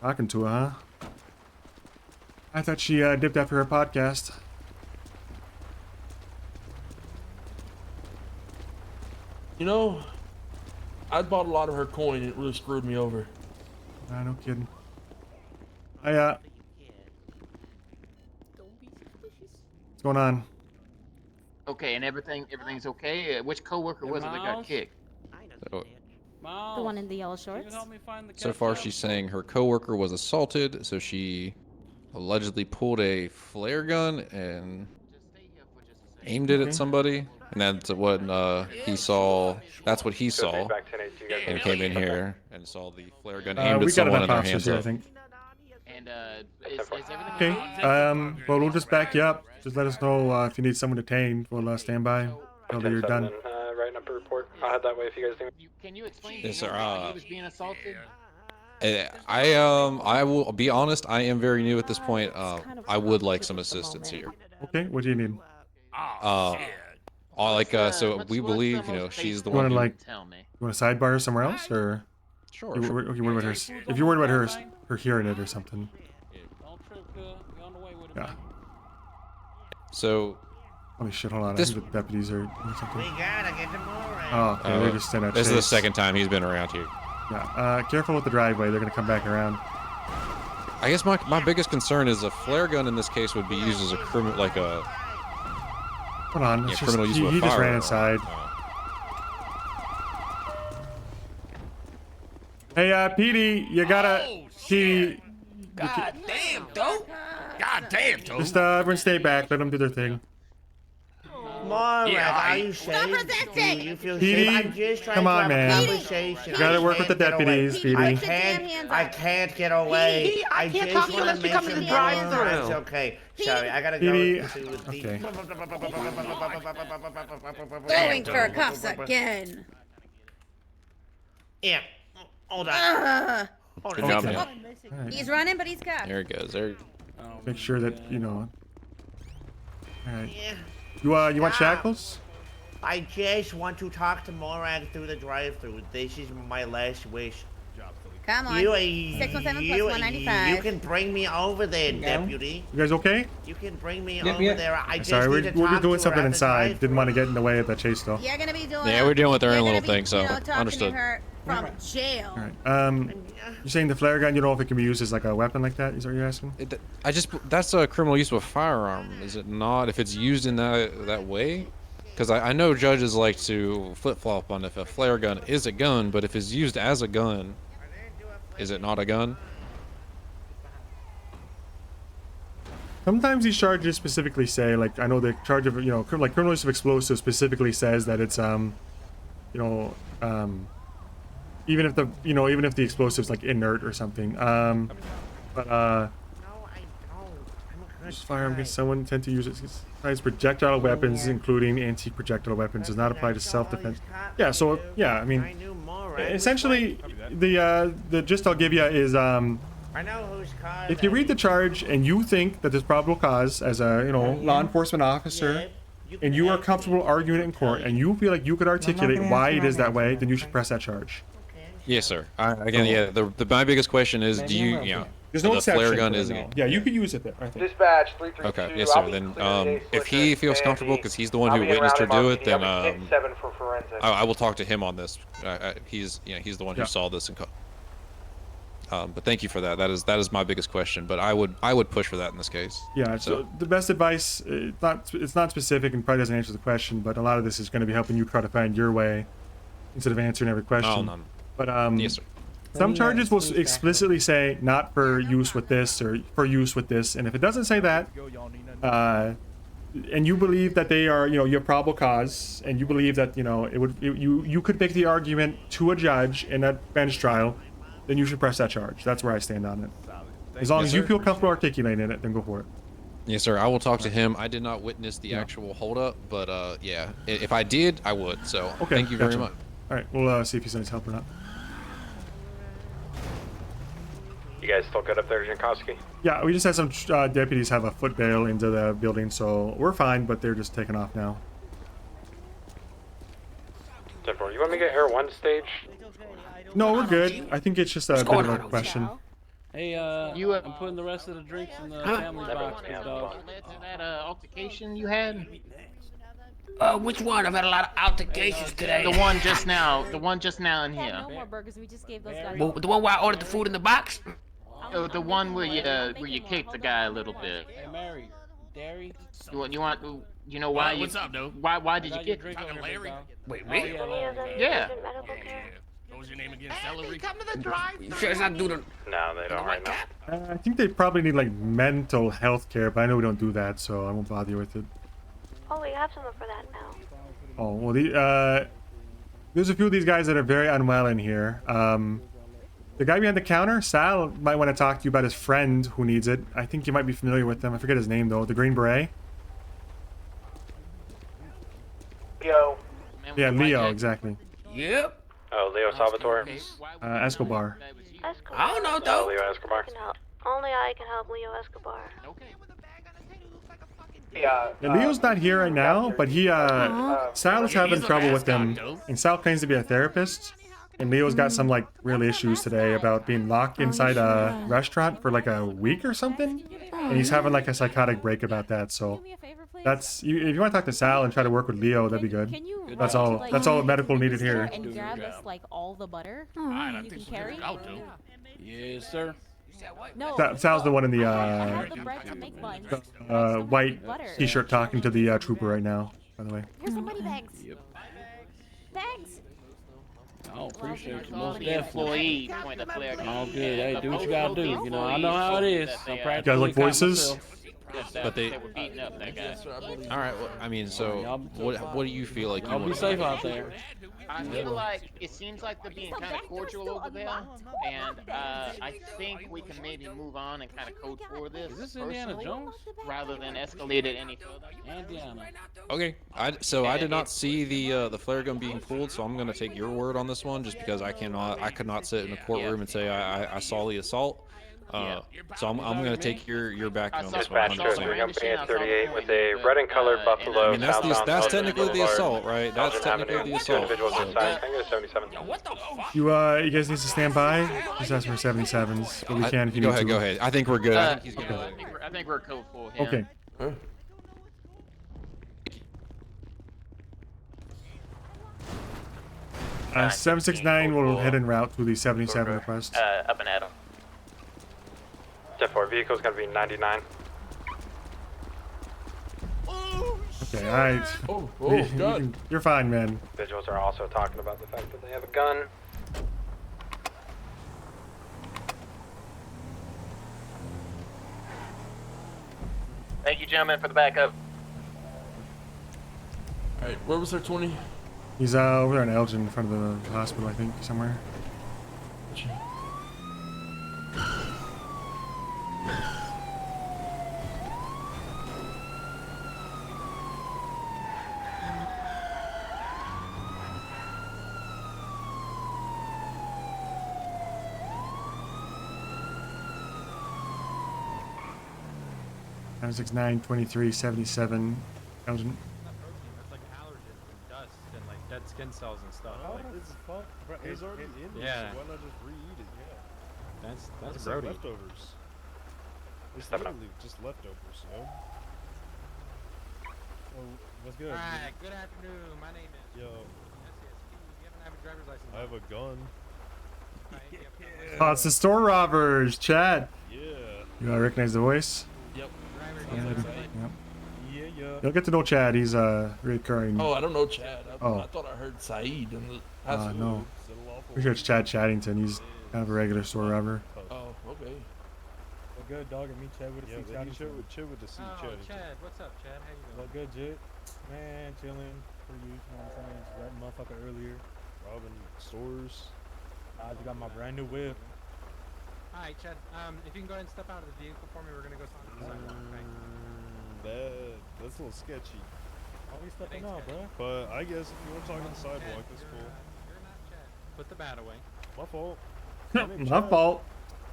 Talking to her, huh? I thought she dipped after her podcast.
You know, I bought a lot of her coin and it really screwed me over.
No kidding. What's going on?
Okay, and everything's okay. Which coworker was it that got kicked?
So,
The one in the yellow shorts.
so far, she's saying her coworker was assaulted, so she allegedly pulled a flare gun and aimed it at somebody, and that's what he saw. That's what he saw, and came in here and saw the flare gun aimed at someone and their hands
here, I
up.
think.
And is everything
Okay. Well, we'll just back you up. Just let us know if you need someone detained. We'll stand by until you're done.
Writing up a report. I'll head that way if you guys need.
Can you explain
Yes,
to me
sir.
why he was being assaulted?
I will be honest. I am very new at this point. I would like some assistance here.
Okay. What do you need?
So we believe, she's the one.
You want a sidebar somewhere else, or?
Sure.
Okay, worried about her. If you're worried about her hearing it or something. Yeah.
So.
Holy shit! Hold on. I think the deputies are doing something.
We gotta get them all right.
Oh, okay. They're just standing at
This is the
chase.
second time he's been around here.
Yeah. Careful with the driveway. They're gonna come back around.
I guess my biggest concern is a flare gun in this case would be used as a criminal, like a.
Hold on.
Yeah,
It's
criminal use of a
he just ran
firearm.
inside. Hey, Petey, you gotta. Petey.
God damn, dope. God damn, dope.
Just everyone stay back. Let them do their thing.
Morag, Yeah, are you safe? Do you feel
Petey,
safe? I'm just trying
come
to
on,
have
man.
a conversation.
You gotta work with the
I can't get
deputies,
away.
Petey.
I can't get away.
Petey, I can't
just
talk to you
wanna
unless you
make
come to
sure
the
no one
drive-thru.
runs. Okay, sorry, I gotta
Petey,
go to the...
okay.
Going for cuffs again.
Yeah, hold on. Hold
Good
on.
job,
Okay.
man.
He's running, but he's cuffed.
There it goes. There.
Make sure that All right. You want shackles?
I just want to talk to Morag through the drive-thru. This is my last wish.
Come on. 617 plus 195.
You can bring me over there, deputy.
You guys okay?
You can bring me over there. I just
Sorry,
need to
we're
talk
doing
to her
something
at the
inside.
drive-thru.
Didn't want to get in the way of that chase, though.
You're gonna be doing.
Yeah, we're dealing with their own little thing, so
talking
understood.
to her from jail.
All right. You're saying the flare gun? You don't know if it can be used as like a weapon like that? Is that what you're asking?
That's a criminal use of a firearm, is it not? If it's used in that way, because I know judges like to flip flop on if a flare gun is a gun, but if it's used as a gun, is it not a gun?
Sometimes these charges specifically say, like, I know the charge of, like criminal use of explosives specifically says that it's, even if the explosive's like inert or something. Use firearm against someone intend to use it as projectile weapons, including anti-projectile weapons, does not apply to self-defense. Yeah, so yeah, I mean, essentially, the gist I'll give you is,
I know whose car
if you read the charge and you think that there's probable cause as a law enforcement officer, and you are comfortable arguing it in court, and you feel like you could articulate why it is that way, then you should press that charge.
Yes, sir. My biggest question is, do you,
There's no
the
exception.
flare gun
for
is
it, no. Yeah, you could use it there, I think.
Dispatch 332.
Okay, yes, sir. Then, if he feels comfortable, because he's the one who witnessed her do it, then
Seven for forensic.
I will talk to him on this. He's the one who saw this and. But thank you for that. That is my biggest question. But I would push for that in this case.
Yeah. So the best advice, it's not specific and probably doesn't answer the question, but a lot of this is going to be helping you try to find your way instead of answering every question.
Oh, no.
But
yes, sir.
Some charges will explicitly say not for use with this or for use with this, and if it doesn't say that, and you believe that they are, you have probable cause, and you believe that you could make the argument to a judge in that bench trial, then you should press that charge. That's where I stand on it. As long as you feel comfortable articulating it, then go for it.
Yes, sir. I will talk to him. I did not witness the actual holdup, but yeah, if I did, I would. So thank you very much.
All right, we'll see if he's any help or not.
You guys still good up there, Jankowski?
Yeah, we just had some deputies have a foot bail into the building, so we're fine, but they're just taking off now.
10-4, you want me to get her one stage?
No, we're good. I think it's just a bit of a question.
Hey, I'm putting the rest of the drinks in the family box, big dog.
That altercation you had?
Which one? I've had a lot of altercations today.
The one just now. The one just now in here.
No more burgers. We just gave those guys.
Well, the one where I ordered the food in the box?
The one where you kicked the guy a little bit.
Hey, Mary. Dairy.
You know why?
What's up, dude?
Why did you
I got your
get?
drink over here, big dog.
Wait,
Oh,
me?
yeah, Larry.
Yeah.
What was your name again? Celery.
Come to the drive. You sure it's not doing?
No, they don't right now.
I think they probably need like mental health care, but I know we don't do that, so I won't bother you with it.
Oh, we have someone for that now.
Oh well, there's a few of these guys that are very unwell in here. The guy behind the counter, Sal, might want to talk to you about his friend who needs it. I think you might be familiar with them. I forget his name though. The Green Beret.
Leo.
Yeah, Leo, exactly.
Yep.
Oh, Leo Salvatore.
Escobar.
Escobar.
I don't know though.
Leo Escobar.
Only I can help Leo Escobar.
Yeah.
Leo's not here right now, but Sal is having trouble with him, and Sal claims to be a therapist. And Leo's got some like real issues today about being locked inside a restaurant for like a week or something, and he's having like a psychotic break about that. So that's if you want to talk to Sal and try to work with Leo, that'd be good. That's all. That's all medical needed here.
And grab us like all the butter.
Alright, I
You
think
can carry.
I'll do. Yes, sir.
No.
Sal's the one in the
the bread to make buns.
white t-shirt talking to the trooper right now. By the way.
Here's some money bags. Bags.
Oh, appreciate you.
Most
Most
employee
definitely.
point of flare gun.
All good. Hey, do what you gotta do. You know, I know how it is. I'm
You
practically
guys like
caught
voices?
myself.
But they.
were beating up that guy.
All right. Well, I mean, so what do you feel like you
Y'all
want
be
to do?
safe out there.
I feel like it seems like they're being kind of cordial over there, and I think we can maybe move on and kind of code for this,
Is this Indiana
personally,
Jones?
rather than escalate it any further.
Indiana.
Okay. I did not see the flare gun being pulled, so I'm gonna take your word on this one, just because I could not sit in a courtroom and say I saw the assault. So I'm gonna take your backing on this one.
Dispatch shows company at 38 with a red and colored Buffalo.
I mean, that's technically the assault, right? That's technically the assault.
Individuals
So.
inside. I'm gonna 77.
You guys need to stand by. Just ask for 77s, but we can if you need to.
Go ahead. I think we're good.
I think we're code 4 here.
Okay.
Huh?
769 will head en route to the 77 request.
Up and at him. Step 4, vehicle's gonna be 99.
Okay, alright. You're fine, man.
Individuals are also talking about the fact that they have a gun.
Thank you, gentlemen, for the backup.
Alright, where was their 20?
He's over there in Elgin in front of the hospital, I think, somewhere. Nine 6'9", 23, 77, Elgin.
That's like allergens and dust and like dead skin cells and stuff.
Oh,
Like,
this is fuck. Bro, it's already in there,
yeah.
so why not just re-eat it? Yeah.
That's
It's
grody.
like leftovers. It's
Step up.
literally just leftovers, you know? Oh, what's good?
Alright, good afternoon. My name is
Yo,
You haven't have a driver's license.
I have a gun.
Oh, it's the store robbers, Chad.
Yeah.
You recognize the voice?
Yep.
Yep.
Yeah.
You'll get to know Chad. He's recurring.
Oh, I don't know Chad.
Oh.
I thought I heard Saeed in the hospital.
No. Pretty sure it's Chad Chaddington. He's kind of a regular store robber.
Oh, okay.
Well, good dog and me, Chad with the C. Chad with the C.
Oh,
Chad.
Chad, what's up, Chad? How you doing?
Well, good, Jit. Man, chilling. For you, you know what I'm saying? Just that motherfucker earlier. Robbing stores. I just got my brand new whip.
Alright, Chad. If you can go ahead and step out of the vehicle for me, we're gonna go talk to the sidewalk. Okay?
That's a little sketchy. Why we stepping
Thanks,
out,
Chad.
bro? But I guess if you want to talk on the sidewalk, that's cool.
You're not Chad. Put the bat away.
My fault.
My fault.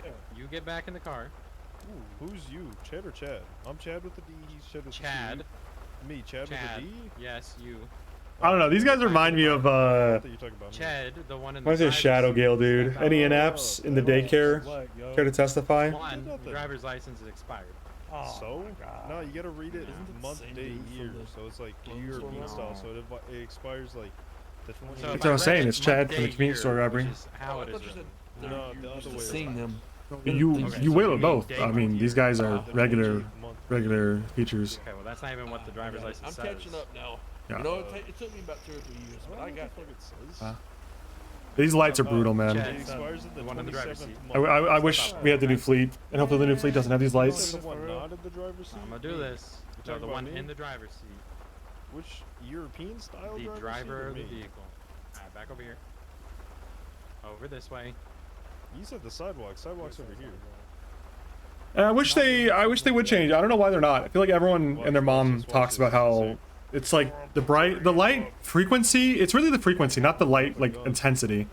Yeah.
You get back in the car.
Ooh, who's you? Chad or Chad? I'm Chad with the D. He's Chad with
Chad.
the C. Me, Chad with the D?
Yes, you.
I don't know. These guys remind me of
I thought you were talking about me.
Chad, the one in
What
the
is it, Shadowgale, dude? Any in-apps in the daycare? Care to testify?
One, driver's license is expired.
So? No, you gotta read it month, day, year. So it's like European style. So it expires like the 20.
So
That's what I'm saying. It's Chad from the convenience store robbery.
How it is written.
No, the other way.
Seeing them.
You will both. I mean, these guys are regular regular features.
Okay, well that's not even what the driver's license
I'm
says.
catching up now.
Yeah.
You know, it took me about 2 or 3 years, but I got there.
These lights are brutal, man.
It expires in the
one in the driver's
27th
seat.
month.
I wish we had the new fleet, and hopefully the new fleet doesn't have these lights.
The one not in the driver's seat?
I'm gonna do this.
You're
No, the
talking
one
about me?
in the driver's seat.
Which European style
The
driver's
driver
seat or
of the
me?
vehicle. Alright, back over here. Over this way.
You said the sidewalk. Sidewalk's over here.
I wish they would change. I don't know why they're not. I feel like everyone and their mom talks about how it's like the light frequency. It's really the frequency, not the light like intensity.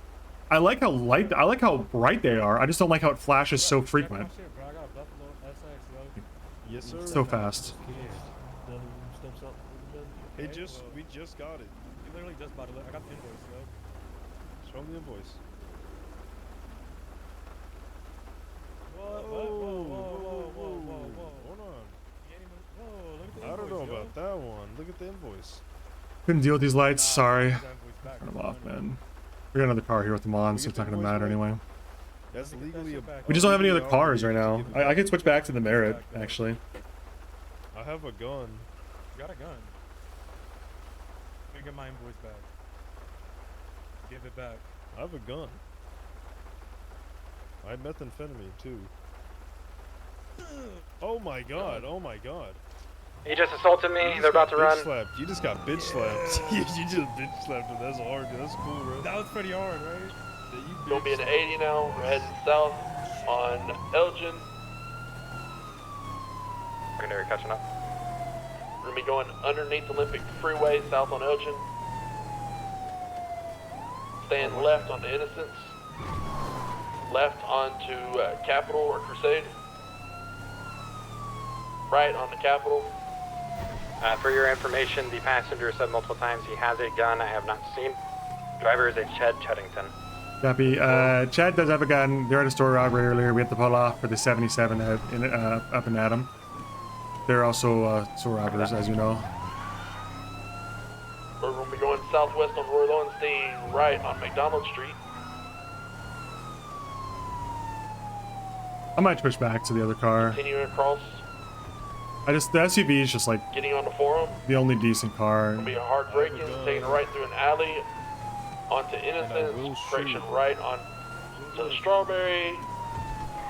I like how bright they are. I just don't like how it flashes so frequent.
Yes, sir.
So fast.
Hey, we just got it. You literally just bought it. I got the invoice, though. Show me the invoice. Whoa. Hold on. I don't know about that one. Look at the invoice.
Couldn't deal with these lights. Sorry. Turn them off, man. We got another car here with them on, so it's not gonna matter anyway.
That's legally
We just don't have any other cars right now. I could switch back to the Merit, actually.
I have a gun.
You got a gun. Let me get my invoice back. Give it back.
I have a gun. I had methamphetamine too. Oh my god, oh my god.
He just assaulted me. They're about to run.
Slapped. You just got bitch slapped. you just bitch slapped him. That's hard, dude. That's cool, bro.
That was pretty hard, right?
Gonna be an 80 now. We're heading south on Elgin.
Secondary catching up.
We're gonna be going underneath Olympic Freeway, south on Elgin. Staying left on the Innocence. Left onto Capitol or Crusade. Right on the Capitol.
For your information, the passenger said multiple times he has a gun. I have not seen. Driver is a Chad Chuddington.
Copy. Chad does have a gun. They're at a store robbery earlier. We had to pull off for the 77 up in Adam. They're also store robbers, as you know.
We're going to be going southwest on Roy Lowenstein, right on McDonald Street.
I might push back to the other car.
Continuing across.
The SUV is just like
Getting on the Forum.
the only decent car.
Going to be a hard braking, taking a right through an alley, onto Innocence, correction right on to the Strawberry,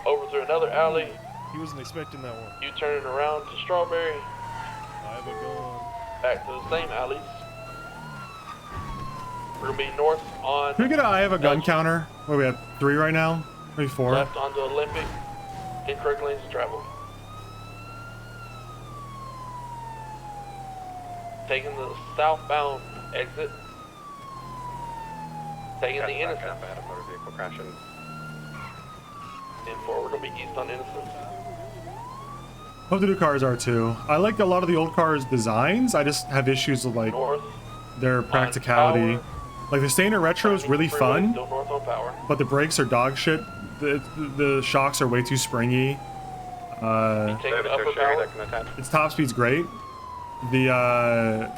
over through another alley.
He wasn't expecting that one.
U-turning around to Strawberry.
I have a gun.
Back to the same alleys. We're going to be north on...
Can we get I have a gun counter? What, we have 3 right now? Maybe 4?
Left onto Olympic. Incorrect lanes of travel. Taking the southbound exit. Taking the Innocence.
I had a motor vehicle crashing.
And forward will be east on Innocence.
Hope the new cars are too. I like a lot of the old cars' designs. I just have issues with like
North
their practicality. Like the Stainer Retro is really fun,
Still north on Power.
but the brakes are dog shit. The shocks are way too springy.
Taking upper power.
Its top speed's great. The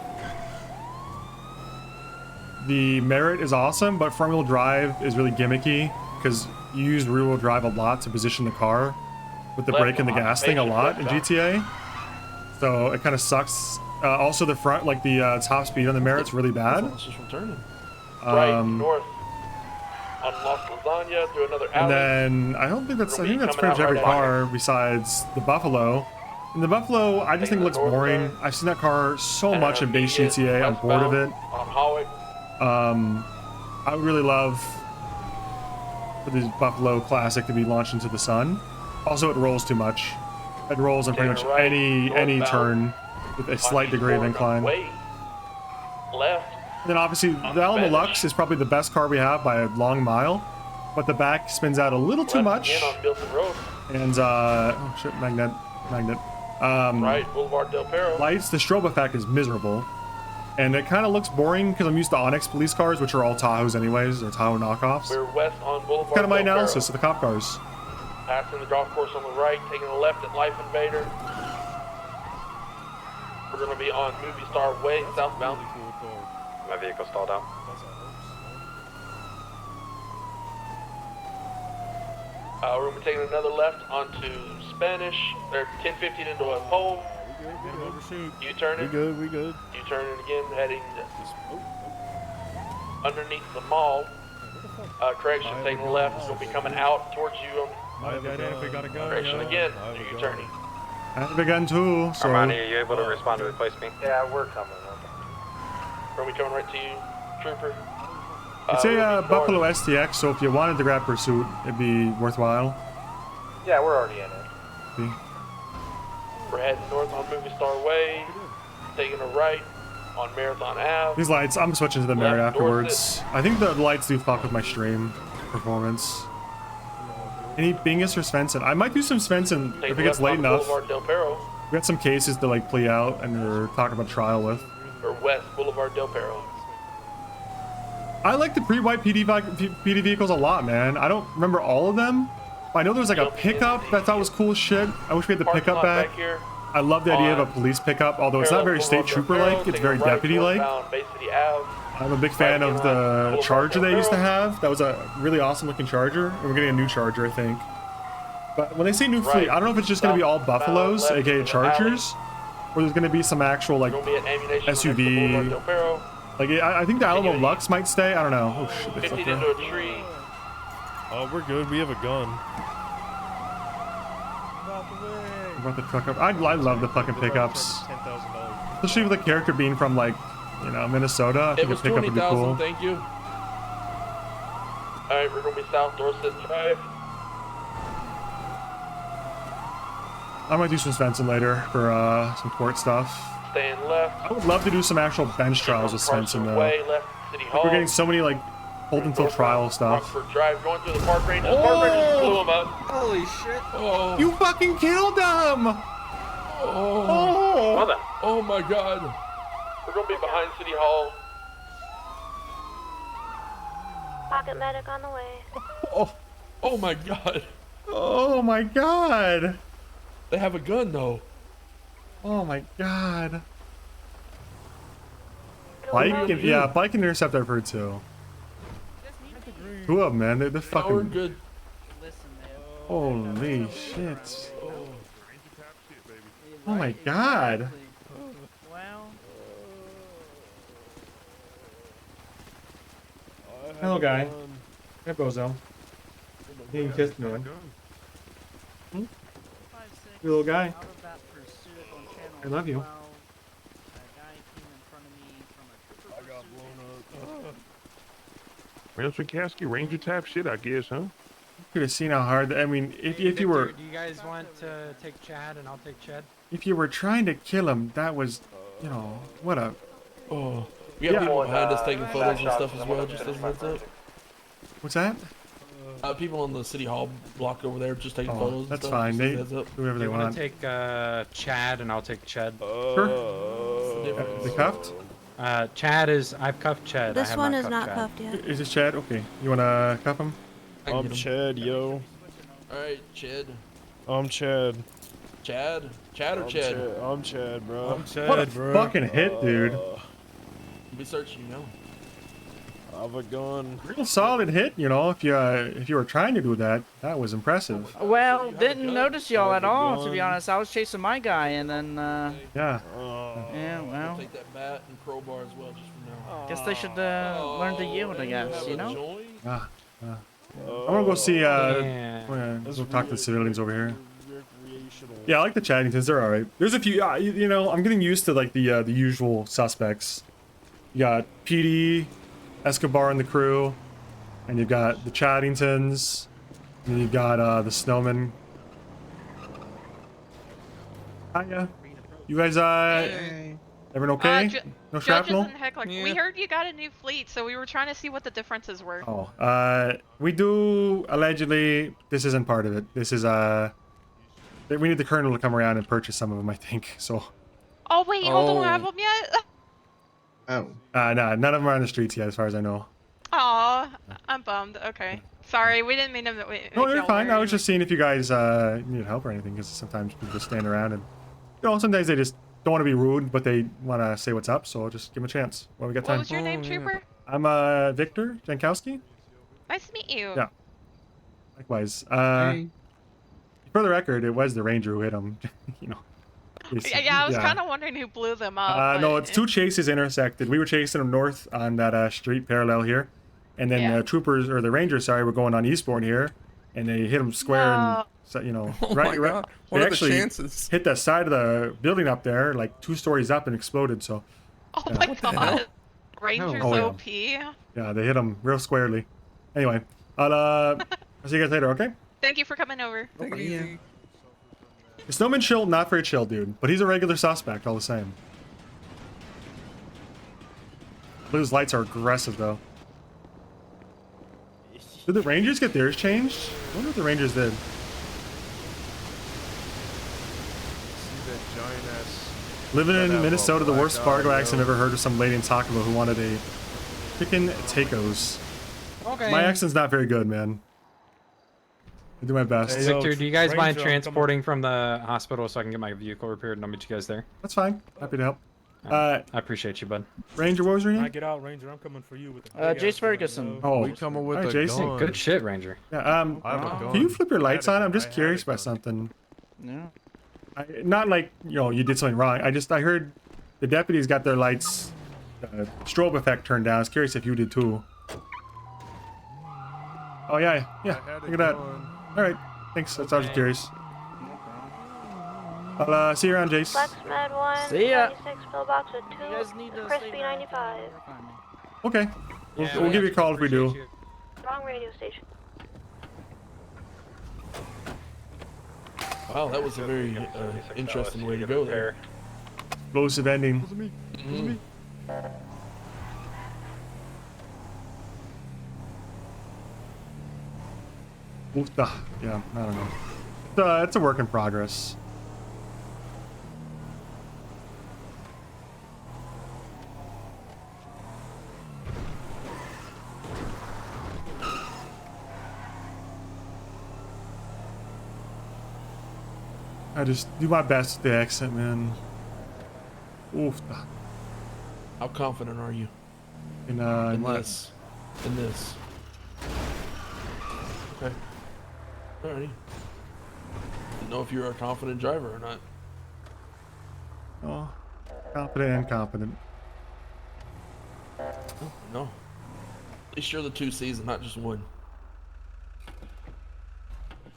Merit is awesome, but front wheel drive is really gimmicky because you use rear wheel drive a lot to position the car with the brake and the gas thing a lot in GTA. So it kind of sucks. Also the front, like the top speed on the Merit's really bad.
Right, north on Los Lasagna through another alley.
And then I think that's pretty much every car besides the Buffalo. And the Buffalo, I just think it looks boring. I've seen that car so much in base GTA. I'm bored of it.
On Hawick.
I would really love for the Buffalo Classic to be launched into the sun. Also, it rolls too much. It rolls on pretty much any turn with a slight degree of incline.
Left.
And then obviously the Alamo Lux is probably the best car we have by a long mile, but the back spins out a little too much.
On Milton Road.
And oh shit, magnet.
Right, Boulevard Del Perro.
Lights, the strobe effect is miserable. And it kind of looks boring because I'm used to Onyx police cars, which are all Tahoes anyways, or Tahoe knockoffs.
We're west on Boulevard
Kind of my
Del Perro.
analysis of the cop cars.
Passing the golf course on the right, taking a left at Life Invader. We're going to be on Movie Star Way, southbound.
My vehicle stalled out.
We're gonna be taking another left onto Spanish. They're 10-15 into a pole. U-turning.
We good.
U-turning again, heading underneath the mall. Correction, taking left. We'll be coming out towards you.
If we gotta go.
Correction again. U-turning.
I have a gun too, so.
Armani, are you able to respond to replace me?
Yeah, we're coming.
We're gonna be coming right to you, Trooper.
It's a Buffalo STX, so if you wanted to grab Pursuit, it'd be worthwhile.
Yeah, we're already in it.
See?
We're heading north on Movie Star Way, taking a right on Marathon Ave.
These lights, I'm switching to the Merit
Left
afterwards. I think the lights do fuck with my stream performance. Any Bingus or Svensson? I might do some Svensson if it gets late enough.
Boulevard Del Perro,
We got some cases to like play out and we're talking about trial with.
or West Boulevard Del Perro.
I like the pre-white PD vehicles a lot, man. I don't remember all of them. I know there was like a pickup that I thought was cool as shit. I wish we had the pickup back. I love the idea of a police pickup, although it's not very state trooper-like. It's very deputy-like. I'm a big fan of the Charger they used to have. That was a really awesome-looking Charger, and we're getting a new Charger, I think. But when they say new fleet, I don't know if it's just going to be all Buffaloes, aka Chargers, or there's going to be some actual like SUV. Like, I think the Alamo Lux might stay. I don't know. Oh shit, they fucked
into
up.
a tree.
Oh, we're good. We have a gun.
About the truck up. I love the fucking pickups. Especially with the character being from like, you know, Minnesota. I think a pickup would be cool.
Thank you.
Alright, we're gonna be South Dorset Drive.
I might do some Svensson later for some court stuff.
Staying left.
I would love to do some actual bench trials with Svensson though.
Way left City Hall.
We're getting so many like hold until trial stuff.
Rockford Drive, going through the park range. The park rangers blew him up.
Holy shit.
Oh.
You fucking killed them!
Oh. Oh my god.
We're gonna be behind City Hall.
Pocket medic on the way.
Oh my god.
Oh my god.
They have a gun though.
Oh my god. Bike and, yeah, bike and intercept I've heard too. Two of them, man. They're fucking.
We're good.
Holy shit. Oh my god. Hello, guy. Hey, Bozo. Being kissed, no one. You little guy. I love you.
Real Sikorsky, Ranger type shit, I guess, huh?
You could have seen how hard. I mean, if you were.
Do you guys want to take Chad and I'll take Chad?
If you were trying to kill him, that was, you know, what a.
Oh. We got people behind us taking photos and stuff as well, just as a heads up.
What's that?
People on the City Hall block over there just taking photos.
That's
and stuff,
fine.
just
They
as a heads up.
whoever they
You
want.
take Chad and I'll take Chad.
Sure. They cuffed?
Chad is. I've cuffed Chad. I
This
have
one
not
is not
Chad.
cuffed yet.
Is this Chad? Okay. You wanna cuff him?
I'm Chad, yo.
Alright, Chad.
I'm Chad.
Chad? Chad or Chad?
I'm Chad, bro.
I'm Chad, what a fucking hit, dude.
Be searching, you know.
I have a gun.
Real solid hit, you know. If you were trying to do that, that was impressive.
Well, didn't notice y'all at all, to be honest. I was chasing my guy, and then,
Yeah.
yeah, well.
Take that bat and crowbar as well, just for now.
Guess they should learn to yield, I guess, you know?
I'm gonna go see, let's go talk to the civilians over here. Yeah, I like the Chaddingtons, they're alright. There's a few, you know, I'm getting used to, like, the usual suspects. You got PD, Escobar and the crew, and you've got the Chaddingtons, and you've got, the Snowmen. Hiya. You guys, everyone okay? No shrapnel?
We heard you got a new fleet, so we were trying to see what the differences were.
Oh, we do, allegedly, this isn't part of it. This is, we need the colonel to come around and purchase some of them, I think, so.
Oh, wait, you don't have them yet?
Oh. Nah, none of them are on the streets yet, as far as I know.
Aw, I'm bummed. Okay. Sorry, we didn't mean to
No, you're fine. I was just seeing if you guys, needed help or anything, because sometimes people just stand around and, you know, sometimes they just don't want to be rude, but they want to say what's up, so I'll just give them a chance while we got time.
What was your name, Trooper?
I'm, Victor Jankowski.
Nice to meet you.
Yeah. Likewise. For the record, it was the ranger who hit him. You know.
Yeah, I was kind of wondering who blew them up.
No, it's two chases intersected. We were chasing them north on that street parallel here, and then the troopers or the rangers, sorry, were going on Eastbourne here, and they hit them square and you know, right.
God.
They
What are the
actually
chances?
hit the side of the building up there, like 2 stories up, and exploded. So.
Oh my god. Rangers OP.
Yeah, they hit them real squarely. Anyway, I'll see you guys later. Okay.
Thank you for coming over.
Take it easy.
Snowman chill, not very chill, dude, but he's a regular suspect all the same. Blue's lights are aggressive though. Did the Rangers get theirs changed? I wonder what the Rangers did.
See that giant ass.
Living in Minnesota, the worst Fargo accent I've ever heard of some lady in Takamo who wanted a chicken tacos.
Okay.
My accent's not very good, man. I do my best.
Hey, Victor, do you guys mind transporting from the hospital so I can get my vehicle repaired and I'll meet you guys there?
That's fine. Happy to help.
I appreciate you, bud.
Ranger, what was your name?
I get out, Ranger. I'm coming for you with the
Jace Ferguson.
Oh,
we coming with
hi,
a
Jason.
gun.
Good shit, Ranger.
Yeah,
I have a gun.
can you flip your lights on? I'm just curious about something.
No.
Not like, you know, you did something wrong. I heard the deputies got their lights, strobe effect turned down. I was curious if you did too. Oh, yeah. Look at that. All right. Thanks. That's I was curious. I'll see you around, Jace.
Flex Med 1,
See ya.
96 pillbox with 2,
You guys need to
Crispy
stay
95.
Okay. We'll give you a call if we do.
Wrong radio station.
Wow, that was a very interesting way to go there.
Explosive ending. Yeah, I don't know. It's a work in progress. I just do my best with the accent, man. Oof.
How confident are you?
In
what? In this. Okay. Alrighty. Didn't know if you were a confident driver or not.
Oh, confident and competent.
No. At least you're the 2 C's and not just 1.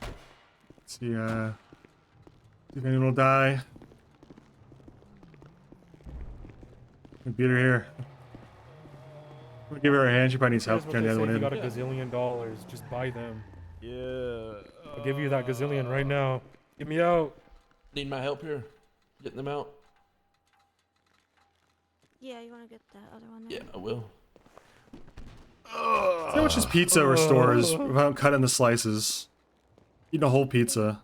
Let's see, if anyone will die. Computer here. I'm gonna give her a hand. She probably needs help turning the other one in.
You got $1 gazillion. Just buy them. Yeah. I'll give you that gazillion right now. Get me out.
Need my help here? Getting them out?
Yeah, you want to get that other one
Yeah, I will.
How much is pizza restores without cutting the slices? Eating a whole pizza.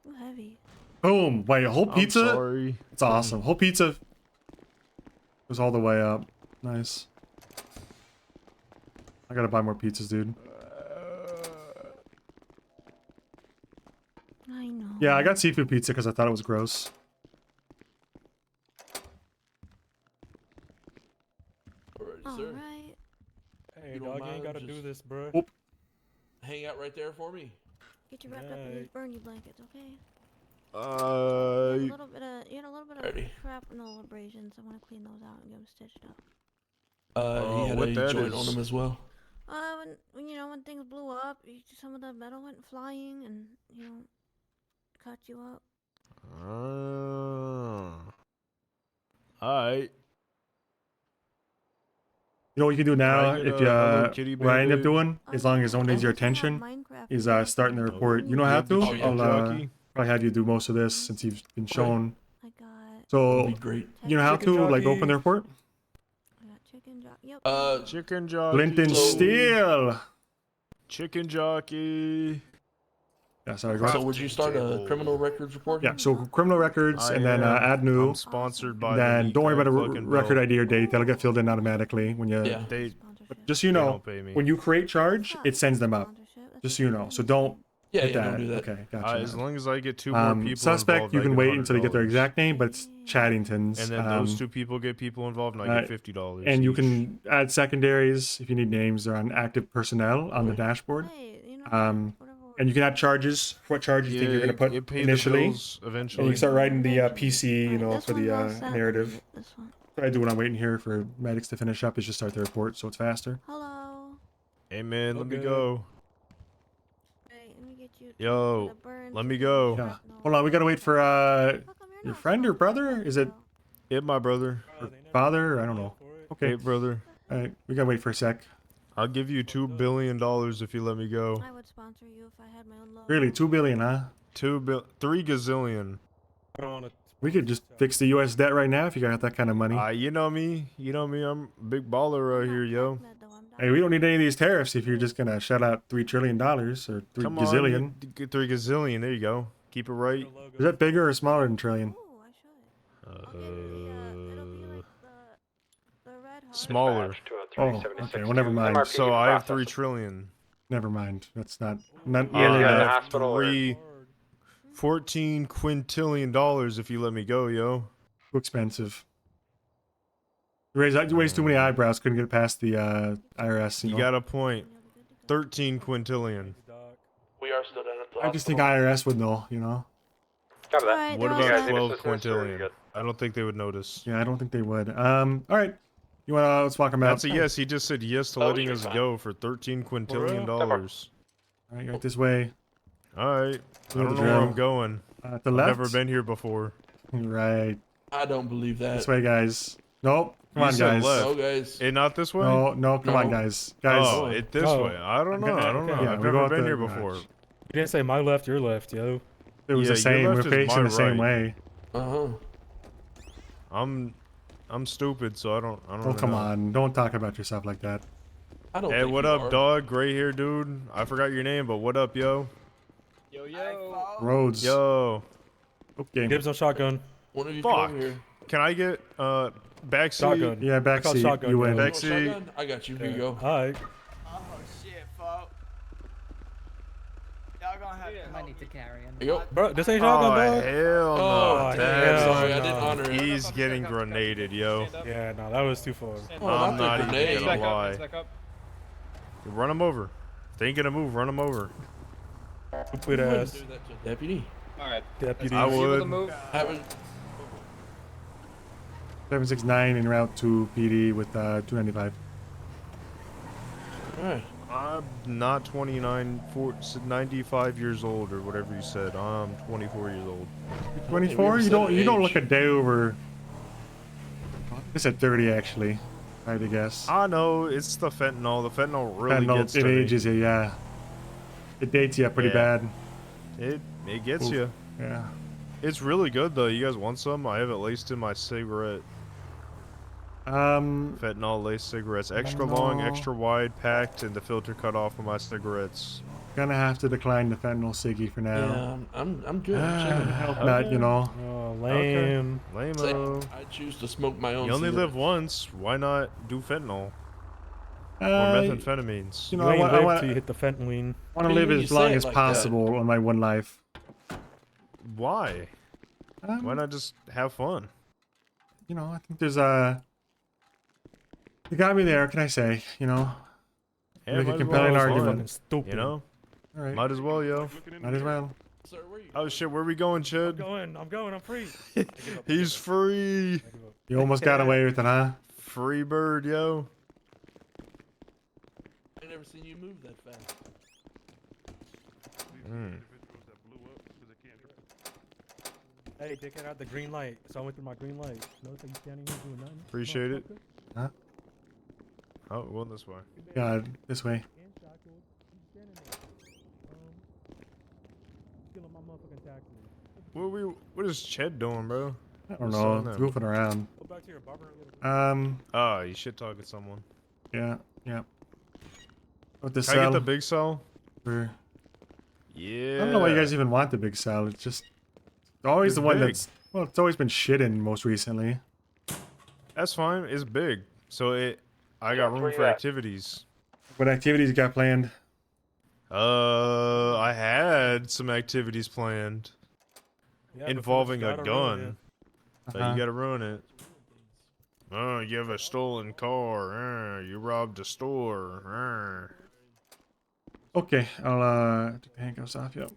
Too heavy.
Boom! Wait, a whole pizza?
I'm sorry.
It's awesome. Whole pizza goes all the way up. Nice. I gotta buy more pizzas, dude.
I know.
Yeah, I got seafood pizza because I thought it was gross.
Alright.
Hey, dog, you ain't gotta do this, bro.
Oop.
Hang out right there for me.
Get you wrapped up in these Bernie blankets, okay? You
Ready?
had a little bit of shrapnel abrasions. I want to clean those out and get them stitched up.
He had
what
a
that
joint
is.
Uh,
on him as well.
when things blew up, some of the metal went flying and, cut you up.
Alright.
You know what you can do now,
Can I get
if
a
you,
Hello Kitty
what I end up
Band-Aid?
doing, as long as no one needs your attention, is starting the report. You don't have to. I'll probably have you do most of this since you've been shown. So,
That'd be great.
you know how
Chicken
to, like,
jockey.
open the report?
Chicken jockey.
Clinton Steele!
Chicken jockey.
Yeah, sorry, go
So
ahead.
would you start a criminal records report?
Yeah, so criminal records, and then add new.
I'm sponsored by
Then don't worry about a
fucking
record
bill.
ID or date. That'll get filled in automatically when you.
Yeah.
But just so you
they
know,
don't pay me.
when you create charge, it sends them up. Just so you know. So don't.
Yeah,
hit
yeah, don't do that.
Okay, gotcha.
As long as I get 2 more people
Suspect,
involved,
you
I
can
get
wait until they get their
$100.
exact name, but it's Chaddington's.
And then those 2 people get people involved, and I get $50.
And you
each.
can add secondaries if you need names. They're on active personnel on the dashboard. and you can add charges. What charge you think you're gonna put
pay
initially,
the bills eventually.
and you can start writing the PC, you know, for the narrative. What I do when I'm waiting here for medics to finish up is just start the report, so it's faster.
Hello.
Hey man, let me
Okay.
go.
Wait, let me get you.
Yo, let me go.
Yeah. Hold on, we gotta wait for your friend or brother? Is it
Hit my brother.
or father? I don't know. Okay.
Hey brother.
All right, we gotta wait for a sec.
I'll give you $2 billion if you let me go.
I would sponsor you if I had my own logo.
Really, 2 billion, huh?
3 gazillion.
We could just fix the U.S. debt right now if you got that kind of money.
You know me. You know me. I'm a big baller right here, yo.
Hey, we don't need any of these tariffs if you're just gonna shell out $3 trillion or 3
Come
gazillion.
on, 3 gazillion. There you go. Keep it right.
Is that bigger or smaller than trillion?
Smaller.
Oh, okay. Well, never mind.
So I have 3 trillion.
Never mind. That's not nearly
I
enough.
have 14 quintillion dollars if you let me go, yo.
Too expensive. You raised too many eyebrows. Couldn't get past the IRS.
You got a point. 13 quintillion.
We are still down at the
I just think IRS would know. You know.
Copy that.
Alright,
What
they're
about
all
12
set.
quintillion? I don't think they would notice.
Yeah, I don't think they would. All right. You wanna let's walk them out.
That's a yes. He just said yes to letting us go for 13 quintillion dollars.
All right, right this way.
All right. I
Where
don't
the
know where
drill?
I'm going.
The
I've
left.
never been here before.
Right.
I don't believe that.
This way, guys. Nope. Come
You
on,
said
guys.
left.
No, guys.
Not this way?
No, no. Come on,
No.
guys. Guys.
Oh, it this way. I don't know. I don't know.
Yeah,
I've
we go
never
out
been
the
here
garage.
before.
You didn't say my left, your left, yo.
It was
Yeah,
the same.
your
We're
left is
facing
my
the same
right.
way.
I'm stupid, so I don't
Oh,
really
come
know.
on. Don't talk about yourself like that.
I don't.
Hey,
think
what
you
up,
are.
dog? Gray hair dude. I forgot your name, but what up, yo?
Yo, yo.
Roads.
Yo.
Okay.
Dibs on shotgun.
One of you
Fuck.
come over here.
Can I get backseat?
Shotgun.
Yeah,
I call
backseat.
shotgun,
You
yo.
win.
You want
Backseat.
shotgun? I got you. Here you go.
Alright.
Oh shit, folks. Y'all gonna have to
I need to carry him.
Here you go.
Bro, this ain't
Oh,
shotgun, dog.
hell no.
Oh,
Damn.
sorry, I didn't honor it.
He's getting grenaded, yo.
Yeah, no, that was too far.
Oh,
I'm
not
not
the
even
grenade.
gonna lie. Run him over. If they ain't gonna move, run him over.
Stupid
You wouldn't
ass
do that to a deputy.
Alright.
deputy.
I would.
Haven't.
769 en route to PD with 295.
All right.
I'm not 95 years old or whatever you said. I'm 24 years old.
24?
we
You
never
don't.
said
You don't
age.
look a day over. I said 30 actually. I had to guess.
I know it's the fentanyl. The fentanyl really
Fentanyl,
gets
it
to me.
ages you, yeah. It dates you pretty
Yeah.
bad.
It gets
Oof.
you.
Yeah.
It's really good though. You guys want some? I have it laced in my cigarette. Fentanyl laced cigarettes, extra long,
no.
extra wide, packed, and the filter cut off of my cigarettes.
Gonna have to decline the fentanyl ciggy for now.
Yeah, I'm good. I'm chilling.
Hope not, you know.
Oh, lame.
Lame-o.
I choose to smoke my own.
You only
cigarette.
live once. Why not do fentanyl? Or
Uh,
methamphetamines?
You know,
You
I
ain't
want
live till you hit the fentanyl.
to live
when you
as long
say it
as
like
possible on my one life.
Why? Why not just have fun?
You know, I think there's you got me there. What can I say? You know,
Yeah,
make a
might as
compelling
well have
argument.
fun,
Stupid.
You know?
All right.
Might as well, yo.
Might as well.
Sir, where you?
Oh shit, where we going, Chad?
I'm going. I'm free.
He's free.
You almost got away with it, huh?
Free bird, yo.
I never seen you move that fast.
Hey, dickhead, I had the green light, so I went through my green light. Notice how you standing here doing nothing?
Appreciate it.
Motherfucker.
Huh?
Oh, going this way.
Yeah, this way.
And shackled. You standing there. Stealing my motherfucking taxes.
What is Ched doing, bro?
I don't
What's
know.
on them?
Goofing around.
Go back to your barber and get a
Oh, you shit talking someone.
Yeah, yeah. With the
Can I get
cell.
the big cell?
for-
Yeah.
I don't know why you guys even want the big cell. It's just always
It's
the one
big.
that's it's always been shit in most recently.
That's fine. It's big, so I got room
where
for
you at?
activities.
What activities you got planned?
I had some activities planned
Yeah, but
involving
first
a
you gotta ruin
gun, but
Uh-huh.
you gotta ruin it. Oh, you have a stolen car. You robbed a store.
Okay, I'll take the handcuffs off. Yep.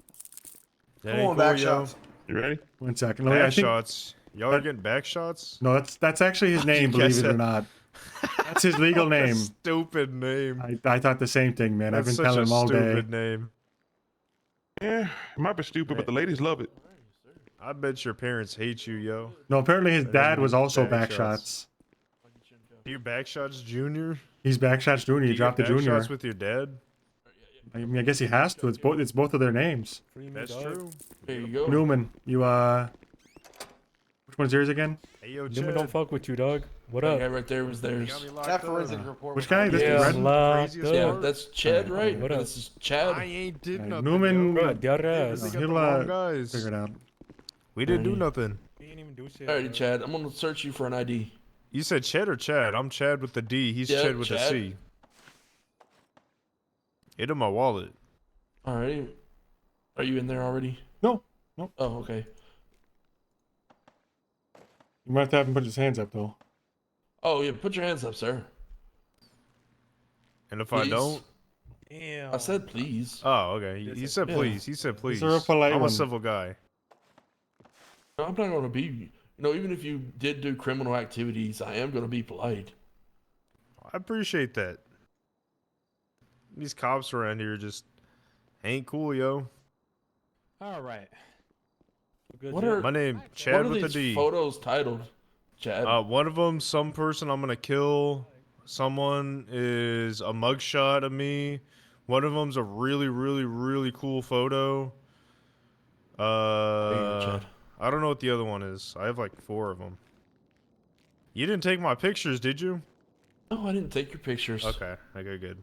That
Come
ain't
on,
cool,
back
yo.
shots.
You ready?
1 second.
Back
I think
shots. Y'all are getting back shots?
no, that's actually his name. Believe it or not, that's his legal
What a
name.
stupid name.
I thought the same thing, man. I've
That's
been
such
telling
a
him all day.
stupid name.
Yeah, it might be stupid, but the ladies love it.
I bet your parents hate you, yo.
No, apparently his
They
dad
don't
was
need
also
back
backshots.
shots. You backshots junior?
He's backshots junior. He
You
dropped the
get
junior.
backshots with your dad?
I mean, I guess he has to. It's both. It's both of their names.
That's true.
There you go.
Newman, you which one's yours again?
Hey, yo,
Newman
Chad.
don't fuck with you, dog. What
That
up?
guy right there was theirs.
That forensic report.
Which guy? This
Yeah,
red?
I'm locked
Yeah,
up.
that's Chad, right?
What up?
This is Chad.
I ain't did nothing.
Newman.
Bro, dead ass.
They got
He'll
the wrong guys.
figure it out.
We didn't do nothing.
He didn't even do shit.
Alrighty, Chad. I'm gonna search you for an ID.
You said Chad or Chad? I'm Chad with the D. He's
Yeah,
Chad with the
Chad.
C. It in my wallet.
Alrighty. Are you in there already?
No. No.
Oh, okay.
You might have to have him put his hands up though.
Oh yeah, put your hands up, sir.
And if I
Please.
don't,
Damn.
I said please.
oh, okay. He said
Yeah.
please. He said please.
a real polite
I'm
one.
a civil guy.
No, I'm not gonna be. You know, even if you did do criminal activities, I am gonna be polite.
I appreciate that. These cops around here just ain't cool, yo.
All right. Good
What
job.
are
My name
what
Chad
are
with the
these
D.
photos titled, Chad?
One of them, some person I'm gonna kill. Someone is a mugshot of me. One of them's a really, really, really cool photo.
There you go, Chad.
I don't know what the other one is. I have like 4 of them. You didn't take my pictures, did you?
No, I didn't take your pictures.
Okay, good.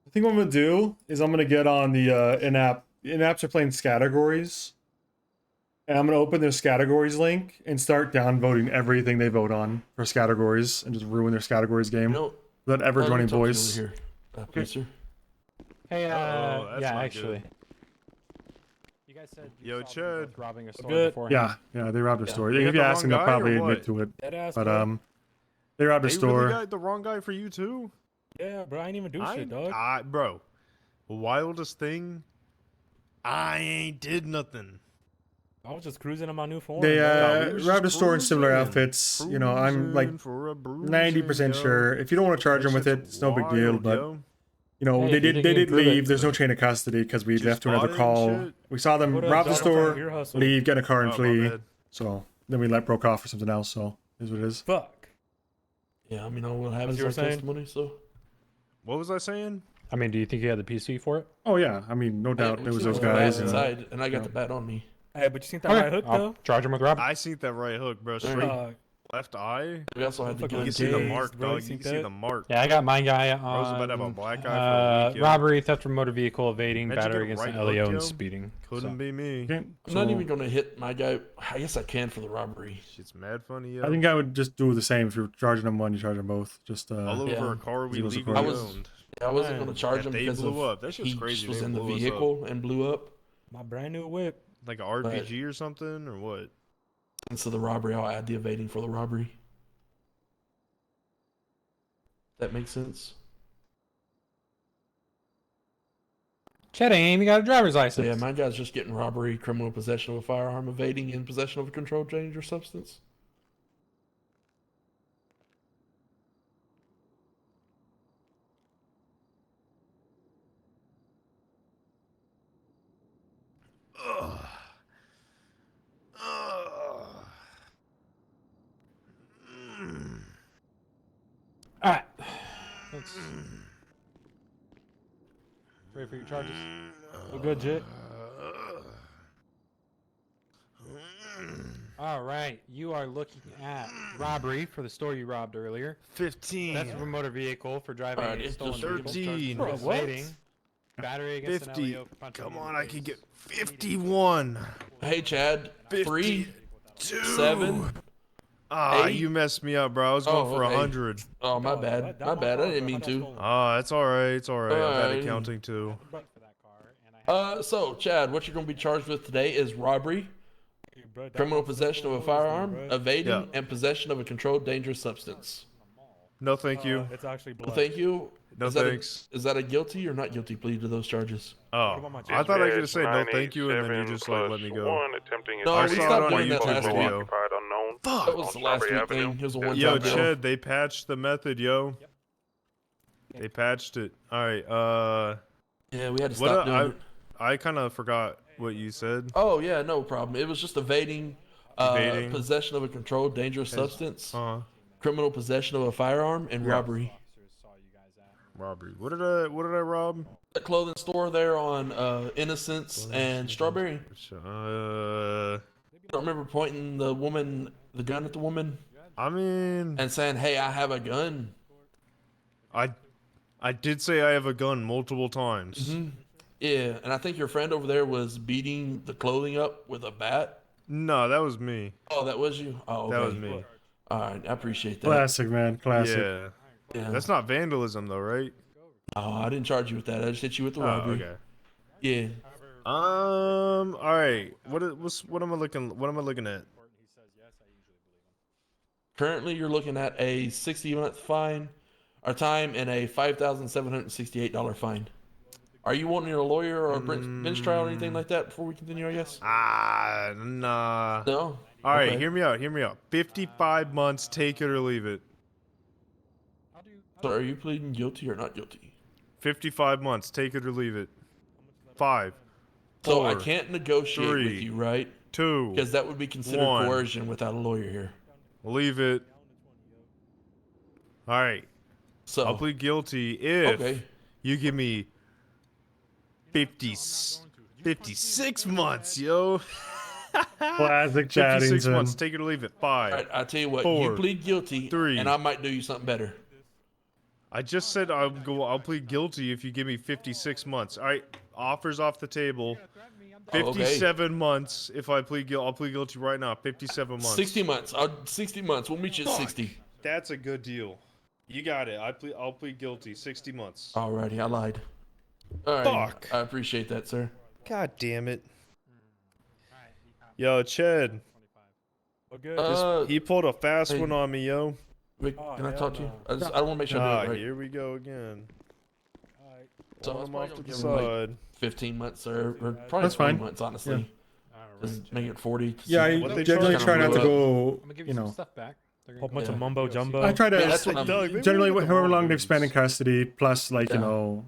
I think what I'm gonna do is I'm gonna get on the in-app. In-apps are playing categories, and I'm gonna open their categories link and start downvoting everything they vote on for categories and just ruin their categories game.
You know,
Without ever
let me
joining
talk to you
boys.
over here, please, sir.
Hey,
Uh-oh, that's
yeah,
not
actually.
good.
You guys said
Yo,
saw them both
Chad.
robbing a store
Good.
beforehand.
Yeah, they robbed a
Yeah.
store.
You
If
got
you
the
ask them,
wrong
they'll
guy or
probably
what?
admit to it.
Dead ass,
But
bro.
they robbed a
They
store.
really got the wrong guy for you too?
Yeah, bro, I ain't even do shit, dog.
Bro, wildest thing, I ain't did nothing.
I was just cruising on my new phone.
They
we was
robbed a
just
store in similar
cruising.
outfits. You know, I'm like
Cruising for a bruising,
90%
yo.
sure. If you don't want to charge
That
them with it,
shit's
it's no big deal.
wild,
But
yo.
you know,
Hey,
they
if you
did
didn't prove
leave.
it-
There's no chain of custody because we
Just
left to another
bought it and
call.
shit?
We saw them
What up,
rob the
dog? I'm trying
store,
to ear hustle.
leave, get in a car, and
Oh, my
flee.
bad.
So then we broke off for something else. So is what it is.
Fuck.
Yeah, I mean, all what happens
you were
is
saying?
testimony. So
What was I saying?
I mean, do you think you had the PC for it?
Oh yeah, I mean, no doubt there was those
bat
guys. And,
inside, and I got the bat on me.
Hey, but you seen that
Okay,
right hook
I'll
though?
charge him with robbery.
I seen that right hook, bro. Straight
Uh,
left eye.
We also had the
Fucking
You
gun
can see the
Jeez,
mark,
bro,
dog.
you
You
seen
can see
that?
the mark.
Yeah, I got my guy
Bro's about to have a
on
black eye for a week, yo.
robbery, theft from motor vehicle, evading,
How'd you
battery
get a
against
right
an LEO,
hook, yo?
and speeding.
Couldn't
So,
be me.
okay,
I'm not
so
even gonna hit my guy. I guess I can for the robbery.
Shit's mad funny, yo.
I think I would just do the same. If you're charging them one, you charge them both. Just
all over
Yeah.
a car we
Zeros
legally
across.
I was-
owned.
I wasn't
Man,
gonna charge
that
him
they
because
blew
of
up. That shit's
he
crazy.
was
They
in the
blew us up.
vehicle and blew up.
my brand new whip.
Like an RPG or something, or what?
And so the robbery, I'll add the evading for the robbery. That makes sense.
Chad ain't even got a driver's
So
license.
yeah, my guy's just getting robbery, criminal possession of a firearm, evading, and possession of a controlled dangerous substance.
Ugh. Ugh. Mm.
All right. Let's ready for your charges.
We're good, Jit.
All right, you are looking at robbery for the store you robbed earlier.
15.
That's a motor vehicle for driving
Alright,
a
it's
stolen
just
vehicle.
13.
Charged for
Bro, what?
evading, battery against
50.
an LEO for punching
Come
you in
on,
the
I can
face.
get 51.
Hey, Chad. 3, 7.
Ah,
8.
you messed me up, bro. I was going for
okay.
100.
Oh, my
Oh,
bad.
that
My
my
bad. I
fault,
didn't
bro.
mean
That's
to.
stolen.
Ah, it's alright. It's alright. I'm bad
Alright.
at counting too.
For that car, and I
So, Chad, what you're going to be charged with today is robbery,
bro,
criminal
download
possession of a
Central Awards,
firearm,
bro.
evading,
Yeah.
and possession of a controlled dangerous substance.
No, thank you.
It's actually
Well,
black.
thank you.
No
is that
thanks.
is that a guilty or not guilty plea to those charges?
Oh,
about my
I thought I could
Dispatch
just say no, thank you, and then you
987
just like let me go.
+1 attempting
No,
I
we
escape
saw it
stopped
on a
doing that
YouTube
last week.
video.
occupied unknown.
Fuck.
That was
on
last
Strawberry
week thing.
Avenue.
It was a
Yo,
one-time
Yo,
deal.
Ched, they patched the method, yo. They patched it. All right.
Yeah, we had to
What
stop doing it.
I kind of forgot what you said.
Oh yeah, no problem. It was just evading,
Evading.
possession of a controlled dangerous substance, criminal possession of a firearm, and
Yeah.
robbery.
Robbery. What did I rob?
That clothing store there on Innocence and Strawberry.
Uh,
I don't remember pointing the gun at the woman.
I mean,
and saying, "Hey, I have a gun."
I did say I have a gun multiple times.
Mm-hmm. Yeah, and I think your friend over there was beating the clothing up with a bat.
No, that was me.
Oh, that was you? Oh, okay.
That was me.
All right, I appreciate that.
Classic, man. Classic.
Yeah.
Yeah.
That's not vandalism though, right?
Oh, I didn't charge you with that. I just hit you with the
Oh,
robbery.
okay.
Yeah.
All right. What am I looking at?
Currently, you're looking at a 60-month fine, or time, and a $5,768 fine. Are you wanting a lawyer or a bench trial or anything like that before we continue? I guess.
Nah.
No.
All right,
Okay.
hear me out. 55 months, take it or leave it.
So, are you pleading guilty or not guilty?
55 months, take it or leave it. 5.
So I
4,
can't negotiate
3,
with you, right?
2.
Because that would be considered
1.
coercion without a lawyer here.
Leave it. All right.
So
I'll plead guilty if you give me 56 months, yo.
Classic
56
Chaddington.
months, take it or leave it. 5.
All right, I'll tell you what.
4,
you plead guilty,
3.
and I might do you something better.
I just said I'll plead guilty if you give me 56 months. All right, offers off the table. 57 months if I plead guilty. I'll plead guilty right now. 57 months.
60 months. 60 months. We'll meet you at 60.
That's a good deal. You got it. I'll plead guilty. 60 months.
Alrighty, I lied. All right.
Fuck.
I appreciate that, sir.
God damn it. Yo, Ched. He pulled a fast one on me, yo.
Vic, can I talk to you? I don't want to make sure I do it right.
Here we go again.
So
Pull
I'm
him off to the
give him like
side.
15 months or probably
That's
20
fine.
months, honestly. Just make it 40.
Yeah, I generally try not to go,
I'm gonna give
you
you some
know.
stuff back. They're
Whole
gonna
bunch
give
of
you-
mumbo jumbo.
I try to
Yeah, that's what I'm-
generally
maybe
however
the
long they've
Mongols.
spent in custody, plus like
Yeah.
you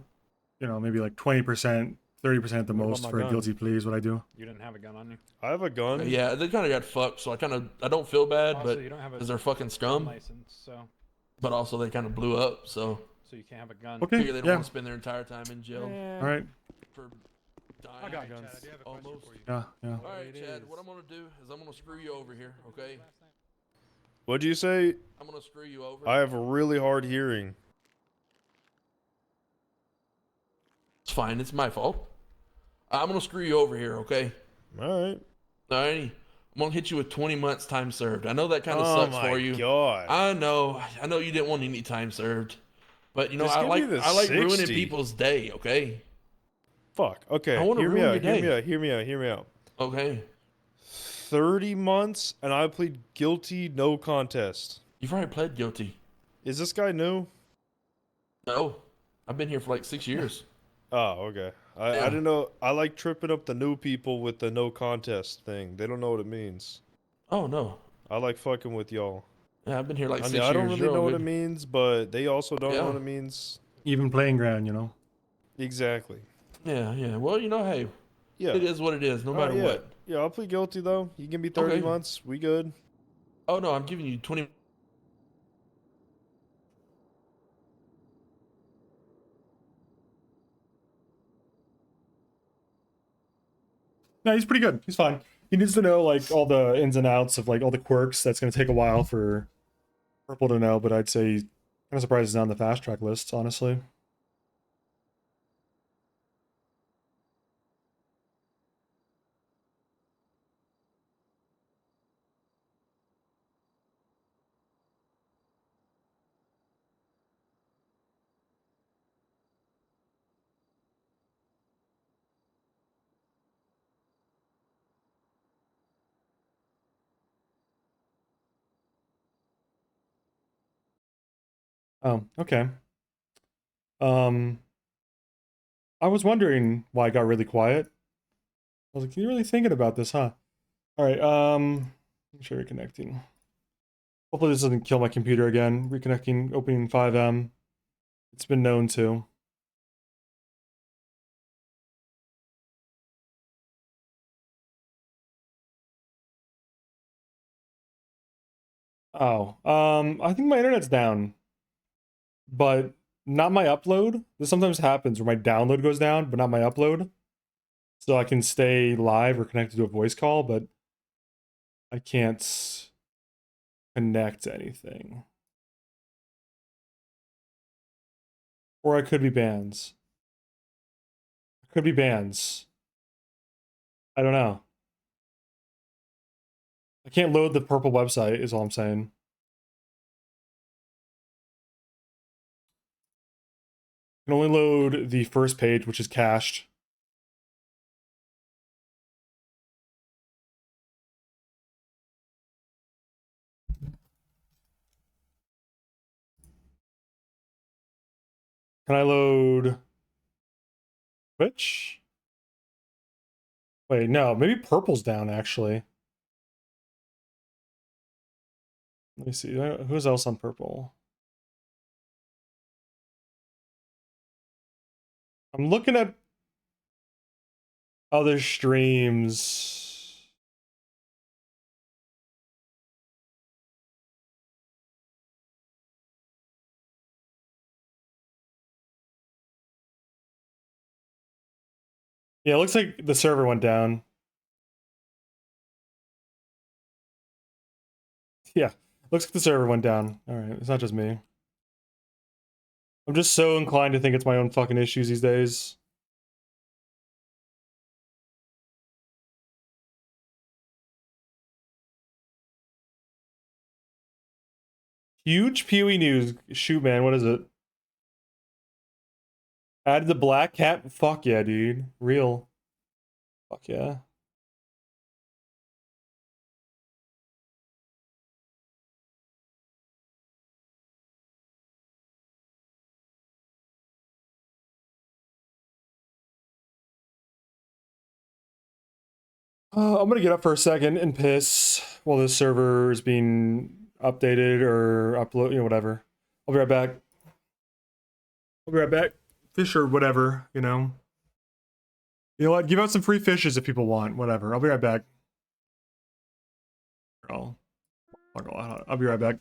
know, maybe like 20%, 30% at the
What about
most
my
for a
gun?
guilty plea is what I do.
You didn't have a gun on you.
I have a gun.
Yeah, they kind of got fucked, so I don't feel bad,
Also,
but
you don't have a
because they're fucking
gun
scum,
license, so
but also they kind of blew up, so
you can't have a gun.
Okay,
figure they don't
yeah.
want to spend their entire time in jail
All right.
for dying.
I got guns.
Almost.
Yeah, yeah.
All right, Chad. What I'm gonna do is I'm gonna screw you over here, okay?
What'd you say?
I'm gonna screw you over.
I have a really hard hearing.
It's fine. It's my fault. I'm gonna screw you over here, okay?
All right.
Alrighty. I'm gonna hit you with 20 months time served. I know that kind of
Oh
sucks
my
for you.
God.
I know you didn't want any time served, but you know
Just
I
give me
like
the
I like ruining
60.
people's day, okay?
Fuck. Okay.
I wanna
Hear me
ruin
out.
your
Hear me
day.
out. Hear me out. Hear me out.
Okay.
30 months and I plead guilty, no contest.
You've already pled guilty.
Is this guy new?
No, I've been here for like 6 years.
Oh, okay. I
Yeah.
didn't know. I like tripping up the new people with the no contest thing. They don't know what it means.
Oh no.
I like fucking with y'all.
Yeah, I've been here like
I
6
mean,
years.
I don't really
You're all
know what
good.
it means, but they also don't
Yeah.
know what it means.
Even playing ground, you know.
Exactly.
Yeah, yeah. Well, you know, hey,
Yeah.
it is what it is, no
Alright,
matter
yeah.
what.
Yeah, I'll plead guilty though. You give me 30
Okay.
months. We good.
Oh no, I'm giving you 20.
No, he's pretty good. He's fine. He needs to know like all the ins and outs of like all the quirks. That's gonna take a while for Purple to know, but I'd say kind of surprised he's not on the fast track list, honestly. Oh, okay. I was wondering why it got really quiet. I was like, you're really thinking about this, huh? All right, make sure you're connecting. Hopefully this doesn't kill my computer again. Reconnecting, opening 5M. It's been known to. Oh, I think my internet's down, but not my upload. This sometimes happens where my download goes down, but not my upload. So I can stay live or connected to a voice call, but I can't connect to anything. Or I could be bans. Could be bans. I don't know. I can't load the purple website is all I'm saying. I can only load the first page, which is cached. Can I load Twitch? Wait, no, maybe purple's down actually. Let me see. Who's else on purple? I'm looking at other streams. Yeah, it looks like the server went down. Yeah, looks like the server went down. All right, it's not just me. I'm just so inclined to think it's my own fucking issues these days. Huge PoE news. Shoot, man, what is it? Added the black cat? Fuck yeah, dude. Real. Fuck yeah. I'm gonna get up for a second and piss while this server is being updated or upload, you know, whatever. I'll be right back. I'll be right back. Fish or whatever, you know. You know what? Give out some free fishes if people want. Whatever. I'll be right back. I'll be right back.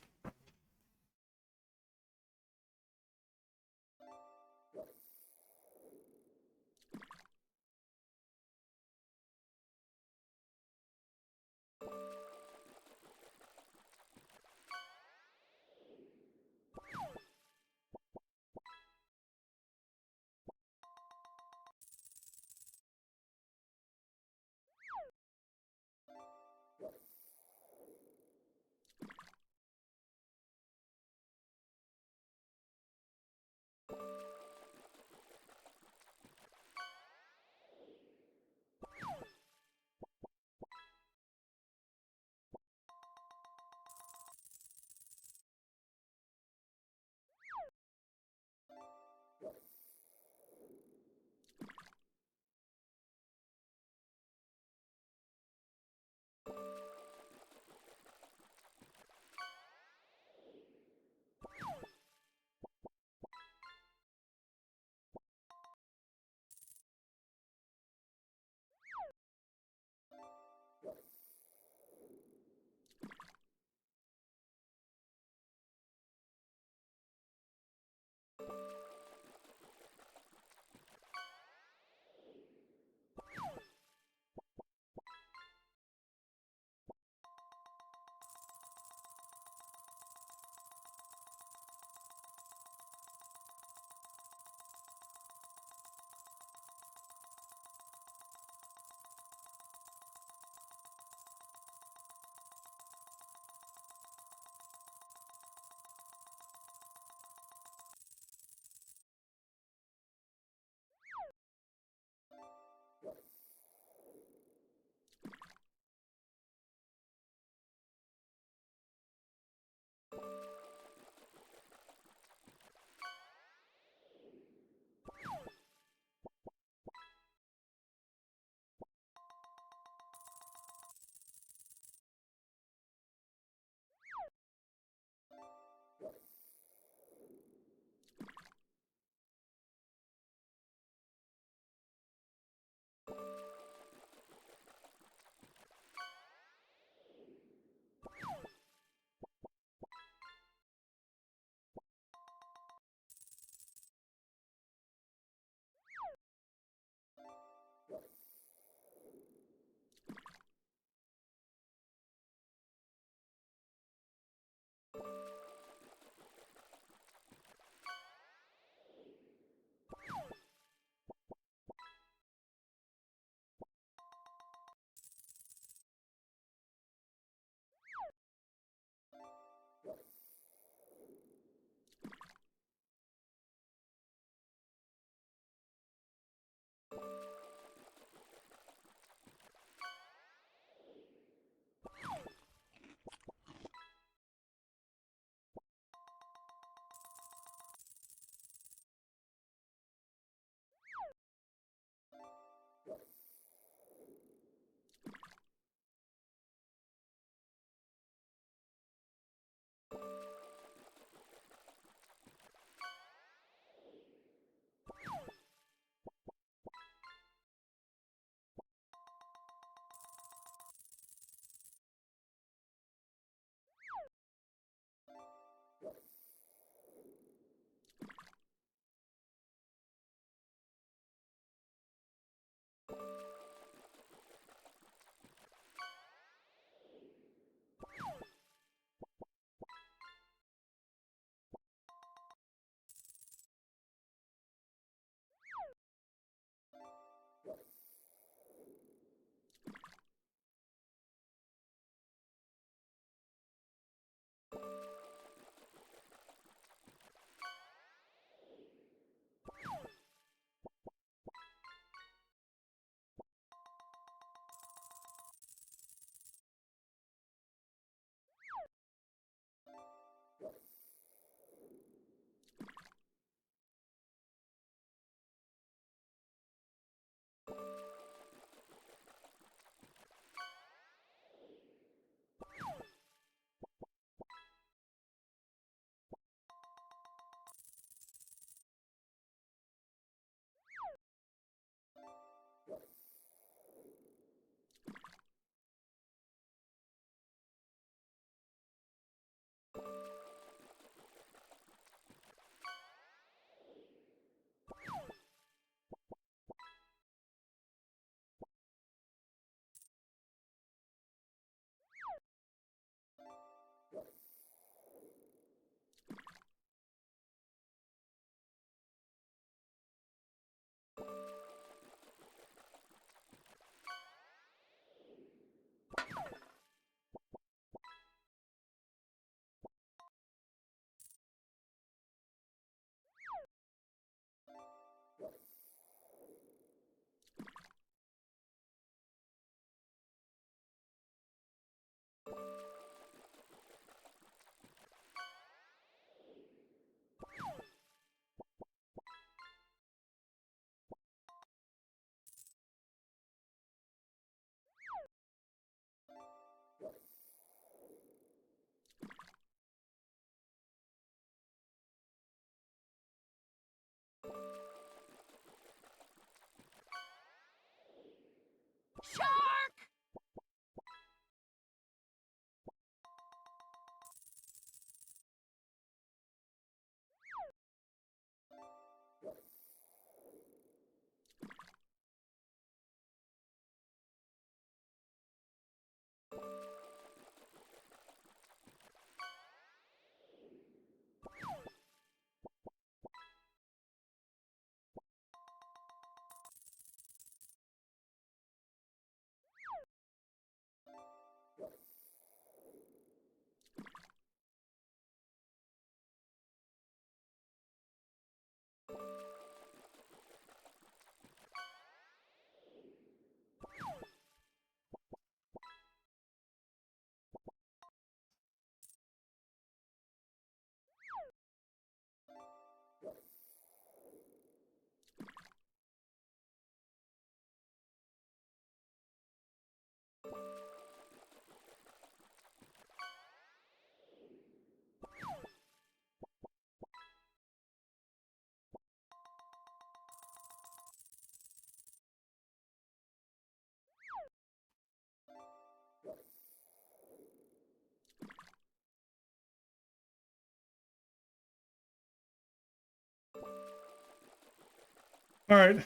All right,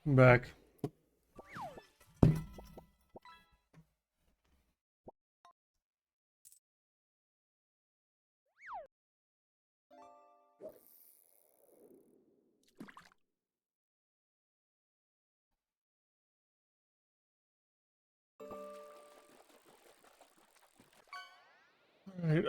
I'm back. All right,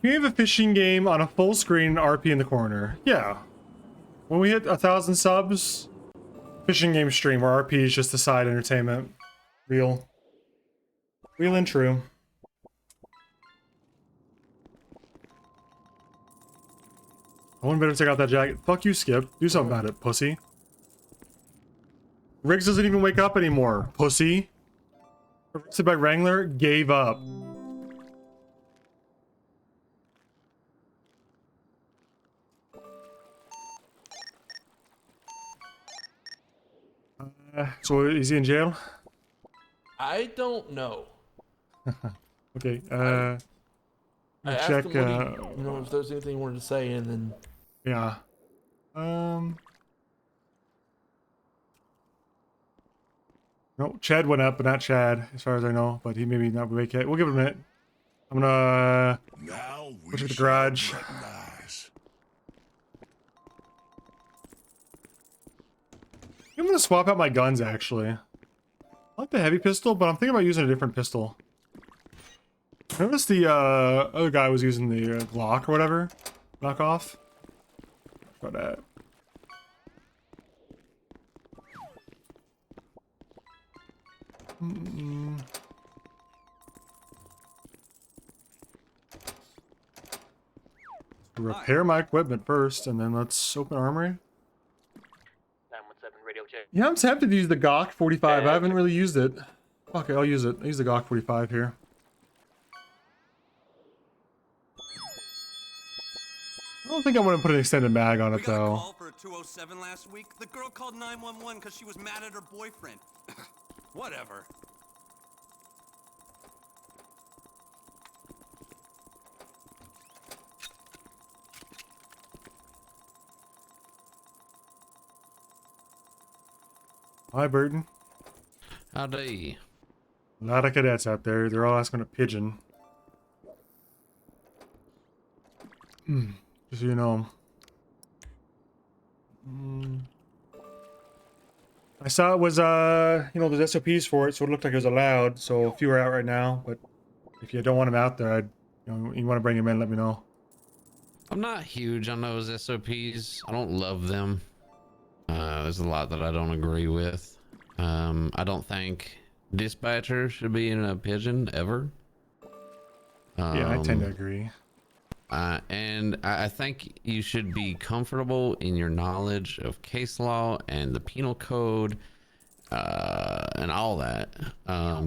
we have a fishing game on a full screen, RP in the corner. Yeah. When we hit 1,000 subs, fishing game stream where RP is just the side entertainment. Real and true. I want better check out that jacket. Fuck you, Skip. Do something about it, pussy. Riggs doesn't even wake up anymore, pussy. Arrested by Wrangler, gave up. So is he in jail?
I don't know.
Okay.
I asked
check.
him what he, if there's anything he wanted to say, and then
Yeah. No, Chad went up, but not Chad, as far as I know. But he maybe not wake yet. We'll give it a minute. I'm gonna go to the garage. I'm gonna swap out my guns, actually. I like the heavy pistol, but I'm thinking about using a different pistol. I noticed the other guy was using the Glock or whatever. Knockoff. About that. Repair my equipment first, and then let's open armory.
917 radio check.
Yeah, I'm tempted to use the Glock 45. I haven't really used it. Okay, I'll use it. I'll use the Glock 45 here. I don't think I want to put an extended mag on it, though.
Call for a 207 last week. The girl called 911 because she was mad at her boyfriend. Whatever.
Hi, Burton.
Howdy.
A lot of cadets out there. They're all asking a pigeon. Just so you know. I saw it was, there's SOPs for it, so it looked like it was allowed. So a few are out right now, but if you don't want them out there, you want to bring them in, let me know.
I'm not huge on those SOPs. I don't love them. There's a lot that I don't agree with. I don't think dispatcher should be in a pigeon ever.
Yeah, I tend to agree.
And I think you should be comfortable in your knowledge of case law and the penal code, and all that,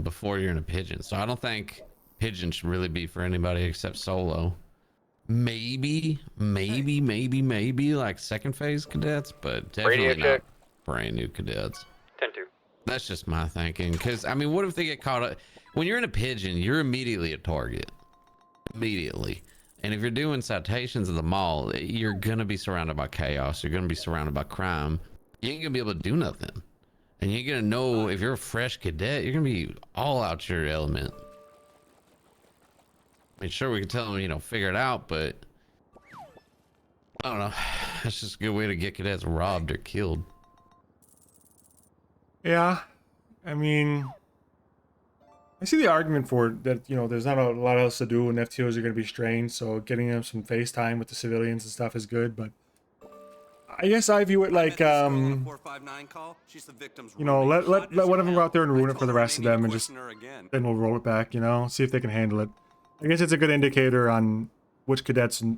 before you're in a pigeon. So I don't think pigeon should really be for anybody except solo. Maybe like second phase cadets, but definitely not brand new cadets.
10-2.
That's just my thinking. Because I mean, what if they get caught up? When you're in a pigeon, you're immediately a target. Immediately. And if you're doing citations at the mall, you're gonna be surrounded by chaos. You're gonna be surrounded by crime. You ain't gonna be able to do nothing. And you're gonna know, if you're a fresh cadet, you're gonna be all out your element. I mean, sure, we can tell them, you know, figure it out, but I don't know. That's just a good way to get cadets robbed or killed.
Yeah, I mean, I see the argument for it that, you know, there's not a lot else to do and FTOs are going to be strained, so getting them some FaceTime with the civilians and stuff is good, but I guess I view it like, you know, let one of them go out there and ruin it for the rest of them, and just then we'll roll it back, you know, see if they can handle it. I guess it's a good indicator on which cadets are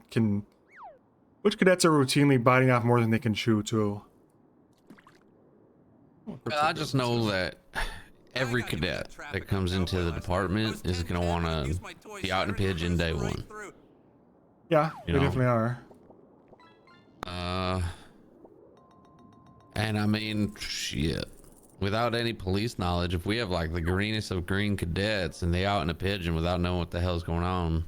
routinely biting off more than they can chew too.
I just know that every cadet that comes into the department is going to want to be out in a pigeon day one.
Yeah, they definitely are.
And I mean, shit. Without any police knowledge, if we have like the greenest of green cadets and they out in a pigeon without knowing what the hell's going on,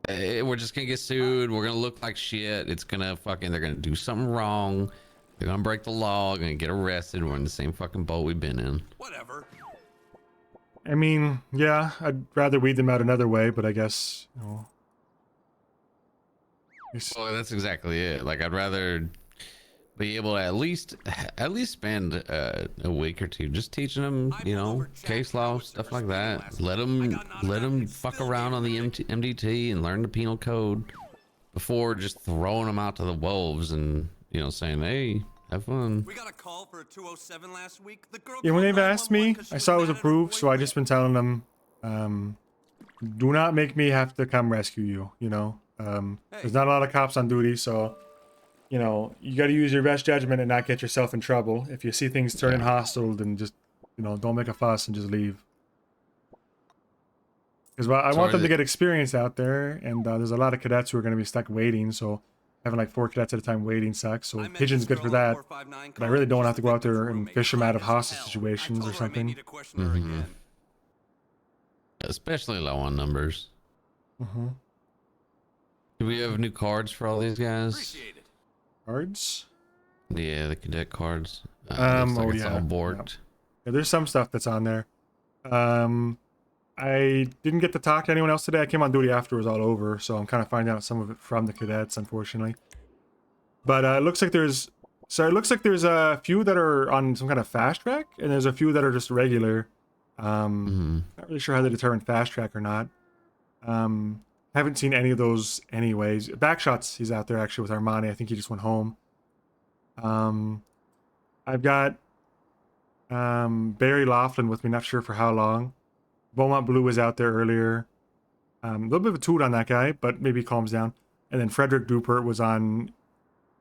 we're just gonna get sued. We're gonna look like shit. It's gonna they're gonna do something wrong. They're gonna break the law, gonna get arrested. We're in the same fucking boat we've been in.
Whatever.
I mean, yeah, I'd rather weed them out another way, but I guess, you know.
Well, that's exactly it. Like, I'd rather be able to at least spend a week or two just teaching them, you know, case law, stuff like that. Let them fuck around on the MDT and learn the penal code before just throwing them out to the wolves and, you know, saying, hey, have fun.
We got a call for a 207 last week. The girl
Yeah, when they've asked me, I saw it was approved, so I just been telling them, do not make me have to come rescue you, you know. There's not a lot of cops on duty, so, you know, you got to use your best judgment and not get yourself in trouble. If you see things turning hostile, then just, you know, don't make a fuss and just leave. Because I want them to get experience out there, and there's a lot of cadets who are going to be stuck waiting, so having like 4 cadets at a time waiting sucks. So pigeon's good for that, but I really don't have to go out there and fish them out of hostage situations or something.
Mm-hmm. Especially low on numbers.
Mm-hmm.
Do we have new cards for all these guys?
Cards?
Yeah, the cadet cards. Looks
oh
it's
yeah.
all borked.
Yeah, there's some stuff that's on there. I didn't get to talk to anyone else today. I came on duty after it was all over, so I'm kind of finding out some of it from the cadets, unfortunately. But it looks like there's a few that are on some kind of fast track, and there's a few that are just regular. Not really sure how they determine fast track or not. Haven't seen any of those anyways. Backshots, he's out there actually with Armani. I think he just went home. I've got Barry Laughlin with me, not sure for how long. Beaumont Blue was out there earlier. A little bit of a toot on that guy, but maybe he calms down. And then Frederick Dupert was on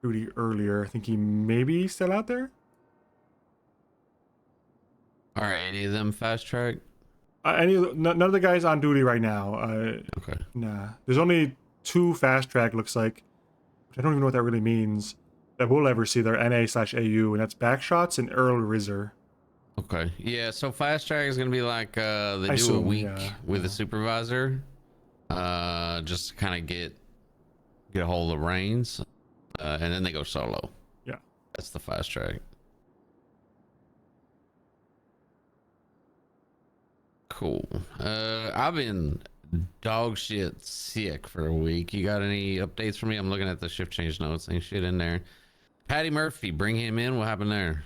duty earlier. I think he maybe still out there.
Are any of them fast track?
None of the guys on duty right now.
Okay.
Nah. There's only 2 fast track, looks like. Which I don't even know what that really means. That we'll ever see. They're NA/AU, and that's Backshots and Earl Rizzer.
Okay. Yeah, so fast track is gonna be like they do a week with a supervisor. Just to kind of get a hold of the reins. And then they go solo.
Yeah.
That's the fast track. Cool. I've been dog shit sick for a week. You got any updates for me? I'm looking at the shift change notes. Ain't shit in there. Patty Murphy, bring him in. What happened there?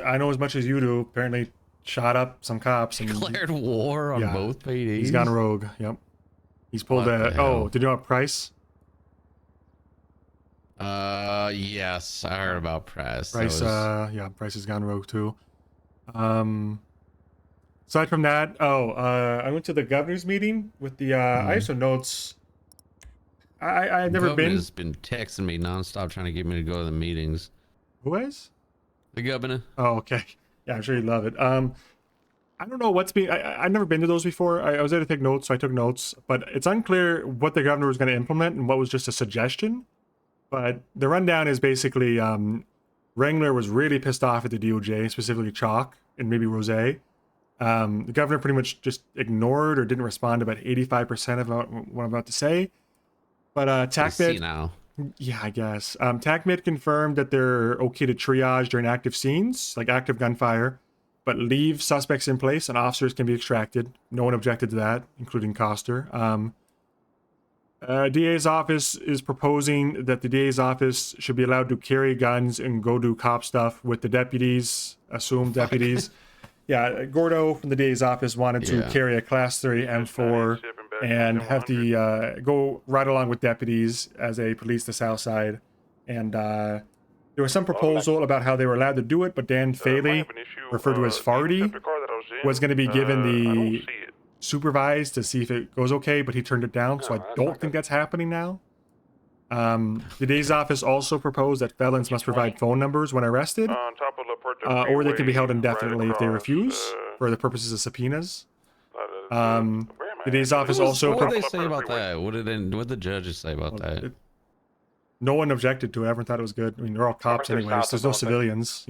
I know as much as you do. Apparently shot up some cops and
declared war on both PDs.
He's gone rogue. Yep. He's pulled did you know what Price?
Yes, I heard about Price.
Price, Price has gone rogue too. Aside from that, I went to the governor's meeting with the. I have some notes. I've never been.
Governor's been texting me nonstop trying to get me to go to the meetings.
Who is?
The governor.
Oh, okay. Yeah, I'm sure you'd love it. I don't know what's being. I've never been to those before. I was there to take notes, so I took notes. But it's unclear what the governor was going to implement and what was just a suggestion. But the rundown is basically Wrangler was really pissed off at the DOJ, specifically Chalk and maybe Rose. The governor pretty much just ignored or didn't respond to about 85% of what I'm about to say. But TACMED,
now.
Yeah, I guess. TACMED confirmed that they're okay to triage during active scenes, like active gunfire, but leave suspects in place and officers can be extracted. No one objected to that, including Coster. DA's office is proposing that the DA's office should be allowed to carry guns and go do cop stuff with the deputies, assumed deputies. Yeah, Gordo from the DA's office wanted to carry a Class 3 M4 and have the go right along with deputies as they police the South Side. And there was some proposal about how they were allowed to do it, but Dan Faley, referred to as Farty, was going to be given the supervised to see if it goes okay, but he turned it down, so I don't think that's happening now. The DA's office also proposed that felons must provide phone numbers when arrested, or they can be held indefinitely if they refuse for the purposes of subpoenas. The DA's office also...
What did they say about that? What did the judges say about that?
No one objected to it. Everyone thought it was good. I mean, they're all cops anyways. There's no civilians,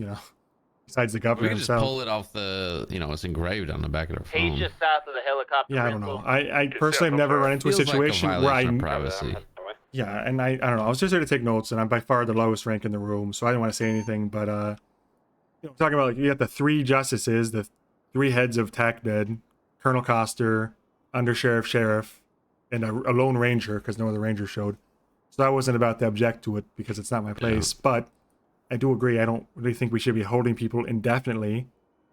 besides the governor
We could just
himself.
pull it off the, it's engraved on the back of their phone.
He's just south of the helicopter.
Yeah, I don't know. I personally have never run into a
Feels like a
situation where I...
violation of privacy.
Yeah, and I don't know. I was just there to take notes, and I'm by far the lowest rank in the room, so I didn't want to say anything. But talking about you got the three justices, the three heads of TACMED, Colonel Coster, Undersheriff, Sheriff, and a lone ranger because no other ranger showed. So I wasn't about to object to it because it's not my place. Yeah. But I do agree. I don't really think we should be holding people indefinitely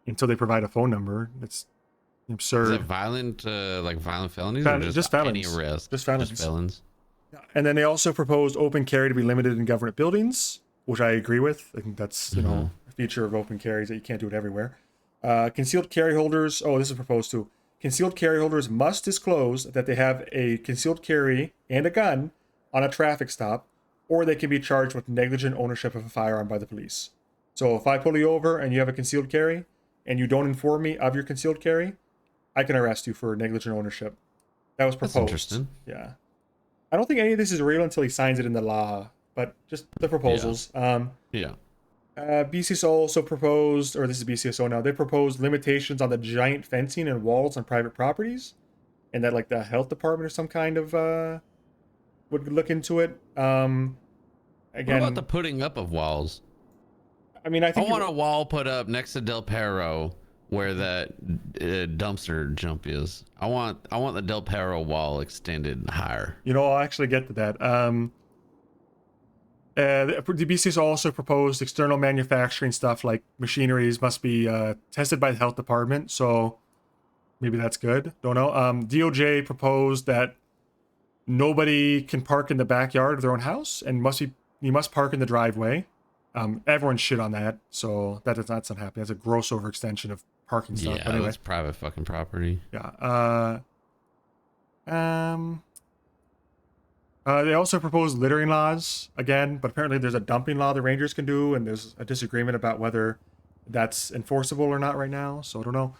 until they provide a phone number. That's absurd.
Is it violent, like violent felonies, or just
felons.
any arrest?
Just felons.
Just felons.
And then they also proposed open carry to be limited in government buildings, which I agree with. I think that's, a feature of open carry is that you can't do it everywhere. Concealed carry holders, this is proposed too. Concealed carry holders must disclose that they have a concealed carry and a gun on a traffic stop, or they can be charged with negligent ownership of a firearm by the police. So if I pull you over and you have a concealed carry, and you don't inform me of your concealed carry, I can arrest you for negligent ownership. That was proposed.
That's interesting.
Yeah. I don't think any of this is real until he signs it in the law, but just the proposals. BCSO also proposed, or this is BCSO now, they proposed limitations on the giant fencing and walls on private properties, and that like the health department or some kind of would look into it. Again,
what about the putting up of walls?
I mean, I
want a wall put up next to Del Perro where that dumpster jump is. I want the Del Perro wall extended higher.
I'll actually get to that. The BCS also proposed external manufacturing stuff like machineries must be tested by the health department, so maybe that's good. Don't know. DOJ proposed that nobody can park in the backyard of their own house and you must park in the driveway. Everyone shit on that, so that's not happen. That's a gross overextension of parking stuff.
Yeah,
anyway.
That's private fucking property.
Yeah. They also proposed littering laws again, but apparently there's a dumping law the Rangers can do, and there's a disagreement about whether that's enforceable or not right now. So I don't know.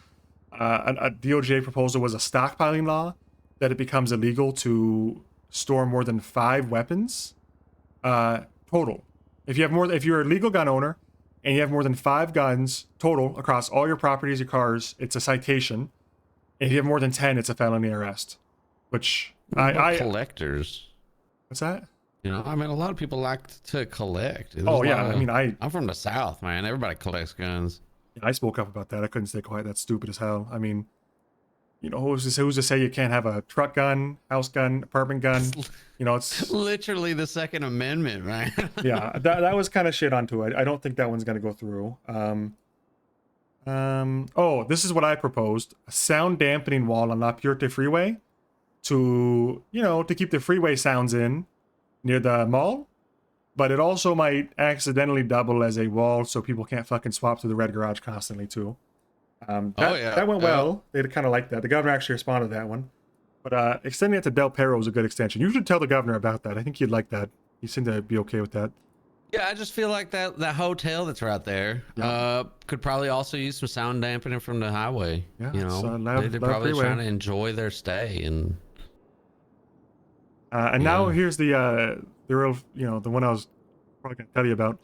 A DOJ proposal was a stockpiling law that it becomes illegal to store more than 5 weapons total. If you're a legal gun owner and you have more than 5 guns total across all your properties, your cars, it's a citation. And if you have more than 10, it's a felony arrest. Which
collectors.
What's that?
A lot of people like to collect.
I'm
from the South, man. Everybody collects guns.
I spoke up about that. I couldn't stay quiet. That's stupid as hell. I mean, who's to say you can't have a truck gun, house gun, apartment gun? It's
literally the Second Amendment, right?
Yeah, that was kind of shit onto it. I don't think that one's gonna go through. This is what I proposed: a sound dampening wall on La Puerta Freeway to keep the freeway sounds in near the mall, but it also might accidentally double as a wall so people can't fucking swap through the red garage constantly too. That went well. They kind of liked that. The governor actually responded to that one. But extending it to Del Perro was a good extension. You should tell the governor about that. I think he'd like that. He seemed to be okay with that.
Yeah, I just feel like that hotel that's right there could probably also use some sound dampening from the highway.
Yeah,
you know,
loud
they're probably
freeway.
trying to enjoy their stay and.
And now here's the real, the one I was probably going to tell you about.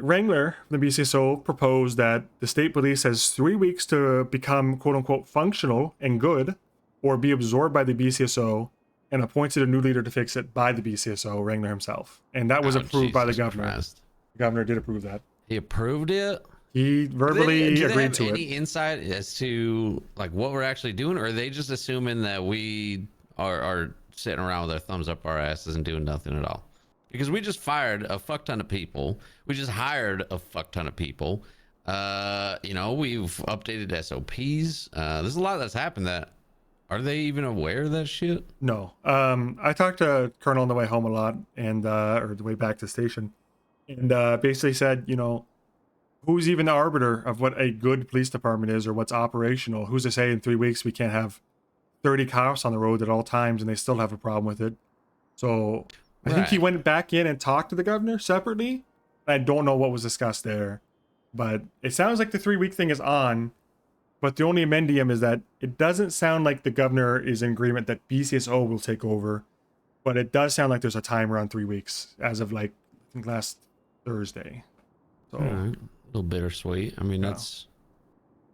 Wrangler, the BCSO, proposed that the state police has 3 weeks to become quote-unquote functional and good, or be absorbed by the BCSO, and appointed a new leader to fix it by the BCSO, Wrangler himself. And that was approved by the governor.
Christ.
The governor did approve that.
He approved it?
He verbally
do they
agreed
have
to
any
it.
insight as to like what we're actually doing, or are they just assuming that we are sitting around with our thumbs up our asses and doing nothing at all? Because we just fired a fuck ton of people. We just hired a fuck ton of people. We've updated SOPs. There's a lot that's happened that, are they even aware of that shit?
No. I talked to Colonel on the way home a lot, and or the way back to the station, and basically said, who's even the arbiter of what a good police department is or what's operational? Who's to say in 3 weeks we can't have 30 cops on the road at all times and they still have a problem with it? So I think he went back in and talked to the governor separately. I don't know what was discussed there, but it sounds like the 3 week thing is on. But the only amendium is that it doesn't sound like the governor is in agreement that BCSO will take over, but it does sound like there's a timer on 3 weeks as of I think last Thursday. So
a little bittersweet. I mean, it's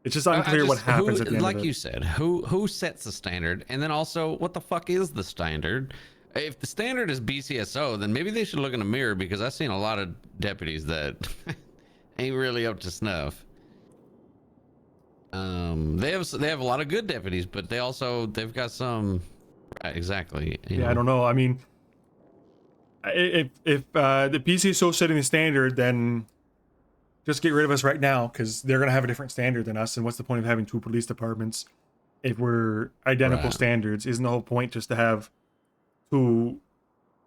just unclear what happens at the end
like
of it.
you said, who sets the standard, and then also what the fuck is the standard? If the standard is BCSO, then maybe they should look in the mirror, because I've seen a lot of deputies that ain't really up to snuff. They have a lot of good deputies, but they've got some. Right, exactly.
I don't know. I mean, if the BCSO setting the standard, then just get rid of us right now, because they're gonna have a different standard than us. And what's the point of having two police departments if we're identical standards? Isn't the whole point just to have two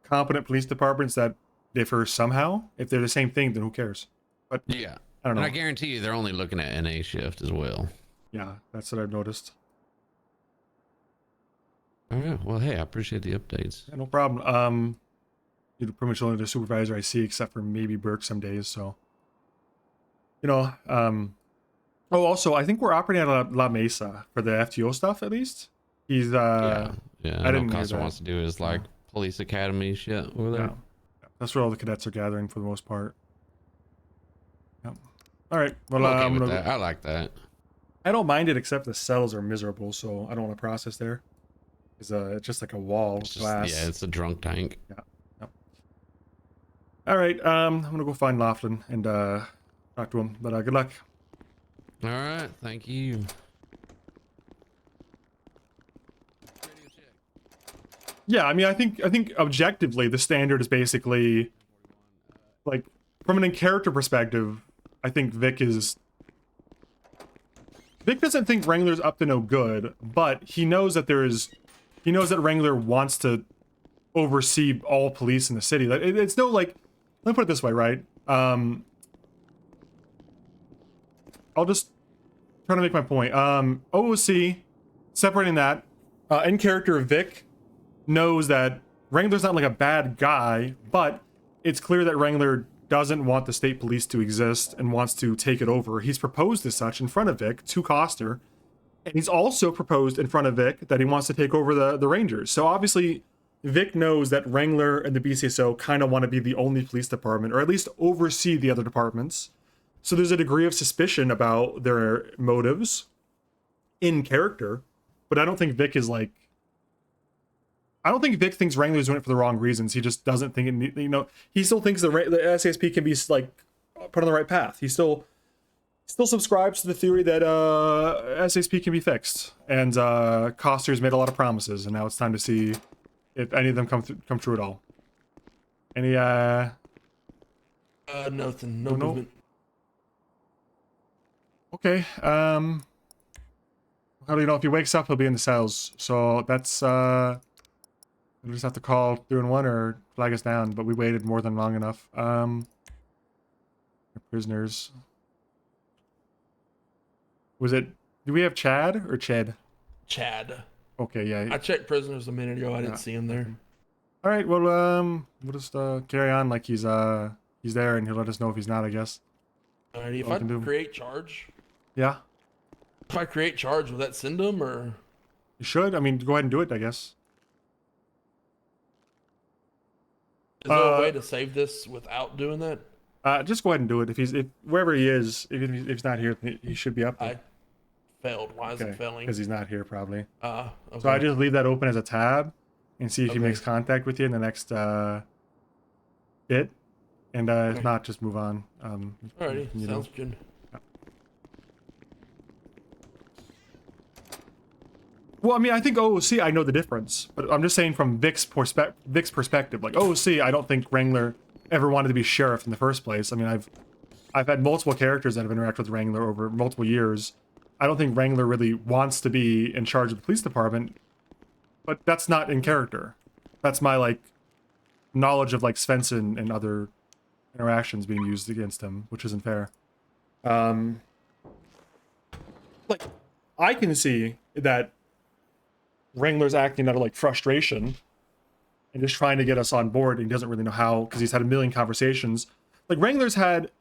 competent police departments that differ somehow? If they're the same thing, then who cares? But
yeah,
I don't know.
And I guarantee you they're only looking at NA shift as well.
Yeah, that's what I've noticed.
All right. Well, hey, I appreciate the updates.
Yeah, no problem. You're pretty much only the supervisor I see, except for maybe Burke some days. So, also, I think we're operating at La Mesa for the FTO stuff, at least. He's,
yeah.
I didn't hear
Costa
that.
wants to do his police academy shit over there.
Yeah. That's where all the cadets are gathering for the most part. Yep. All right. Well,
I'm okay with that. I like that.
I don't mind it, except the cells are miserable, so I don't want to process there. It's just like a wall of glass.
Yeah, it's a drunk tank.
Yeah. Yep. All right. I'm gonna go find Laughlin and talk to him. But good luck.
All right. Thank you.
Yeah, I mean, I think objectively the standard is basically like, from an in-character perspective, I think Vic doesn't think Wrangler's up to no good, but he knows that Wrangler wants to oversee all police in the city. It's no, let me put it this way, right? I'll just try to make my point. OOC, separating that, in character of Vic, knows that Wrangler's not like a bad guy, but it's clear that Wrangler doesn't want the state police to exist and wants to take it over. He's proposed as such in front of Vic to Coster, and he's also proposed in front of Vic that he wants to take over the Rangers. So obviously, Vic knows that Wrangler and the BCSO kind of want to be the only police department, or at least oversee the other departments. So there's a degree of suspicion about their motives in character, but I don't think Vic thinks Wrangler's doing it for the wrong reasons. He just doesn't think it, he still thinks the SASP can be put on the right path. He still subscribes to the theory that SASP can be fixed. And Coster's made a lot of promises, and now it's time to see if any of them come true at all. Any
nothing. No movement.
Okay. How do you know if he wakes up, he'll be in the cells? So that's we'll just have to call 311 or flag us down, but we waited more than long enough. Prisoners. Was it? Do we have Chad or Ched?
Chad.
Okay, yeah.
I checked prisoners a minute ago. I didn't see him there.
All right, well, we'll just carry on like he's there, and he'll let us know if he's not, I guess.
Alrighty, if
All
I
we can do.
create charge,
Yeah,
if I create charge, will that send him or?
you should. I mean, go ahead and do it, I guess.
Is there a way to save this without doing that?
Just go ahead and do it. If wherever he is, if he's not here, he should be up there.
I failed. Why is it failing?
Because he's not here, probably.
Okay.
So I just leave that open as a tab, and see if he
Okay.
makes contact with you in the next bit, and if not, just move on.
Alrighty,
you know.
sounds good.
Well, I mean, I think OOC, I know the difference, but I'm just saying from Vic's perspective. Like OOC, I don't think Wrangler ever wanted to be sheriff in the first place. I mean, I've had multiple characters that have interacted with Wrangler over multiple years. I don't think Wrangler really wants to be in charge of the police department, but that's not in character. That's my like knowledge of like Svensson and other interactions being used against him, which isn't fair. Like I can see that Wrangler's acting out of like frustration and just trying to get us on board, and he doesn't really know how because he's had a million conversations. Like Wrangler's had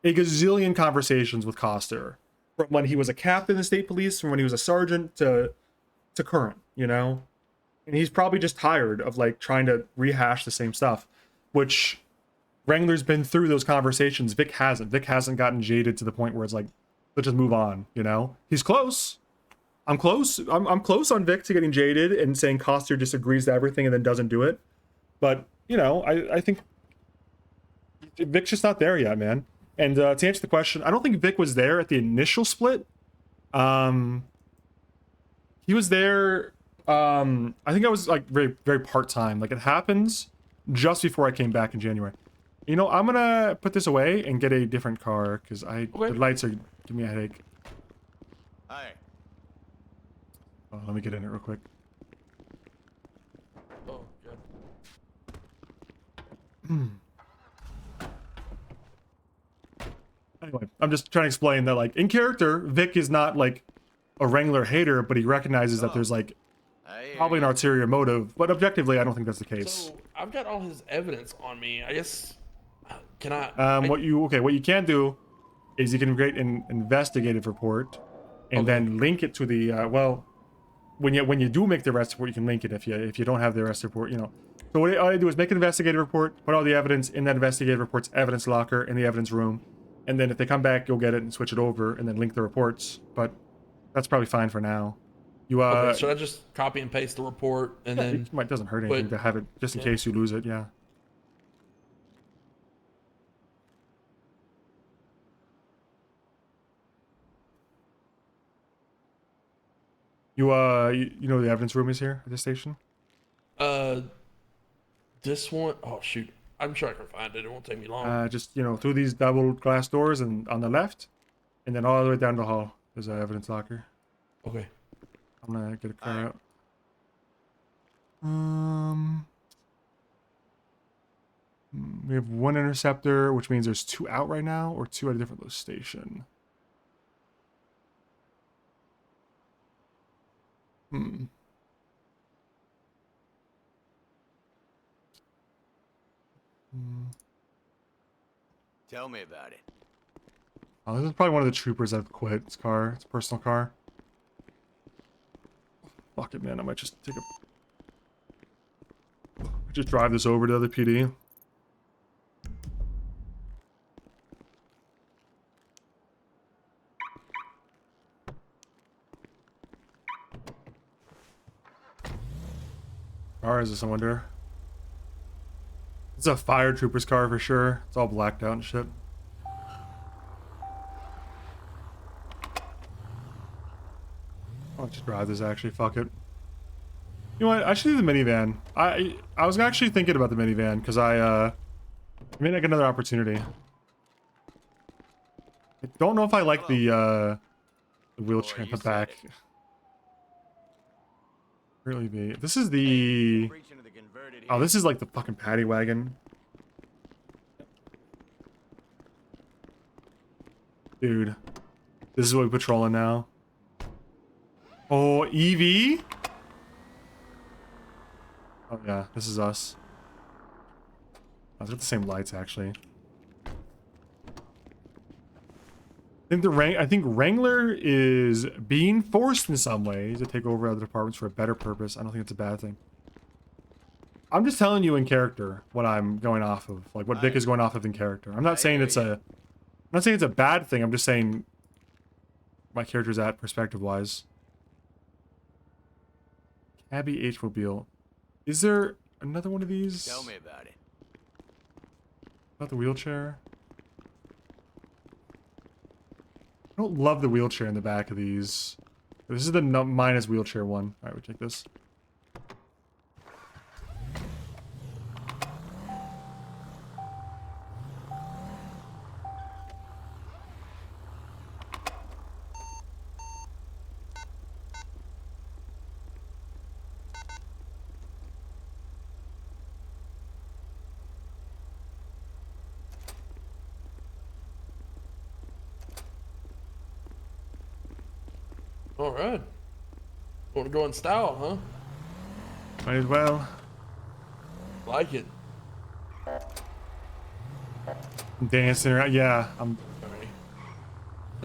a gazillion conversations with Coster from when he was a captain in the state police, from when he was a sergeant to current, you know? And he's probably just tired of like trying to rehash the same stuff, which Wrangler's been through those conversations. Vic hasn't. Vic hasn't gotten jaded to the point where it's like, let's just move on, you know? He's close. I'm close. I'm close on Vic to getting jaded and saying Coster disagrees to everything and then doesn't do it. But, you know, I think Vic's just not there yet, man. And to answer the question, I don't think Vic was there at the initial split. He was there, I think I was like very, very part-time. Like it happens just before I came back in January. You know, I'm gonna put this away and get a different car because the lights are giving me a headache.
Hi.
Oh, let me get in it real quick.
Oh, good.
Anyway, I'm just trying to explain that, like, in character, Vic is not, like, a Wrangler hater, but he recognizes that there's, like, probably an ulterior motive. But objectively, I don't think that's the case.
So I've got all his evidence on me. I guess can I?
What you can do is you can create an investigative report and then link it to the when you do make the arrest report, you can link it if you don't have the arrest report, you know. So all I do is make an investigative report, put all the evidence in that investigative report's evidence locker in the evidence room, and then if they come back, you'll get it and switch it over and then link the reports. But that's probably fine for now. You
Okay, should I just copy and paste the report and then?
It doesn't hurt anything to have it just in case you lose it. Yeah. You know the evidence room is here at this station?
This one, oh shoot. I'm sure I can find it. It won't take me long.
Just, you know, through these double glass doors and on the left, and then all the way down the hall. There's an evidence locker.
Okay.
I'm gonna get a car out. We have one interceptor, which means there's 2 out right now, or 2 at a different station.
Tell me about it.
Oh, this is probably one of the troopers that have quit. His car. It's a personal car. Fuck it, man. I might just take a... just drive this over to the other PD. Car is this, I wonder? It's a fire trooper's car for sure. It's all blacked out and shit. I'll just drive this actually, fuck it. You know what, I should do the minivan. I was actually thinking about the minivan because I may like another opportunity. I don't know if I like the wheelchair in the back. Really be. This is the... Oh, this is like the fucking paddy wagon. Dude. This is what we're patrolling now.
Oh, EV? Oh yeah, this is us. I've got the same lights actually. I think Wrangler is being forced in some ways to take over other departments for a better purpose. I don't think it's a bad thing. I'm just telling you in character what I'm going off of, like what Vic is going off of in character. I'm not saying it's a bad thing. I'm just saying my character's at perspective-wise. Cabby H-Mobile. Is there another one of these?
Tell me about it.
About the wheelchair? I don't love the wheelchair in the back of these. This is the minus wheelchair one. Alright, we take this.
All right. Want to go in style, huh?
Might as well.
Like it.
Dancing around. Yeah, I'm.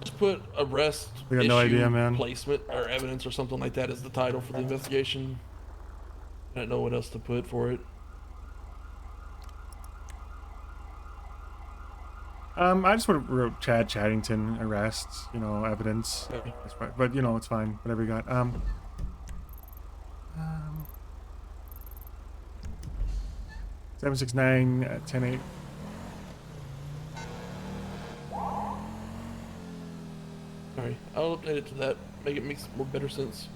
Just put arrest
We got
issue
no idea, man.
placement or evidence or something like that as the title for the investigation. I don't know what else to put for it.
I just would have wrote Chad Chaddington arrests, you know, evidence. That's right. But you know, it's fine. Whatever you got. 769 at 10-8.
Alright, I'll update it to that. Make it make more better sense.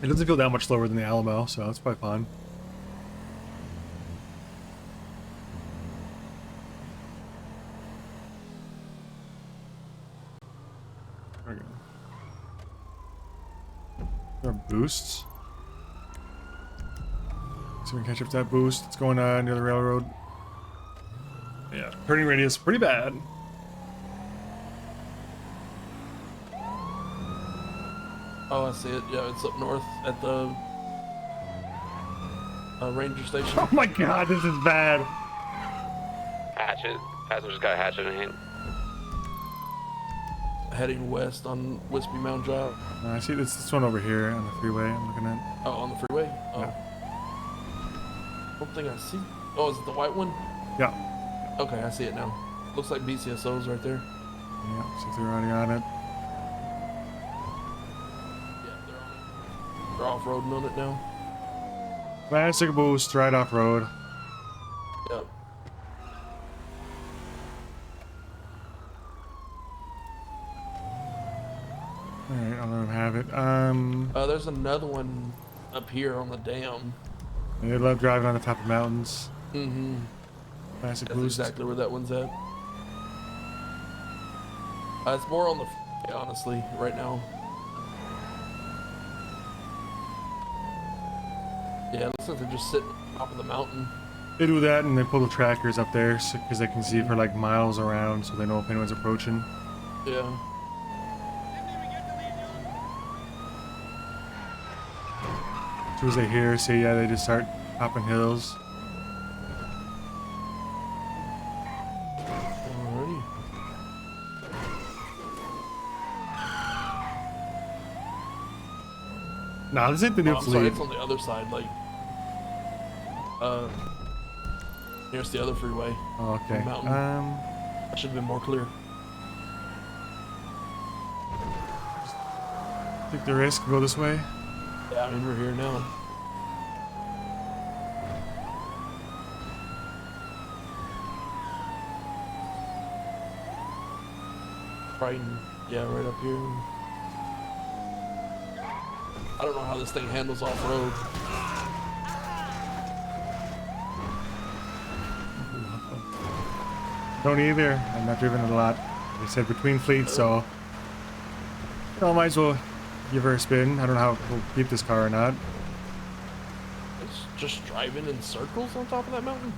It doesn't feel that much slower than the Alamo, so that's probably fine. There we go. There are boosts. So we can catch up to that boost that's going on near the railroad. Yeah, turning radius pretty bad.
Oh, I see it. Yeah, it's up north at the ranger station.
Oh my god, this is bad.
Hatchet. Passenger's got a hatchet in hand.
Heading west on Wispy Mound Drive.
I see this one over here on the freeway I'm looking at.
Oh, on the freeway? Oh.
Yeah.
One thing I see. Oh, is it the white one?
Yeah.
Okay, I see it now. Looks like BCSO's right there.
Yeah, see if they're already on it.
They're off-roading on it now.
Classic boost right off road.
Yep.
Alright, I'll let him have it.
There's another one up here on the dam.
They love driving on the top of mountains.
Mm-hmm.
Classic
That's
boost.
exactly where that one's at. It's more on the honestly right now. Yeah, it looks like they're just sitting on top of the mountain.
They do that and they pull the trackers up there because they can see for like miles around, so they know if anyone's approaching.
Yeah.
As soon as they hear, see, yeah, they just start hopping hills.
Alrighty.
Nah, this ain't the new
I'm
fleet.
sorry, it's on the other side, like nearest the other freeway.
Oh, okay.
The mountain. That should have been more clear.
Take the risk, go this way.
Yeah, I mean we're here now. Right, yeah, right up here. I don't know how this thing handles off-road.
Don't either. I've not driven it a lot. They said between fleets, so I might as well give her a spin. I don't know how we'll keep this car or not.
It's just driving in circles on top of that mountain.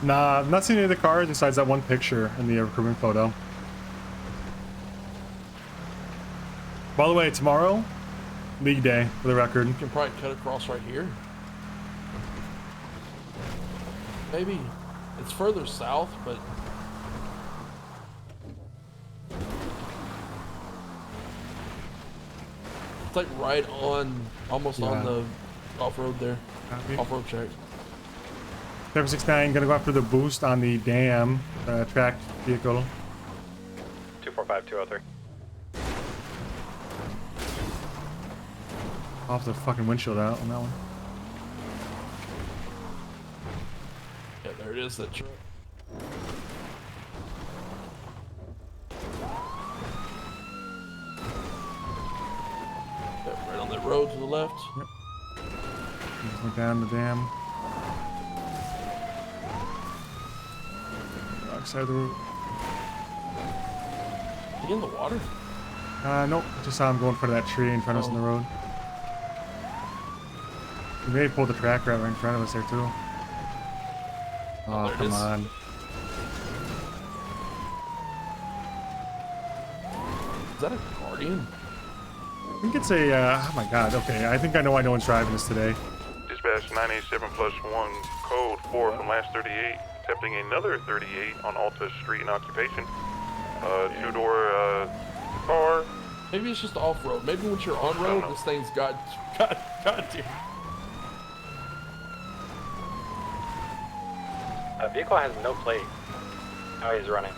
Nah, I've not seen any of the cars besides that one picture in the recruitment photo. By the way, tomorrow, league day for the record.
You can probably cut across right here. Maybe. It's further south, but... It's like right on, almost on the off-road there. Off-road track.
769 gonna go after the boost on the damn tracked vehicle.
245-203.
Off the fucking windshield out on that one.
Yeah, there it is, that truck. Yeah, right on that road to the left.
Yep. Just went down the dam. Wrong side of the road.
Is he in the water?
Nope. Just saw him go in front of that tree in front of us on the road. He may have pulled the track right in front of us there too. Oh, come on.
Is that a Guardian?
I think it's a, oh my god, okay. I think I know why no one's driving this today.
Dispatch 987+1, code 4 from last 38, attempting another 38 on Alta Street in occupation. Two-door car.
Maybe it's just off-road. Maybe once you're on road, this thing's got you.
Vehicle has no plate. How he's running.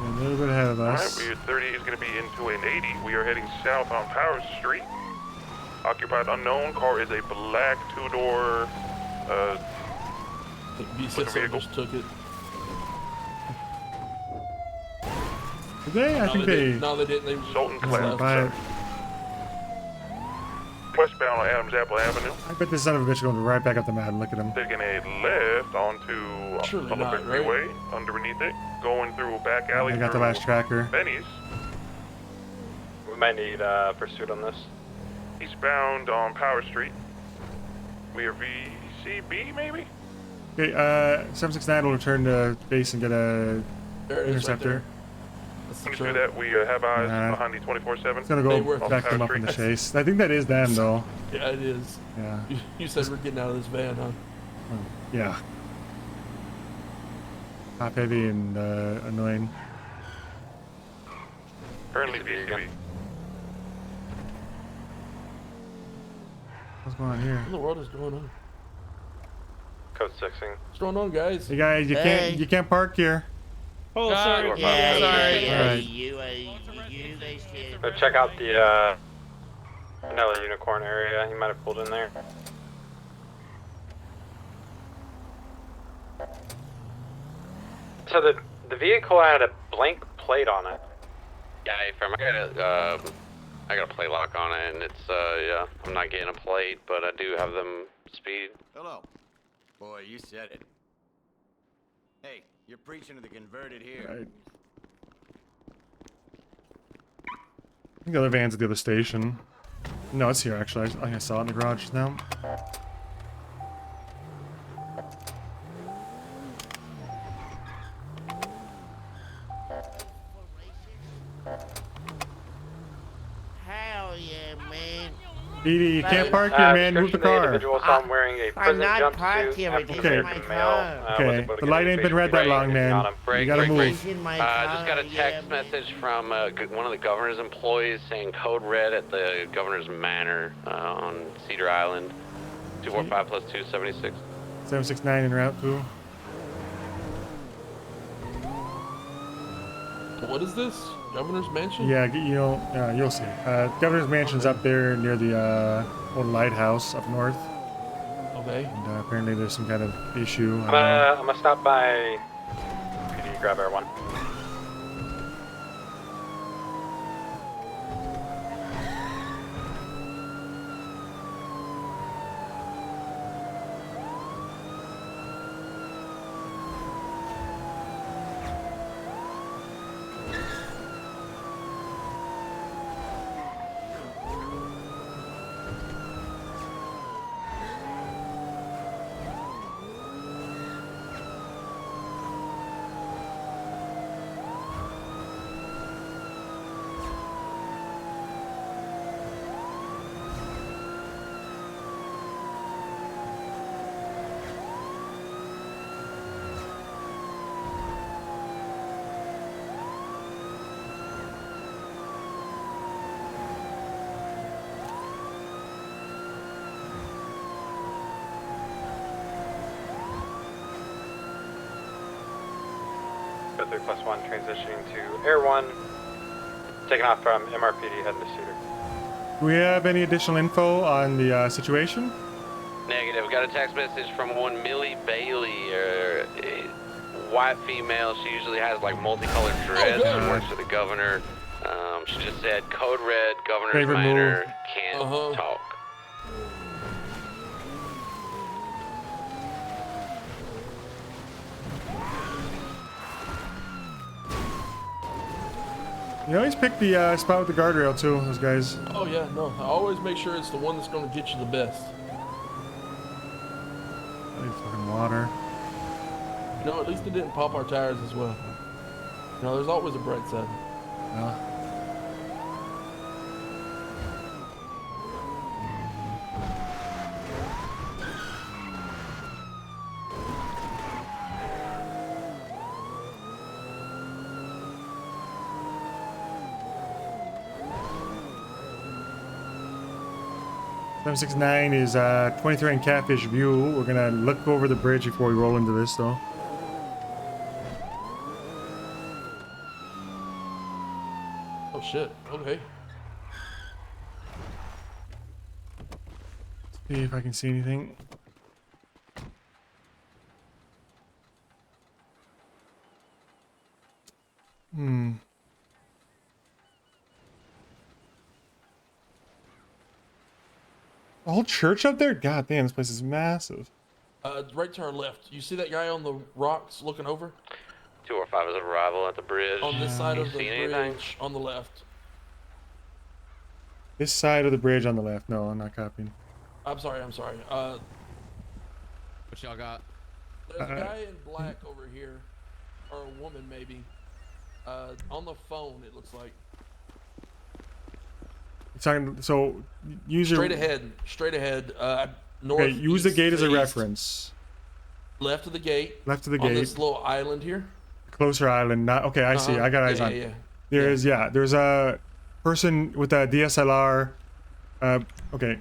A little bit ahead of us.
Alright, we are 38 is going to be into an 80. We are heading south on Power Street. Occupied unknown. Car is a black two-door
vehicle. Just took it.
Did they? I think they...
No, they didn't. They
Sultan
class.
Class. Westbound on Adams Apple Avenue.
I bet this son of a bitch is going right back up the mountain. Look at him.
Taking a left onto Summerford Freeway, underneath it, going through back alley.
I got the last tracker.
Benny's.
We might need pursuit on this.
Eastbound on Power Street. We are VCB, maybe?
Okay, 769 will return to base and get a interceptor.
Let's do that. We have eyes behind the 24/7.
It's gonna go back them up in the chase. I think that is them, though.
Yeah, it is.
Yeah.
You said we're getting out of this van, huh?
Yeah. Top heavy and annoying.
Currently VCB.
What's going on here?
What in the world is going on?
Code 6ing.
What's going on, guys?
Hey guys, you can't park here.
Oh, sorry.
Go check out the Vanilla Unicorn area. He might have pulled in there. So the vehicle had a blank plate on it.
Yeah, firm. I got a plate lock on it, and it's yeah. I'm not getting a plate, but I do have them speed.
Hello. Boy, you said it. Hey, you're preaching to the converted here.
Right. I think the other van's at the other station. No, it's here actually. I saw it in the garage just now.
Hell yeah, man.
Edie, you can't park here, man. Move the car.
I'm wearing a prison
not
jumpsuit.
parked here, but this is my car.
Okay, the light ain't been red that long, man. You gotta move.
I just got a text message from one of the governor's employees saying code red at the governor's manor on Cedar Island. 245 plus 276.
769 en route to.
What is this? Governor's Mansion?
Yeah, you'll see. Governor's Mansion's up there near the old lighthouse up north.
Okay.
And apparently there's some kind of issue.
I'm gonna stop by PD, grab R1. Go 3+1 transitioning to Air 1. Taking off from MRPD heading to Cedar.
Do we have any additional info on the situation?
Negative. Got a text message from one Millie Bailey, white female. She usually has like multicolored dreads. She works for the governor. She just said code red, governor's
Favorite
manor,
move.
can't talk.
You always pick the spot with the guardrail too, those guys.
Oh yeah, no. I always make sure it's the one that's going to get you the best.
I need fucking water.
You know, at least it didn't pop our tires as well. You know, there's always a bright side.
Yeah. .769 is 23 in Catfish View. We're gonna look over the bridge before we roll into this, though.
Oh shit. Okay.
See if I can see anything. The whole church up there? God damn, this place is massive.
Right to our left. You see that guy on the rocks looking over?
245 is on arrival at the bridge.
On this side of the
See anything?
bridge, on the left.
This side of the bridge on the left. No, I'm not copying.
I'm sorry.
What y'all got?
There's a guy in black over here, or a woman maybe. On the phone, it looks like.
It's talking, so use your
Straight ahead. North.
Okay, use the gate as a
east.
reference.
Left of the gate.
Left of the
On
gate.
this little island here.
Closer island. Not okay. I see. I got eyes on.
Yeah.
There's a person with a DSLR. Okay.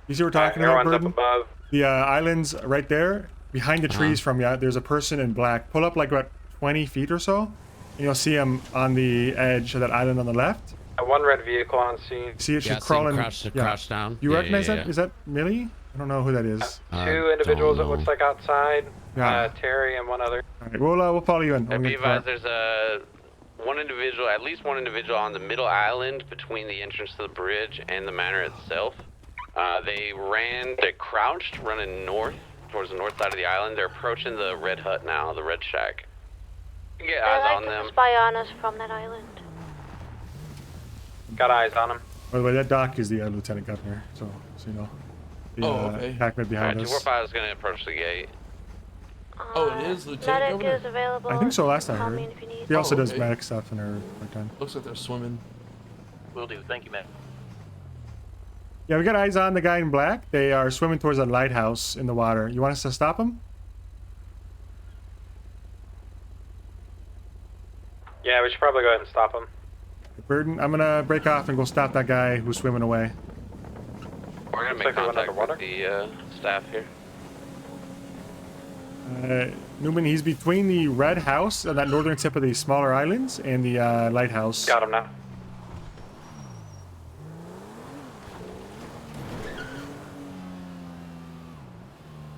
You see what we're talking about, Burden?
above.
The islands right there behind the trees from you. There's a person in black. Pull up like about 20 feet or so, and you'll see him on the edge of that island on the left.
One red vehicle on scene.
See it? She's crawling.
Crouch down.
You recognize that?
Yeah.
Is that Millie? I don't know who that is.
Two individuals it looks like outside.
Yeah.
Terry and one other.
All right, we'll follow you in.
Be advised, there's at least one individual on the middle island between the entrance to the bridge and the manor itself. They're crouched, running north, towards the north side of the island. They're approaching the red hut now, the red shack. You can get eyes on them.
Spy on us from that island.
Got eyes on him.
By the way, that doc is the lieutenant governor, so you know. The
okay.
attackman behind us.
245 is going to approach the gate.
Oh, it is Lieutenant
Medic is
Governor?
available.
I think so. Last I
Call
heard.
me if you need.
He also does
okay.
medic stuff in her time.
Looks like they're swimming.
Will do. Thank you, man.
Yeah, we got eyes on the guy in black. They are swimming towards a lighthouse in the water. You want us to stop them?
Yeah, we should probably go ahead and stop him.
Burden, I'm gonna break off and go stop that guy who's swimming away.
We're going to make contact with the staff here.
Newman, he's between the red house and that northern tip of the smaller islands and the lighthouse.
Got him now.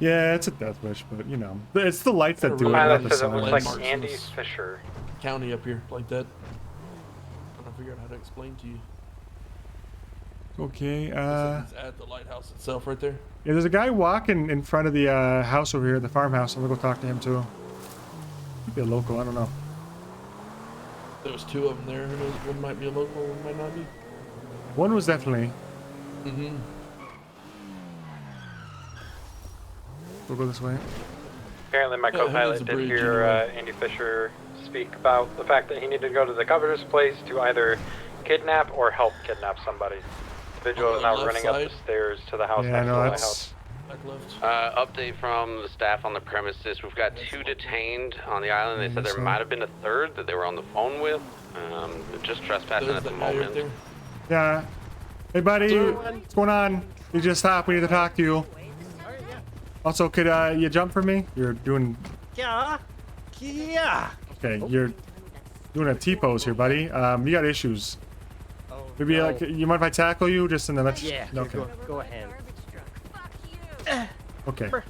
Yeah, it's a death wish, but you know, it's the lights that do it. Not the
This says it looks
sun.
like Andy Fisher.
County up here, like that. I'm trying to figure out how to explain to you.
Okay,
It's at the lighthouse itself right there.
yeah, there's a guy walking in front of the house over here, the farmhouse. I'm gonna go talk to him too. Could be a local, I don't know.
There was two of them there. Who knows? One might be a local, one might not be.
One was definitely.
Mm-hmm.
We'll go this way.
Apparently my
Yeah, who
co-pilot
needs a
did
bridge
hear
anyway?
Andy Fisher speak about the fact that he needed to go to the governor's place to either kidnap or help kidnap somebody. The individual
On
is
the
now
left
running up
side?
the stairs to the house
Yeah,
next to
no,
the
that's.
lighthouse.
Back left.
Update from the staff on the premises. We've got 2 detained on the island. They said there might have been a third that they were on the phone with. Just trespassing
There's
at the
that guy right
moment.
there.
Yeah. Hey, buddy, what's going on? You just stop. We need to talk to you. Also, could you jump for me? You're doing.
Yeah.
Okay, you're doing a T-pose here, buddy. You got issues. Maybe like, you mind if I tackle you just and then let's...
Yeah,
Okay.
go ahead.
Okay. All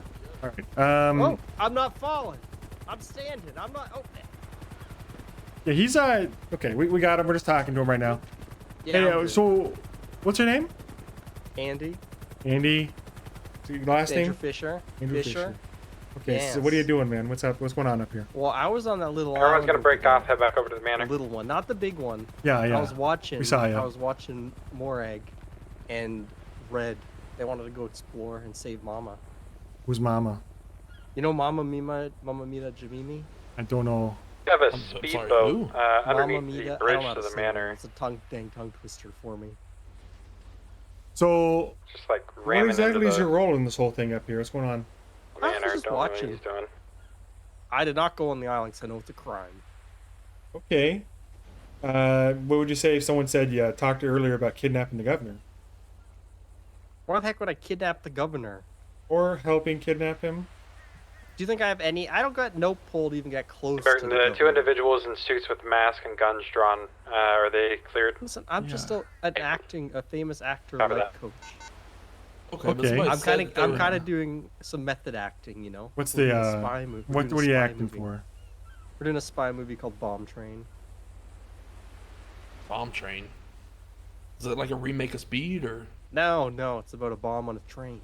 right.
Oh, I'm not falling. I'm standing. I'm not. Oh.
Yeah, he's okay. We got him. We're just talking to him right now.
Yeah,
Hey,
I'm good.
so what's your name?
Andy.
Andy. So your last
Andrew
name?
Fisher.
Andrew
Fisher.
Okay. So what are you doing, man? What's up? What's going on up here?
Well, I was on that little.
Everyone's
island
gonna
with
break
the-
off, head back over to the manor.
The little one, not the big one.
Yeah, yeah.
I was watching.
We saw you.
I was watching Morag, and Red. They wanted to go explore and save Mama.
Who's Mama?
You know Mama Mita Jamimi?
I don't know.
We have a
I'm sorry,
speedboat
who?
underneath
Mama Mita.
the
I
bridge
don't know how
to the
say it.
manor.
It's a dang tongue twister for me.
So
Just like
what
ramming
exactly
into
is
the
your role in this whole thing up here? What's going on?
I was
manor.
just
Don't know what
watching.
he's doing.
I did not go on the island because I know it's a crime.
Okay. What would you say if someone said you talked earlier about kidnapping the governor?
Why the heck would I kidnap the governor?
Or helping kidnap him?
Do you think I have any? I don't got no pull to even get close to
Burton,
the
the two
governor.
individuals in suits with masks and guns drawn, are they cleared?
Listen, I'm just a famous actor
Cover
life
that.
coach.
Okay, but
Okay.
somebody
I'm
said
kind
that-
of doing some method acting, you know.
What's
We're
the
doing a spy movie.
what are you acting for?
We're doing a spy movie called Bomb Train.
Bomb Train. Is it like a remake of Speed or?
No, it's about a bomb on a train.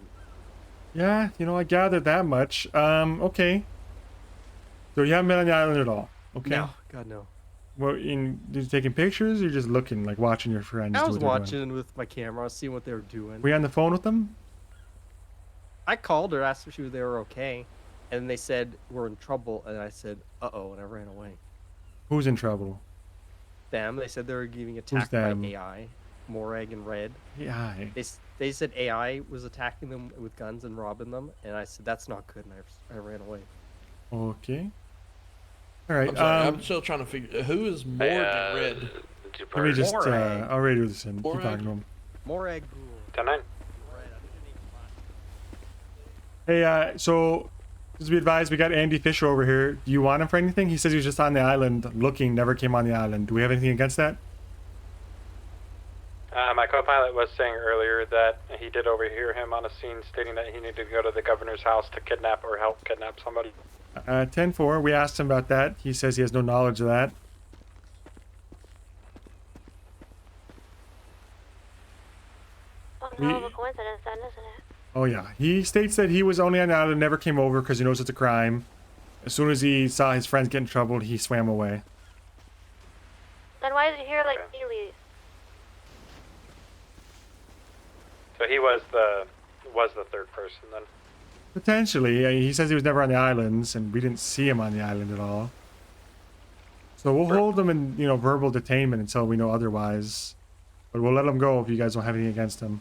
Yeah, you know, I gathered that much. Okay. So you haven't been on the island at all? Okay.
No, God no.
Well, did you taking pictures or you just looking, like watching your friends
I
do
was
what they're doing?
watching with my camera, seeing what they were doing.
Were you on the phone with them?
I called her, asked if they were okay, and they said we're in trouble, and I said, "Uh-oh," and I ran away.
Who's in trouble?
Them. They said they were getting attacked by
them?
AI, Morag and Red.
AI.
They said AI was attacking them with guns and robbing them, and I said that's not good, and I ran away.
Okay. All right.
I'm sorry, I'm still trying to figure who is Morgan Red.
Let me just,
Morag.
I'll radio this in. Keep
Morag.
talking to him.
Morag.
10-9.
Hey, so, just be advised, we got Andy Fisher over here. Do you want him for anything? He says he was just on the island looking, never came on the island. Do we have anything against that?
My co-pilot was saying earlier that he did overhear him on a scene stating that he needed to go to the governor's house to kidnap or help kidnap somebody.
10-4, we asked him about that. He says he has no knowledge of that.
Hell of a coincidence then, isn't it?
Oh yeah, he states that he was only on the island, never came over because he knows it's a crime. As soon as he saw his friends get in trouble, he swam away.
Then why is he here like daily?
So he was the third person then.
Potentially, he says he was never on the islands, and we didn't see him on the island at all. So we'll hold him in, verbal detainment until we know otherwise. But we'll let him go if you guys don't have anything against him.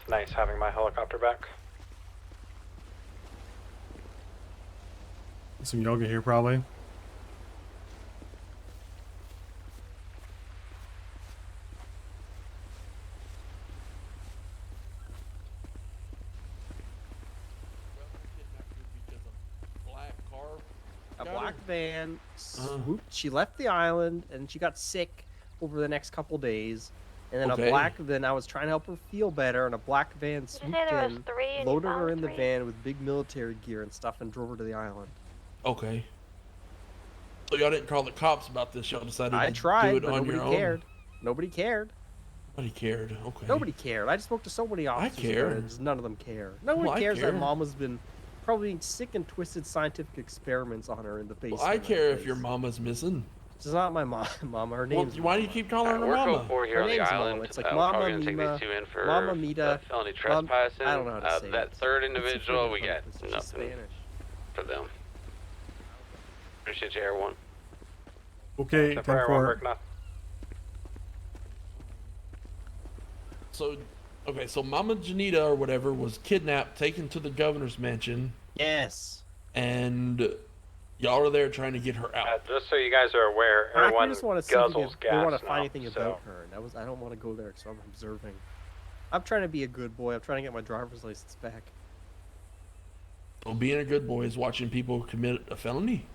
It's nice having my helicopter back.
Some yoga here, probably.
A black van swooped. She left the island and she got sick over the next couple days. And then
Okay.
a black van, I was trying to help her feel better, and a black van swooped
say there was
in,
three and you
loaded her
found
in the
three?
van with big military gear and stuff, and drove her to the island.
Okay. So y'all didn't call the cops about this. Y'all decided
I
to
tried,
do it
but
on
nobody
your
cared.
own.
Nobody cared.
Nobody cared. Okay.
Nobody cared. I just spoke to so many officers. about
care.
it, just none of them care. Nobody
Well, I
cares
care.
that Mama's been probably doing sick and twisted scientific experiments on her in the basement.
Well, I
of
care
the
if your
place.
mama's missing.
She's not my mama. Her
Well,
name's
why do you keep calling her
We're
mama?
code 4 here
Her
on the
name's
island.
Mama. It's like
we're
Mama
probably gonna
Mima,
take these two in for
Mama Mita,
felony
Mom-
trespassing.
I don't know how to say
that
it.
third
It's a
individual,
freaking
we got
tongue twister. She's
nothing
Spanish.
for them. Appreciate you, everyone.
Okay,
Except for everyone
10-4.
working off.
So, okay, so Mama Janita or whatever was kidnapped, taken to the governor's mansion.
Yes.
And y'all are there trying to get her out.
Just so you guys are aware,
I
everyone
just want to see if
guzzles
we
gas
want to find
now,
anything
so.
about her. And I don't want to go there, so I'm observing. I'm trying to be a good boy. I'm trying to get my driver's license back.
So being a good boy is watching people commit a felony.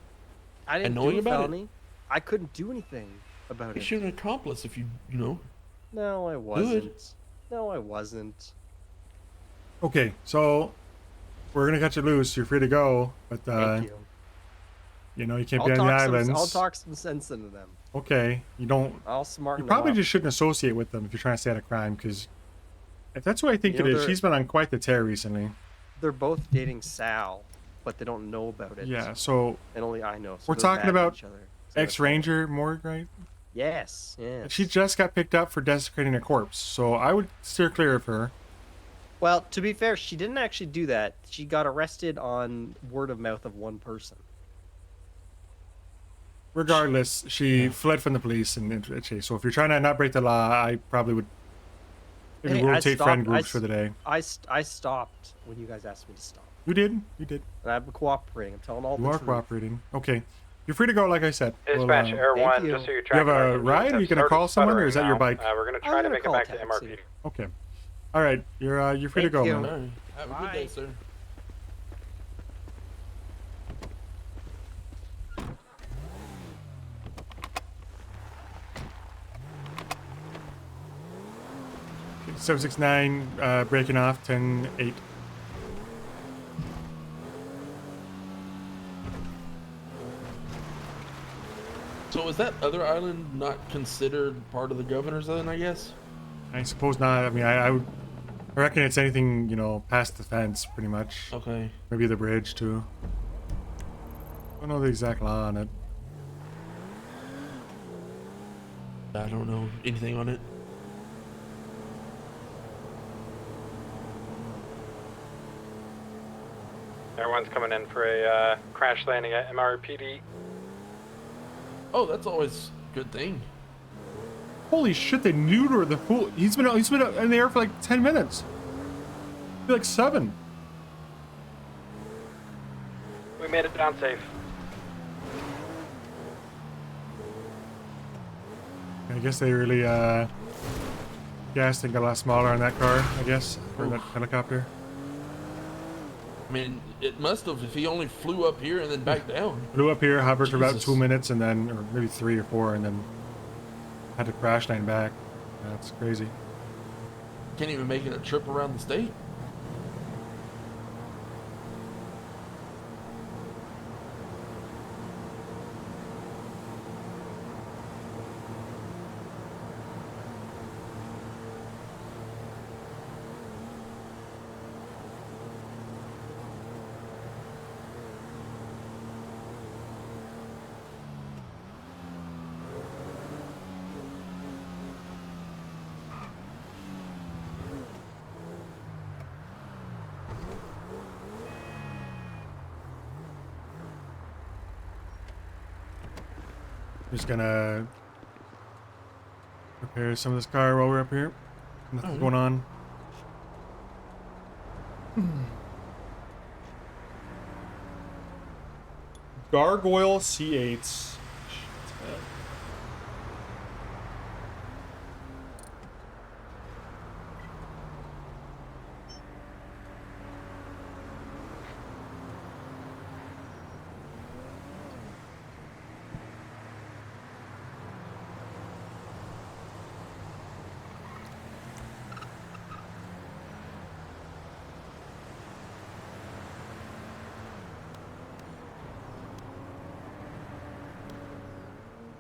I didn't
and knowing
do a
about
felony.
it.
I couldn't do anything about
You
it.
shoot an accomplice if you know.
No, I wasn't. No, I wasn't.
Okay, so we're gonna cut you loose. You're free to go, but
Thank you.
you know you can't
I'll
be on the
talk
islands.
I'll talk some sense into them.
Okay, you don't.
I'll smarten
You
them
probably
up.
just shouldn't associate with them if you're trying to stay out of crime, because if that's what I think
You know,
it is,
they're-
she's been on quite the tear recently.
They're both dating Sal, but they don't know about it.
Yeah, so
and only I know. So
we're
they're
talking
mad at
about
each other.
ex-ranger Morg, right?
Yes. Yes.
She just got picked up for desecrating a corpse, so I would steer clear of her.
Well, to be fair, she didn't actually do that. She got arrested on word of mouth of one person.
Regardless, she fled from the police and into a chase. So if you're trying to not break the law, I probably would maybe
Hey, I
rotate friend
stopped-
groups for the day.
I stopped when you guys asked me to stop.
You did. You did.
And I'm cooperating. I'm telling all
You
the
are
truth.
cooperating. Okay. You're free to go, like I said.
Dispatch Air
Thank
1,
you.
just so you're
You
tracking
have a
our
ride? Are you going to call someone, or is that your bike?
We're going to
I'm
try to
gonna
make it
call
back to
taxi.
MRPD.
Okay. All right. You're free to
Thank
go,
you.
man.
All right. Have a good day, sir.
Okay, 769 breaking off 10-8.
So is that other island not considered part of the governor's then, I guess?
I suppose not. I mean, I reckon it's anything, past the fence, pretty much.
Okay.
Maybe the bridge, too. I don't know the exact law on it.
I don't know anything on it.
Everyone's coming in for a crash landing at MRPD.
Oh, that's always a good thing.
Holy shit, they neutered the fool. He's been in the air for like 10 minutes. Like 7.
We made it down safe.
I guess they really gassed and got a lot smaller on that car, I guess, or that helicopter.
I mean, it must have if he only flew up here and then back down.
Flew up here, hovered for about
Jesus.
2 minutes, and then, or maybe 3 or 4, and then had to crash land back. That's crazy.
Can't even make it a trip around the state.
Just gonna repair some of this car while we're up here. Nothing's going on. Gargoyle C8s.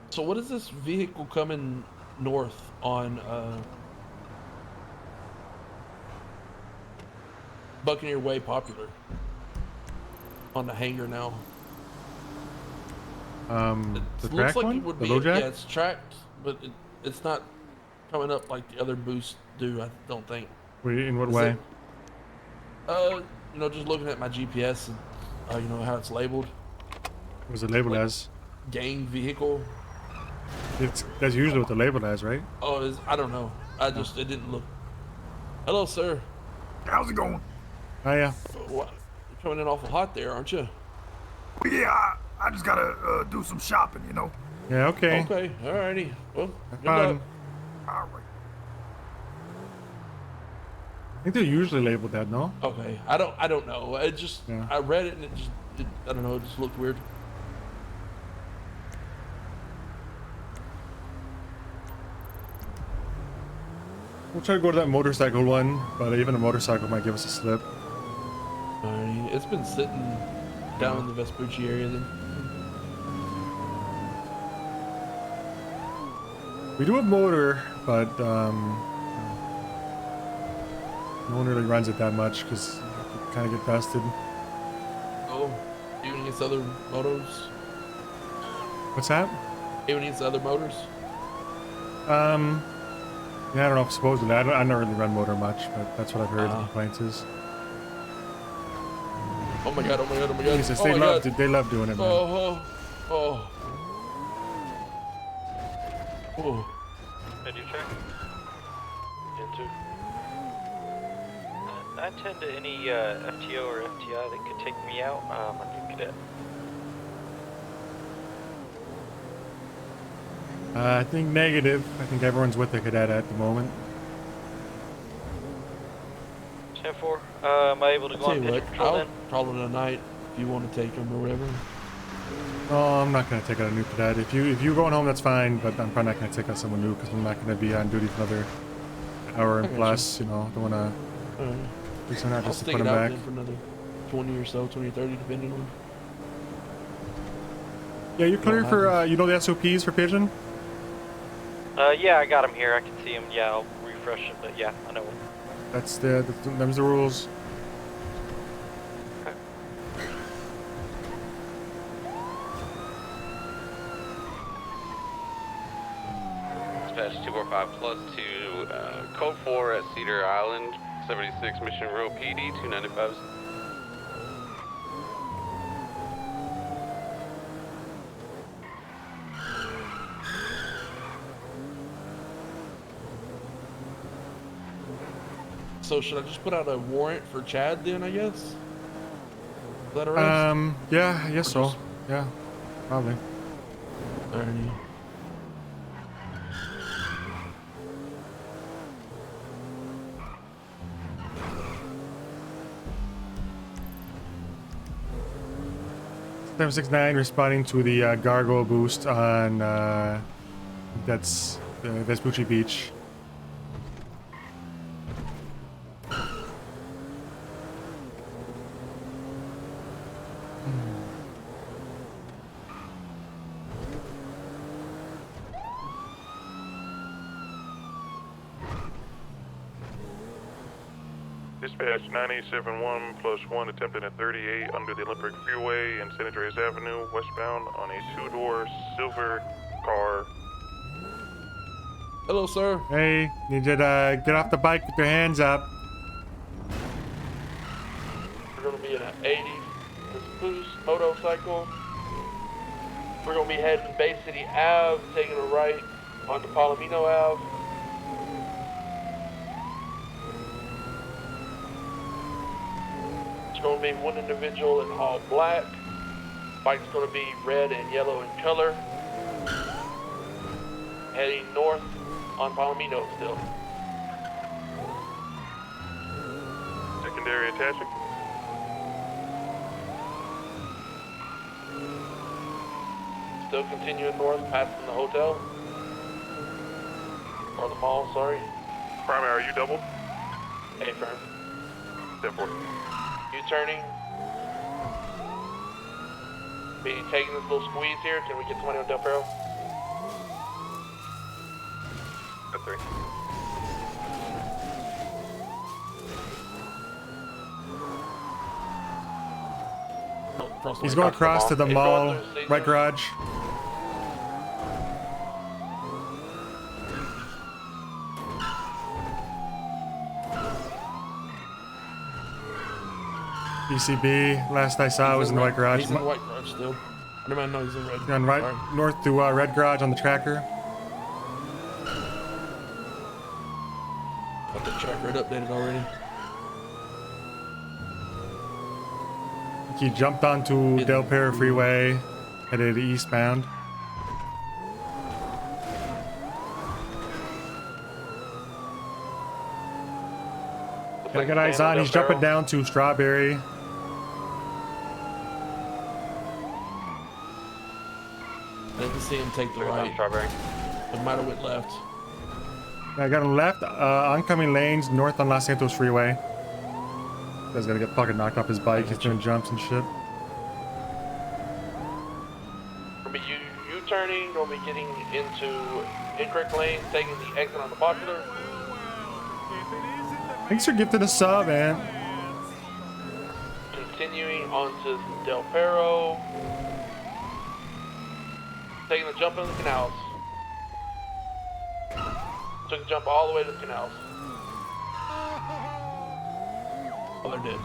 So what is this vehicle coming north on Buccaneer Way popular? On the hangar now.
The
It
track
looks like
one?
it would
The
be
low jack?
yeah, it's tracked, but it's not coming up like the other boosts do, I don't think.
Wait, in what
Is
way?
Just looking at my GPS and how it's labeled.
What was it labeled as?
Gang vehicle.
That's usually what they're labeled as, right?
Oh, I don't know. It didn't look Hello, sir.
How's it going?
Hiya.
What? You're coming in awful hot there, aren't you?
Well, yeah, I just gotta do some shopping, you know.
Yeah, okay.
Okay, alrighty. Well,
Have
good luck.
fun. I think they're usually labeled that, no?
Okay, I don't know. I just I read it and I don't know. It just looked weird.
We'll try to go to that motorcycle one, but even a motorcycle might give us a slip.
Alrighty, it's been sitting down in the Vespucci area then.
We do have motor, but no one really runs it that much because you kind of get dusted.
Oh, even against other motos?
What's that?
Even against other motors?
Yeah, I don't know. Supposedly, I don't really run motor much, but that's what I've heard. The complaints is.
Oh my god! Oh my god! Oh my god!
Jesus,
oh
they
my
love
god.
they love doing it, man.
Oh.
Did you check?
Into.
910 to any FTO or FTI that could take me out. I'm a new cadet.
I think negative. I think everyone's with the cadet at the moment.
10-4. Am I able to go
I'll
on
tell you
pitch
what,
control
I'll
then?
call it a night if you want to take them or whatever.
Oh, I'm not gonna take out a new cadet. If you're going home, that's fine. But I'm probably not gonna take out someone new because I'm not gonna be on duty for another hour and
I
plus. You know, don't wanna. At least I'm not
I'll
just to
stick
put
it
him
out
back.
then for another 20 or so, 20 or 30, depending on.
Yeah, you're clear for you know the SOPs for Pigeon.
Yeah, I got him here. I can see him. Yeah, I'll refresh it, but yeah, I know him.
That's them's the rules.
Dispatch 245 plus to Code 4 at Cedar Island, 76 Mission Row PD, 295.
So should I just put out a warrant for Chad then, I guess? Is that alright?
Yeah, I guess so. Yeah, probably.
Alrighty.
Seven 69 responding to the gargoyle boost on that's Vespucci Beach.
Dispatch 9871 plus 1 attempting a 38 under the Olympic Freeway and St. Andreas Avenue westbound on a two-door silver car.
Hello, sir.
Hey, need you to get off the bike with your hands up.
We're gonna be in an 80 Boost motorcycle. We're gonna be heading Bay City Ave, taking a right onto Palomino Ave. It's gonna be one individual in all black. Bike's gonna be red and yellow in color. Heading north on Palomino still.
Secondary attaching.
Still continuing north, passing the hotel. Or the mall, sorry.
Primary, are you doubled?
A firm.
Step forward.
U-turning. Be taking this little squeeze here. Can we get somebody on Del Perro?
Step 3.
He's going across to the mall, right garage. BCB, last I saw was in the white garage.
He's in the white garage still. I don't know he's in red.
Going right
Sorry.
north to red garage on the tracker.
Got the track rate updated already.
He jumped onto Del Perro Freeway, headed eastbound. I got eyes on. He's jumping down to Strawberry.
I didn't see him take the right.
Strawberry.
It might have went left.
I got him left, oncoming lanes, north on Los Santos Freeway. Guy's gonna get fucking knocked off his bike. He's doing jumps and shit.
Gonna be U-turning, gonna be getting into incorrect lanes, taking the exit on the popular.
Thanks for gifting a sub, man.
Continuing onto Del Perro. Taking the jump in the canals. Took the jump all the way to the canals.
Oh, they're dead.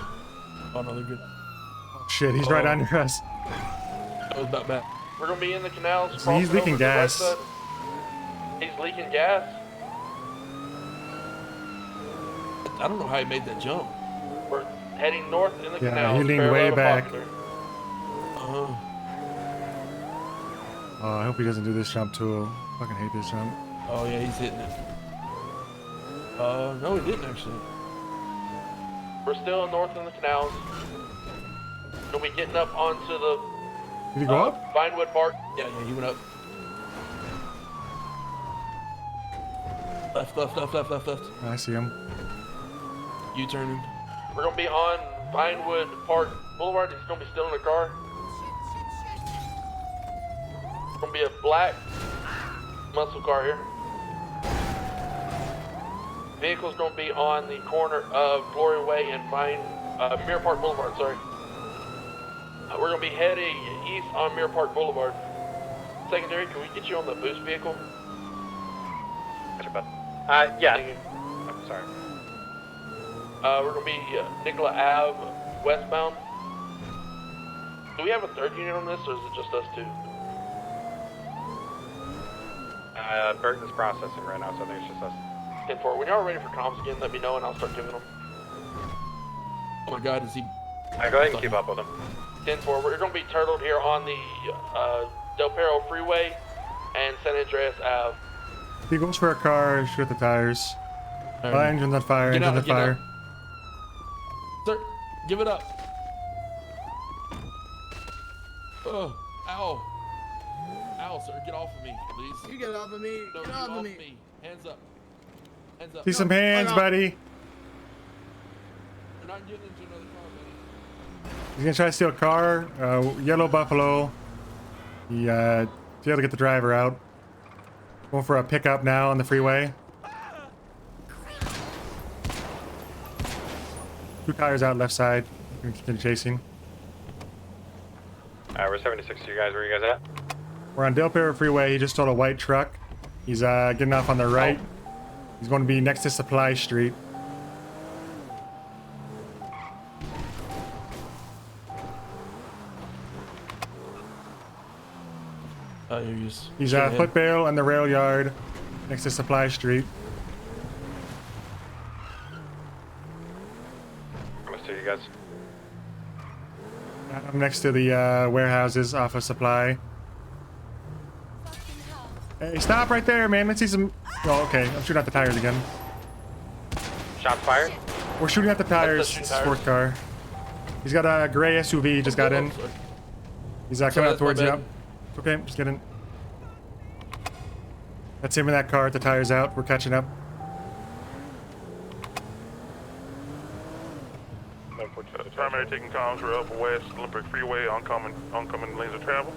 Oh, no, they're good.
Oh, shit, he's right on your ass.
That was about bad.
We're gonna be in the canals.
So he's leaking gas.
He's leaking gas.
I don't know how he made that jump.
We're heading north in the canals.
Yeah, he leaned way back.
Uh-huh.
Oh, I hope he doesn't do this jump too. Fucking hate this jump.
Oh, yeah, he's hitting it. No, he didn't actually.
We're still north in the canals. We'll be getting up onto the
Did he go up?
Vinewood Park.
Yeah, he went up. Left.
I see him.
U-turning.
We're gonna be on Vinewood Park Boulevard. He's gonna be still in the car. It's gonna be a black muscle car here. Vehicle's gonna be on the corner of Glory Way and Mirror Park Boulevard, sorry. We're gonna be heading east on Mirror Park Boulevard. Secondary, can we get you on the boost vehicle?
Gotcha, bud. Yeah. I'm sorry.
We're gonna be Nicola Ave westbound. Do we have a third unit on this, or is it just us two?
Burton is processing right now, so I think it's just us.
10-4. When y'all are ready for comms again, let me know and I'll start giving them.
Oh my god, is he...
Go ahead and keep up with him.
10-4. We're going to be turtled here on the Del Perro Freeway and San Andreas Ave.
He goes for a car, shoot the tires. Engine's on fire, engine's on fire.
Sir, give it up. Oh, ow. Ow, sir, get off of me, please.
You get off of me.
No,
Get off of me.
Hands up. Hands up.
See some hands, buddy.
We're not getting into another car, buddy.
He's gonna try to steal a car. Yellow Buffalo. He failed to get the driver out. Going for a pickup now on the freeway. 2 tires out left side. Continue chasing.
We're 76 to you guys. Where are you guys at?
We're on Del Perro Freeway. He just stole a white truck. He's getting off on the right. He's going to be next to Supply Street. He's foot bail in the rail yard next to Supply Street.
I'm gonna see you guys.
I'm next to the warehouses off of Supply. Hey, stop right there, man. Let's see some... Oh, okay. I'm shooting at the tires again.
Shots fired?
We're shooting at the tires. Sports car. He's got a gray SUV. He just got in. He's coming out towards you. It's okay. Just get in. That's him in that car. The tires out. We're catching up.
Primary taking comms. We're up west Olympic Freeway. Oncoming lanes of travel.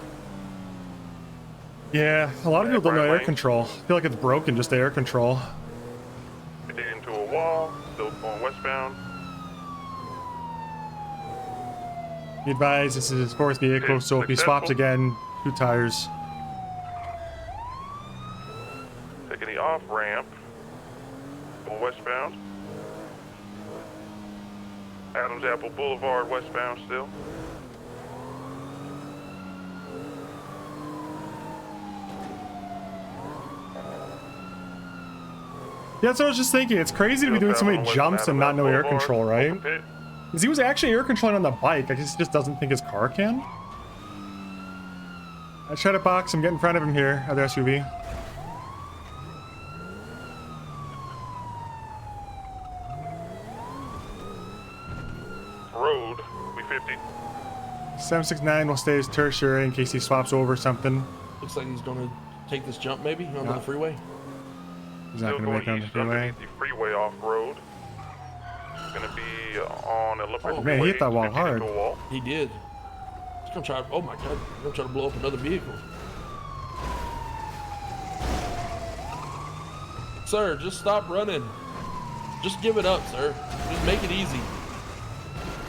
Yeah, a lot of people don't know air control. I feel like it's broken, just the air control.
We did into a wall. Still going westbound.
Be advised, this is his 4th vehicle, so if he swaps again, 2 tires.
Taking the off ramp. Going westbound. Adams Apple Boulevard westbound still.
Yeah, that's what I was just thinking. It's crazy to be doing so many jumps and not know air control, right? Because he was actually air controlling on the bike. I guess he just doesn't think his car can. I try to box him, get in front of him here, other SUV.
Road, we 50.
769 will stay as tertiary in case he swaps over something.
Looks like he's gonna take this jump maybe onto the freeway.
He's not gonna make it on the freeway.
The freeway off road. It's gonna be on a
Oh man, he hit that wall hard.
He did. He's gonna try. Oh my god, he's gonna try to blow up another vehicle. Sir, just stop running. Just give it up, sir. Just make it easy.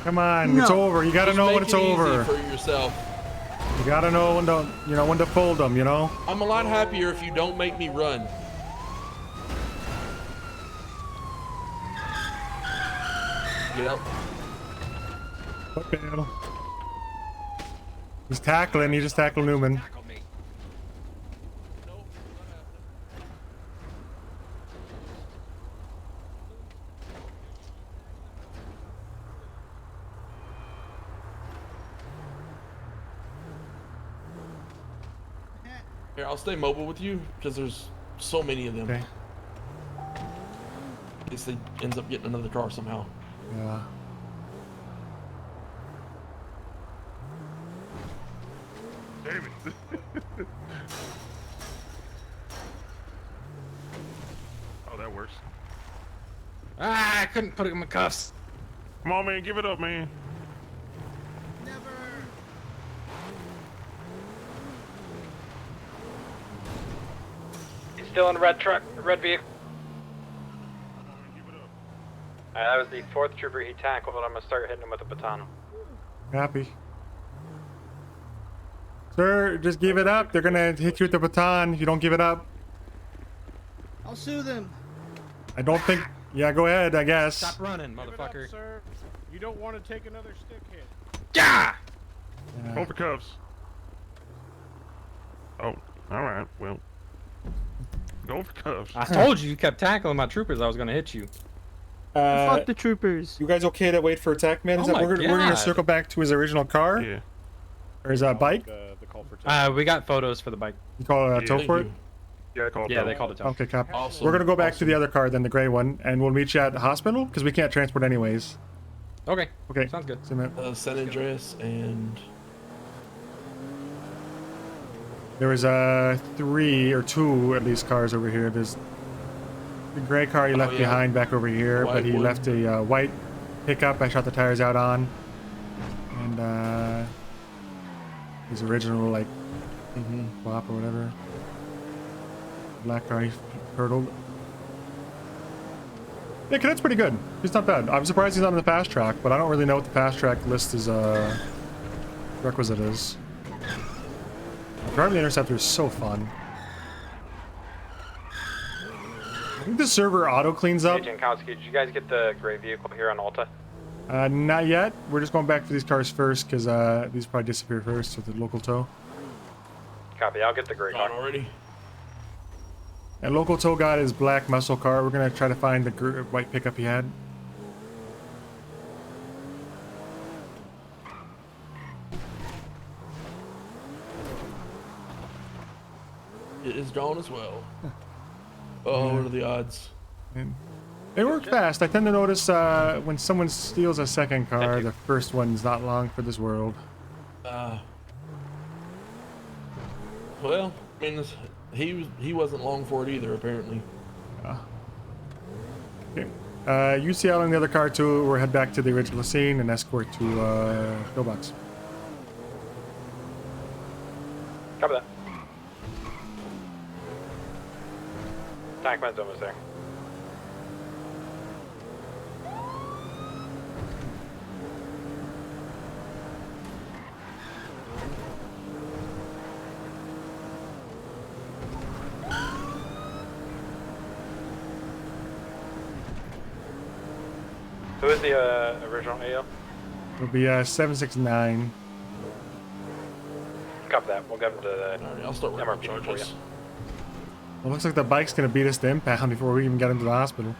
Come on, it's over. You gotta know when it's over.
For yourself.
You gotta know when to, when to fold them. You know.
I'm a lot happier if you don't make me run. Get out.
Okay. He's tackling. He just tackled Newman.
Here, I'll stay mobile with you because there's so many of them.
Okay.
In case they ends up getting another car somehow.
Yeah.
Damn it. Oh, that works.
Ah, I couldn't put it in my cuffs.
Come on, man, give it up, man.
He's still in a red truck, a red vehicle. That was the 4th trooper he tackled, I'm gonna start hitting him with a baton.
Happy. Sir, just give it up. They're gonna hit you with the baton if you don't give it up.
I'll sue them.
I don't think. Yeah, go ahead. I guess.
Stop running, motherfucker.
Sir, you don't want to take another stick hit.
Yeah.
Hold for cuffs. Oh, all right. Well, go for cuffs.
I told you kept tackling my troopers. I was gonna hit you.
Fuck the troopers.
You guys okay to wait for attack man? Is
Oh
that,
my
we're gonna
God.
circle back to his original car?
Yeah.
Or his bike?
The call for
We got photos for the bike.
You call it a tow for it?
Yeah, I called
Yeah, they called it tow.
Okay, cop.
Awesome.
We're gonna go back to the other car, then the gray one, and we'll meet you at the hospital because we can't transport anyways.
Okay.
Okay.
Sounds good.
See you, man.
San Andreas and
There was 3 or 2 at least cars over here. There's the gray car he left
yeah.
behind back over here,
White
but he
one.
left a white pickup. I shot the tires out on, and his original like flop or whatever. Black car he hurdled. Yeah, Cadet's pretty good. He's not bad. I'm surprised he's not on the fast track, but I don't really know what the fast track list is requisite is. Driving the Interceptor is so fun. I think the server auto cleans up.
Agent Kowski, did you guys get the gray vehicle here on Alta?
Not yet. We're just going back for these cars first because these probably disappear first with the local tow.
Copy, I'll get the gray car.
already.
And local tow got his black muscle car. We're gonna try to find the white pickup he had.
it is gone as well. Oh, what are the odds?
And they work fast. I tend to notice when someone steals a second car, the first one's not long for this world.
Well, I mean, he wasn't long for it either, apparently.
Okay. UCL and the other car too. We'll head back to the original scene and escort to pillbox.
Copy that. Tankman's almost there. Who is the original AO?
It'll be 769.
Copy that. We'll give him to the
I'll start working on
MRP for you.
charges.
Well, looks like the bike's gonna beat us to impound before we even get into the hospital.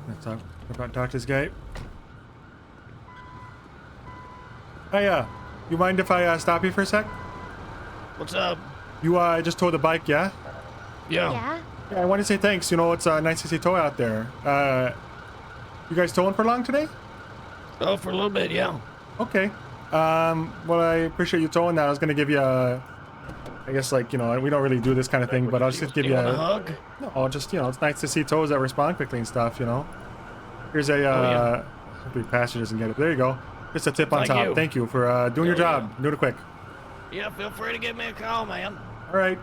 Let's talk to this guy. Hey, you mind if I stop you for a sec?
What's up?
You just towed the bike, yeah?
Yeah.
Yeah, I want to say thanks. You know, it's nice to see tow out there. You guys towing for long today?
Oh, for a little bit, yeah.
Okay. Well, I appreciate you towing that. I was gonna give you a, I guess, like, you know, we don't really do this kind of thing, but I'll just give you
a hug.
No, just, you know, it's nice to see tows that respond quickly and stuff. You know. Here's a hopefully the passenger doesn't get it. There you go. Just a tip on top.
You.
Thank you for doing your job. Doing it quick.
Yeah, feel free to give me a call, man.
All right.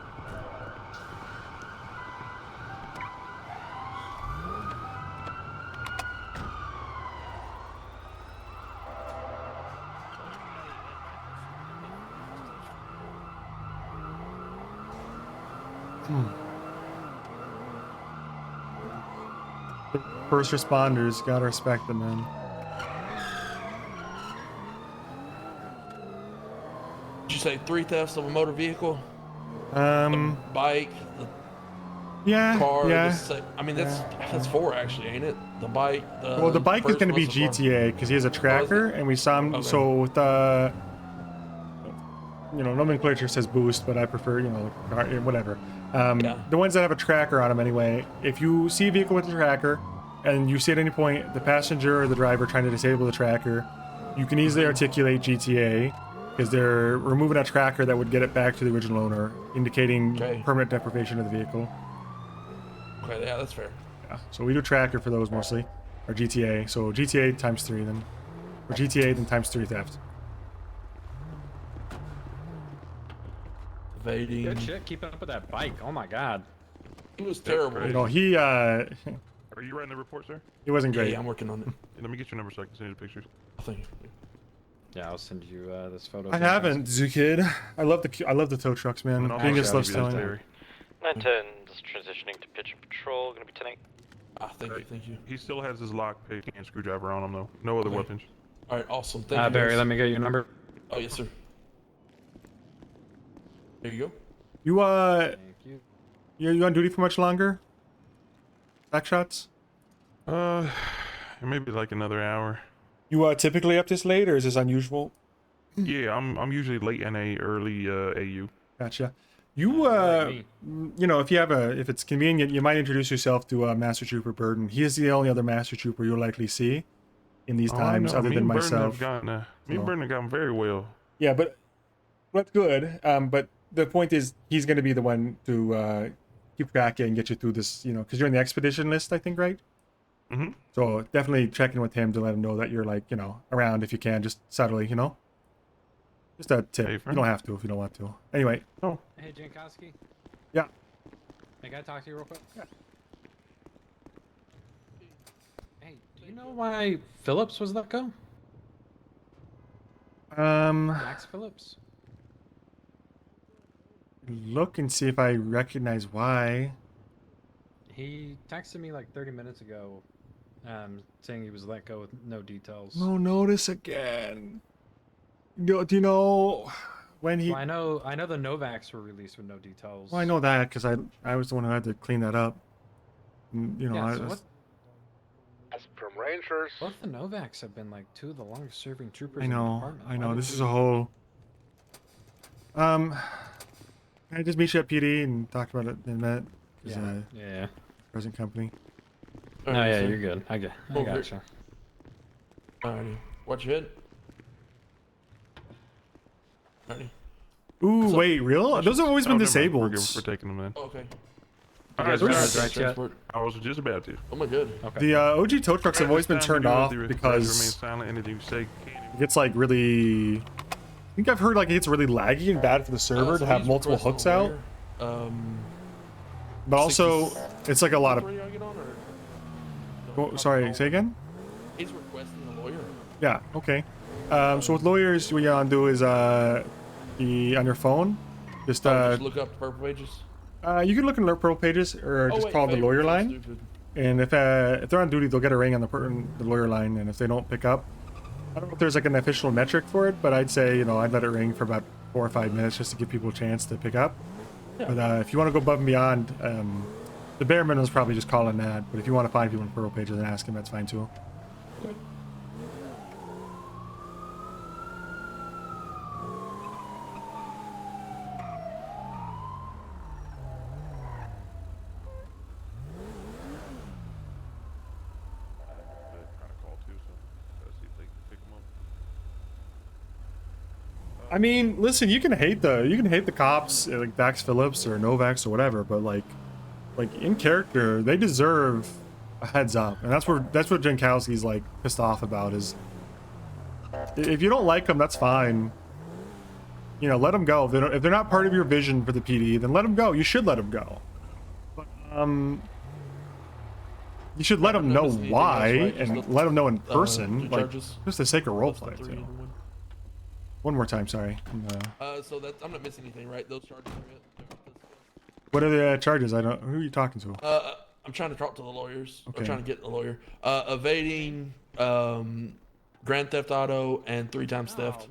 The first responders, gotta respect them, man.
Did you say 3 thefts of a motor vehicle?
The
bike, the car. I mean, that's 4 actually, ain't it? The bike.
Well, the bike is going to be GTA because he has a tracker, and we saw him. Okay. So with the, you know, nomenclature says boost, but I prefer, you know, whatever. The ones that have a tracker on them anyway. If you see a vehicle with a tracker, and you see at any point the passenger or the driver trying to disable the tracker, you can easily articulate GTA. Because they're removing a tracker that would get it back to the original owner, indicating permanent deprivation of the vehicle.
Okay, yeah, that's fair.
Yeah, so we do tracker for those mostly, or GTA. So GTA times 3 then, or GTA then times 3 theft.
Evading.
Good shit. Keeping up with that bike. Oh my god.
It was terrible.
No, he
Are you writing the report, sir?
It wasn't great.
Yeah, I'm working on it.
Let me get your number so I can send you the pictures.
Thank you.
Yeah, I'll send you this photo.
I haven't, Zukid. I love the tow trucks, man. Being just loves towing.
910 is transitioning to pitch and patrol. Gonna be 10-8.
Thank you.
He still has his lock pick and screwdriver on him though. No other weapons.
All right, awesome. Thank you.
Barry,
guys.
let me get your number.
Oh yes, sir. There you go.
You
Thank you.
You on duty for much longer? Back shots?
Maybe like another hour.
You typically up this late, or is this unusual?
Yeah, I'm usually late in a early AU.
Gotcha. You you know, if it's convenient, you might introduce yourself to Master Trooper Burden. He is the only other Master Trooper you'll likely see in these times, other than myself.
Me and Burden have gotten very well.
Yeah, but that's good. But the point is, he's going to be the one to keep track and get you through this. You know, because you're in the expedition list, I think, right?
Mm-hmm.
So definitely check in with him to let him know that you're, like, you know, around if you can, just subtly, you know. Just a tip. You don't have to if you don't want to. Anyway.
Oh.
Hey, Jankowski.
Yeah.
Hey, can I talk to you real quick? Yeah. Hey, do you know why Phillips was let go? Max Phillips?
Look and see if I recognize why.
He texted me like 30 minutes ago, saying he was let go with no details.
No notice again. Do you know when he?
Well, I know the Novaks were released with no details.
Well, I know that because I was the one who had to clean that up. And, you know,
Yeah, so what?
That's from Rangers.
Both the Novaks have been like 2 of the longest serving troopers
I
in the
know.
department.
I
Why
know.
did
This is
you-
a whole. Can I just meet you at PD and talk about it in a minute?
Yeah.
Present company.
No, yeah, you're good. I gotcha.
Alrighty. Watch your head. Alrighty.
Ooh, wait, real? Those have always been disabled.
We're taking them in.
Okay.
Alright,
Right yet?
I was just about to.
Oh my god.
Okay.
The OG tow trucks have always been turned off because
silent. Anything you say
it gets like really. I think I've heard like it gets really laggy and bad for the server to have multiple hooks out. But also, it's like a lot of. Oh, sorry, say again?
He's requesting a lawyer.
Yeah, okay. So with lawyers, what you gotta do is on your phone, just
just look up Purple Pages.
you can look in Purple Pages or just call the lawyer line. And if they're on duty, they'll get a ring on the lawyer line, and if they don't pick up, I don't know if there's like an official metric for it, but I'd say, you know, I'd let it ring for about 4 or 5 minutes just to give people a chance to pick up.
Yeah.
But if you want to go above and beyond, the bare minimum is probably just calling that. But if you want to find people in Purple pages and ask them, that's fine too. I mean, listen, you can hate the cops like Dax Phillips or Novaks or whatever, but like in character, they deserve a heads up, and that's what Jankowski's like pissed off about. Is if you don't like them, that's fine. You know, let them go. If they're not part of your vision for the PD, then let them go. You should let them go. But you should let them know why, and let them know in person, like just the sake of roleplay. You know? One more time, sorry.
So that's, I'm not missing anything, right? Those charges are it.
What are the charges? I don't. Who are you talking to?
I'm trying to talk to the lawyers.
Okay.
I'm trying to get a lawyer. Evading, grand theft auto, and 3 times theft.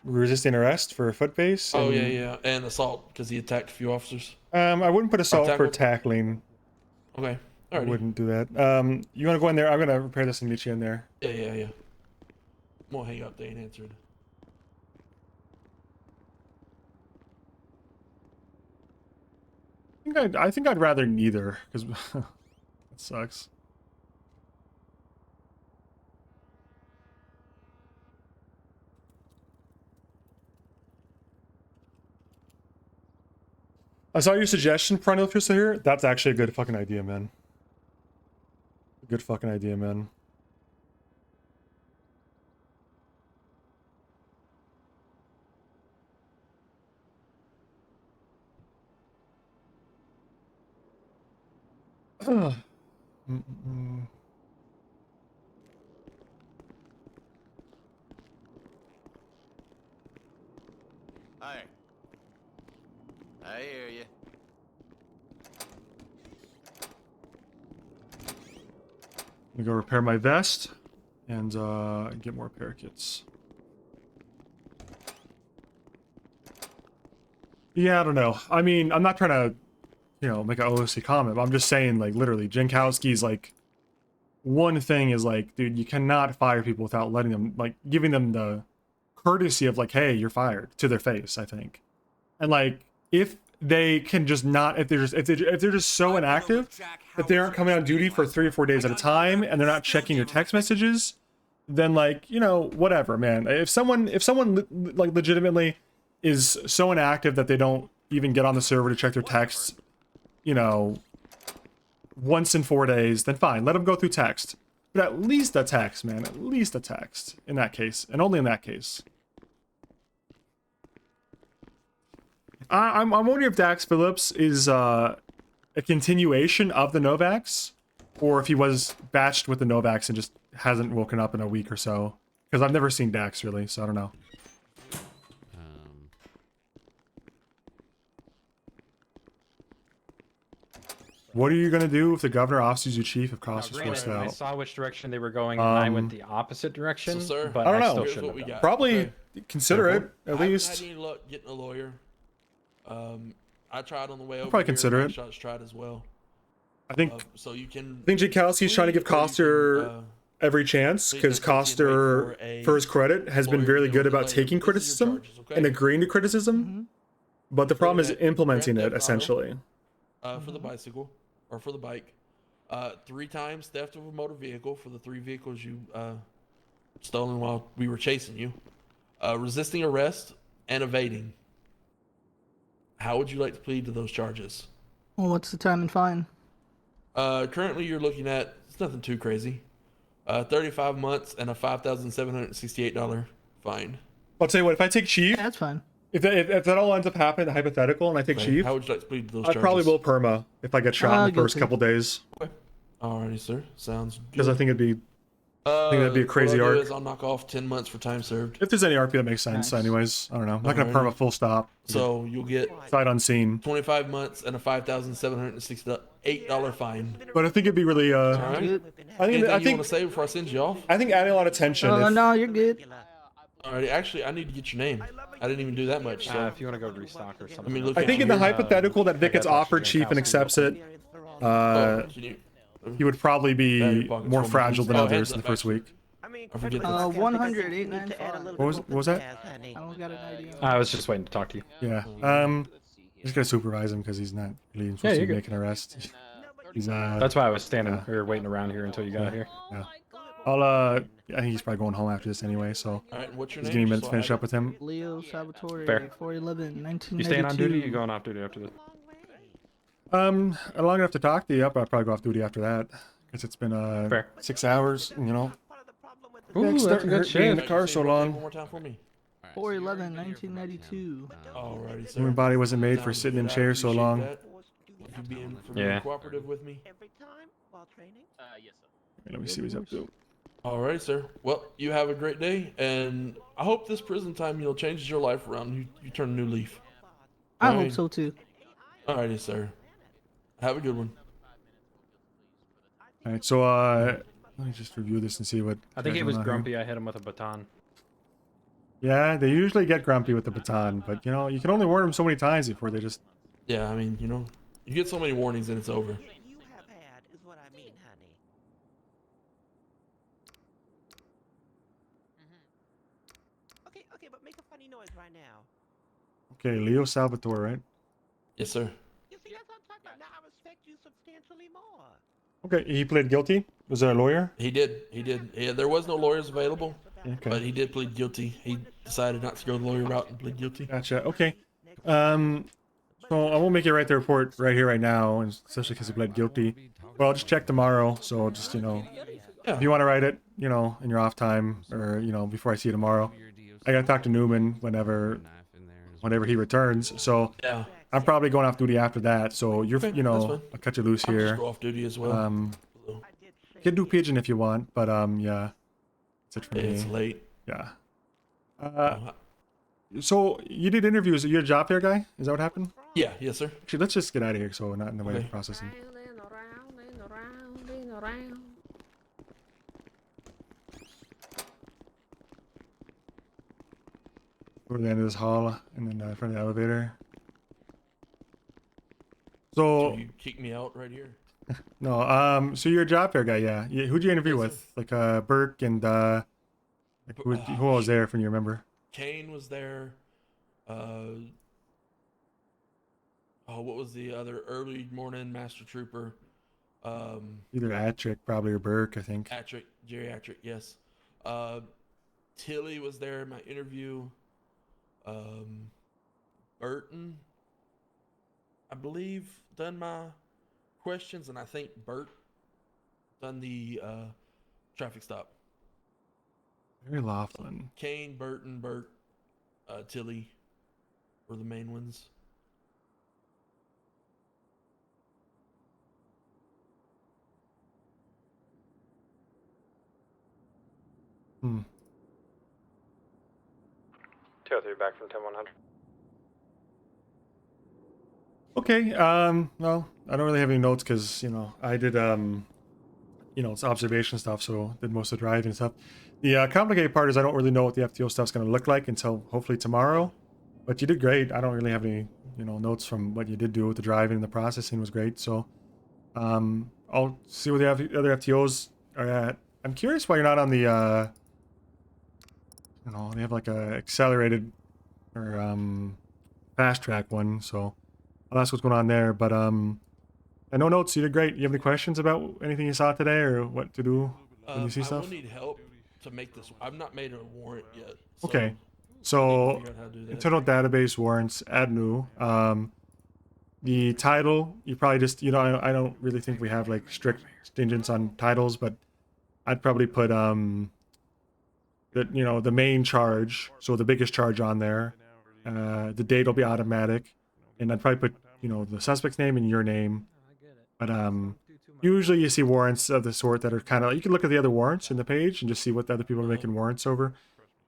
Resisting arrest for a foot base.
Oh yeah, and assault because he attacked a few officers.
I wouldn't put assault for tackling.
Okay.
I wouldn't do that. You want to go in there? I'm gonna repair this and meet you in there.
Yeah. Won't hang up. They ain't answered.
I think I'd rather neither, because that sucks. I saw your suggestion, Perennial Crystal here. That's actually a good fucking idea, man. Good fucking idea, man.
Hi. I hear you.
Let me go repair my vest and get more parakeets. Yeah, I don't know. I mean, I'm not trying to, you know, make an OOC comment, but I'm just saying, like, literally, Jankowski's, like, one thing is, like, dude, you cannot fire people without letting them, like, giving them the courtesy of, like, hey, you're fired to their face, I think. And, like, if they can just not, if they're just so inactive that they aren't coming on duty for 3 or 4 days at a time and they're not checking your text messages, then, like, you know, whatever, man. If someone like legitimately is so inactive that they don't even get on the server to check their texts, you know, once in 4 days, then fine, let them go through text. But at least a text, man, at least a text in that case, and only in that case. I'm wondering if Dax Phillips is a continuation of the Novaks, or if he was batched with the Novaks and just hasn't woken up in a week or so. Because I've never seen Dax really, so I don't know. What are you gonna do if the governor offers you chief if cost is forced out?
I saw which direction they were going, and I went the opposite direction.
So, sir,
but
I don't know.
still shouldn't have done it.
Probably consider it at
I
least.
haven't had any luck getting a lawyer. I tried on the way over.
Probably
here,
consider
my
it.
shots tried as well.
I think.
So you can.
I think Jankowski's trying to give Coster every chance because Coster, for his credit, has been really good about taking criticism and agreeing to criticism. But the problem is implementing it essentially.
For the bicycle or for the bike, 3 times theft of a motor vehicle for the 3 vehicles you stolen while we were chasing you, resisting arrest and evading. How would you like to plead to those charges?
Well, what's the time and fine?
Currently you're looking at, it's nothing too crazy, 35 months and a $5,768 fine.
I'll tell you what, if I take chief,
that's fine.
If that all ends up happening, the hypothetical, and I take chief,
how would you like to plead to those
I
charges?
probably will perma if I get shot in the first couple days.
Okay. Alrighty, sir. Sounds good.
Because I think that'd be a crazy
what I'll do
arc.
is I'll knock off 10 months for time served.
If there's any RP that makes sense, anyways. I don't know. I'm not gonna perma full stop.
So you'll get
sight unseen.
25 months and a $5,768 $8 fine.
But I think it'd be really
All right.
I
You
think
want to say before I send you off?
I think adding a lot of tension.
No, you're good.
Alrighty, actually, I need to get your name. I didn't even do that much. So
if you want to go restock or something.
Let me look
I
at
think
you
in the
here.
hypothetical that Vic gets offered chief and accepts it, he would probably be more fragile than others in the first week.
I forget
108.95.
What was that?
I don't got an idea.
I was just waiting to talk to you.
Yeah. Just gonna supervise him because he's not really even supposed to be making an arrest. He's
That's why I was standing or waiting around here until you got here.
Yeah. I think he's probably going home after this anyway, so
Alright, what's your
he's
name?
getting minutes to finish up with him.
Leo Salvatore,
Fair.
411, 1992.
You staying on duty? Or you going off duty after this?
Long enough to talk to you. I'll probably go off duty after that because it's been 6 hours. You know.
Ooh, that's a good
Being in the
shift.
car so long.
One more time for me.
411, 1992.
Alrighty, sir.
Human body wasn't made for sitting in chairs so long.
For being cooperative with me.
Let me see what he's up to.
Alright, sir. Well, you have a great day, and I hope this prison time, changes your life around. You turn a new leaf.
I hope so too.
Alrighty, sir. Have a good one.
Alright, so let me just review this and see what.
I think he was grumpy. I hit him with a baton.
Yeah, they usually get grumpy with the baton, but you can only warn them so many times before they just.
Yeah, I mean, you get so many warnings and it's over.
Okay, Leo Salvatore, right?
Yes, sir.
Okay, he pled guilty. Was there a lawyer?
He did. Yeah, there was no lawyers available,
Okay.
but he did plead guilty. He decided not to go the lawyer route and plead guilty.
Gotcha. Okay. So I won't make you write the report right here, right now, and especially because he pled guilty. Well, I'll just check tomorrow. So just if you want to write it, in your off time or before I see you tomorrow, I gotta talk to Newman whenever he returns. So
yeah,
I'm probably going off duty after that. So you're,
that's fine.
I'll cut you loose
I'll
here.
just go off duty as well.
You can do pigeon if you want, but yeah, that's it for me.
It's late.
Yeah. So you did interviews. You're a job fair guy? Is that what happened?
Yeah. Yes, sir.
Actually, let's just get out of here so we're not in the way of processing. Go to the end of this hall and then in front of the elevator. So
you kick me out right here?
No. So you're a job fair guy, yeah. Who'd you interview with? Like Burke and who was there? If you remember.
Kane was there. What was the other early morning master trooper?
Either Attrick probably or Burke, I think.
Jerry Attrick, yes. Tilly was there in my interview. Burton, I believe, done my questions, and I think Bert done the traffic stop.
Very Laughlin.
Kane, Burton, Bert, Tilly were the main ones.
Hmm.
203 back from 10100.
Okay. Well, I don't really have any notes because I did it's observation stuff, so did most of the driving and stuff. The complicated part is I don't really know what the FTO stuff's going to look like until hopefully tomorrow. But you did great. I don't really have any notes from what you did do with the driving and the processing was great. So I'll see where the other FTOs are at. I'm curious why you're not on the they have like a accelerated or fast track one. So I'll ask what's going on there. But and no notes. You did great. You have any questions about anything you saw today or what to do when you see stuff?
I will need help to make this. I've not made a warrant yet. So
Okay. So
figure out how to do that.
internal database warrants, add new. The title, you probably just I don't really think we have like strict stringence on titles, but I'd probably put the main charge, so the biggest charge on there. The date will be automatic, and I'd probably put the suspect's name and your name. But usually you see warrants of the sort that are kind of, you can look at the other warrants in the page and just see what the other people are making warrants over.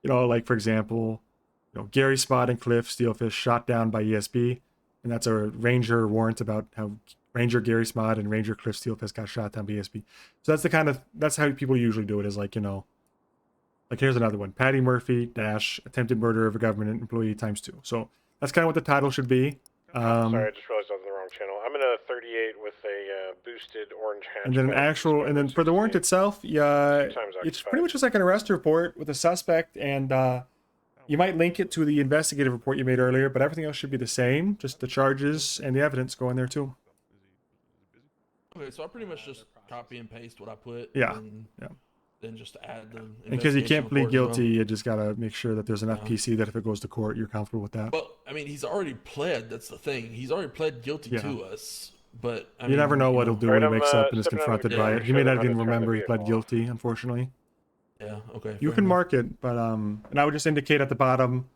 Like for example, Gary Spot and Cliff Steelfish shot down by ESB, and that's a Ranger warrant about how
Ranger Gary Smod and Ranger Cliff Steelfist got shot down BSB. So that's how people usually do it, is like, you know, like here's another one. Patty Murphy dash attempted murder of a government employee ×2. So that's kind of what the title should be.
Sorry, I just realized I was on the wrong channel. I'm in a 38 with a boosted orange hatch.
And then and then for the warrant itself, yeah, it's pretty much just like an arrest report with a suspect, and you might link it to the investigative report you made earlier, but everything else should be the same. Just the charges and the evidence go in there too.
Okay, so I pretty much just copy and paste what I put.
Yeah,
and
yeah.
Then just add the.
Because you can't plead
investigation report as well.
guilty, you just gotta make sure that there's enough PC that if it goes to court, you're comfortable with that.
Well, I mean, he's already pled. That's the thing. He's already pled guilty
Yeah.
to us. But I
You
mean,
never know what he'll do when he wakes up and is
stepping out of
confronted
the
by
car,
it. He may
sure,
not even
I'm
remember he
trying to
pled guilty, unfortunately.
Yeah. Okay.
You
fair
can
enough.
mark it, but and I would just indicate at the bottom,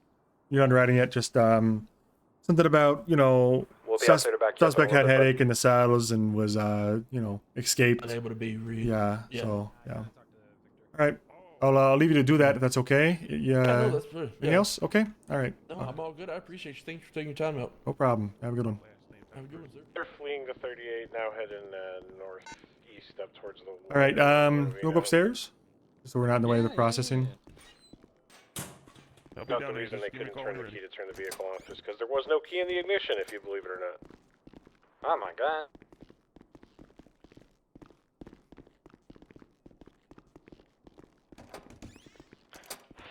you're underwriting it, just something about, you know,
We'll be out there to back you up
suspect
a
had
little bit,
headache in the saddles and was you know, escaped.
Unable to be read.
Yeah.
Yeah.
So yeah. All right. I'll leave you to do that if that's okay. Yeah.
Yeah, no, that's good.
Anything
Yeah.
else? Okay. All right.
No, I'm all good. I appreciate you. Thanks for taking your time out.
No problem. Have a good one.
Have a good one, sir.
They're fleeing the 38, now heading northeast up towards the.
All right. We'll go upstairs, so we're not in the way of the processing.
Not the reason they couldn't turn the key to turn the vehicle off is because there was no key in the ignition, if you believe it or not.
Oh my god.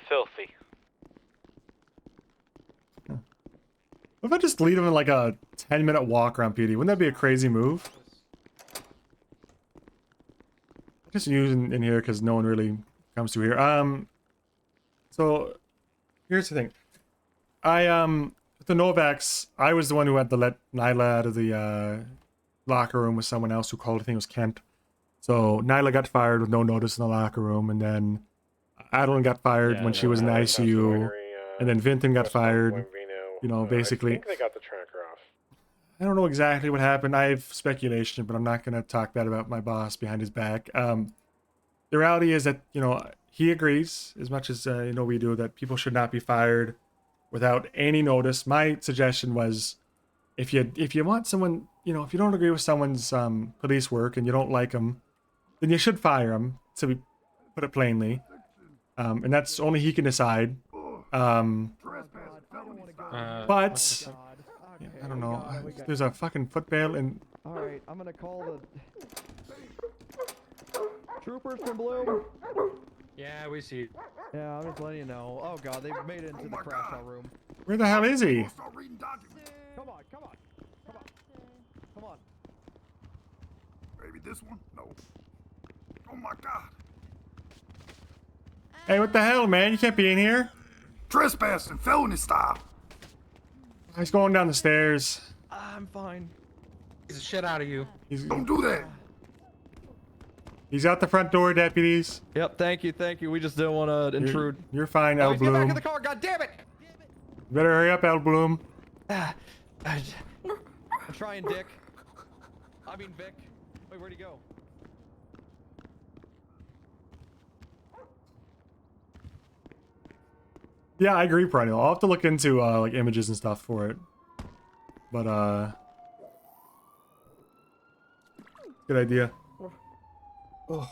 Filthy.
What if I just lead him in like a 10-minute walk around PD? Wouldn't that be a crazy move? Just using in here because no one really comes to here. So here's the thing. With the Novaks, I was the one who had to let Nyla out of the locker room with someone else who called. I think it was Kent. So Nyla got fired with no notice in the locker room, and then Adeline got fired when she was in the ICU, and then Vinton got fired. You know, basically.
I think they got the tracker off.
I don't know exactly what happened. I have speculation, but I'm not going to talk bad about my boss behind his back. The reality is that, you know, he agrees, as much as, you know, we do, that people should not be fired without any notice. My suggestion was, if you want someone, you know, if you don't agree with someone's police work and you don't like them, then you should fire them, to put it plainly. And that's only he can decide. But yeah, I don't know. There's a fucking foot bail and.
All right, I'm gonna call the troopers from Blue.
Yeah, we see.
Yeah, I'm just letting you know. Oh god, they made it into the crash out room.
Where the hell is he?
Come on, come on, come on, come on.
Maybe this one? No. Oh my god.
Hey, what the hell, man? You can't be in here.
Trespassing, felony style.
He's going down the stairs.
I'm fine.
He's the shit out of you.
Don't do that.
He's out the front door, deputies.
Yep, thank you, thank you. We just didn't want to intrude.
You're fine,
Oh,
El
get back
Bloom.
in the car, god damn it!
Better hurry up, El Bloom.
I'm trying, Dick. I mean, Vic. Wait, where'd he go?
Yeah, I agree, Perennial. I'll have to look into like images and stuff for it. But good idea. Oh,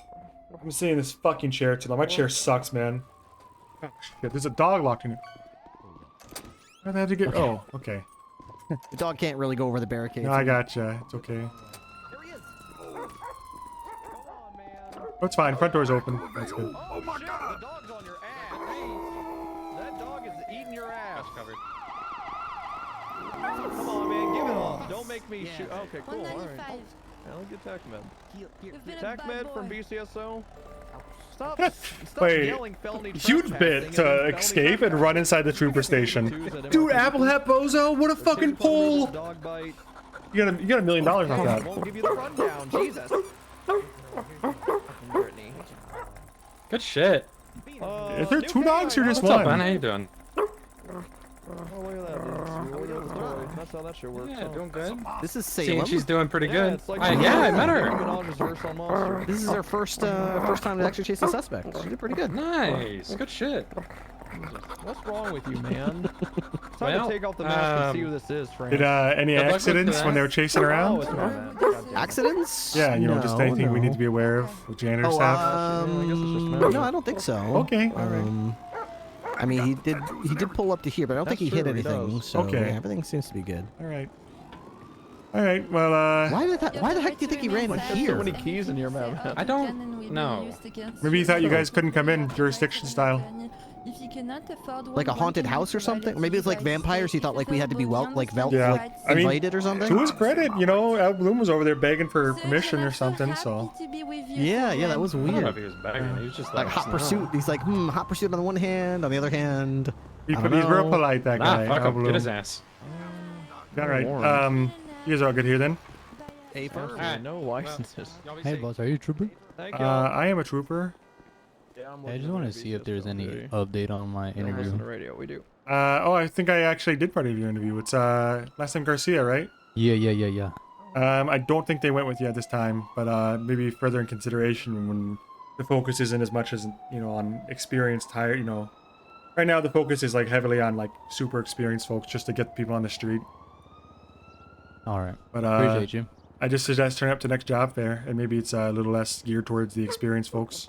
I'm sitting in this fucking chair too long. My chair sucks, man. Oh, shit, there's a dog locked in it. Where the hell did you get? Oh, okay.
The dog can't really go over the barricade.
No, I gotcha. It's okay. Oh, it's fine. Front door's open. That's good.
Oh my god! The dog's on your ass. Hey, that dog is eating your ass.
Covered.
Come on, man, give it up. Don't make me shoot. Okay, cool. All right. Now get tac med. Tac med from BCSO. Stop
Wait,
yelling felony
huge bit to escape and run inside the trooper station. Dude, Apple Hat Bozo, what a fucking pull! You got $1 million off that.
Won't give you the rundown, Jesus.
Good shit.
Is there two dogs or just
What's up,
one?
man? How you doing?
Oh, look at that, dude. Look at the story. That's how that shit works.
Yeah, doing good.
This is
Seeing
Salem.
she's doing pretty good.
it's like
Yeah, I met her.
Minaj's verse on Monster.
This is her first time to actually chase a suspect. She did pretty good.
Nice. Good shit.
What's wrong with you, man? It's time
Well,
to take off the mask and see who this is, Frank.
Did any
Good luck with
accidents when they were chasing around?
Accidents?
Yeah, you know, just
No,
anything we need
no.
to be aware of with janitor
Oh,
staff.
no, I don't think so.
Okay, all right.
I mean, he did pull up to here, but I don't think he hit anything. So
Okay.
yeah, everything seems to be good.
All right. All right. Well,
Why the heck do you think he ran here?
So many keys in your map.
I don't know.
Maybe you thought you guys couldn't come in jurisdiction style.
Like a haunted house or something? Or maybe it's like vampires. He thought like we had to be
Yeah, I mean,
invited or something.
to his credit, you know, Al Bloom was over there begging for permission or something. So
Yeah, that was
I don't know
weird.
if he was begging. He was just
Like hot pursuit. He's like, hot pursuit on the one hand. On the other hand,
he's
I don't
real
know.
polite, that guy.
Fuck
Al
him.
Bloom.
Get his ass.
All right. You guys are all good here then.
A first.
No licenses.
Hey, boss, are you a trooper?
I am a trooper.
Yeah,
I just want to see if there's any update on my interview.
Listen to radio, we do.
I think I actually did part of your interview. It's last name Garcia, right?
Yeah.
I don't think they went with you at this time, but maybe further in consideration when the focus isn't as much as, you know, on experienced hire, you know. Right now the focus is like heavily on like super experienced folks just to get people on the street.
All right.
But
Appreciate you.
I just suggest turn up to next job fair, and maybe it's a little less geared towards the experienced folks.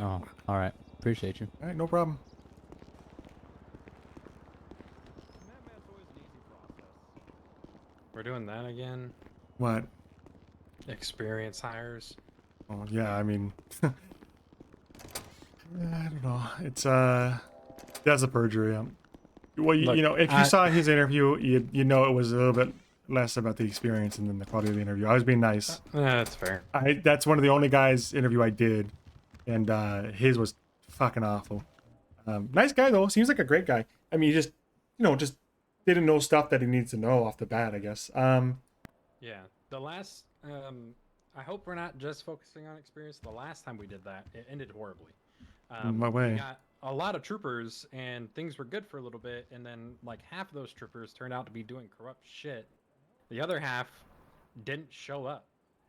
Oh, all right. Appreciate you.
All right, no problem.
We're doing that again.
What?
Experience hires.
Oh yeah, I mean, I don't know. It's that's a perjury. Well,
Look,
you know, if you saw his interview, you know it was a little bit less about the experience and then the quality of the interview. I was being nice.
That's fair.
That's one of the only guys' interview I did, and his was fucking awful. Nice guy though. Seems like a great guy. I mean, he just, you know, just didn't know stuff that he needs to know off the bat, I guess.
Yeah. The last, I hope we're not just focusing on experience. The last time we did that, it ended horribly.
My way.
We got a lot of troopers and things were good for a little bit, and then like half of those troopers turned out to be doing corrupt shit. The other half didn't show up.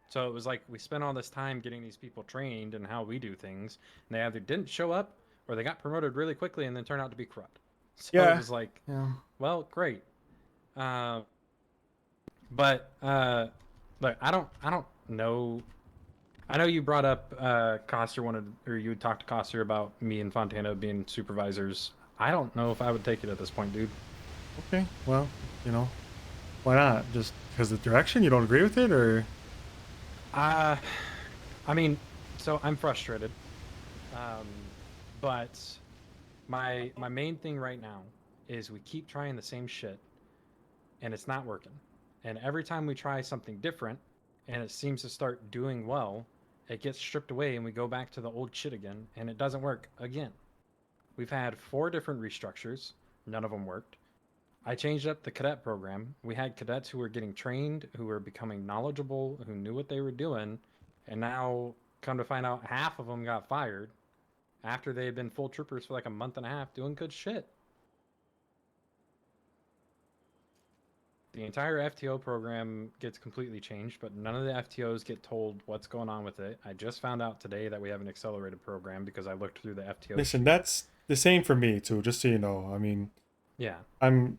So it was like we spent all this time getting these people trained in how we do things, and they either didn't show up or they got promoted really quickly and then turned out to be corrupt. So
Yeah.
it was like,
Yeah.
well, great. But look, I don't know. I know you brought up Coster you would talk to Coster about me and Fontana being supervisors. I don't know if I would take it at this point, dude.
Okay, well, you know, why not? Just because of the direction? You don't agree with it, or?
I mean, so I'm frustrated. But my main thing right now is we keep trying the same shit, and it's not working. And every time we try something different, and it seems to start doing well, it gets stripped away and we go back to the old shit again, and it doesn't work again. We've had 4 different restructures. None of them worked. I changed up the cadet program. We had cadets who were getting trained, who were becoming knowledgeable, who knew what they were doing, and now, come to find out, half of them got fired after they had been full troopers for like a month and a half doing good shit. The entire FTO program gets completely changed, but none of the FTOs get told what's going on with it. I just found out today that we have an accelerated program because I looked through the FTO.
Listen, that's the same for me too, just so you know. I mean,
yeah,
I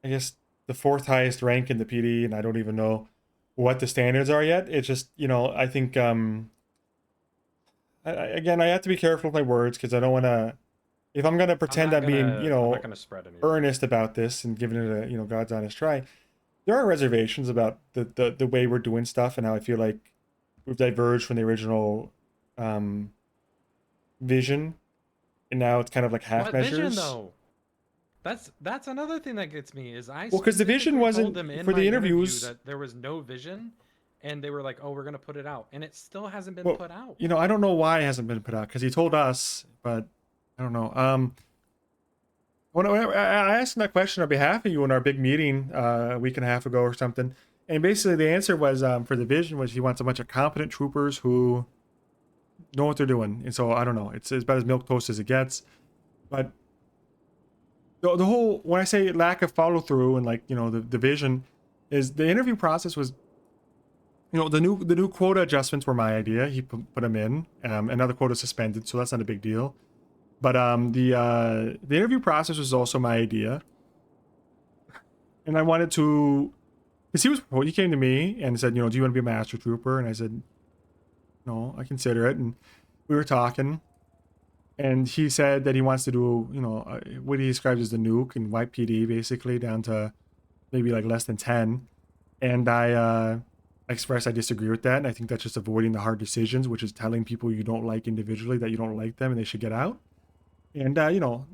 guess the 4th highest rank in the PD, and I don't even know what the standards are yet. It's just, you know, I think again, I have to be careful with my words because I don't want to. If I'm gonna pretend I'm being, you know, earnest about this and giving it a, you know, God's honest try, there are reservations about the way we're doing stuff and how I feel like we've diverged from the original vision, and now it's kind of like half
what
measures.
Vision, though? That's another thing that gets me is I.
Well, because the vision wasn't for the interviews.
That there was no vision, and they were like, "Oh, we're gonna put it out," and it still hasn't been put out.
You know, I don't know why it hasn't been put out because he told us, but I don't know. When I asked him that question on behalf of you in our big meeting a week and a half ago or something, and basically the answer was for the vision was he wants a bunch of competent troopers who know what they're doing. And so I don't know, it's about as milquetoast as it gets. But the whole, when I say lack of follow through and like, you know, the vision is the interview process was, you know, the new quota adjustments were my idea. He put them in. Another quota suspended, so that's not a big deal. But the interview process was also my idea, and I wanted to, because he came to me and said, you know, do you want to be a master trooper? And I said, no, I consider it. And we were talking, and he said that he wants to do, you know, what he describes as the nuke and wipe PD basically down to maybe like less than 10. And I expressed I disagree with that, and I think that's just avoiding the hard decisions, which is telling people you don't like individually that you don't like them and they should get out. And you know,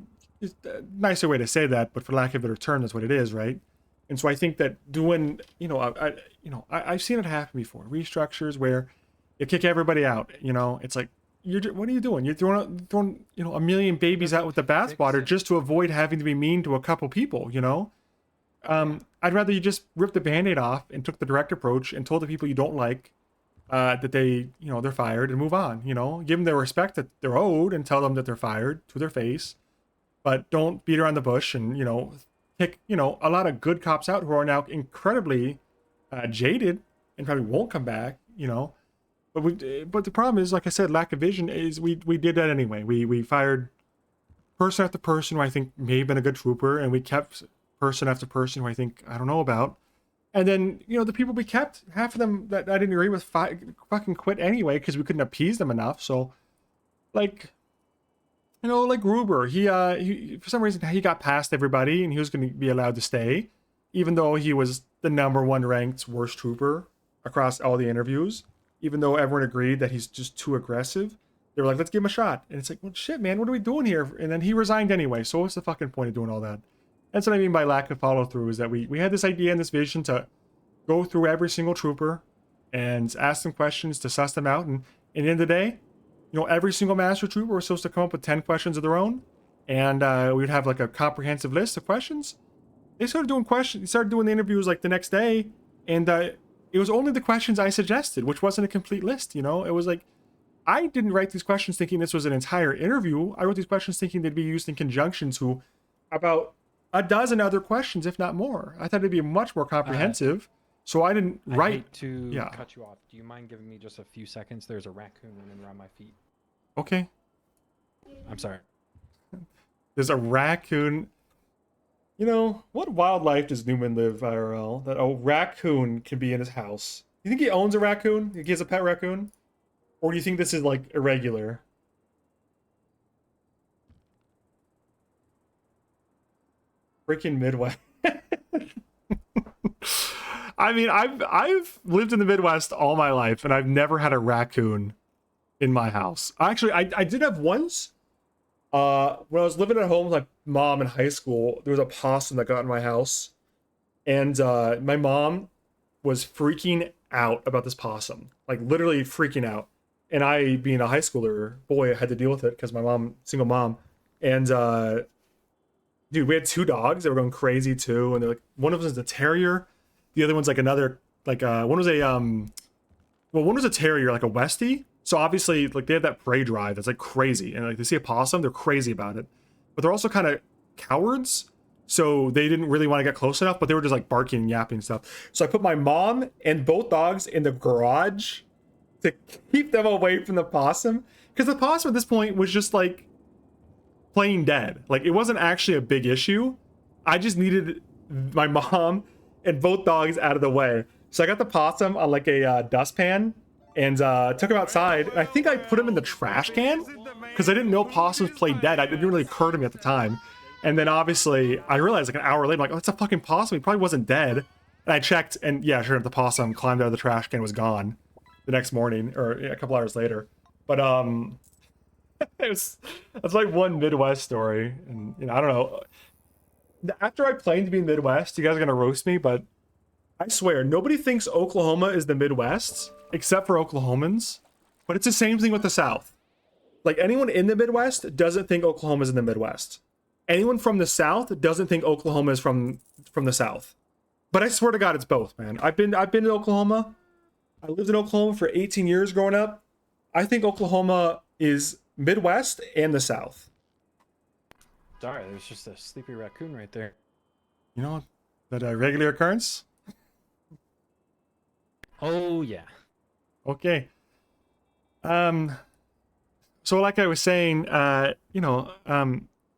it's a nicer way to say that, but for lack of a better term, that's what it is, right? And so I think that doing, you know, I've seen it happen before. Restructures where you kick everybody out. You know, it's like, what are you doing? You're throwing you know, a million babies out with the bathwater just to avoid having to be mean to a couple people. You know, I'd rather you just rip the Band-Aid off and took the direct approach and told the people you don't like that they, you know, they're fired and move on. You know, give them the respect that they're owed and tell them that they're fired to their face, but don't beat around the bush and, you know, pick, you know, a lot of good cops out who are now incredibly jaded and probably won't come back. You know, but the problem is, like I said, lack of vision is we did that anyway. We fired person after person who I think may have been a good trooper, and we kept person after person who I think I don't know about. And then, you know, the people we kept, half of them that I didn't agree with fucking quit anyway because we couldn't appease them enough. So, like, you know, like Gruber, he for some reason he got past everybody and he was going to be allowed to stay, even though he was the #1 ranked worst trooper across all the interviews. Even though everyone agreed that he's just too aggressive, they were like, let's give him a shot. And it's like, well, shit, man, what are we doing here? And then he resigned anyway. So what's the fucking point of doing all that? That's what I mean by lack of follow through, is that we had this idea and this vision to go through every single trooper and ask them questions to suss them out. And at the end of the day, you know, every single master trooper was supposed to come up with 10 questions of their own. And we would have like a comprehensive list of questions. They started doing the interviews like the next day. And it was only the questions I suggested, which wasn't a complete list. You know, it was like, I didn't write these questions thinking this was an entire interview. I wrote these questions thinking they'd be used in conjunction to about a dozen other questions, if not more. I thought it'd be much more comprehensive. So I didn't write.
I hate to cut you off. Do you mind giving me just a few seconds? There's a raccoon running around my feet.
Okay.
I'm sorry.
There's a raccoon. You know, what wildlife does Newman live IRL that a raccoon can be in his house? You think he owns a raccoon? He has a pet raccoon? Or do you think this is like irregular? Freaking Midwest. I mean, I've lived in the Midwest all my life, and I've never had a raccoon in my house. Actually, I did have once. When I was living at home with my mom in high school, there was a possum that got in my house, and my mom was freaking out about this possum, like literally freaking out. And I, being a high schooler boy, I had to deal with it because my mom, single mom, and dude, we had 2 dogs that were going crazy too, and they're like, one of them is a terrier, the other one's like another, like one was a one was a terrier, like a Westie. So obviously, like, they have that prey drive that's like crazy, and like they see a possum, they're crazy about it, but they're also kind of cowards. So they didn't really want to get close enough, but they were just like barking and yapping and stuff. So I put my mom and both dogs in the garage to keep them away from the possum, because the possum at this point was just like playing dead. Like, it wasn't actually a big issue. I just needed my mom and both dogs out of the way. So I got the possum on like a dustpan and took him outside. And I think I put him in the trash can because I didn't know possums played dead. It didn't really occur to me at the time. And then obviously I realized like an hour later, like, oh, that's a fucking possum. He probably wasn't dead. And I checked, and yeah, sure enough, the possum climbed out of the trash can and was gone the next morning, or a couple hours later. But that's like one Midwest story. And, you know, I don't know. After I claim to be Midwest, you guys are gonna roast me, but I swear nobody thinks Oklahoma is the Midwest except for Oklahomans. But it's the same thing with the South. Like, anyone in the Midwest doesn't think Oklahoma's in the Midwest. Anyone from the South doesn't think Oklahoma is from the South. But I swear to God, it's both, man. I've been to Oklahoma. I lived in Oklahoma for 18 years growing up. I think Oklahoma is Midwest and the South.
Sorry, there's just a sleepy raccoon right there.
You know, that a regular occurrence?
Oh, yeah.
Okay. So
So like I was saying,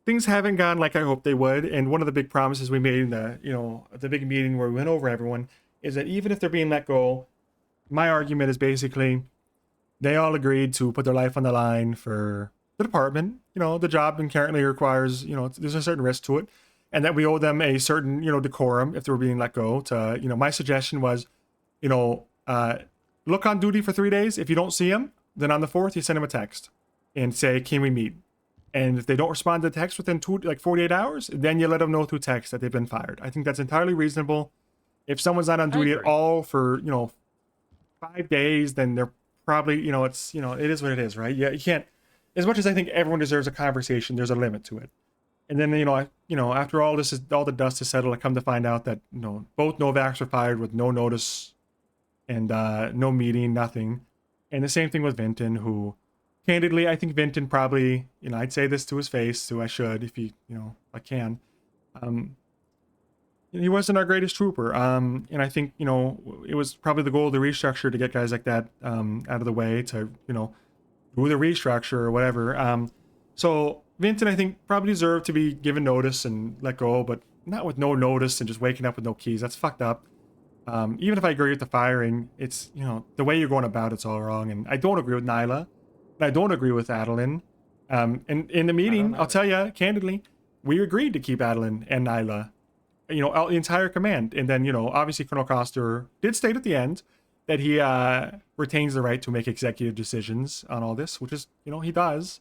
things haven't gone like I hoped they would. And one of the big promises we made in the big meeting where we went over everyone is that even if they're being let go, my argument is basically they all agreed to put their life on the line for the department. The job inherently requires, there's a certain risk to it, and that we owe them a certain, decorum if they were being let go. My suggestion was, look on duty for 3 days. If you don't see them, then on the 4th, you send them a text and say, can we meet? And if they don't respond to the text within 48 hours, then you let them know through text that they've been fired. I think that's entirely reasonable. If someone's not on duty at all for, 5 days, then they're probably, it is what it is, right? Yeah, you can't, as much as I think everyone deserves a conversation, there's a limit to it. And then, after all the dust is settled, I come to find out that, both Novaks were fired with no notice and no meeting, nothing. And the same thing with Vinton, who, candidly, I think Vinton probably, I'd say this to his face, so I should, if he, I can. He wasn't our greatest trooper. And I think, it was probably the goal of the restructure to get guys like that out of the way to, do the restructure or whatever. So Vinton, I think, probably deserved to be given notice and let go, but not with no notice and just waking up with no keys. That's fucked up. Even if I agree with the firing, it's, the way you're going about it's all wrong. And I don't agree with Nyla. And I don't agree with Adeline. And in the meeting, I'll tell you, candidly, we agreed to keep Adeline and Nyla, out the entire command. And then, obviously Colonel Coster did state at the end that he retains the right to make executive decisions on all this, which is, he does.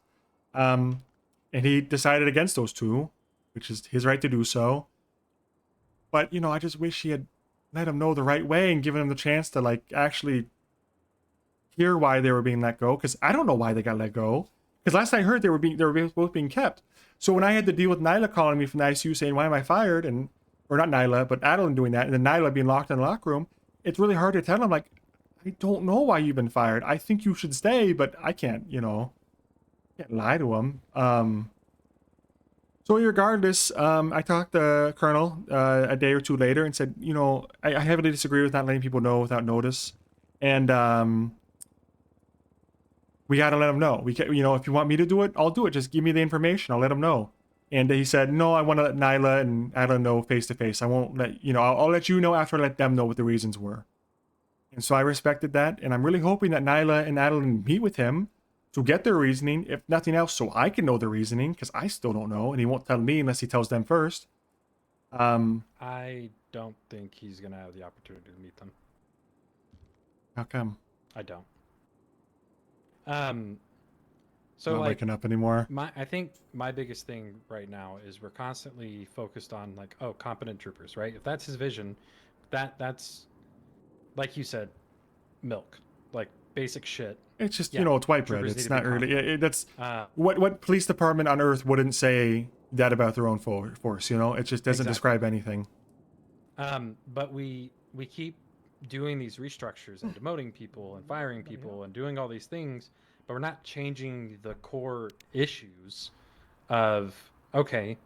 And he decided against those two, which is his right to do so. But, I just wish he had let him know the right way and given him the chance to, actually hear why they were being let go. Because I don't know why they got let go. Because last I heard, they were both being kept. So when I had to deal with Nyla calling me from the ICU saying, why am I fired? Or not Nyla, but Adeline doing that, and then Nyla being locked in the locker room, it's really hard to tell him, I don't know why you've been fired. I think you should stay, but I can't, can't lie to him. So regardless, I talked to Colonel a day or two later and said, I heavily disagree with not letting people know without notice. And we got to let them know. We can, if you want me to do it, I'll do it. Just give me the information. I'll let them know. And he said, no, I want to let Nyla and Adeline know face to face. I won't let, I'll let you know after I let them know what the reasons were. And so I respected that. And I'm really hoping that Nyla and Adeline meet with him to get their reasoning, if nothing else, so I can know the reasoning, because I still don't know, and he won't tell me unless he tells them first.
I don't think he's going to have the opportunity to meet them.
How come?
I don't.
So not waking up anymore.
I think my biggest thing right now is we're constantly focused on competent troopers, right? If that's his vision, that's like you said, milk, basic shit.
It's just it's white bread. It's not really. That's what police department on Earth wouldn't say that about their own force. It just doesn't describe anything.
But we keep doing these restructures and demoting people and firing people and doing all these things, but we're not changing the core issues of, okay,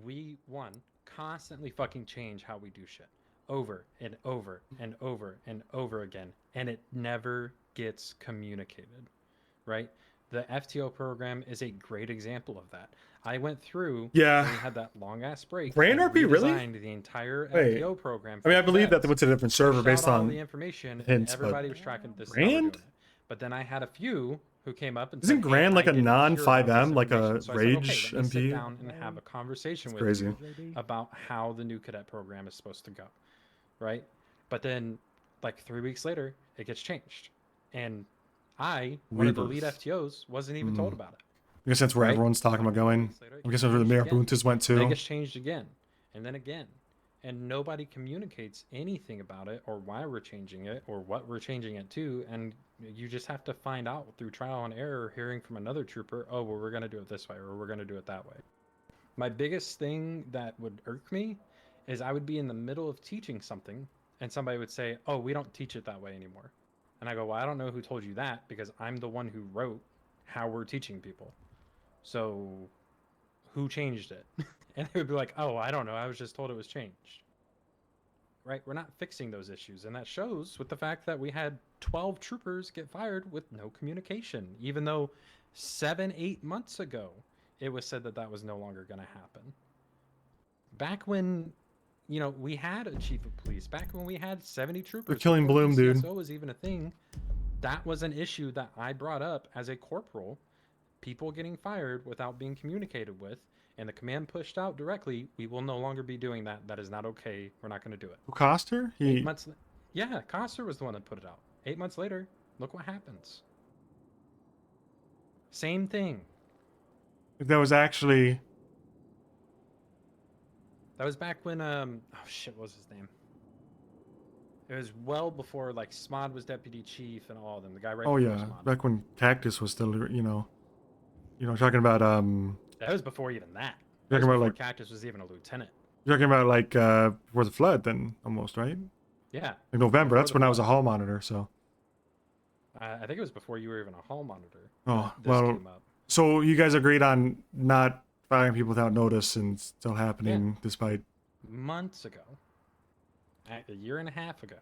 we constantly fucking change how we do shit over and over and over and over again, and it never gets communicated, right? The FTO program is a great example of that. I went through, we had that long ass break.
PurpleRP really?
The entire FTO program.
I believe that they went to a different server based on
all the information.
hints,
and everybody was tracking this.
Grand?
But then I had a few who came up and
isn't
said,
Grand like a non-5M, like a
so
rage
let me
MP?
sit down and have a conversation with
crazy.
you about how the new cadet program is supposed to go, right? But then, 3 weeks later, it gets changed, and one of the lead FTOs, wasn't even told about it.
I guess that's where everyone's talking about going. I guess that's where the Mayor Buntas went too.
It gets changed again, and then again, and nobody communicates anything about it, or why we're changing it, or what we're changing it to, and you just have to find out through trial and error, hearing from another trooper, oh, well, we're going to do it this way, or we're going to do it that way. My biggest thing that would irk me is I would be in the middle of teaching something, and somebody would say, oh, we don't teach it that way anymore. And I go, well, I don't know who told you that, because I'm the one who wrote how we're teaching people. So who changed it? And they would be like, oh, I don't know. I was just told it was changed. right? We're not fixing those issues. And that shows with the fact that we had 12 troopers get fired with no communication, even though 7-8 months ago, it was said that that was no longer going to happen. Back when, you know, we had a chief of police, back when we had 70 troopers.
They're killing
before
Bloom, dude.
BCSO was even a thing. That was an issue that I brought up as a corporal. People getting fired without being communicated with, and the command pushed out directly, we will no longer be doing that. That is not okay. We're not going to do it.
Coster?
8 months. Yeah, Coster was the one that put it out. 8 months later, look what happens. Same thing.
That was actually...
That was back when, oh shit, what was his name? It was well before, like, Smod was deputy chief and all of them. The guy right before
yeah,
Smod.
back when Cactus was still, you know, talking about,
That was before even that.
You're
That was
talking about,
before
like...
Cactus was even a lieutenant.
You're talking about, like, before the flood, then, almost, right?
Yeah.
Like November,
Before
that's
the
when I was a
flood.
hall monitor, so...
I think it was before you were even a hall monitor.
Oh,
that this
well,
came up.
so you guys agreed on not firing people without notice and still happening despite...
Months ago. A year and a half ago.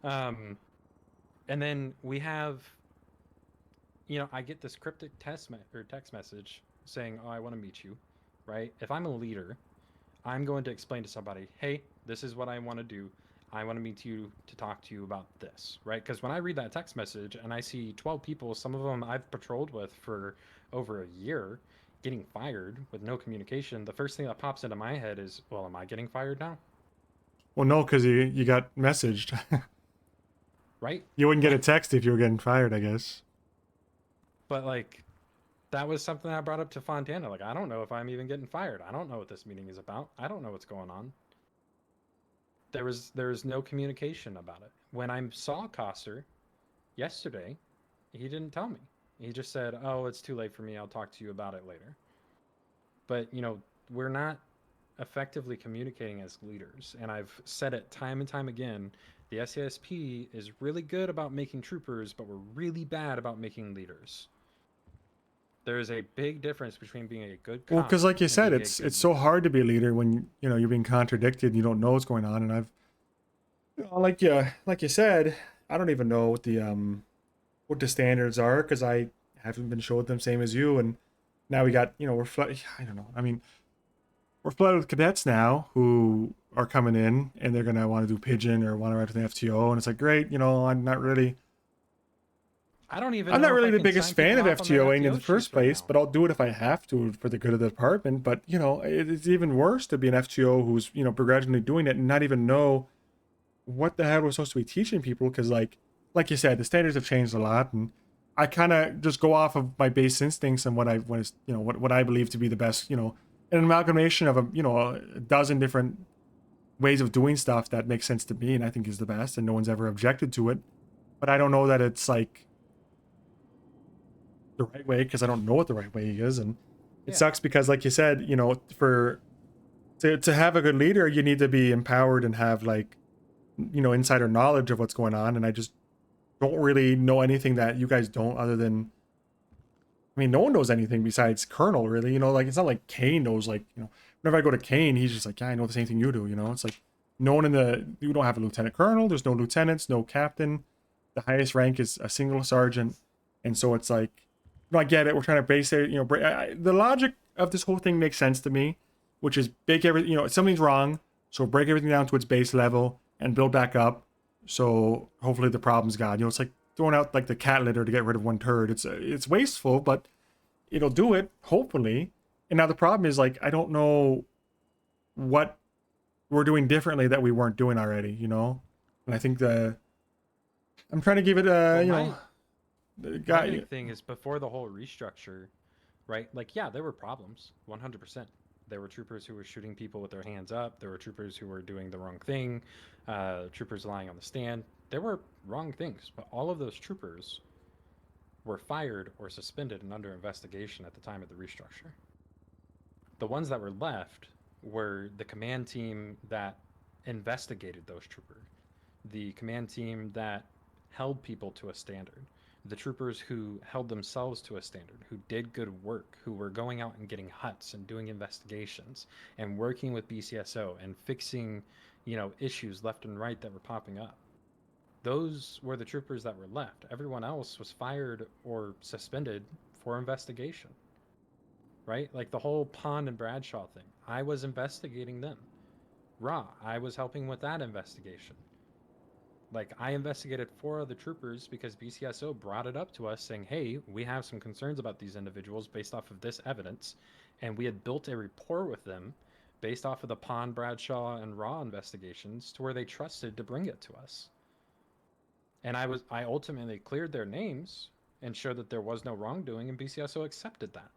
And then we have, you know, I get this cryptic text message saying, oh, I want to meet you, right? If I'm a leader, I'm going to explain to somebody, hey, this is what I want to do. I want to meet you to talk to you about this, right? Because when I read that text message and I see 12 people, some of them I've patrolled with for over a year, getting fired with no communication, the first thing that pops into my head is, well, am I getting fired now?
Well, no, because you got messaged.
Right?
You wouldn't get a text if you were getting fired, I guess.
But, like, that was something I brought up to Fontana. Like, I don't know if I'm even getting fired. I don't know what this meeting is about. I don't know what's going on. There was no communication about it. When I saw Coster yesterday, he didn't tell me. He just said, oh, it's too late for me. I'll talk to you about it later. But, you know, we're not effectively communicating as leaders. And I've said it time and time again. The SASP is really good about making troopers, but we're really bad about making leaders. There is a big difference between being a good cop.
Well, because like you
and
said,
being a
it's
good
so hard to be a leader when you're being contradicted and you don't know what's going on. And I've, like you said, I don't even know what the standards are because I haven't been showed them, same as you. And now we got, we're I don't know. I mean, we're flooded with cadets now who are coming in and they're gonna want to do pigeon or want to ride with an FTO, and it's like, great, I'm not really. I'm not really the biggest fan of FTOing in the first place, but I'll do it if I have to for the good of the department. But it's even worse to be an FTO who's begrudgingly doing it and not even know what the hell we're supposed to be teaching people. Because like you said, the standards have changed a lot, and I kind of just go off of my base instincts and what I believe to be the best. An amalgamation of a dozen different ways of doing stuff that makes sense to me and I think is the best, and no one's ever objected to it. But I don't know that it's like the right way because I don't know what the right way is, and it sucks because, like you said, to have a good leader, you need to be empowered and have insider knowledge of what's going on, and I just don't really know anything that you guys don't, other than, I mean, no one knows anything besides Colonel, really. It's not like Kane knows, whenever I go to Kane, he's just like, yeah, I know the same thing you do, It's like, no one you don't have a lieutenant colonel, there's no lieutenants, no captain. The highest rank is a single sergeant. And so it's like, I get it, we're trying to base it, the logic of this whole thing makes sense to me, which is break everything, something's wrong, so break everything down to its base level and build back up. So hopefully the problem's gone. It's like throwing out like the cat litter to get rid of one turd. It's wasteful, but it'll do it, hopefully. And now the problem is, I don't know what we're doing differently that we weren't doing already, And I think I'm trying to give it
the big thing is, before the whole restructure, right? There were problems, 100%. There were troopers who were shooting people with their hands up. There were troopers who were doing the wrong thing. Troopers lying on the stand. There were wrong things, but all of those troopers were fired or suspended and under investigation at the time of the restructure. The ones that were left were the command team that investigated those troopers, the command team that held people to a standard, the troopers who held themselves to a standard, who did good work, who were going out and getting huts and doing investigations and working with BCSO and fixing, issues left and right that were popping up. Those were the troopers that were left. Everyone else was fired or suspended for investigation. Right? Like the whole Pond and Bradshaw thing. I was investigating them. Raw, I was helping with that investigation. Like, I investigated 4 other troopers because BCSO brought it up to us saying, hey, we have some concerns about these individuals based off of this evidence. And we had built a rapport with them based off of the Pond, Bradshaw, and Raw investigations to where they trusted to bring it to us. And I ultimately cleared their names and showed that there was no wrongdoing, and BCSO accepted that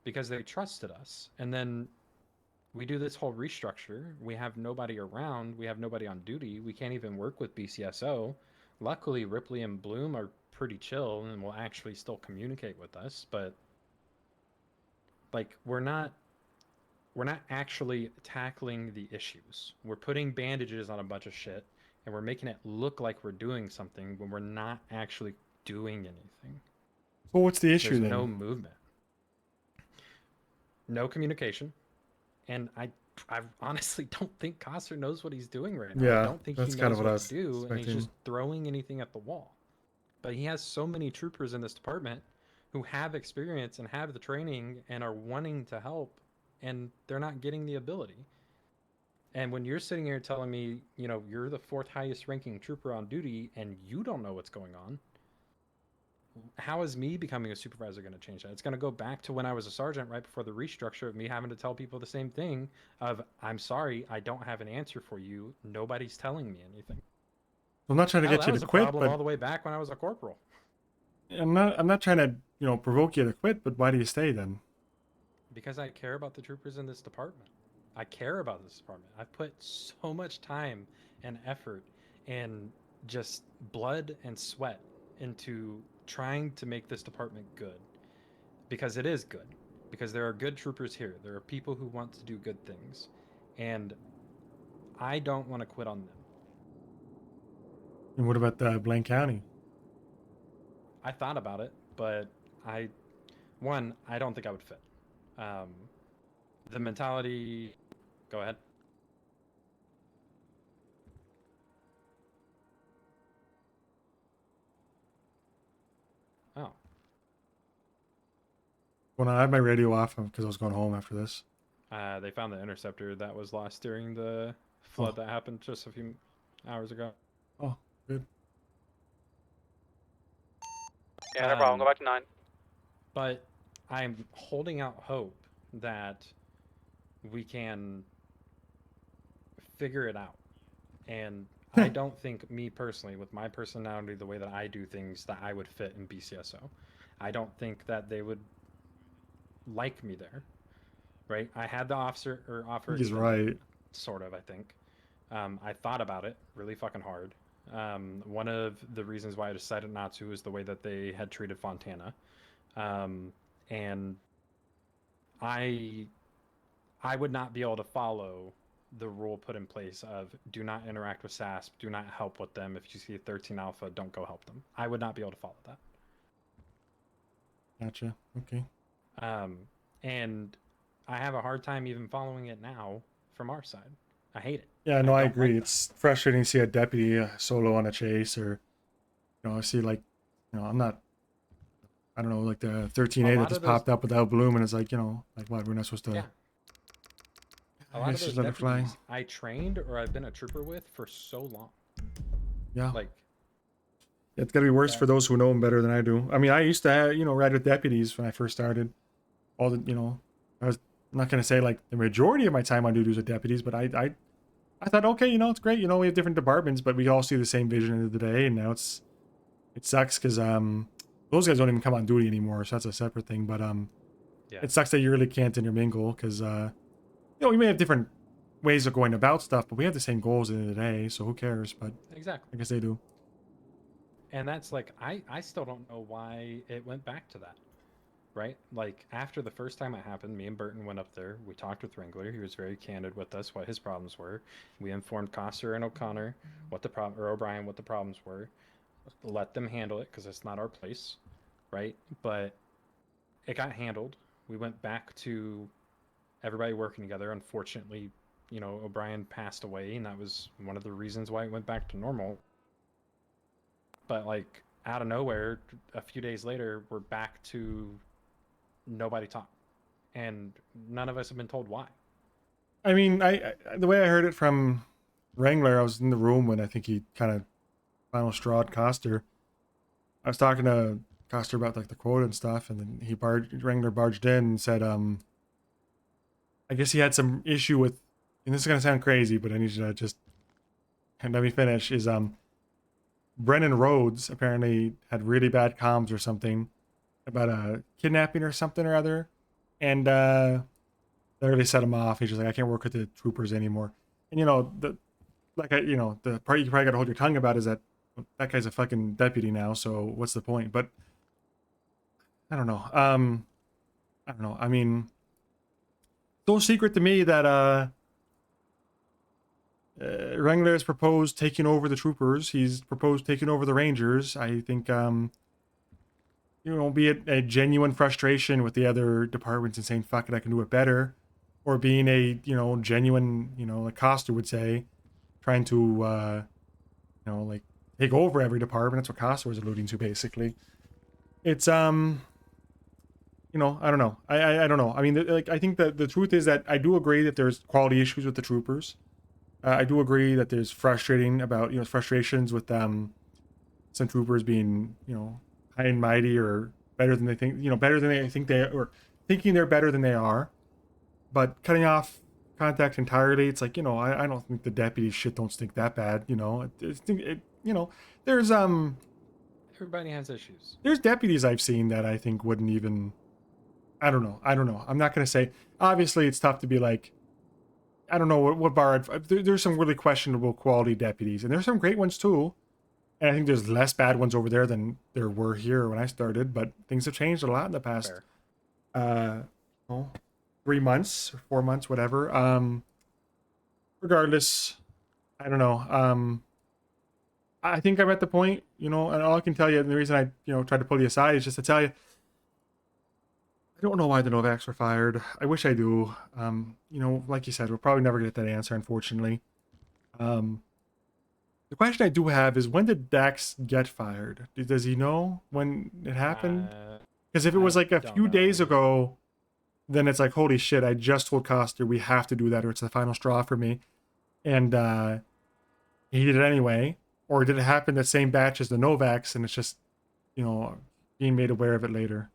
because they trusted us. And then we do this whole restructure. We have nobody around. We have nobody on duty. We can't even work with BCSO. Luckily, Ripley and Bloom are pretty chill and will actually still communicate with us. But like, we're not actually tackling the issues. We're putting bandages on a bunch of shit, and we're making it look like we're doing something when we're not actually doing anything.
Well, what's the issue
There's
then?
no movement. No communication. And I honestly don't think Coster knows what he's doing right now.
Yeah,
I don't think he
that's
knows
kind of what I
what
was
to do, and he's
expecting.
just throwing anything at the wall. But he has so many troopers in this department who have experience and have the training and are wanting to help, and they're not getting the ability. And when you're sitting here telling me, you're the 4th highest ranking trooper on duty and you don't know what's going on, how is me becoming a supervisor going to change that? It's going to go back to when I was a sergeant right before the restructure of me having to tell people the same thing of, I'm sorry, I don't have an answer for you. Nobody's telling me anything.
I'm not trying to get you to quit,
That was a problem
but
all the way back when I was a corporal.
I'm not trying to, provoke you to quit, but why do you stay then?
Because I care about the troopers in this department. I care about this department. I've put so much time and effort and just blood and sweat into trying to make this department good, because it is good, because there are good troopers here. There are people who want to do good things, and I don't want to quit on them.
And what about Blaine County?
I thought about it, but I don't think I would fit. The mentality. Go ahead. Oh.
When I had my radio off because I was going home after this.
They found the interceptor that was lost during the flood that happened just a few hours ago.
Oh, good.
Yeah, no problem. Go back to 9.
But I'm holding out hope that we can figure it out. And I don't think, me personally, with my personality, the way that I do things, that I would fit in BCSO. I don't think that they would like me there. Right? I had the offer.
He's right.
Sort of, I think. I thought about it really fucking hard. One of the reasons why I decided not to is the way that they had treated Fontana. And I would not be able to follow the rule put in place of do not interact with SASP, do not help with them. If you see a 13 Alpha, don't go help them. I would not be able to follow that.
Gotcha. Okay.
And I have a hard time even following it now from our side. I hate it.
Yeah, no, I agree. It's frustrating to see a deputy solo on a chase, or I see I don't know, like the 13A that just popped up without Bloom, and it's like, like what, we're not supposed to.
Yeah. A lot of
just
those
let it fly.
deputies I trained or I've been a trooper with for so long.
Yeah.
Like,
it's gotta be worse for those who know them better than I do. I mean, I used to, ride with deputies when I first started. I was not gonna say like the majority of my time on duty was with deputies, but I thought, okay, it's great. We have different departments, but we all see the same vision of the day. And now it sucks because those guys don't even come on duty anymore, so that's a separate thing. But it sucks that you really can't intermingle because we may have different ways of going about stuff, but we have the same goals at the end of the day. So who cares? But
exactly,
I guess they do.
And that's like, I still don't know why it went back to that. Right? Like, after the first time it happened, me and Burton went up there. We talked with Wrangler. He was very candid with us what his problems were. We informed Coster and O'Connor O'Brien what the problems were. let them handle it because it's not our place, right? But it got handled. We went back to everybody working together. Unfortunately, you know, O'Brien passed away, and that was one of the reasons why it went back to normal. But like out of nowhere, a few days later, we're back to nobody talk, and none of us have been told why.
I mean, I the way I heard it from Wrangler, I was in the room when I think he kind of final strawed Coster. I was talking to Coster about like the quota and stuff, and then Wrangler barged in and said, I guess he had some issue with, and this is gonna sound crazy, but I need you to just let me finish. Is Brennan Rhodes apparently had really bad comms or something about a kidnapping or something or other, and they really set him off. He's just like, I can't work with the troopers anymore. And you know, the part you probably got to hold your tongue about is that guy's a fucking deputy now. So what's the point? But I don't know. I don't know. I mean, it's no secret to me that Wrangler has proposed taking over the troopers. He's proposed taking over the Rangers. I think be it a genuine frustration with the other departments and saying, fuck it, I can do it better. Or being a, genuine, like Costa would say, trying to, like take over every department. That's what Costa was alluding to, basically. It's, I don't know. I don't know. I mean, I think that the truth is that I do agree that there's quality issues with the troopers. I do agree that there's frustrations with some troopers being, high and mighty or better than they think, better than they think or thinking they're better than they are. But cutting off contact entirely, it's like, I don't think the deputy shit don't stink that bad, there's
Everybody has issues.
There's deputies I've seen that I think wouldn't even, I don't know. I'm not going to say, obviously it's tough to be like, I don't know what bar, there's some really questionable quality deputies, and there's some great ones too. And I think there's less bad ones over there than there were here when I started, but things have changed a lot in the past, 3 months or 4 months, whatever. Regardless, I don't know. I think I'm at the point, and all I can tell you, and the reason I, tried to pull you aside is just to tell you, I don't know why the Novaks were fired. I wish I do. Like you said, we'll probably never get that answer, unfortunately. The question I do have is, when did Dax get fired? Does he know when it happened? Because if it was like a few days ago, then it's like, holy shit, I just told Coster we have to do that or it's the final straw for me. And he did it anyway. Or did it happen the same batch as the Novaks and it's just, being made aware of it later?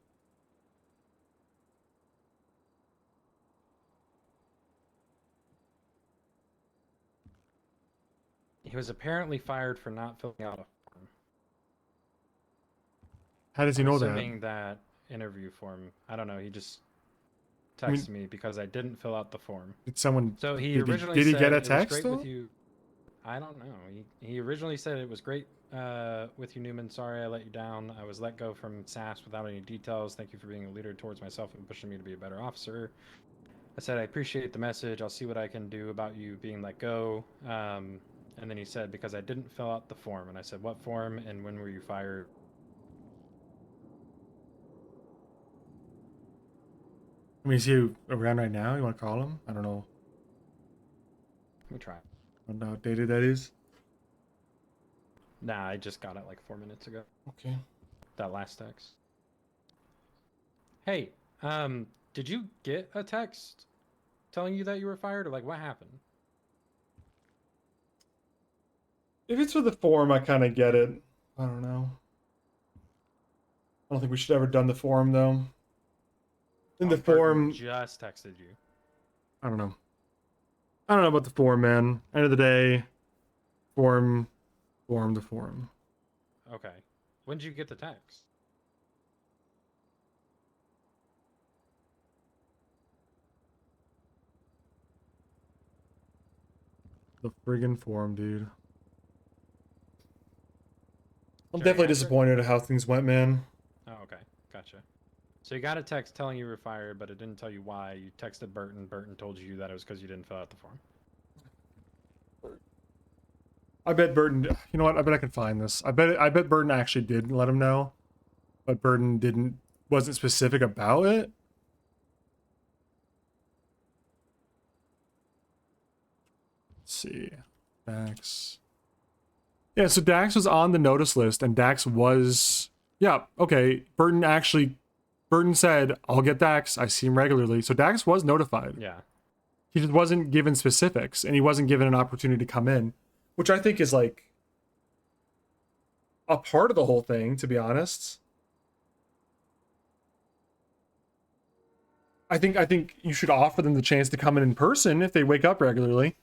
He was apparently fired for not filling out a form.
How does he know that?
Assuming that interview form. I don't know. He just texted me because I didn't fill out the form.
Did someone?
So he
did
originally
he
said
get a
it was
text
great
though?
with you. I don't know. He originally said it was great with you, Newman. Sorry I let you down. I was let go from SAS without any details. Thank you for being a leader towards myself and pushing me to be a better officer. I said I appreciate the message. I'll see what I can do about you being let go. And then he said, because I didn't fill out the form. And I said, what form and when were you fired?
I mean, is he around right now? You want to call him? I don't know.
Let me try.
I don't know how outdated that is.
Nah, I just got it like 4 minutes ago.
Okay.
That last text. Hey, did you get a text telling you that you were fired, or like what happened?
If it's for the form, I kind of get it. I don't know. I don't think we should have ever done the form though. In the form,
just texted you.
I don't know. I don't know about the form, man. End of the day, form the form.
Okay. When did you get the text?
The friggin' form, dude. I'm definitely disappointed at how things went, man.
Oh, okay. Gotcha. So you got a text telling you were fired, but it didn't tell you why. You texted Burton. Burton told you that it was because you didn't fill out the form.
I bet Burton. You know what? I bet I can find this. I bet Burton actually did let him know, but Burton wasn't specific about it. Let's see, Dax. Yeah, so Dax was on the notice list, and Dax was, yeah, okay. Burton said, "I'll get Dax. I see him regularly." So Dax was notified.
Yeah.
He just wasn't given specifics, and he wasn't given an opportunity to come in, which I think is like a part of the whole thing, to be honest. I think you should offer them the chance to come in person if they wake up regularly.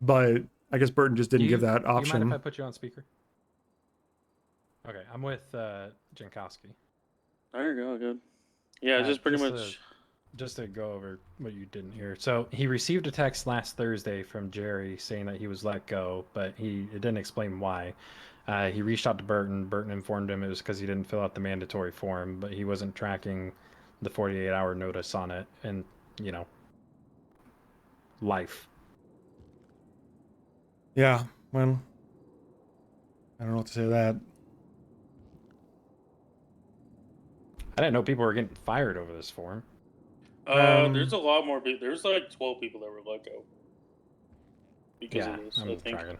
But I guess Burton just didn't give that option.
Do you mind if I put you on speaker? Okay, I'm with Jankowski.
There you go, good. Yeah, just pretty much.
Just to go over what you didn't hear. So he received a text last Thursday from Jerry saying that he was let go, but it didn't explain why. He reached out to Burton. Burton informed him it was because he didn't fill out the mandatory form, but he wasn't tracking the 48-hour notice on it, and life.
Yeah, well, I don't know what to say to that.
I didn't know people were getting fired over this form.
There's a lot more people. There's like 12 people that were let go because of this.
I'm
I think.
tracking.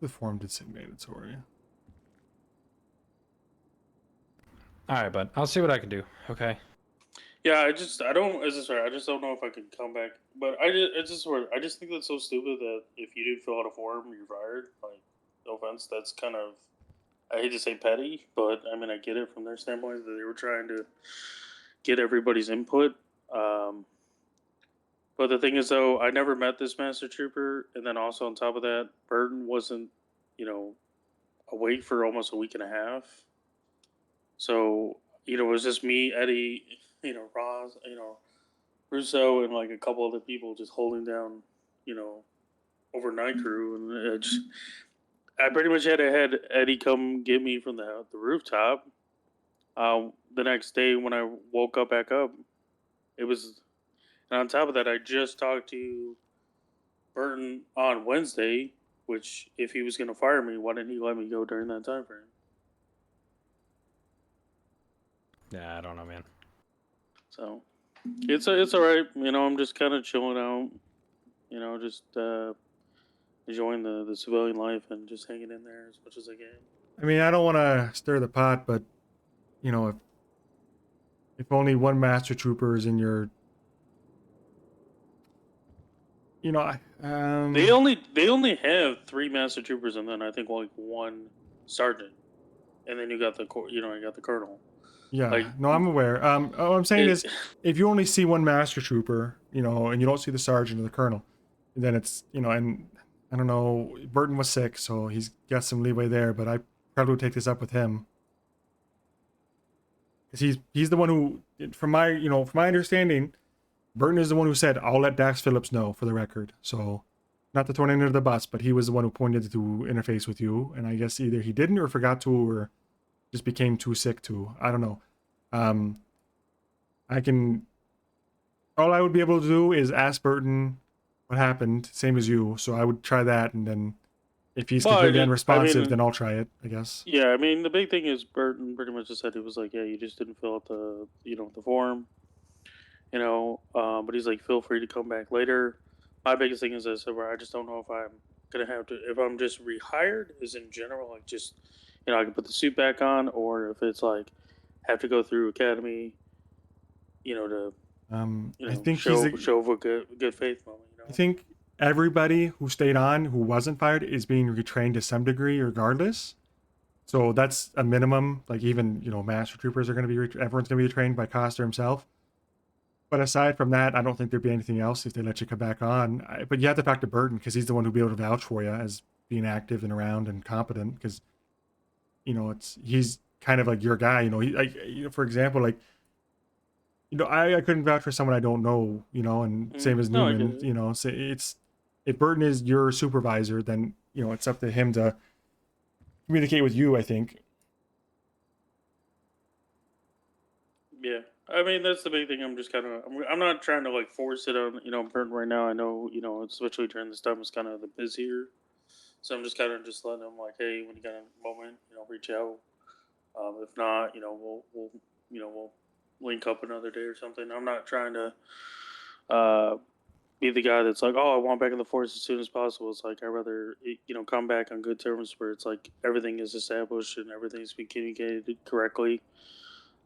The form did say mandatory.
All right, bud. I'll see what I can do. Okay.
Yeah, I just don't know if I can come back. But I just think that's so stupid that if you didn't fill out a form, you're fired. Like, no offense, that's kind of, I hate to say petty, but I mean I get it from their standpoint that they were trying to get everybody's input. But the thing is, though, I never met this Master Trooper, and then also on top of that, Burton wasn't, awake for almost a week and a half. So, it was just me, Eddie, Roz, Russo, and like a couple other people just holding down, overnight crew, and I pretty much had to have Eddie come get me from the rooftop. The next day when I woke up back up, it was, and on top of that, I just talked to Burton on Wednesday, which if he was going to fire me, why didn't he let me go during that time frame?
Yeah, I don't know, man.
So it's all right. I'm just kind of chilling out. Just enjoying the civilian life and just hanging in there as much as I can.
I mean, I don't want to stir the pot, but if only one Master Trooper is in your,
they only have 3 Master Troopers and then I think like 1 sergeant, and then you got the colonel.
Yeah, no, I'm aware. What I'm saying is, if you only see one Master Trooper, and you don't see the sergeant or the colonel, then it's, and I don't know, Burton was sick, so he's got some leeway there, but I probably would take this up with him. Because he's the one who, from my understanding, Burton is the one who said, "I'll let Dax Phillips know," for the record. So, not to throw him under the bus, but he was the one who pointed to interface with you, and I guess either he didn't or forgot to, or just became too sick to. I don't know. All I would be able to do is ask Burton what happened, same as you. So I would try that, and then if he's completely unresponsive, then I'll try it, I guess.
Yeah, I mean, the big thing is Burton pretty much just said he was like, yeah, you just didn't fill out the form, but he's like, feel free to come back later. My biggest thing is this, where I just don't know if I'm gonna have to, if I'm just rehired, is in general, like just, I can put the suit back on, or if it's like, have to go through academy, to,
I think
show a good faith moment.
I think everybody who stayed on, who wasn't fired, is being retrained to some degree, regardless. So that's a minimum. Like even Master Troopers are going to be, everyone's going to be retrained by Costa himself. But aside from that, I don't think there'd be anything else if they let you come back on. But you have to talk to Burton because he's the one who'll be able to vouch for you as being active and around and competent. Because he's kind of like your guy. For example, like. I couldn't vouch for someone I don't know, and same as Newman, so if Burton is your supervisor, then, it's up to him to communicate with you, I think.
Yeah, I mean, that's the big thing. I'm just kind of, I'm not trying to like force it on, Burton right now. I know, especially during this time, it's kind of the busier. So I'm just kind of just letting them like, hey, when you got a moment, reach out. If not, we'll link up another day or something. I'm not trying to be the guy that's like, oh, I want back in the force as soon as possible. It's like I'd rather come back on good terms where it's like everything is established and everything's been communicated correctly,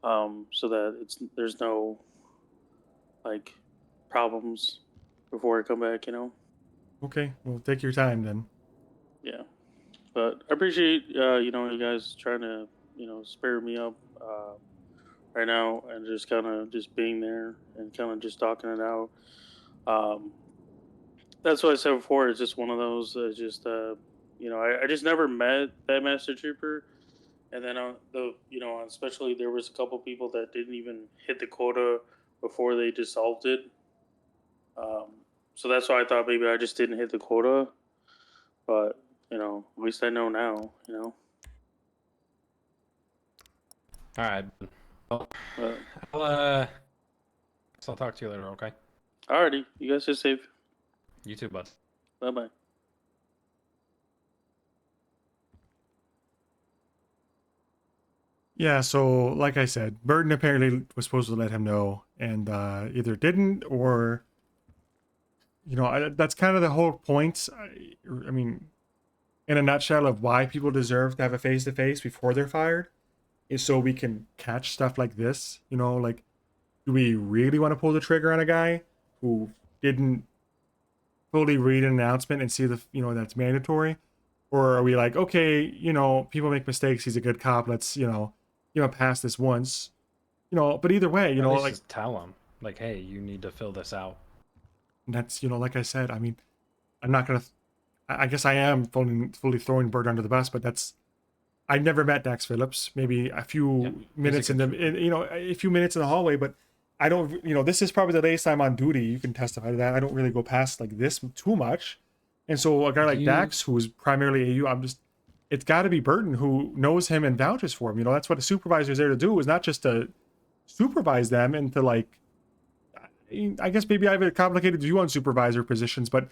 so that there's no like problems before I come back.
Okay, well, take your time then.
Yeah, but I appreciate you guys trying to spare me up right now and just kind of just being there and kind of just talking it out. Um, that's what I said before. It's just one of those. I just never met that Master Trooper, and then especially there was a couple people that didn't even hit the quota before they dissolved it. So that's why I thought maybe I just didn't hit the quota, but at least I know now.
All right. Well, I'll talk to you later. Okay.
Alrighty, you guys are safe.
You too, bud.
Bye bye.
Yeah, so like I said, Burton apparently was supposed to let him know, and either didn't or, that's kind of the whole point. I mean, in a nutshell, of why people deserve to have a face-to-face before they're fired, is so we can catch stuff like this. Like, do we really want to pull the trigger on a guy who didn't fully read an announcement and see that's mandatory? Or are we like, okay, people make mistakes, he's a good cop, let's, pass this once. But either way,
At least
like,
just tell them, like, hey, you need to fill this out.
that's, like I said, I mean, I'm not gonna I guess I am fully throwing Bird under the bus, but I never met Dax Phillips. Maybe a few minutes a few minutes in the hallway, but I don't, this is probably the latest time on duty. You can testify to that. I don't really go past like this too much. And so a guy like Dax, who's primarily AU, it's got to be Burton who knows him and vouches for him. That's what a supervisor is there to do, is not just to supervise them and to like, I guess maybe I have a complicated view on supervisor positions, but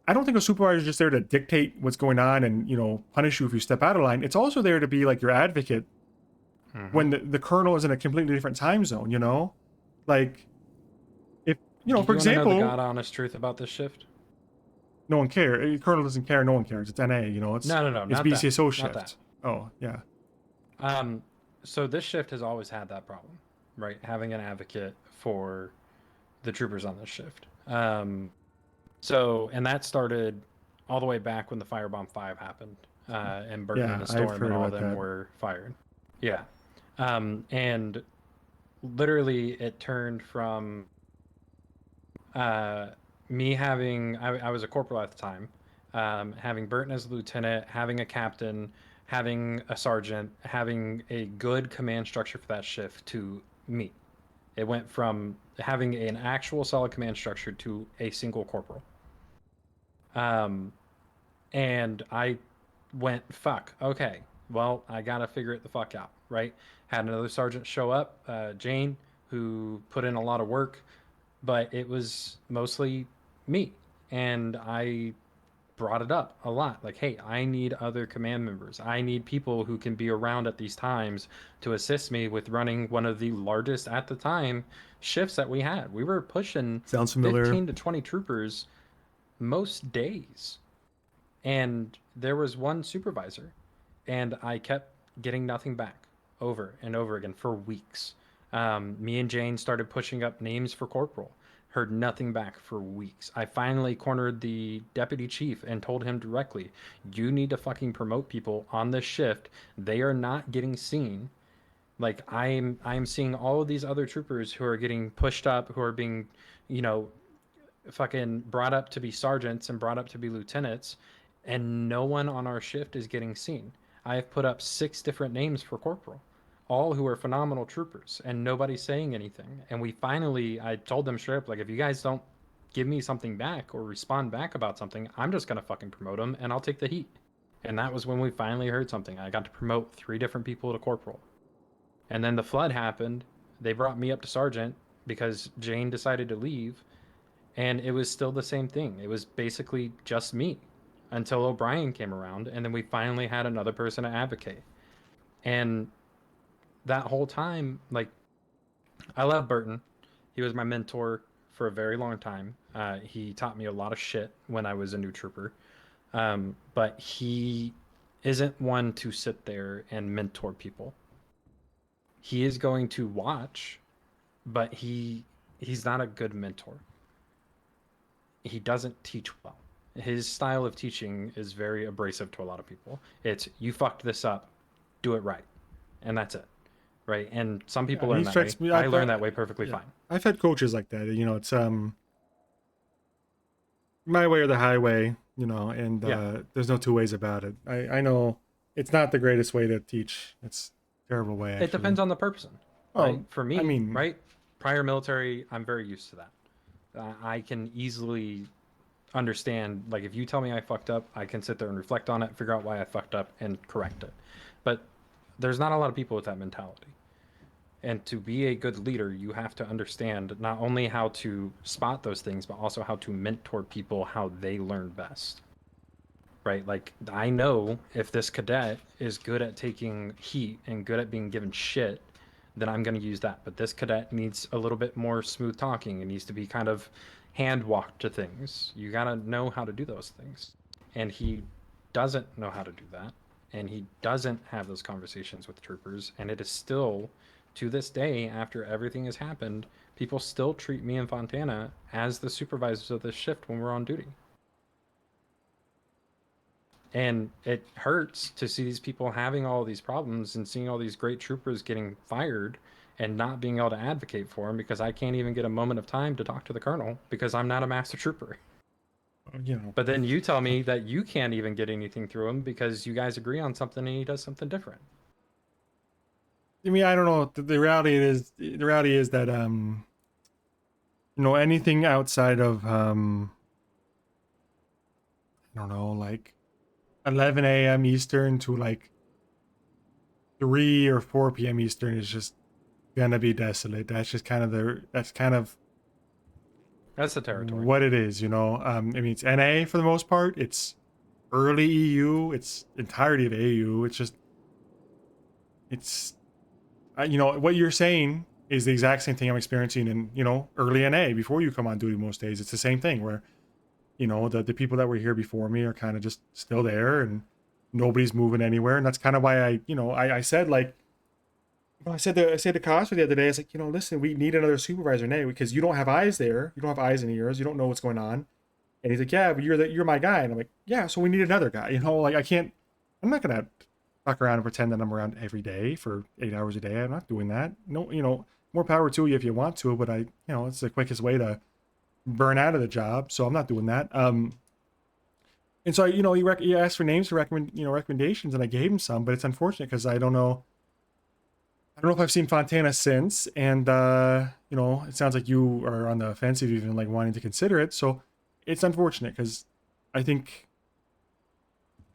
I don't think a supervisor is just there to dictate what's going on and, punish you if you step out of line. It's also there to be like your advocate when the colonel is in a completely different time zone, Like, if, for example...
know the God honest truth about this shift?
No one cares. Colonel doesn't care, no one cares. It's NA, it's...
No,
it's
not
BCSO
that.
shift.
Not that.
Oh, yeah.
So this shift has always had that problem, right? Having an advocate for the troopers on this shift. And that started all the way back when the Firebomb 5 happened, and Burton and Storm and all of them were fired. Yeah. And literally it turned from me having, I was a corporal at the time, having Burton as a lieutenant, having a captain, having a sergeant, having a good command structure for that shift to me. It went from having an actual solid command structure to a single corporal. And I went, fuck, okay, well, I gotta figure it the fuck out, right? Had another sergeant show up, Jane, who put in a lot of work, but it was mostly me. And I brought it up a lot, like, hey, I need other command members. I need people who can be around at these times to assist me with running one of the largest, at the time, shifts that we had. We were pushing 15 to 20 troopers most days. And there was one supervisor, and I kept getting nothing back over and over again for weeks. Me and Jane started pushing up names for corporal. Heard nothing back for weeks. I finally cornered the deputy chief and told him directly, you need to fucking promote people on this shift. They are not getting seen. Like, I'm seeing all of these other troopers who are getting pushed up, who are being, fucking brought up to be sergeants and brought up to be lieutenants, and no one on our shift is getting seen. I have put up 6 different names for corporal, all who are phenomenal troopers, and nobody's saying anything. And I told them straight up, like, if you guys don't give me something back or respond back about something, I'm just gonna fucking promote them and I'll take the heat. And that was when we finally heard something. I got to promote 3 different people to corporal. And then the flood happened. they brought me up to sergeant because Jane decided to leave, and it was still the same thing. It was basically just me until O'Brien came around, and then we finally had another person to advocate. And that whole time, like, I love Burton. He was my mentor for a very long time. He taught me a lot of shit when I was a new trooper. But he isn't one to sit there and mentor people. He is going to watch, but he's not a good mentor. He doesn't teach well. His style of teaching is very abrasive to a lot of people. It's, you fucked this up, do it right, and that's it, right? And some people learn that way. I learned that way perfectly fine.
I've had coaches like that. You know, it's my way or the highway. You know, and there's no two ways about it. I know it's not the greatest way to teach. It's a terrible way. Actually.
It depends on the person.
Oh,
right? For me,
I mean,
right? Prior military, I'm very used to that. I can easily understand, like, if you tell me I fucked up, I can sit there and reflect on it, figure out why I fucked up, and correct it. But there's not a lot of people with that mentality. And to be a good leader, you have to understand not only how to spot those things, but also how to mentor people how they learn best. Right? Like, I know if this cadet is good at taking heat and good at being given shit, then I'm going to use that. But this cadet needs a little bit more smooth talking. It needs to be kind of hand walked to things. You got to know how to do those things. And he doesn't know how to do that. And he doesn't have those conversations with troopers. And it is still, to this day, after everything has happened, people still treat me and Fontana as the supervisors of this shift when we're on duty. And it hurts to see these people having all these problems and seeing all these great troopers getting fired and not being able to advocate for them because I can't even get a moment of time to talk to the colonel because I'm not a master trooper.
You know.
But then you tell me that you can't even get anything through him because you guys agree on something and he does something different.
I mean, I don't know. The reality is that you know, anything outside of I don't know, like 11 a.m. Eastern to like 3 or 4 p.m. Eastern is just gonna be desolate. That's just kind of that's
the territory.
What it is, you know. I mean, it's NA for the most part. It's early EU. It's entirety of AU. It's you know, what you're saying is the exact same thing I'm experiencing in, you know, early NA before you come on duty most days. It's the same thing where, you know, the people that were here before me are kind of just still there and nobody's moving anywhere. And that's kind of why I said, like, you know, I said to Costa the other day, I was like, you know, listen, we need another supervisor now because you don't have eyes there. You don't have eyes and ears. You don't know what's going on. And he's like, yeah, but you're my guy. And I'm like, yeah, so we need another guy. You know, like, I'm not going to fuck around and pretend that I'm around every day for 8 hours a day. I'm not doing that. No, you know, more power to you if you want to, but you know, it's the quickest way to burn out of the job. So I'm not doing that. And so, you know, he asked for names for recommendations, and I gave him some, but it's unfortunate because I don't know if I've seen Fontana since, and you know, it sounds like you are on the offensive, even like wanting to consider it. So it's unfortunate because I think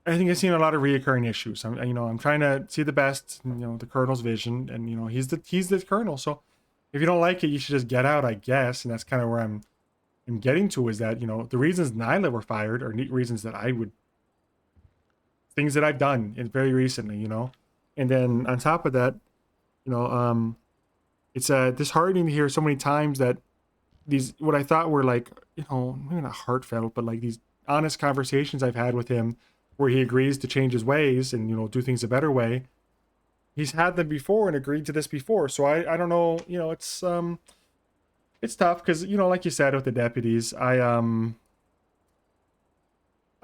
I've seen a lot of reoccurring issues. I'm trying to see the best, you know, the colonel's vision, and you know, he's the colonel. So if you don't like it, you should just get out, I guess. And that's kind of where I'm getting to, is that, you know, the reasons Nyla were fired are reasons that things that I've done very recently, you know. And then on top of that, you know, it's disheartening to hear so many times that these, what I thought were like, you know, maybe not heartfelt, but like these honest conversations I've had with him where he agrees to change his ways and, you know, do things a better way. He's had them before and agreed to this before. So I don't know, you know, it's tough because, you know, like you said with the deputies, I don't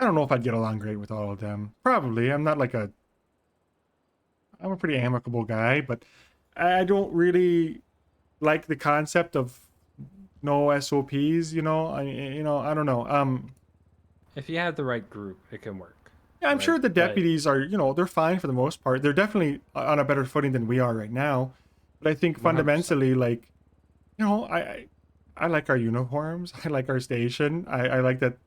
know if I'd get along great with all of them. Probably. I'm a pretty amicable guy, but I don't really like the concept of no SOPs, you know. I don't know.
If you have the right group, it can work.
Yeah, I'm sure the deputies are, you know, they're fine for the most part. They're definitely on a better footing than we are right now. But I think fundamentally, 100%. Like, you know, I like our uniforms. I like our station. I like that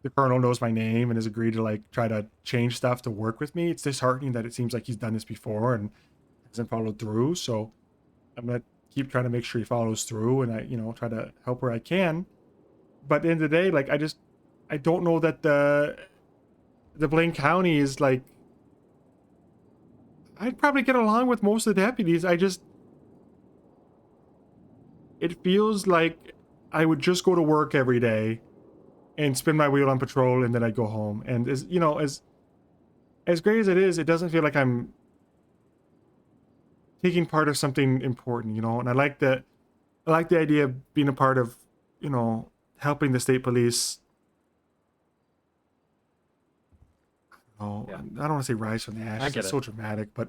the colonel knows my name and has agreed to like try to change stuff to work with me. It's disheartening that it seems like he's done this before and hasn't followed through. So I'm gonna keep trying to make sure he follows through, and I, try to help where I can. But at the end of the day, like, I don't know that the Blaine County is like. I'd probably get along with most of the deputies. It feels like I would just go to work every day and spin my wheel on patrol, and then I'd go home. And as great as it is, it doesn't feel like I'm taking part of something important, And I like the idea of being a part of, helping the state police. Oh, I don't want to say rise from the ashes. It's so dramatic, but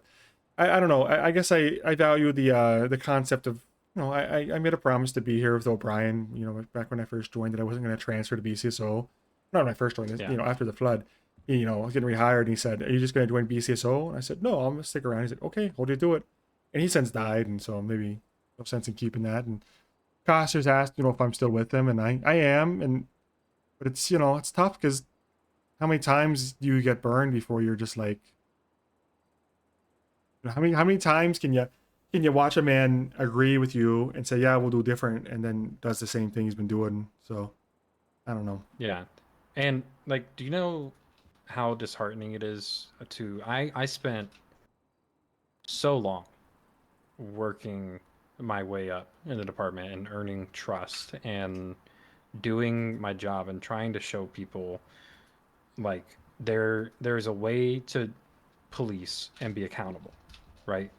I don't know. I guess I value the concept of, I made a promise to be here with O'Brien, back when I first joined, that I wasn't going to transfer to BCSO. Not when I first joined, after the flood. I was getting rehired, and he said, "Are you just going to join BCSO?" And I said, "No, I'm going to stick around." He said, "Okay, hold you to it." And he since died, and so maybe no sense in keeping that. And Coster's asked, if I'm still with him, and I am, but it's, it's tough because how many times do you get burned before you're just like, how many times can you watch a man agree with you and say, yeah, we'll do different, and then does the same thing he's been doing? So I don't know.
Yeah. And like, do you know how disheartening it is to I spent so long working my way up in the department and earning trust and doing my job and trying to show people like there's a way to police and be accountable, right?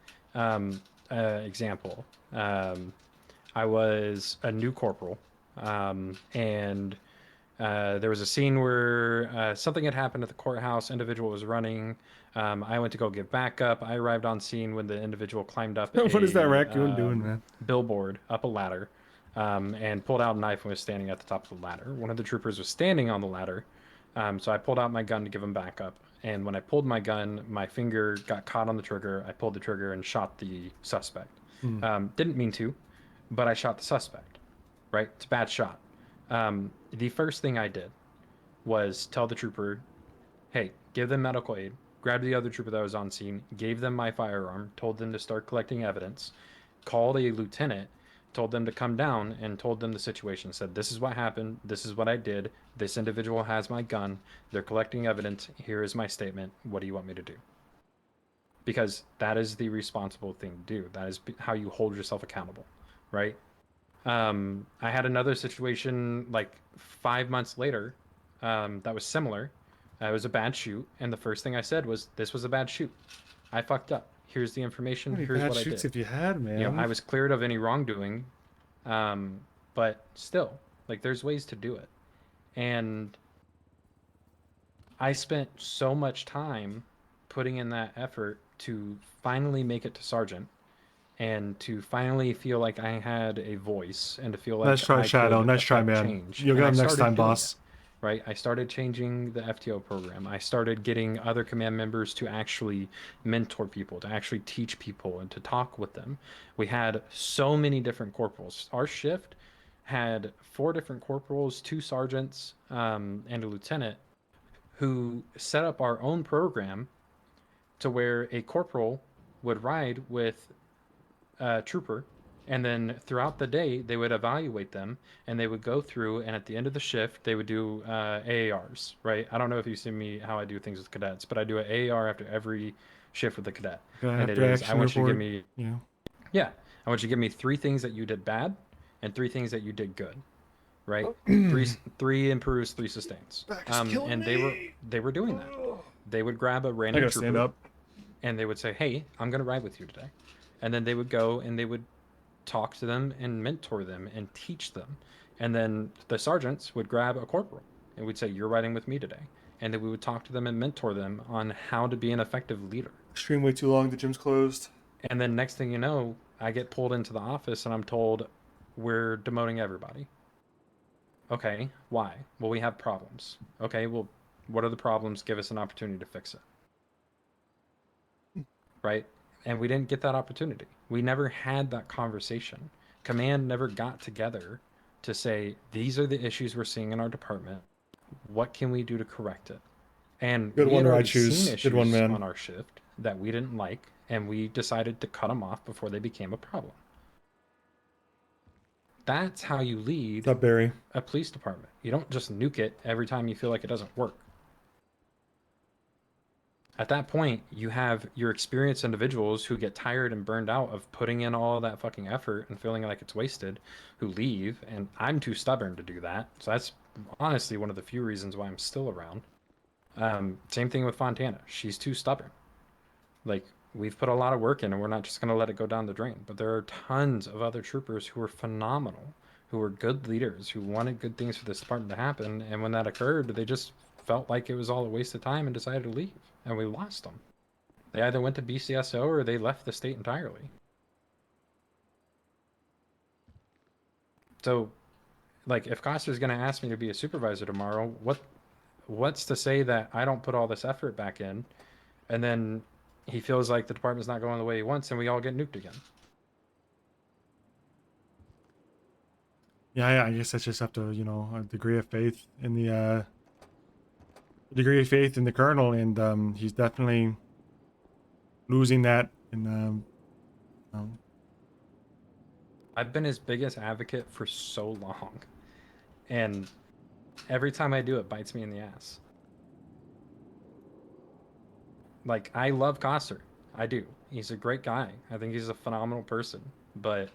Example, I was a new corporal, and there was a scene where something had happened at the courthouse. Individual was running. I went to go give backup. I arrived on scene when the individual climbed up
What is that raccoon doing, man?
Billboard up a ladder, and pulled out a knife and was standing at the top of the ladder. One of the troopers was standing on the ladder, so I pulled out my gun to give him backup. And when I pulled my gun, my finger got caught on the trigger. I pulled the trigger and shot the suspect. Didn't mean to, but I shot the suspect. Right? It's a bad shot. The first thing I did was tell the trooper, hey, give them medical aid, grabbed the other trooper that was on scene, gave them my firearm, told them to start collecting evidence, called a lieutenant, told them to come down, and told them the situation. Said, this is what happened, this is what I did, this individual has my gun, they're collecting evidence, here is my statement, what do you want me to do? Because that is the responsible thing to do. That is how you hold yourself accountable, right? I had another situation like 5 months later that was similar. It was a bad shoot, and the first thing I said was, this was a bad shoot. I fucked up. Here's the information. Here's what I did.
Shoots have you had, man?
I was cleared of any wrongdoing, but still, like, there's ways to do it. And I spent so much time putting in that effort to finally make it to sergeant, and to finally feel like I had a voice, and to feel like
nice try, Shadow. Nice try, man.
Change.
You'll get him next time, boss.
Right? I started changing the FTO program. I started getting other command members to actually mentor people, to actually teach people, and to talk with them. We had so many different corporals. Our shift had 4 different corporals, 2 sergeants, and a lieutenant, who set up our own program to where a corporal would ride with a trooper, and then throughout the day they would evaluate them, and they would go through, and at the end of the shift they would do AARs, right? I don't know if you see me how I do things with cadets, but I do an AAR after every shift with the cadet. And it is, I want you to give me, I want you to give me 3 things that you did bad and 3 things that you did good, right? three improves, 3 sustains. And they were doing that. They would grab a random trooper,
stand up,
and they would say, hey, I'm gonna ride with you today. And then they would go and they would talk to them and mentor them and teach them. And then the sergeants would grab a corporal and we'd say, you're riding with me today. And then we would talk to them and mentor them on how to be an effective leader.
Stream way too long, the gym's closed.
And then next thing you know, I get pulled into the office and I'm told, we're demoting everybody. Okay, why? Well, we have problems. Okay, well, what are the problems? Give us an opportunity to fix it. Right? And we didn't get that opportunity. We never had that conversation. Command never got together to say, these are the issues we're seeing in our department. What can we do to correct it? And
good
we
one,
had already
I choose.
seen issues
Good one, man.
on our shift that we didn't like, and we decided to cut them off before they became a problem. That's how you lead
What's up, Barry?
a police department. You don't just nuke it every time you feel like it doesn't work. At that point, you have your experienced individuals who get tired and burned out of putting in all that fucking effort and feeling like it's wasted, who leave, and I'm too stubborn to do that. So that's honestly one of the few reasons why I'm still around. Same thing with Fontana. She's too stubborn. Like, we've put a lot of work in and we're not just going to let it go down the drain. But there are tons of other troopers who are phenomenal, who are good leaders, who wanted good things for this department to happen. And when that occurred, they just felt like it was all a waste of time and decided to leave. And we lost them. They either went to BCSO or they left the state entirely. So, like, if Coster's going to ask me to be a supervisor tomorrow, what's to say that I don't put all this effort back in, and then he feels like the department's not going the way he wants, and we all get nuked again?
Yeah, I guess I just have to, a degree of faith in the colonel, and he's definitely losing that. And
I've been his biggest advocate for so long, and every time I do, it bites me in the ass. Like, I love Coster. I do. He's a great guy. I think he's a phenomenal person, but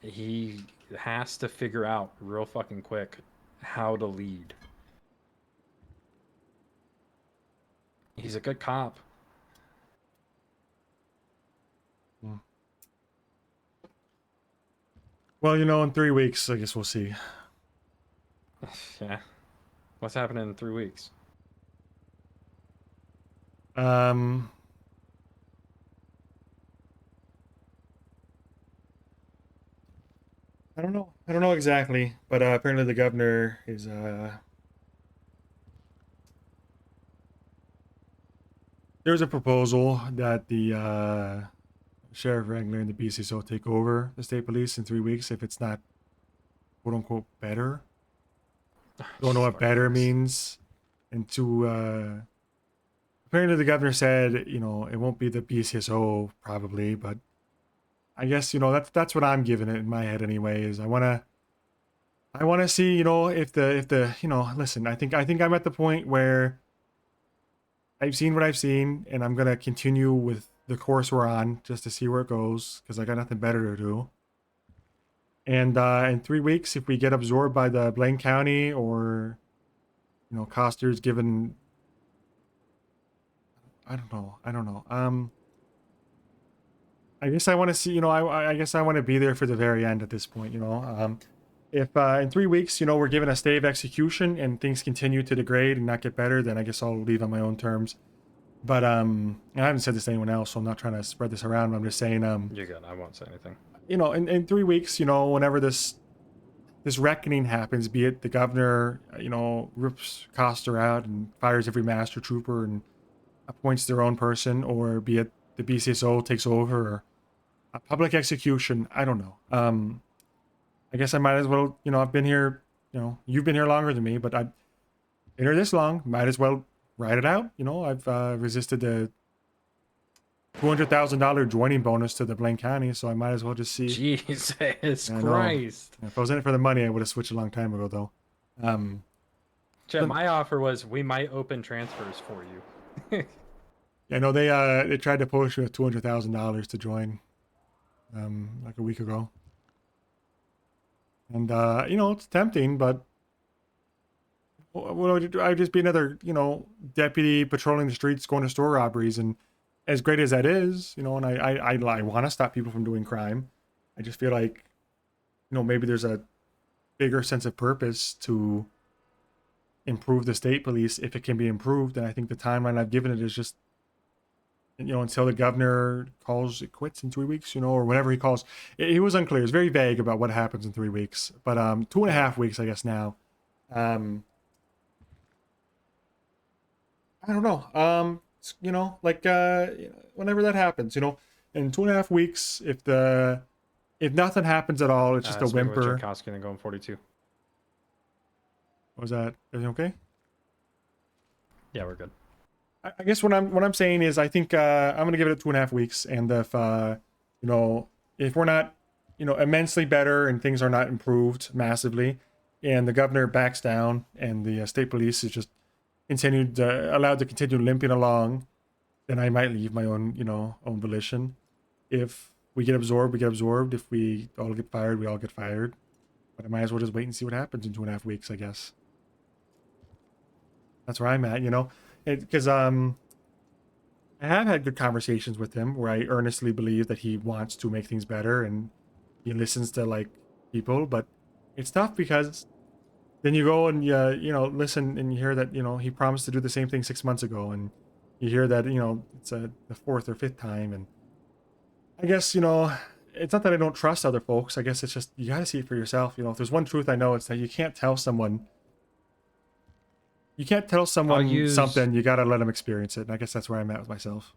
he has to figure out real fucking quick how to lead. He's a good cop.
Well, in 3 weeks, I guess we'll see.
Yeah. What's happening in 3 weeks?
I don't know. I don't know exactly, but apparently the governor is there's a proposal that the Sheriff Wrangler and the BCSO take over the state police in 3 weeks if it's not quote unquote better. Don't know what better means. And apparently the governor said, it won't be the BCSO probably, but I guess, that's what I'm giving it in my head anyway, is I wanna see, if the listen, I think I'm at the point where I've seen what I've seen, and I'm gonna continue with the course we're on just to see where it goes, because I got nothing better to do. And in 3 weeks, if we get absorbed by the Blaine County, or Coster's given, I don't know. I guess I want to see, I guess I want to be there for the very end at this point, if in 3 weeks, we're given a stay of execution and things continue to degrade and not get better, then I guess I'll leave on my own terms. But I haven't said this to anyone else, so I'm not trying to spread this around. I'm just saying,
You're good. I won't say anything.
In 3 weeks, whenever this reckoning happens, be it the governor, rips Coster out and fires every master trooper and appoints their own person, or be it the BCSO takes over, or a public execution, I don't know. I guess I might as well, I've been here, you've been here longer than me, but I've been here this long, might as well ride it out. I've resisted the $200,000 joining bonus to the Blaine County, so I might as well just see.
Jesus Christ.
If I was in it for the money, I would have switched a long time ago, though.
Chet, my offer was we might open transfers for you.
Yeah, no, they tried to push me with $200,000 to join, like a week ago. And it's tempting, but what would I do? I'd just be another, deputy patrolling the streets, going to store robberies, and as great as that is, and I want to stop people from doing crime. I just feel like, maybe there's a bigger sense of purpose to improve the state police if it can be improved. And I think the timeline I've given it is just, until the governor calls it quits in 3 weeks, or whenever he calls. He was unclear. It's very vague about what happens in 3 weeks, but 2.5 weeks, I guess now. I don't know. Whenever that happes, in 2.5 weeks, if nothing happens at all, it's just a whimper.
Owski and going 42.
What was that? Everything okay?
Yeah, we're good.
I guess what I'm saying is I think I'm gonna give it 2.5 weeks, and if if we're not immensely better and things are not improved massively, and the governor backs down and the state police is just allowed to continue limping along, then I might leave my own, own volition. If we get absorbed, we get absorbed. If we all get fired, we all get fired. But I might as well just wait and see what happens in 2.5 weeks, I guess. That's where I'm at, because I have had good conversations with him where I earnestly believe that he wants to make things better and he listens to like people, but it's tough because then you go and listen and you hear that he promised to do the same thing 6 months ago, and you hear that it's the 4th or 5th time, and I guess it's not that I don't trust other folks. I guess it's just you got to see it for yourself. If there's one truth I know, it's that you can't tell someone something. You got to let them experience it, and I guess that's where I'm at with myself.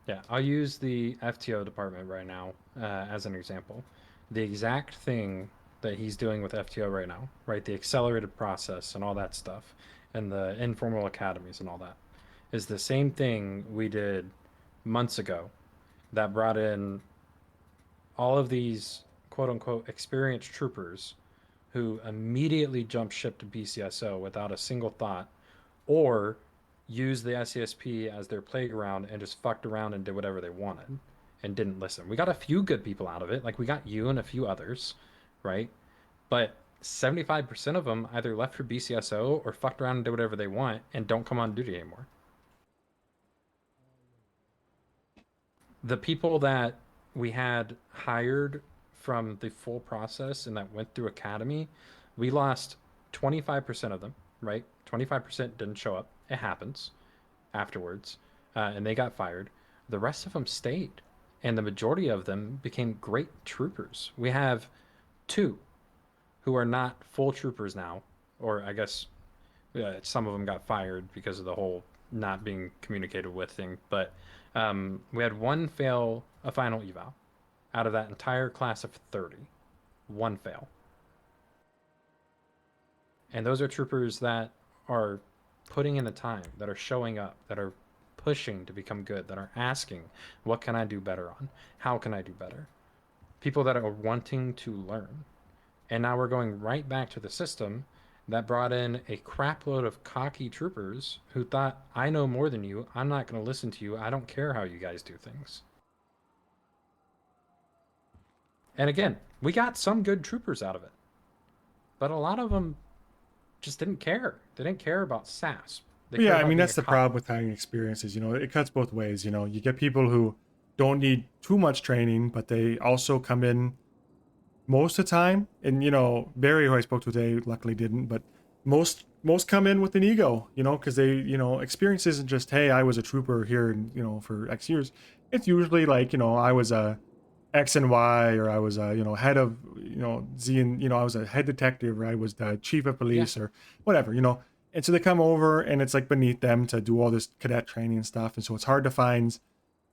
Yeah, I'll use the FTO department right now as an example. The exact thing that he's doing with FTO right now, right? The accelerated process and all that stuff, and the informal academies and all that, is the same thing we did months ago that brought in all of these quote-unquote experienced troopers who immediately jumped ship to BCSO without a single thought, or used the SCSP as their playground and just fucked around and did whatever they wanted and didn't listen. We got a few good people out of it, like we got you and a few others, right? But 75% of them either left for BCSO or fucked around and did whatever they want and don't come on duty anymore. The people that we had hired from the full process and that went through academy, we lost 25% of them, right? 25% didn't show up. It happens afterwards, and they got fired. The rest of them stayed, and the majority of them became great troopers. We have 2 who are not full troopers now, or I guess some of them got fired because of the whole not being communicated with thing, but we had 1 fail a final eval out of that entire class of 30. 1 fail. And those are troopers that are putting in the time, that are showing up, that are pushing to become good, that are asking, what can I do better on? How can I do better? People that are wanting to learn. And now we're going right back to the system that brought in a crapload of cocky troopers who thought, I know more than you. I'm not going to listen to you. I don't care how you guys do things. And again, we got some good troopers out of it. But a lot of them just didn't care. They didn't care about SAS.
Yeah, I mean, that's the problem with having experiences. It cuts both ways. You get people who don't need too much training, but they also come in most of the time. And, Barry, who I spoke to today, luckily didn't, but most come in with an ego, because they, experience isn't just, hey, I was a trooper here, for X years. It's usually like, I was a X and Y, or I was a, head of, Z, and, I was a head detective, or I was the chief of police, or whatever, And so they come over and it's like beneath them to do all this cadet training and stuff. And so it's hard to find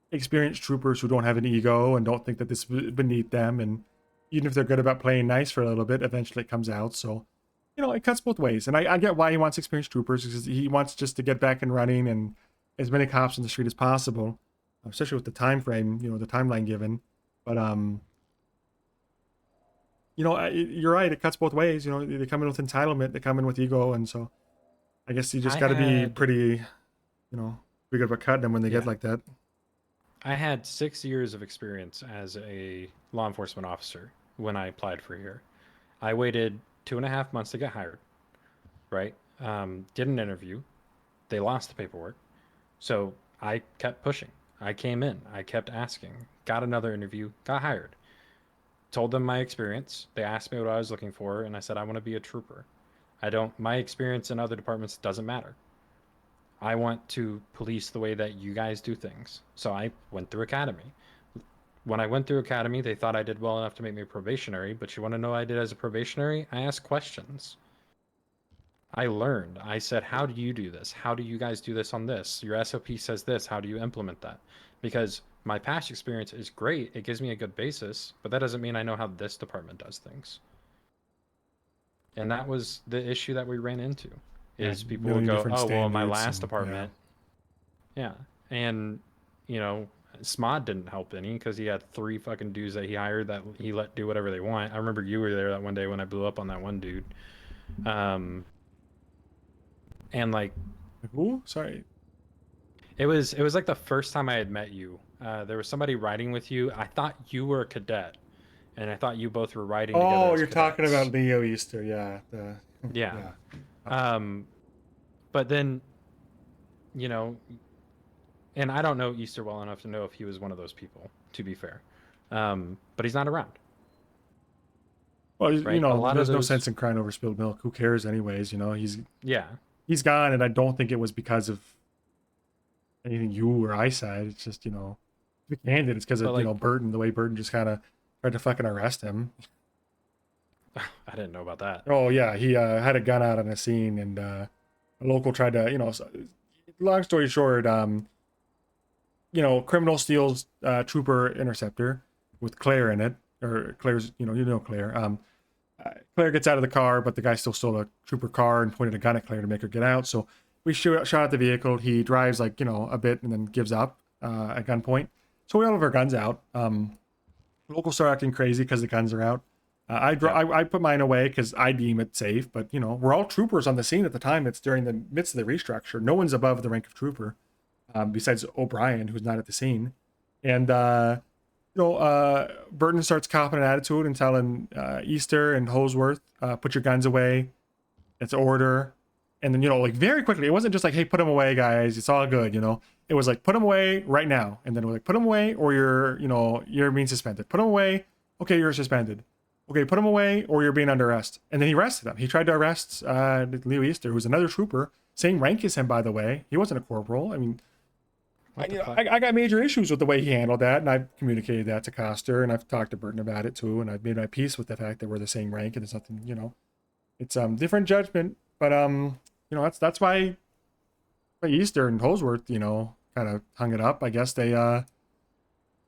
experienced troopers who don't have an ego and don't think that this is beneath them. And even if they're good about playing nice for a little bit, eventually it comes out. So, it cuts both ways. And I get why he wants experienced troopers, because he wants just to get back and running and as many cops on the street as possible, especially with the time frame, the timeline given. But, you're right. It cuts both ways. They come in with entitlement, they come in with ego. And so I guess you just got to be pretty, pretty good about cutting them when they get like that.
I had 6 years of experience as a law enforcement officer when I applied for here. I waited 2.5 months to get hired, right? Did an interview. They lost the paperwork. So I kept pushing. I came in. I kept asking. Got another interview. Got hired. Told them my experience. They asked me what I was looking for, and I said I want to be a trooper. My experience in other departments doesn't matter. I want to police the way that you guys do things. So I went through academy. When I went through academy, they thought I did well enough to make me probationary, but you want to know what I did as a probationary? I asked questions. I learned. I said, how do you do this? How do you guys do this on this? Your SOP says this. How do you implement that? Because my past experience is great. It gives me a good basis, but that doesn't mean I know how this department does things. And that was the issue that we ran into, is people would go, oh, well, my last department. Yeah. And, Smod didn't help any because he had 3 fucking dudes that he hired that he let do whatever they want. I remember you were there that one day when I blew up on that one dude. And like,
who? Sorry.
It was like the first time I had met you. There was somebody riding with you. I thought you were a cadet, and I thought you both were riding together.
Oh,
as
you're talking
cadets.
about Leo Easter, yeah.
Yeah. But then, you know, and I don't know Easter well enough to know if he was one of those people, to be fair. But he's not around.
Well,
Right?
you know,
A lot
there's
of
no
those...
sense in crying over spilled milk. Who cares anyways, you know? He's gone, and I don't think it was because of anything you or I said. It's just, you know, to be candid, it's because of,
like,
you know, Burton, the way Burton just kind of tried to fucking arrest him.
I didn't know about that.
Oh, yeah, he had a gun out on a scene, and a local tried to, you know, long story short, you know, criminal steals trooper interceptor with Claire in it, or Claire's, you know Claire. Claire gets out of the car, but the guy still stole a trooper car and pointed a gun at Claire to make her get out. So we shot at the vehicle. He drives like, you know, a bit and then gives up at gunpoint. So we all have our guns out. Locals start acting crazy because the guns are out. I put mine away because I deem it safe, but you know, we're all troopers on the scene at the time. It's during the midst of the restructure. No one's above the rank of trooper, besides O'Brien, who's not at the scene. And you know, Burton starts copping an attitude and telling Easter and Holsworth, put your guns away. It's order. And then, you know, like very quickly, it wasn't just like, hey, put them away, guys. It's all good, you know. It was like, put them away right now. And then we're like, put them away or you're being suspended. Put them away. Okay, you're suspended. Okay, put him away or you're being under arrest. And then he arrested him. He tried to arrest Leo Easter, who's another trooper. Same rank as him, by the way. He wasn't a corporal. I mean, I got major issues with the way he handled that, and I've communicated that to Coster, and I've talked to Burton about it too, and I've made my peace with the fact that we're the same rank, and there's nothing, you know, it's different judgment, but you know, that's why Easter and Holsworth, you know, kind of hung it up. I guess they don't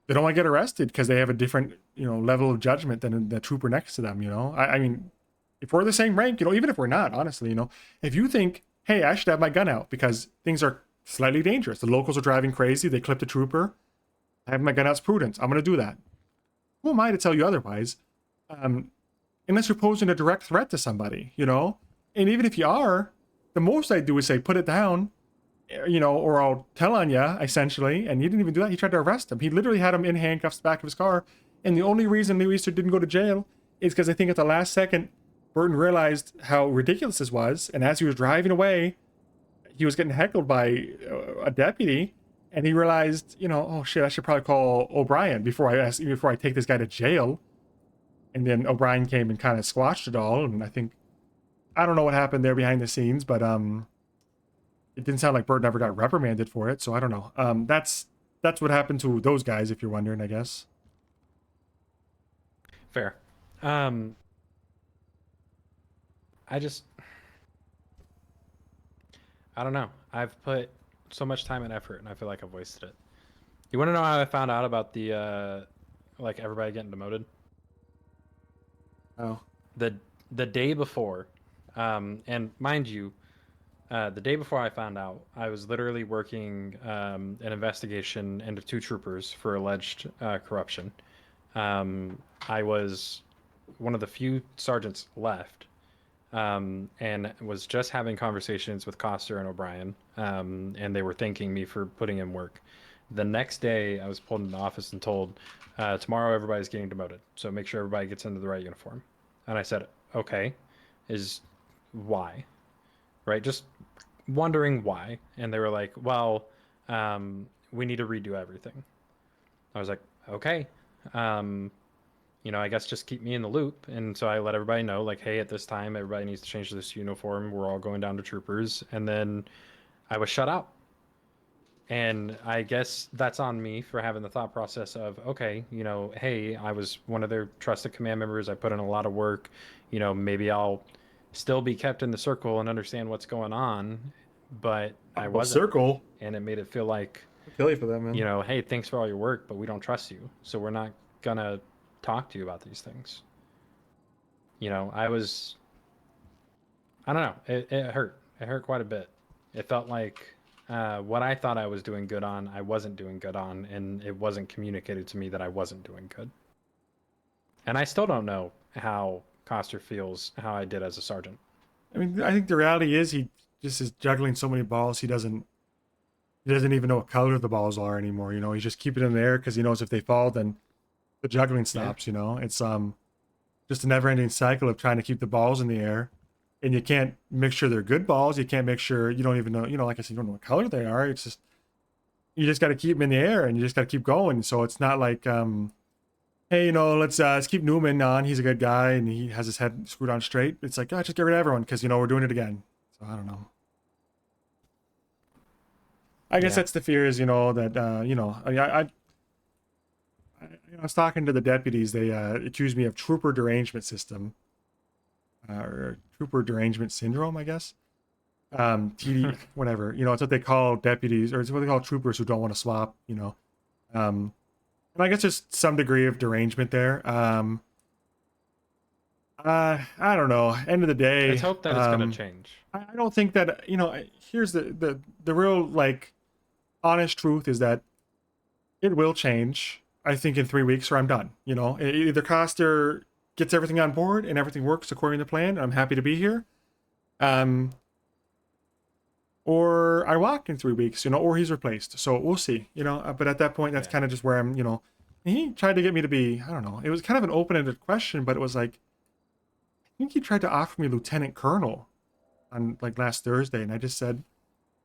want to get arrested because they have a different, you know, level of judgment than the trooper next to them. You know, I mean, if we're the same rank, you know, even if we're not, honestly, you know, if you think, hey, I should have my gun out because things are slightly dangerous. The locals are driving crazy. They clipped a trooper. Having my gun out's prudence. I'm going to do that. Who am I to tell you otherwise? Unless you're posing a direct threat to somebody, you know? And even if you are, the most I do is say, put it down, you know, or I'll tell on you, essentially. And he didn't even do that. He tried to arrest him. He literally had him in handcuffs back of his car. And the only reason Leo Easter didn't go to jail is because I think at the last second, Burton realized how ridiculous this was. And as he was driving away, he was getting heckled by a deputy, and he realized, you know, oh shit, I should probably call O'Brien before I take this guy to jail. And then O'Brien came and kind of squashed it all. And I don't know what happened there behind the scenes, but it didn't sound like Burton ever got reprimanded for it. So I don't know. That's what happened to those guys, if you're wondering, I guess.
Fair. I don't know. I've put so much time and effort, and I feel like I've wasted it. You want to know how I found out about the, like, everybody getting demoted?
Oh.
The day before, and mind you, the day before I found out, I was literally working an investigation into 2 troopers for alleged corruption. I was one of the few sergeants left. And was just having conversations with Coster and O'Brien, and they were thanking me for putting in work. The next day, I was pulled into the office and told, tomorrow everybody's getting demoted, so make sure everybody gets into the right uniform. And I said, okay, why? Right, just wondering why. And they were like, well, we need to redo everything. I was like, okay. You know, I guess just keep me in the loop. And so I let everybody know, like, hey, at this time, everybody needs to change this uniform. We're all going down to troopers. And then I was shut out. And I guess that's on me for having the thought process of, okay, you know, hey, I was one of their trusted command members. I put in a lot of work. You know, maybe I'll still be kept in the circle and understand what's going on. But I wasn't. Circle. And it made it feel like,
I'll kill you for that, man.
You know, hey, thanks for all your work, but we don't trust you. So we're not going to talk to you about these things. You know, I don't know, it hurt quite a bit. It felt like what I thought I was doing good on, I wasn't doing good on, and it wasn't communicated to me that I wasn't doing good. And I still don't know how Coster feels how I did as a sergeant.
I mean, I think the reality is he just is juggling so many balls he doesn't even know what color the balls are anymore. You know, he's just keeping them there because he knows if they fall, then the juggling stops. You know, it's just a never-ending cycle of trying to keep the balls in the air, and you can't make sure they're good balls. You can't make sure you don't even know. You know, like I said, you don't know what color they are. It's just you just got to keep them in the air, and you just got to keep going. So it's not like hey, you know, let's keep Newman on. He's a good guy, and he has his head screwed on straight. It's like, just get rid of everyone because, you know, we're doing it again. So I don't know. I guess that's the fear is, you know, that, you know, I was talking to the deputies. They accused me of trooper derangement system, or trooper derangement syndrome, I guess. TD, whatever. You know, it's what they call deputies, or it's what they call troopers who don't want to swap, you know. And I guess there's some degree of derangement there. I don't know. End of the day,
Let's hope that it's going to change.
I don't think that, you know, here's the real, like, honest truth is that it will change, I think, in 3 weeks or I'm done. You know, either Coster gets everything on board and everything works according to plan, I'm happy to be here. Or I walk in 3 weeks, you know, or he's replaced. So we'll see, you know, but at that point, that's kind of just where I'm, you know, he tried to get me to be, I don't know, it was kind of an open-ended question, but it was like, I think he tried to offer me lieutenant colonel on like last Thursday. And I just said,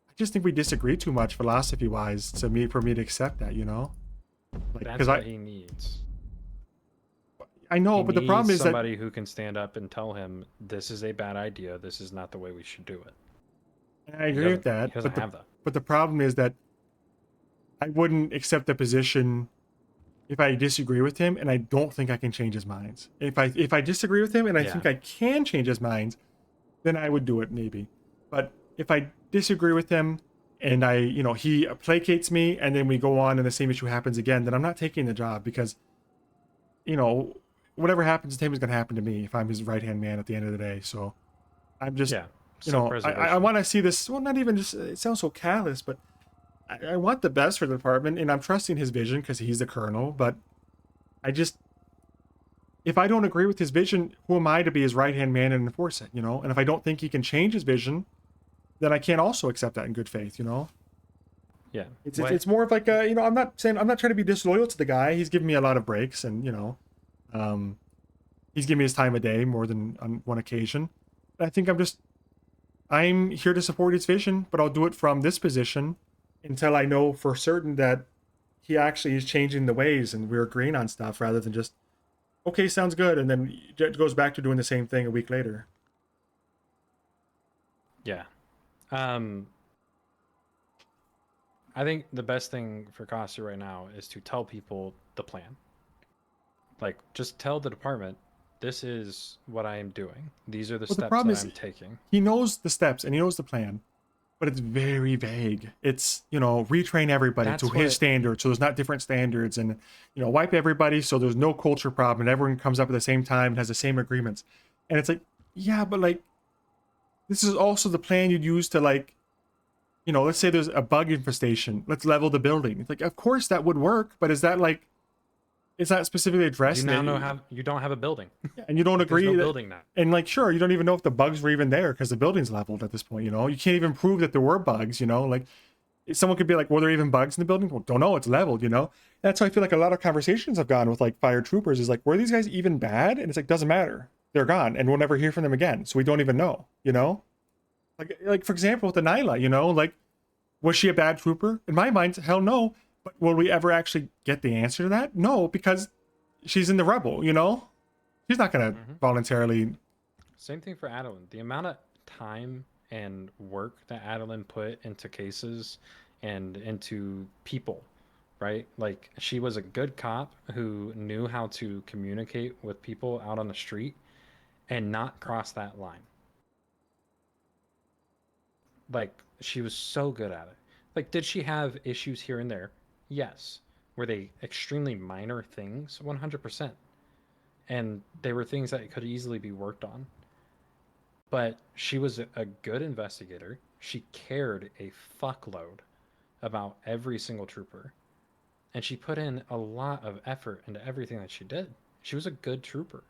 I just think we disagree too much philosophy wise for me to accept that, you know, like,
That's what he needs.
I know, but the problem is
somebody who can stand up and tell him this is a bad idea. This is not the way we should do it.
I agree with that. But the problem is that I wouldn't accept the position if I disagree with him, and I don't think I can change his minds. If I disagree with him and I think I can change his minds, then I would do it maybe. But if I disagree with him and you know, he placates me and then we go on and the same issue happens again, then I'm not taking the job because, you know, whatever happens to him is going to happen to me if I'm his right-hand man at the end of the day. So I'm just, you know, I want to see this. Well, not even just, it sounds so callous, but I want the best for the department, and I'm trusting his vision because he's the colonel. But I just, if I don't agree with his vision, who am I to be his right-hand man and enforce it, you know? And if I don't think he can change his vision, then I can't also accept that in good faith, you know?
Yeah.
It's more of like, you know, I'm not trying to be disloyal to the guy. He's given me a lot of breaks, and, you know, he's given me his time of day more than on one occasion. I think I'm here to support his vision, but I'll do it from this position until I know for certain that he actually is changing the ways and we're agreeing on stuff rather than just, okay, sounds good, and then it goes back to doing the same thing a week later.
Yeah. I think the best thing for Costa right now is to tell people the plan. Like, just tell the department, this is what I am doing. These are the steps that I'm taking.
He knows the steps and he knows the plan, but it's very vague. It's, you know, retrain everybody to his standards so there's not different standards, and, you know, wipe everybody so there's no culture problem and everyone comes up at the same time and has the same agreements. And it's like, yeah, but like, this is also the plan you'd use to, like, you know, let's say there's a bug infestation. Let's level the building. It's like, of course that would work, but is that like, it's not specifically addressed.
You now know you don't have a building.
And you don't agree.
There's no building now.
And like, sure, you don't even know if the bugs were even there because the building's leveled at this point, you know? You can't even prove that there were bugs, you know? Like, someone could be like, were there even bugs in the building? Well, don't know, it's leveled, you know? That's how I feel like a lot of conversations I've gone with, like, fire troopers is like, were these guys even bad? And it's like, doesn't matter. They're gone, and we'll never hear from them again, so we don't even know, you know? Like for example, with the Nyla, you know? Like, was she a bad trooper? In my mind, hell no. But will we ever actually get the answer to that? No, because she's in the rebel, you know? She's not going to voluntarily...
Same thing for Adeline. The amount of time and work that Adeline put into cases and into people, right? Like, she was a good cop who knew how to communicate with people out on the street and not cross that line. Like, she was so good at it. Like, did she have issues here and there? Yes. Were they extremely minor things? 100%. And they were things that could easily be worked on. But she was a good investigator. She cared a fuckload about every single trooper. And she put in a lot of effort into everything that she did. She was a good trooper.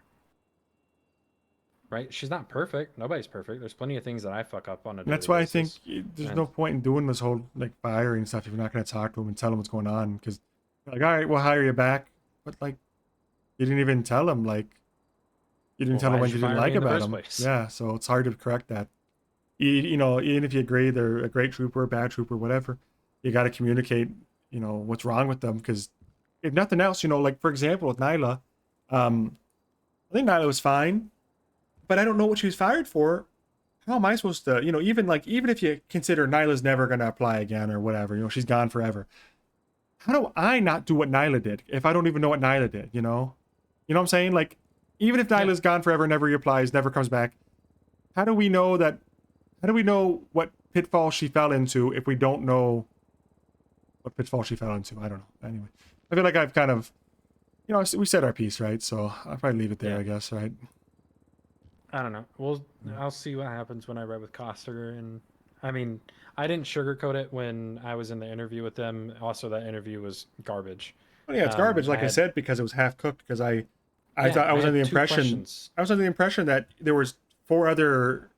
Right? She's not perfect. Nobody's perfect. There's plenty of things that I fuck up on a
And
daily
that's why I think
basis.
there's
And-
no point in doing this whole like firing stuff if you're not going to talk to them and tell them what's going on. Because like, all right, we'll hire you back, but like, you didn't even tell them. Like, you didn't
Well,
tell them
why
what
did
you
you
didn't
fire me
like
in the
about
first
them.
place?
Yeah, so it's hard to correct that. You know, even if you agree they're a great trooper, a bad trooper, whatever, you got to communicate. You know what's wrong with them, because if nothing else, you know, like for example with Nyla, I think Nyla was fine, but I don't know what she was fired for. How am I supposed to, you know, even if you consider Nyla's never going to apply again or whatever, you know, she's gone forever. How do I not do what Nyla did if I don't even know what Nyla did, you know? You know what I'm saying? Like, even if Nyla's gone forever, never reapplies, never comes back, how do we know what pitfall she fell into if we don't know what pitfall she fell into? I don't know. Anyway, I feel like I've kind of, you know, we said our piece, right? So I'll probably leave it there, I guess, right?
I don't know. I'll see what happens when I ride with Coster. And I mean, I didn't sugarcoat it when I was in the interview with them. Also, that interview was garbage.
Well, yeah, it's garbage, like I said, because it was half cooked. Because I thought I was under the impression that there was 4 other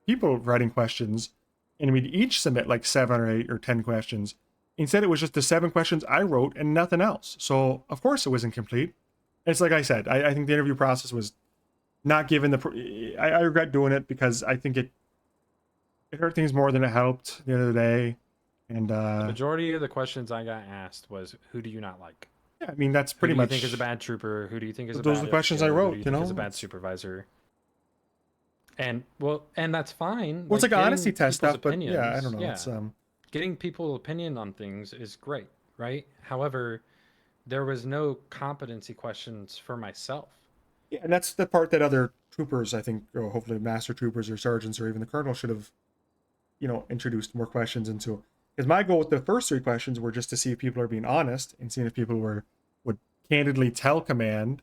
people writing questions, and we'd each submit like 7 or 8 or 10 questions. Instead, it was just the 7 questions I wrote and nothing else. So of course it was incomplete. It's like I said, I think the interview process was not given the. I regret doing it because I think it hurt things more than it helped at the end of the day. And
the majority of the questions I got asked was, "Who do you not like?"
Yeah, I mean that's pretty
Who do you
much.
think is a bad trooper? Who do you think is a
Those
bad
are the questions
FTO?
I wrote.
Who do you think is a bad supervisor? And that's fine.
Well, it's like an
getting
honesty test
people's
stuff, but yeah, I
opinions-
don't know.
Yeah.
It's
Getting people opinion on things is great, right? However, there was no competency questions for myself.
Yeah, and that's the part that other troopers, I think, or hopefully master troopers or sergeants or even the colonel should have, you know, introduced more questions into. Because my goal with the first 3 questions were just to see if people are being honest and seeing if people would candidly tell command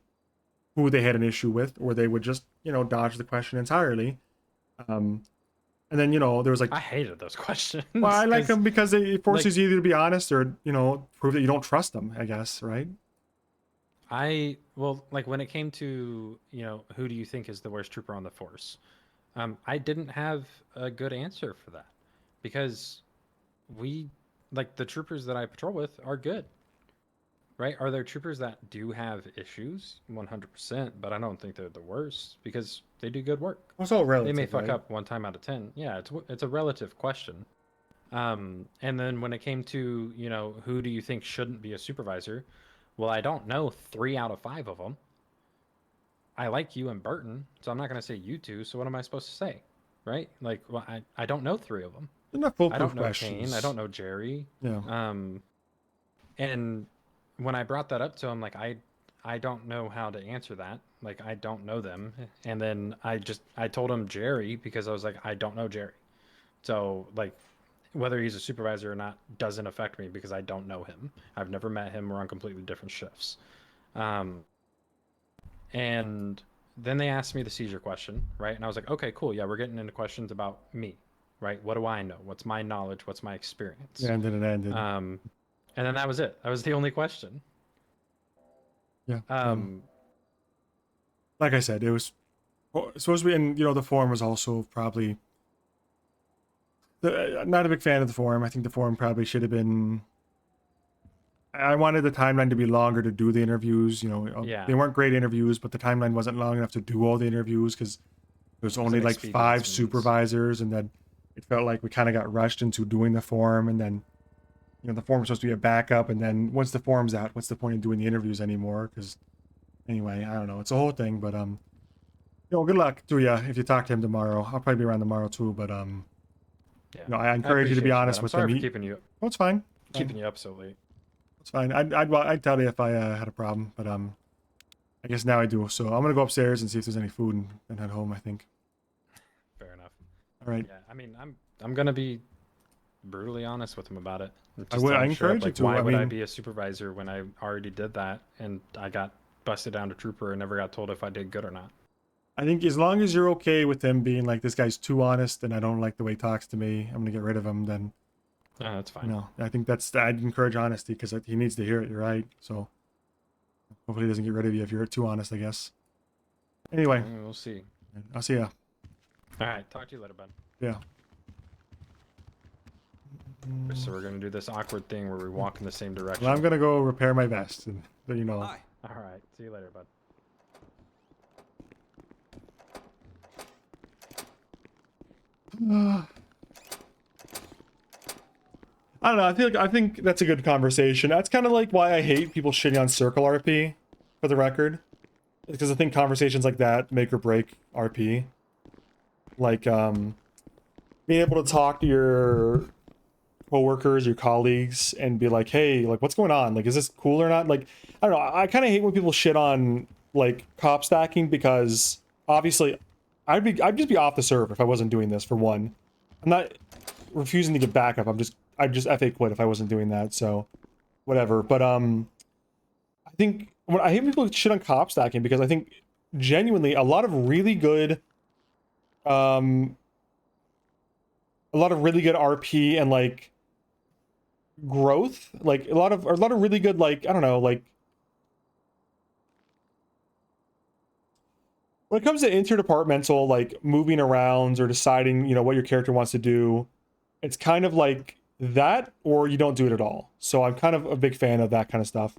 who they had an issue with, or they would just, you know, dodge the question entirely. And then, you know, there was like,
I hated those questions.
well, I like them because it forces you either to be honest or, you know, prove that you don't trust them, I guess, right?
Like when it came to, you know, who do you think is the worst trooper on the force? I didn't have a good answer for that because the troopers that I patrol with are good, right? Are there troopers that do have issues? 100%, but I don't think they're the worst because they do good work.
Well, it's all relative,
They may fuck
right?
up 1 time out of 10. Yeah, it's a relative question. And then when it came to, you know, who do you think shouldn't be a supervisor? Well, I don't know 3 out of 5 of them. I like you and Burton, so I'm not going to say you 2. So what am I supposed to say? Right? Like, well, I don't know 3 of them.
They're not
I
foolproof
don't know
questions.
Kane. I don't know Jerry.
Yeah.
And when I brought that up to him, like, I don't know how to answer that. Like, I don't know them. And then I told him Jerry because I was like, I don't know Jerry. So, like, whether he's a supervisor or not doesn't affect me because I don't know him. I've never met him. We're on completely different shifts. And then they asked me the seizure question, right? And I was like, okay, cool. Yeah, we're getting into questions about me, right? What do I know? What's my knowledge? What's my experience?
Yeah, and then it ended.
And then that was it. That was the only question.
Yeah. Like I said, it was supposed to be, and you know, the forum was also probably. Not a big fan of the forum. I think the forum probably should have been. I wanted the timeline to be longer to do the interviews. You know, they weren't great interviews, but the timeline wasn't long enough to do all the interviews because there was only like 5 supervisors, and then it felt like we kind of got rushed into doing the forum, and then, you know, the forum was supposed to be a backup, and then once the forum's out, what's the point of doing the interviews anymore? Because anyway, I don't know. It's a whole thing, but you know, good luck to you if you talk to him tomorrow. I'll probably be around tomorrow too, but
Yeah.
you know, I encourage you to be honest with
sorry
him.
for keeping you.
Oh, it's fine.
Keeping you up so late.
It's fine. I'd tell you if I had a problem, but I guess now I do. So I'm gonna go upstairs and see if there's any food and head home, I think.
Fair enough.
All right.
Yeah, I mean, I'm gonna be brutally honest with him about it.
I encourage you
like,
to.
Why would I
mean,
be a supervisor when I already did that and I got busted down to trooper and never got told if I did good or not?
I think as long as you're okay with him being like, this guy's too honest and I don't like the way he talks to me, I'm gonna get rid of him, then
Yeah, that's fine.
you know, I think I'd encourage honesty because he needs to hear it, you're right. So hopefully he doesn't get rid of you if you're too honest, I guess. Anyway,
We'll see.
I'll see ya.
All right, talk to you later, bud.
Yeah.
So we're gonna do this awkward thing where we walk in the same direction.
Well, I'm gonna go repair my vest, and but you know.
All right, see you later, bud.
I don't know. I think that's a good conversation. That's kind of like why I hate people shitting on Circle RP, for the record, because I think conversations like that make or break RP. Like being able to talk to your coworkers, your colleagues, and be like, hey, like, what's going on? Like, is this cool or not? Like, I don't know. I kind of hate when people shit on like cop stacking, because obviously I'd just be off the server if I wasn't doing this. For one, I'm not refusing to get backup. I'd just FA quit if I wasn't doing that. So whatever. But I think when I hate people shit on cop stacking, because I think genuinely a lot of really good RP and like growth, like a lot of really good, like, I don't know, like when it comes to interdepartmental, like moving around or deciding, you know, what your character wants to do, it's kind of like that, or you don't do it at all. So I'm kind of a big fan of that kind of stuff.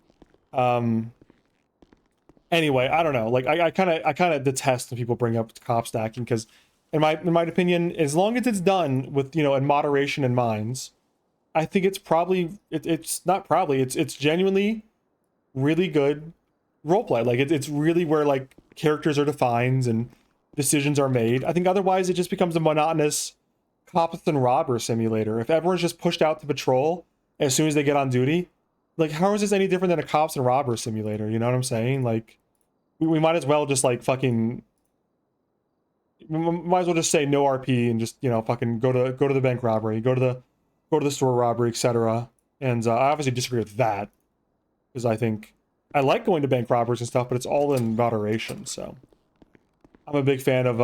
Anyway, I don't know, like I kind of detest when people bring up cop stacking, because in my opinion, as long as it's done with, you know, in moderation in minds, I think it's probably it's genuinely really good roleplay. Like it's really where like characters are defined and decisions are made. I think otherwise it just becomes a monotonous cops and robber simulator. If everyone's just pushed out to patrol as soon as they get on duty, like how is this any different than a cops and robber simulator? You know what I'm saying? Like we might as well just like fucking, we might as well just say no RP and just, you know, fucking go to the bank robbery, go to the store robbery, etc. And I obviously disagree with that, because I think I like going to bank robberies and stuff, but it's all in moderation. So I'm a big fan of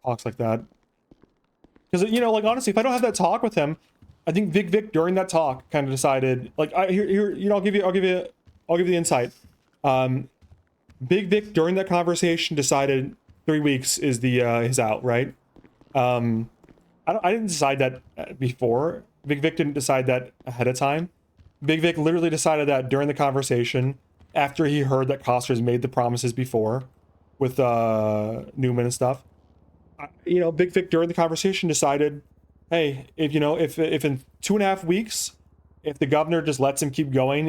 talks like that, because, you know, like honestly, if I don't have that talk with him, I think Vic during that talk kind of decided, like, here, you know, I'll give you the insight. Big Vic during that conversation decided 3 weeks is the his out, right? I didn't decide that before. Big Vic didn't decide that ahead of time. Big Vic literally decided that during the conversation, after he heard that Costner's made the promises before with Newman and stuff. You know, Big Vic during the conversation decided, hey, if in 2.5 weeks, if the governor just lets him keep going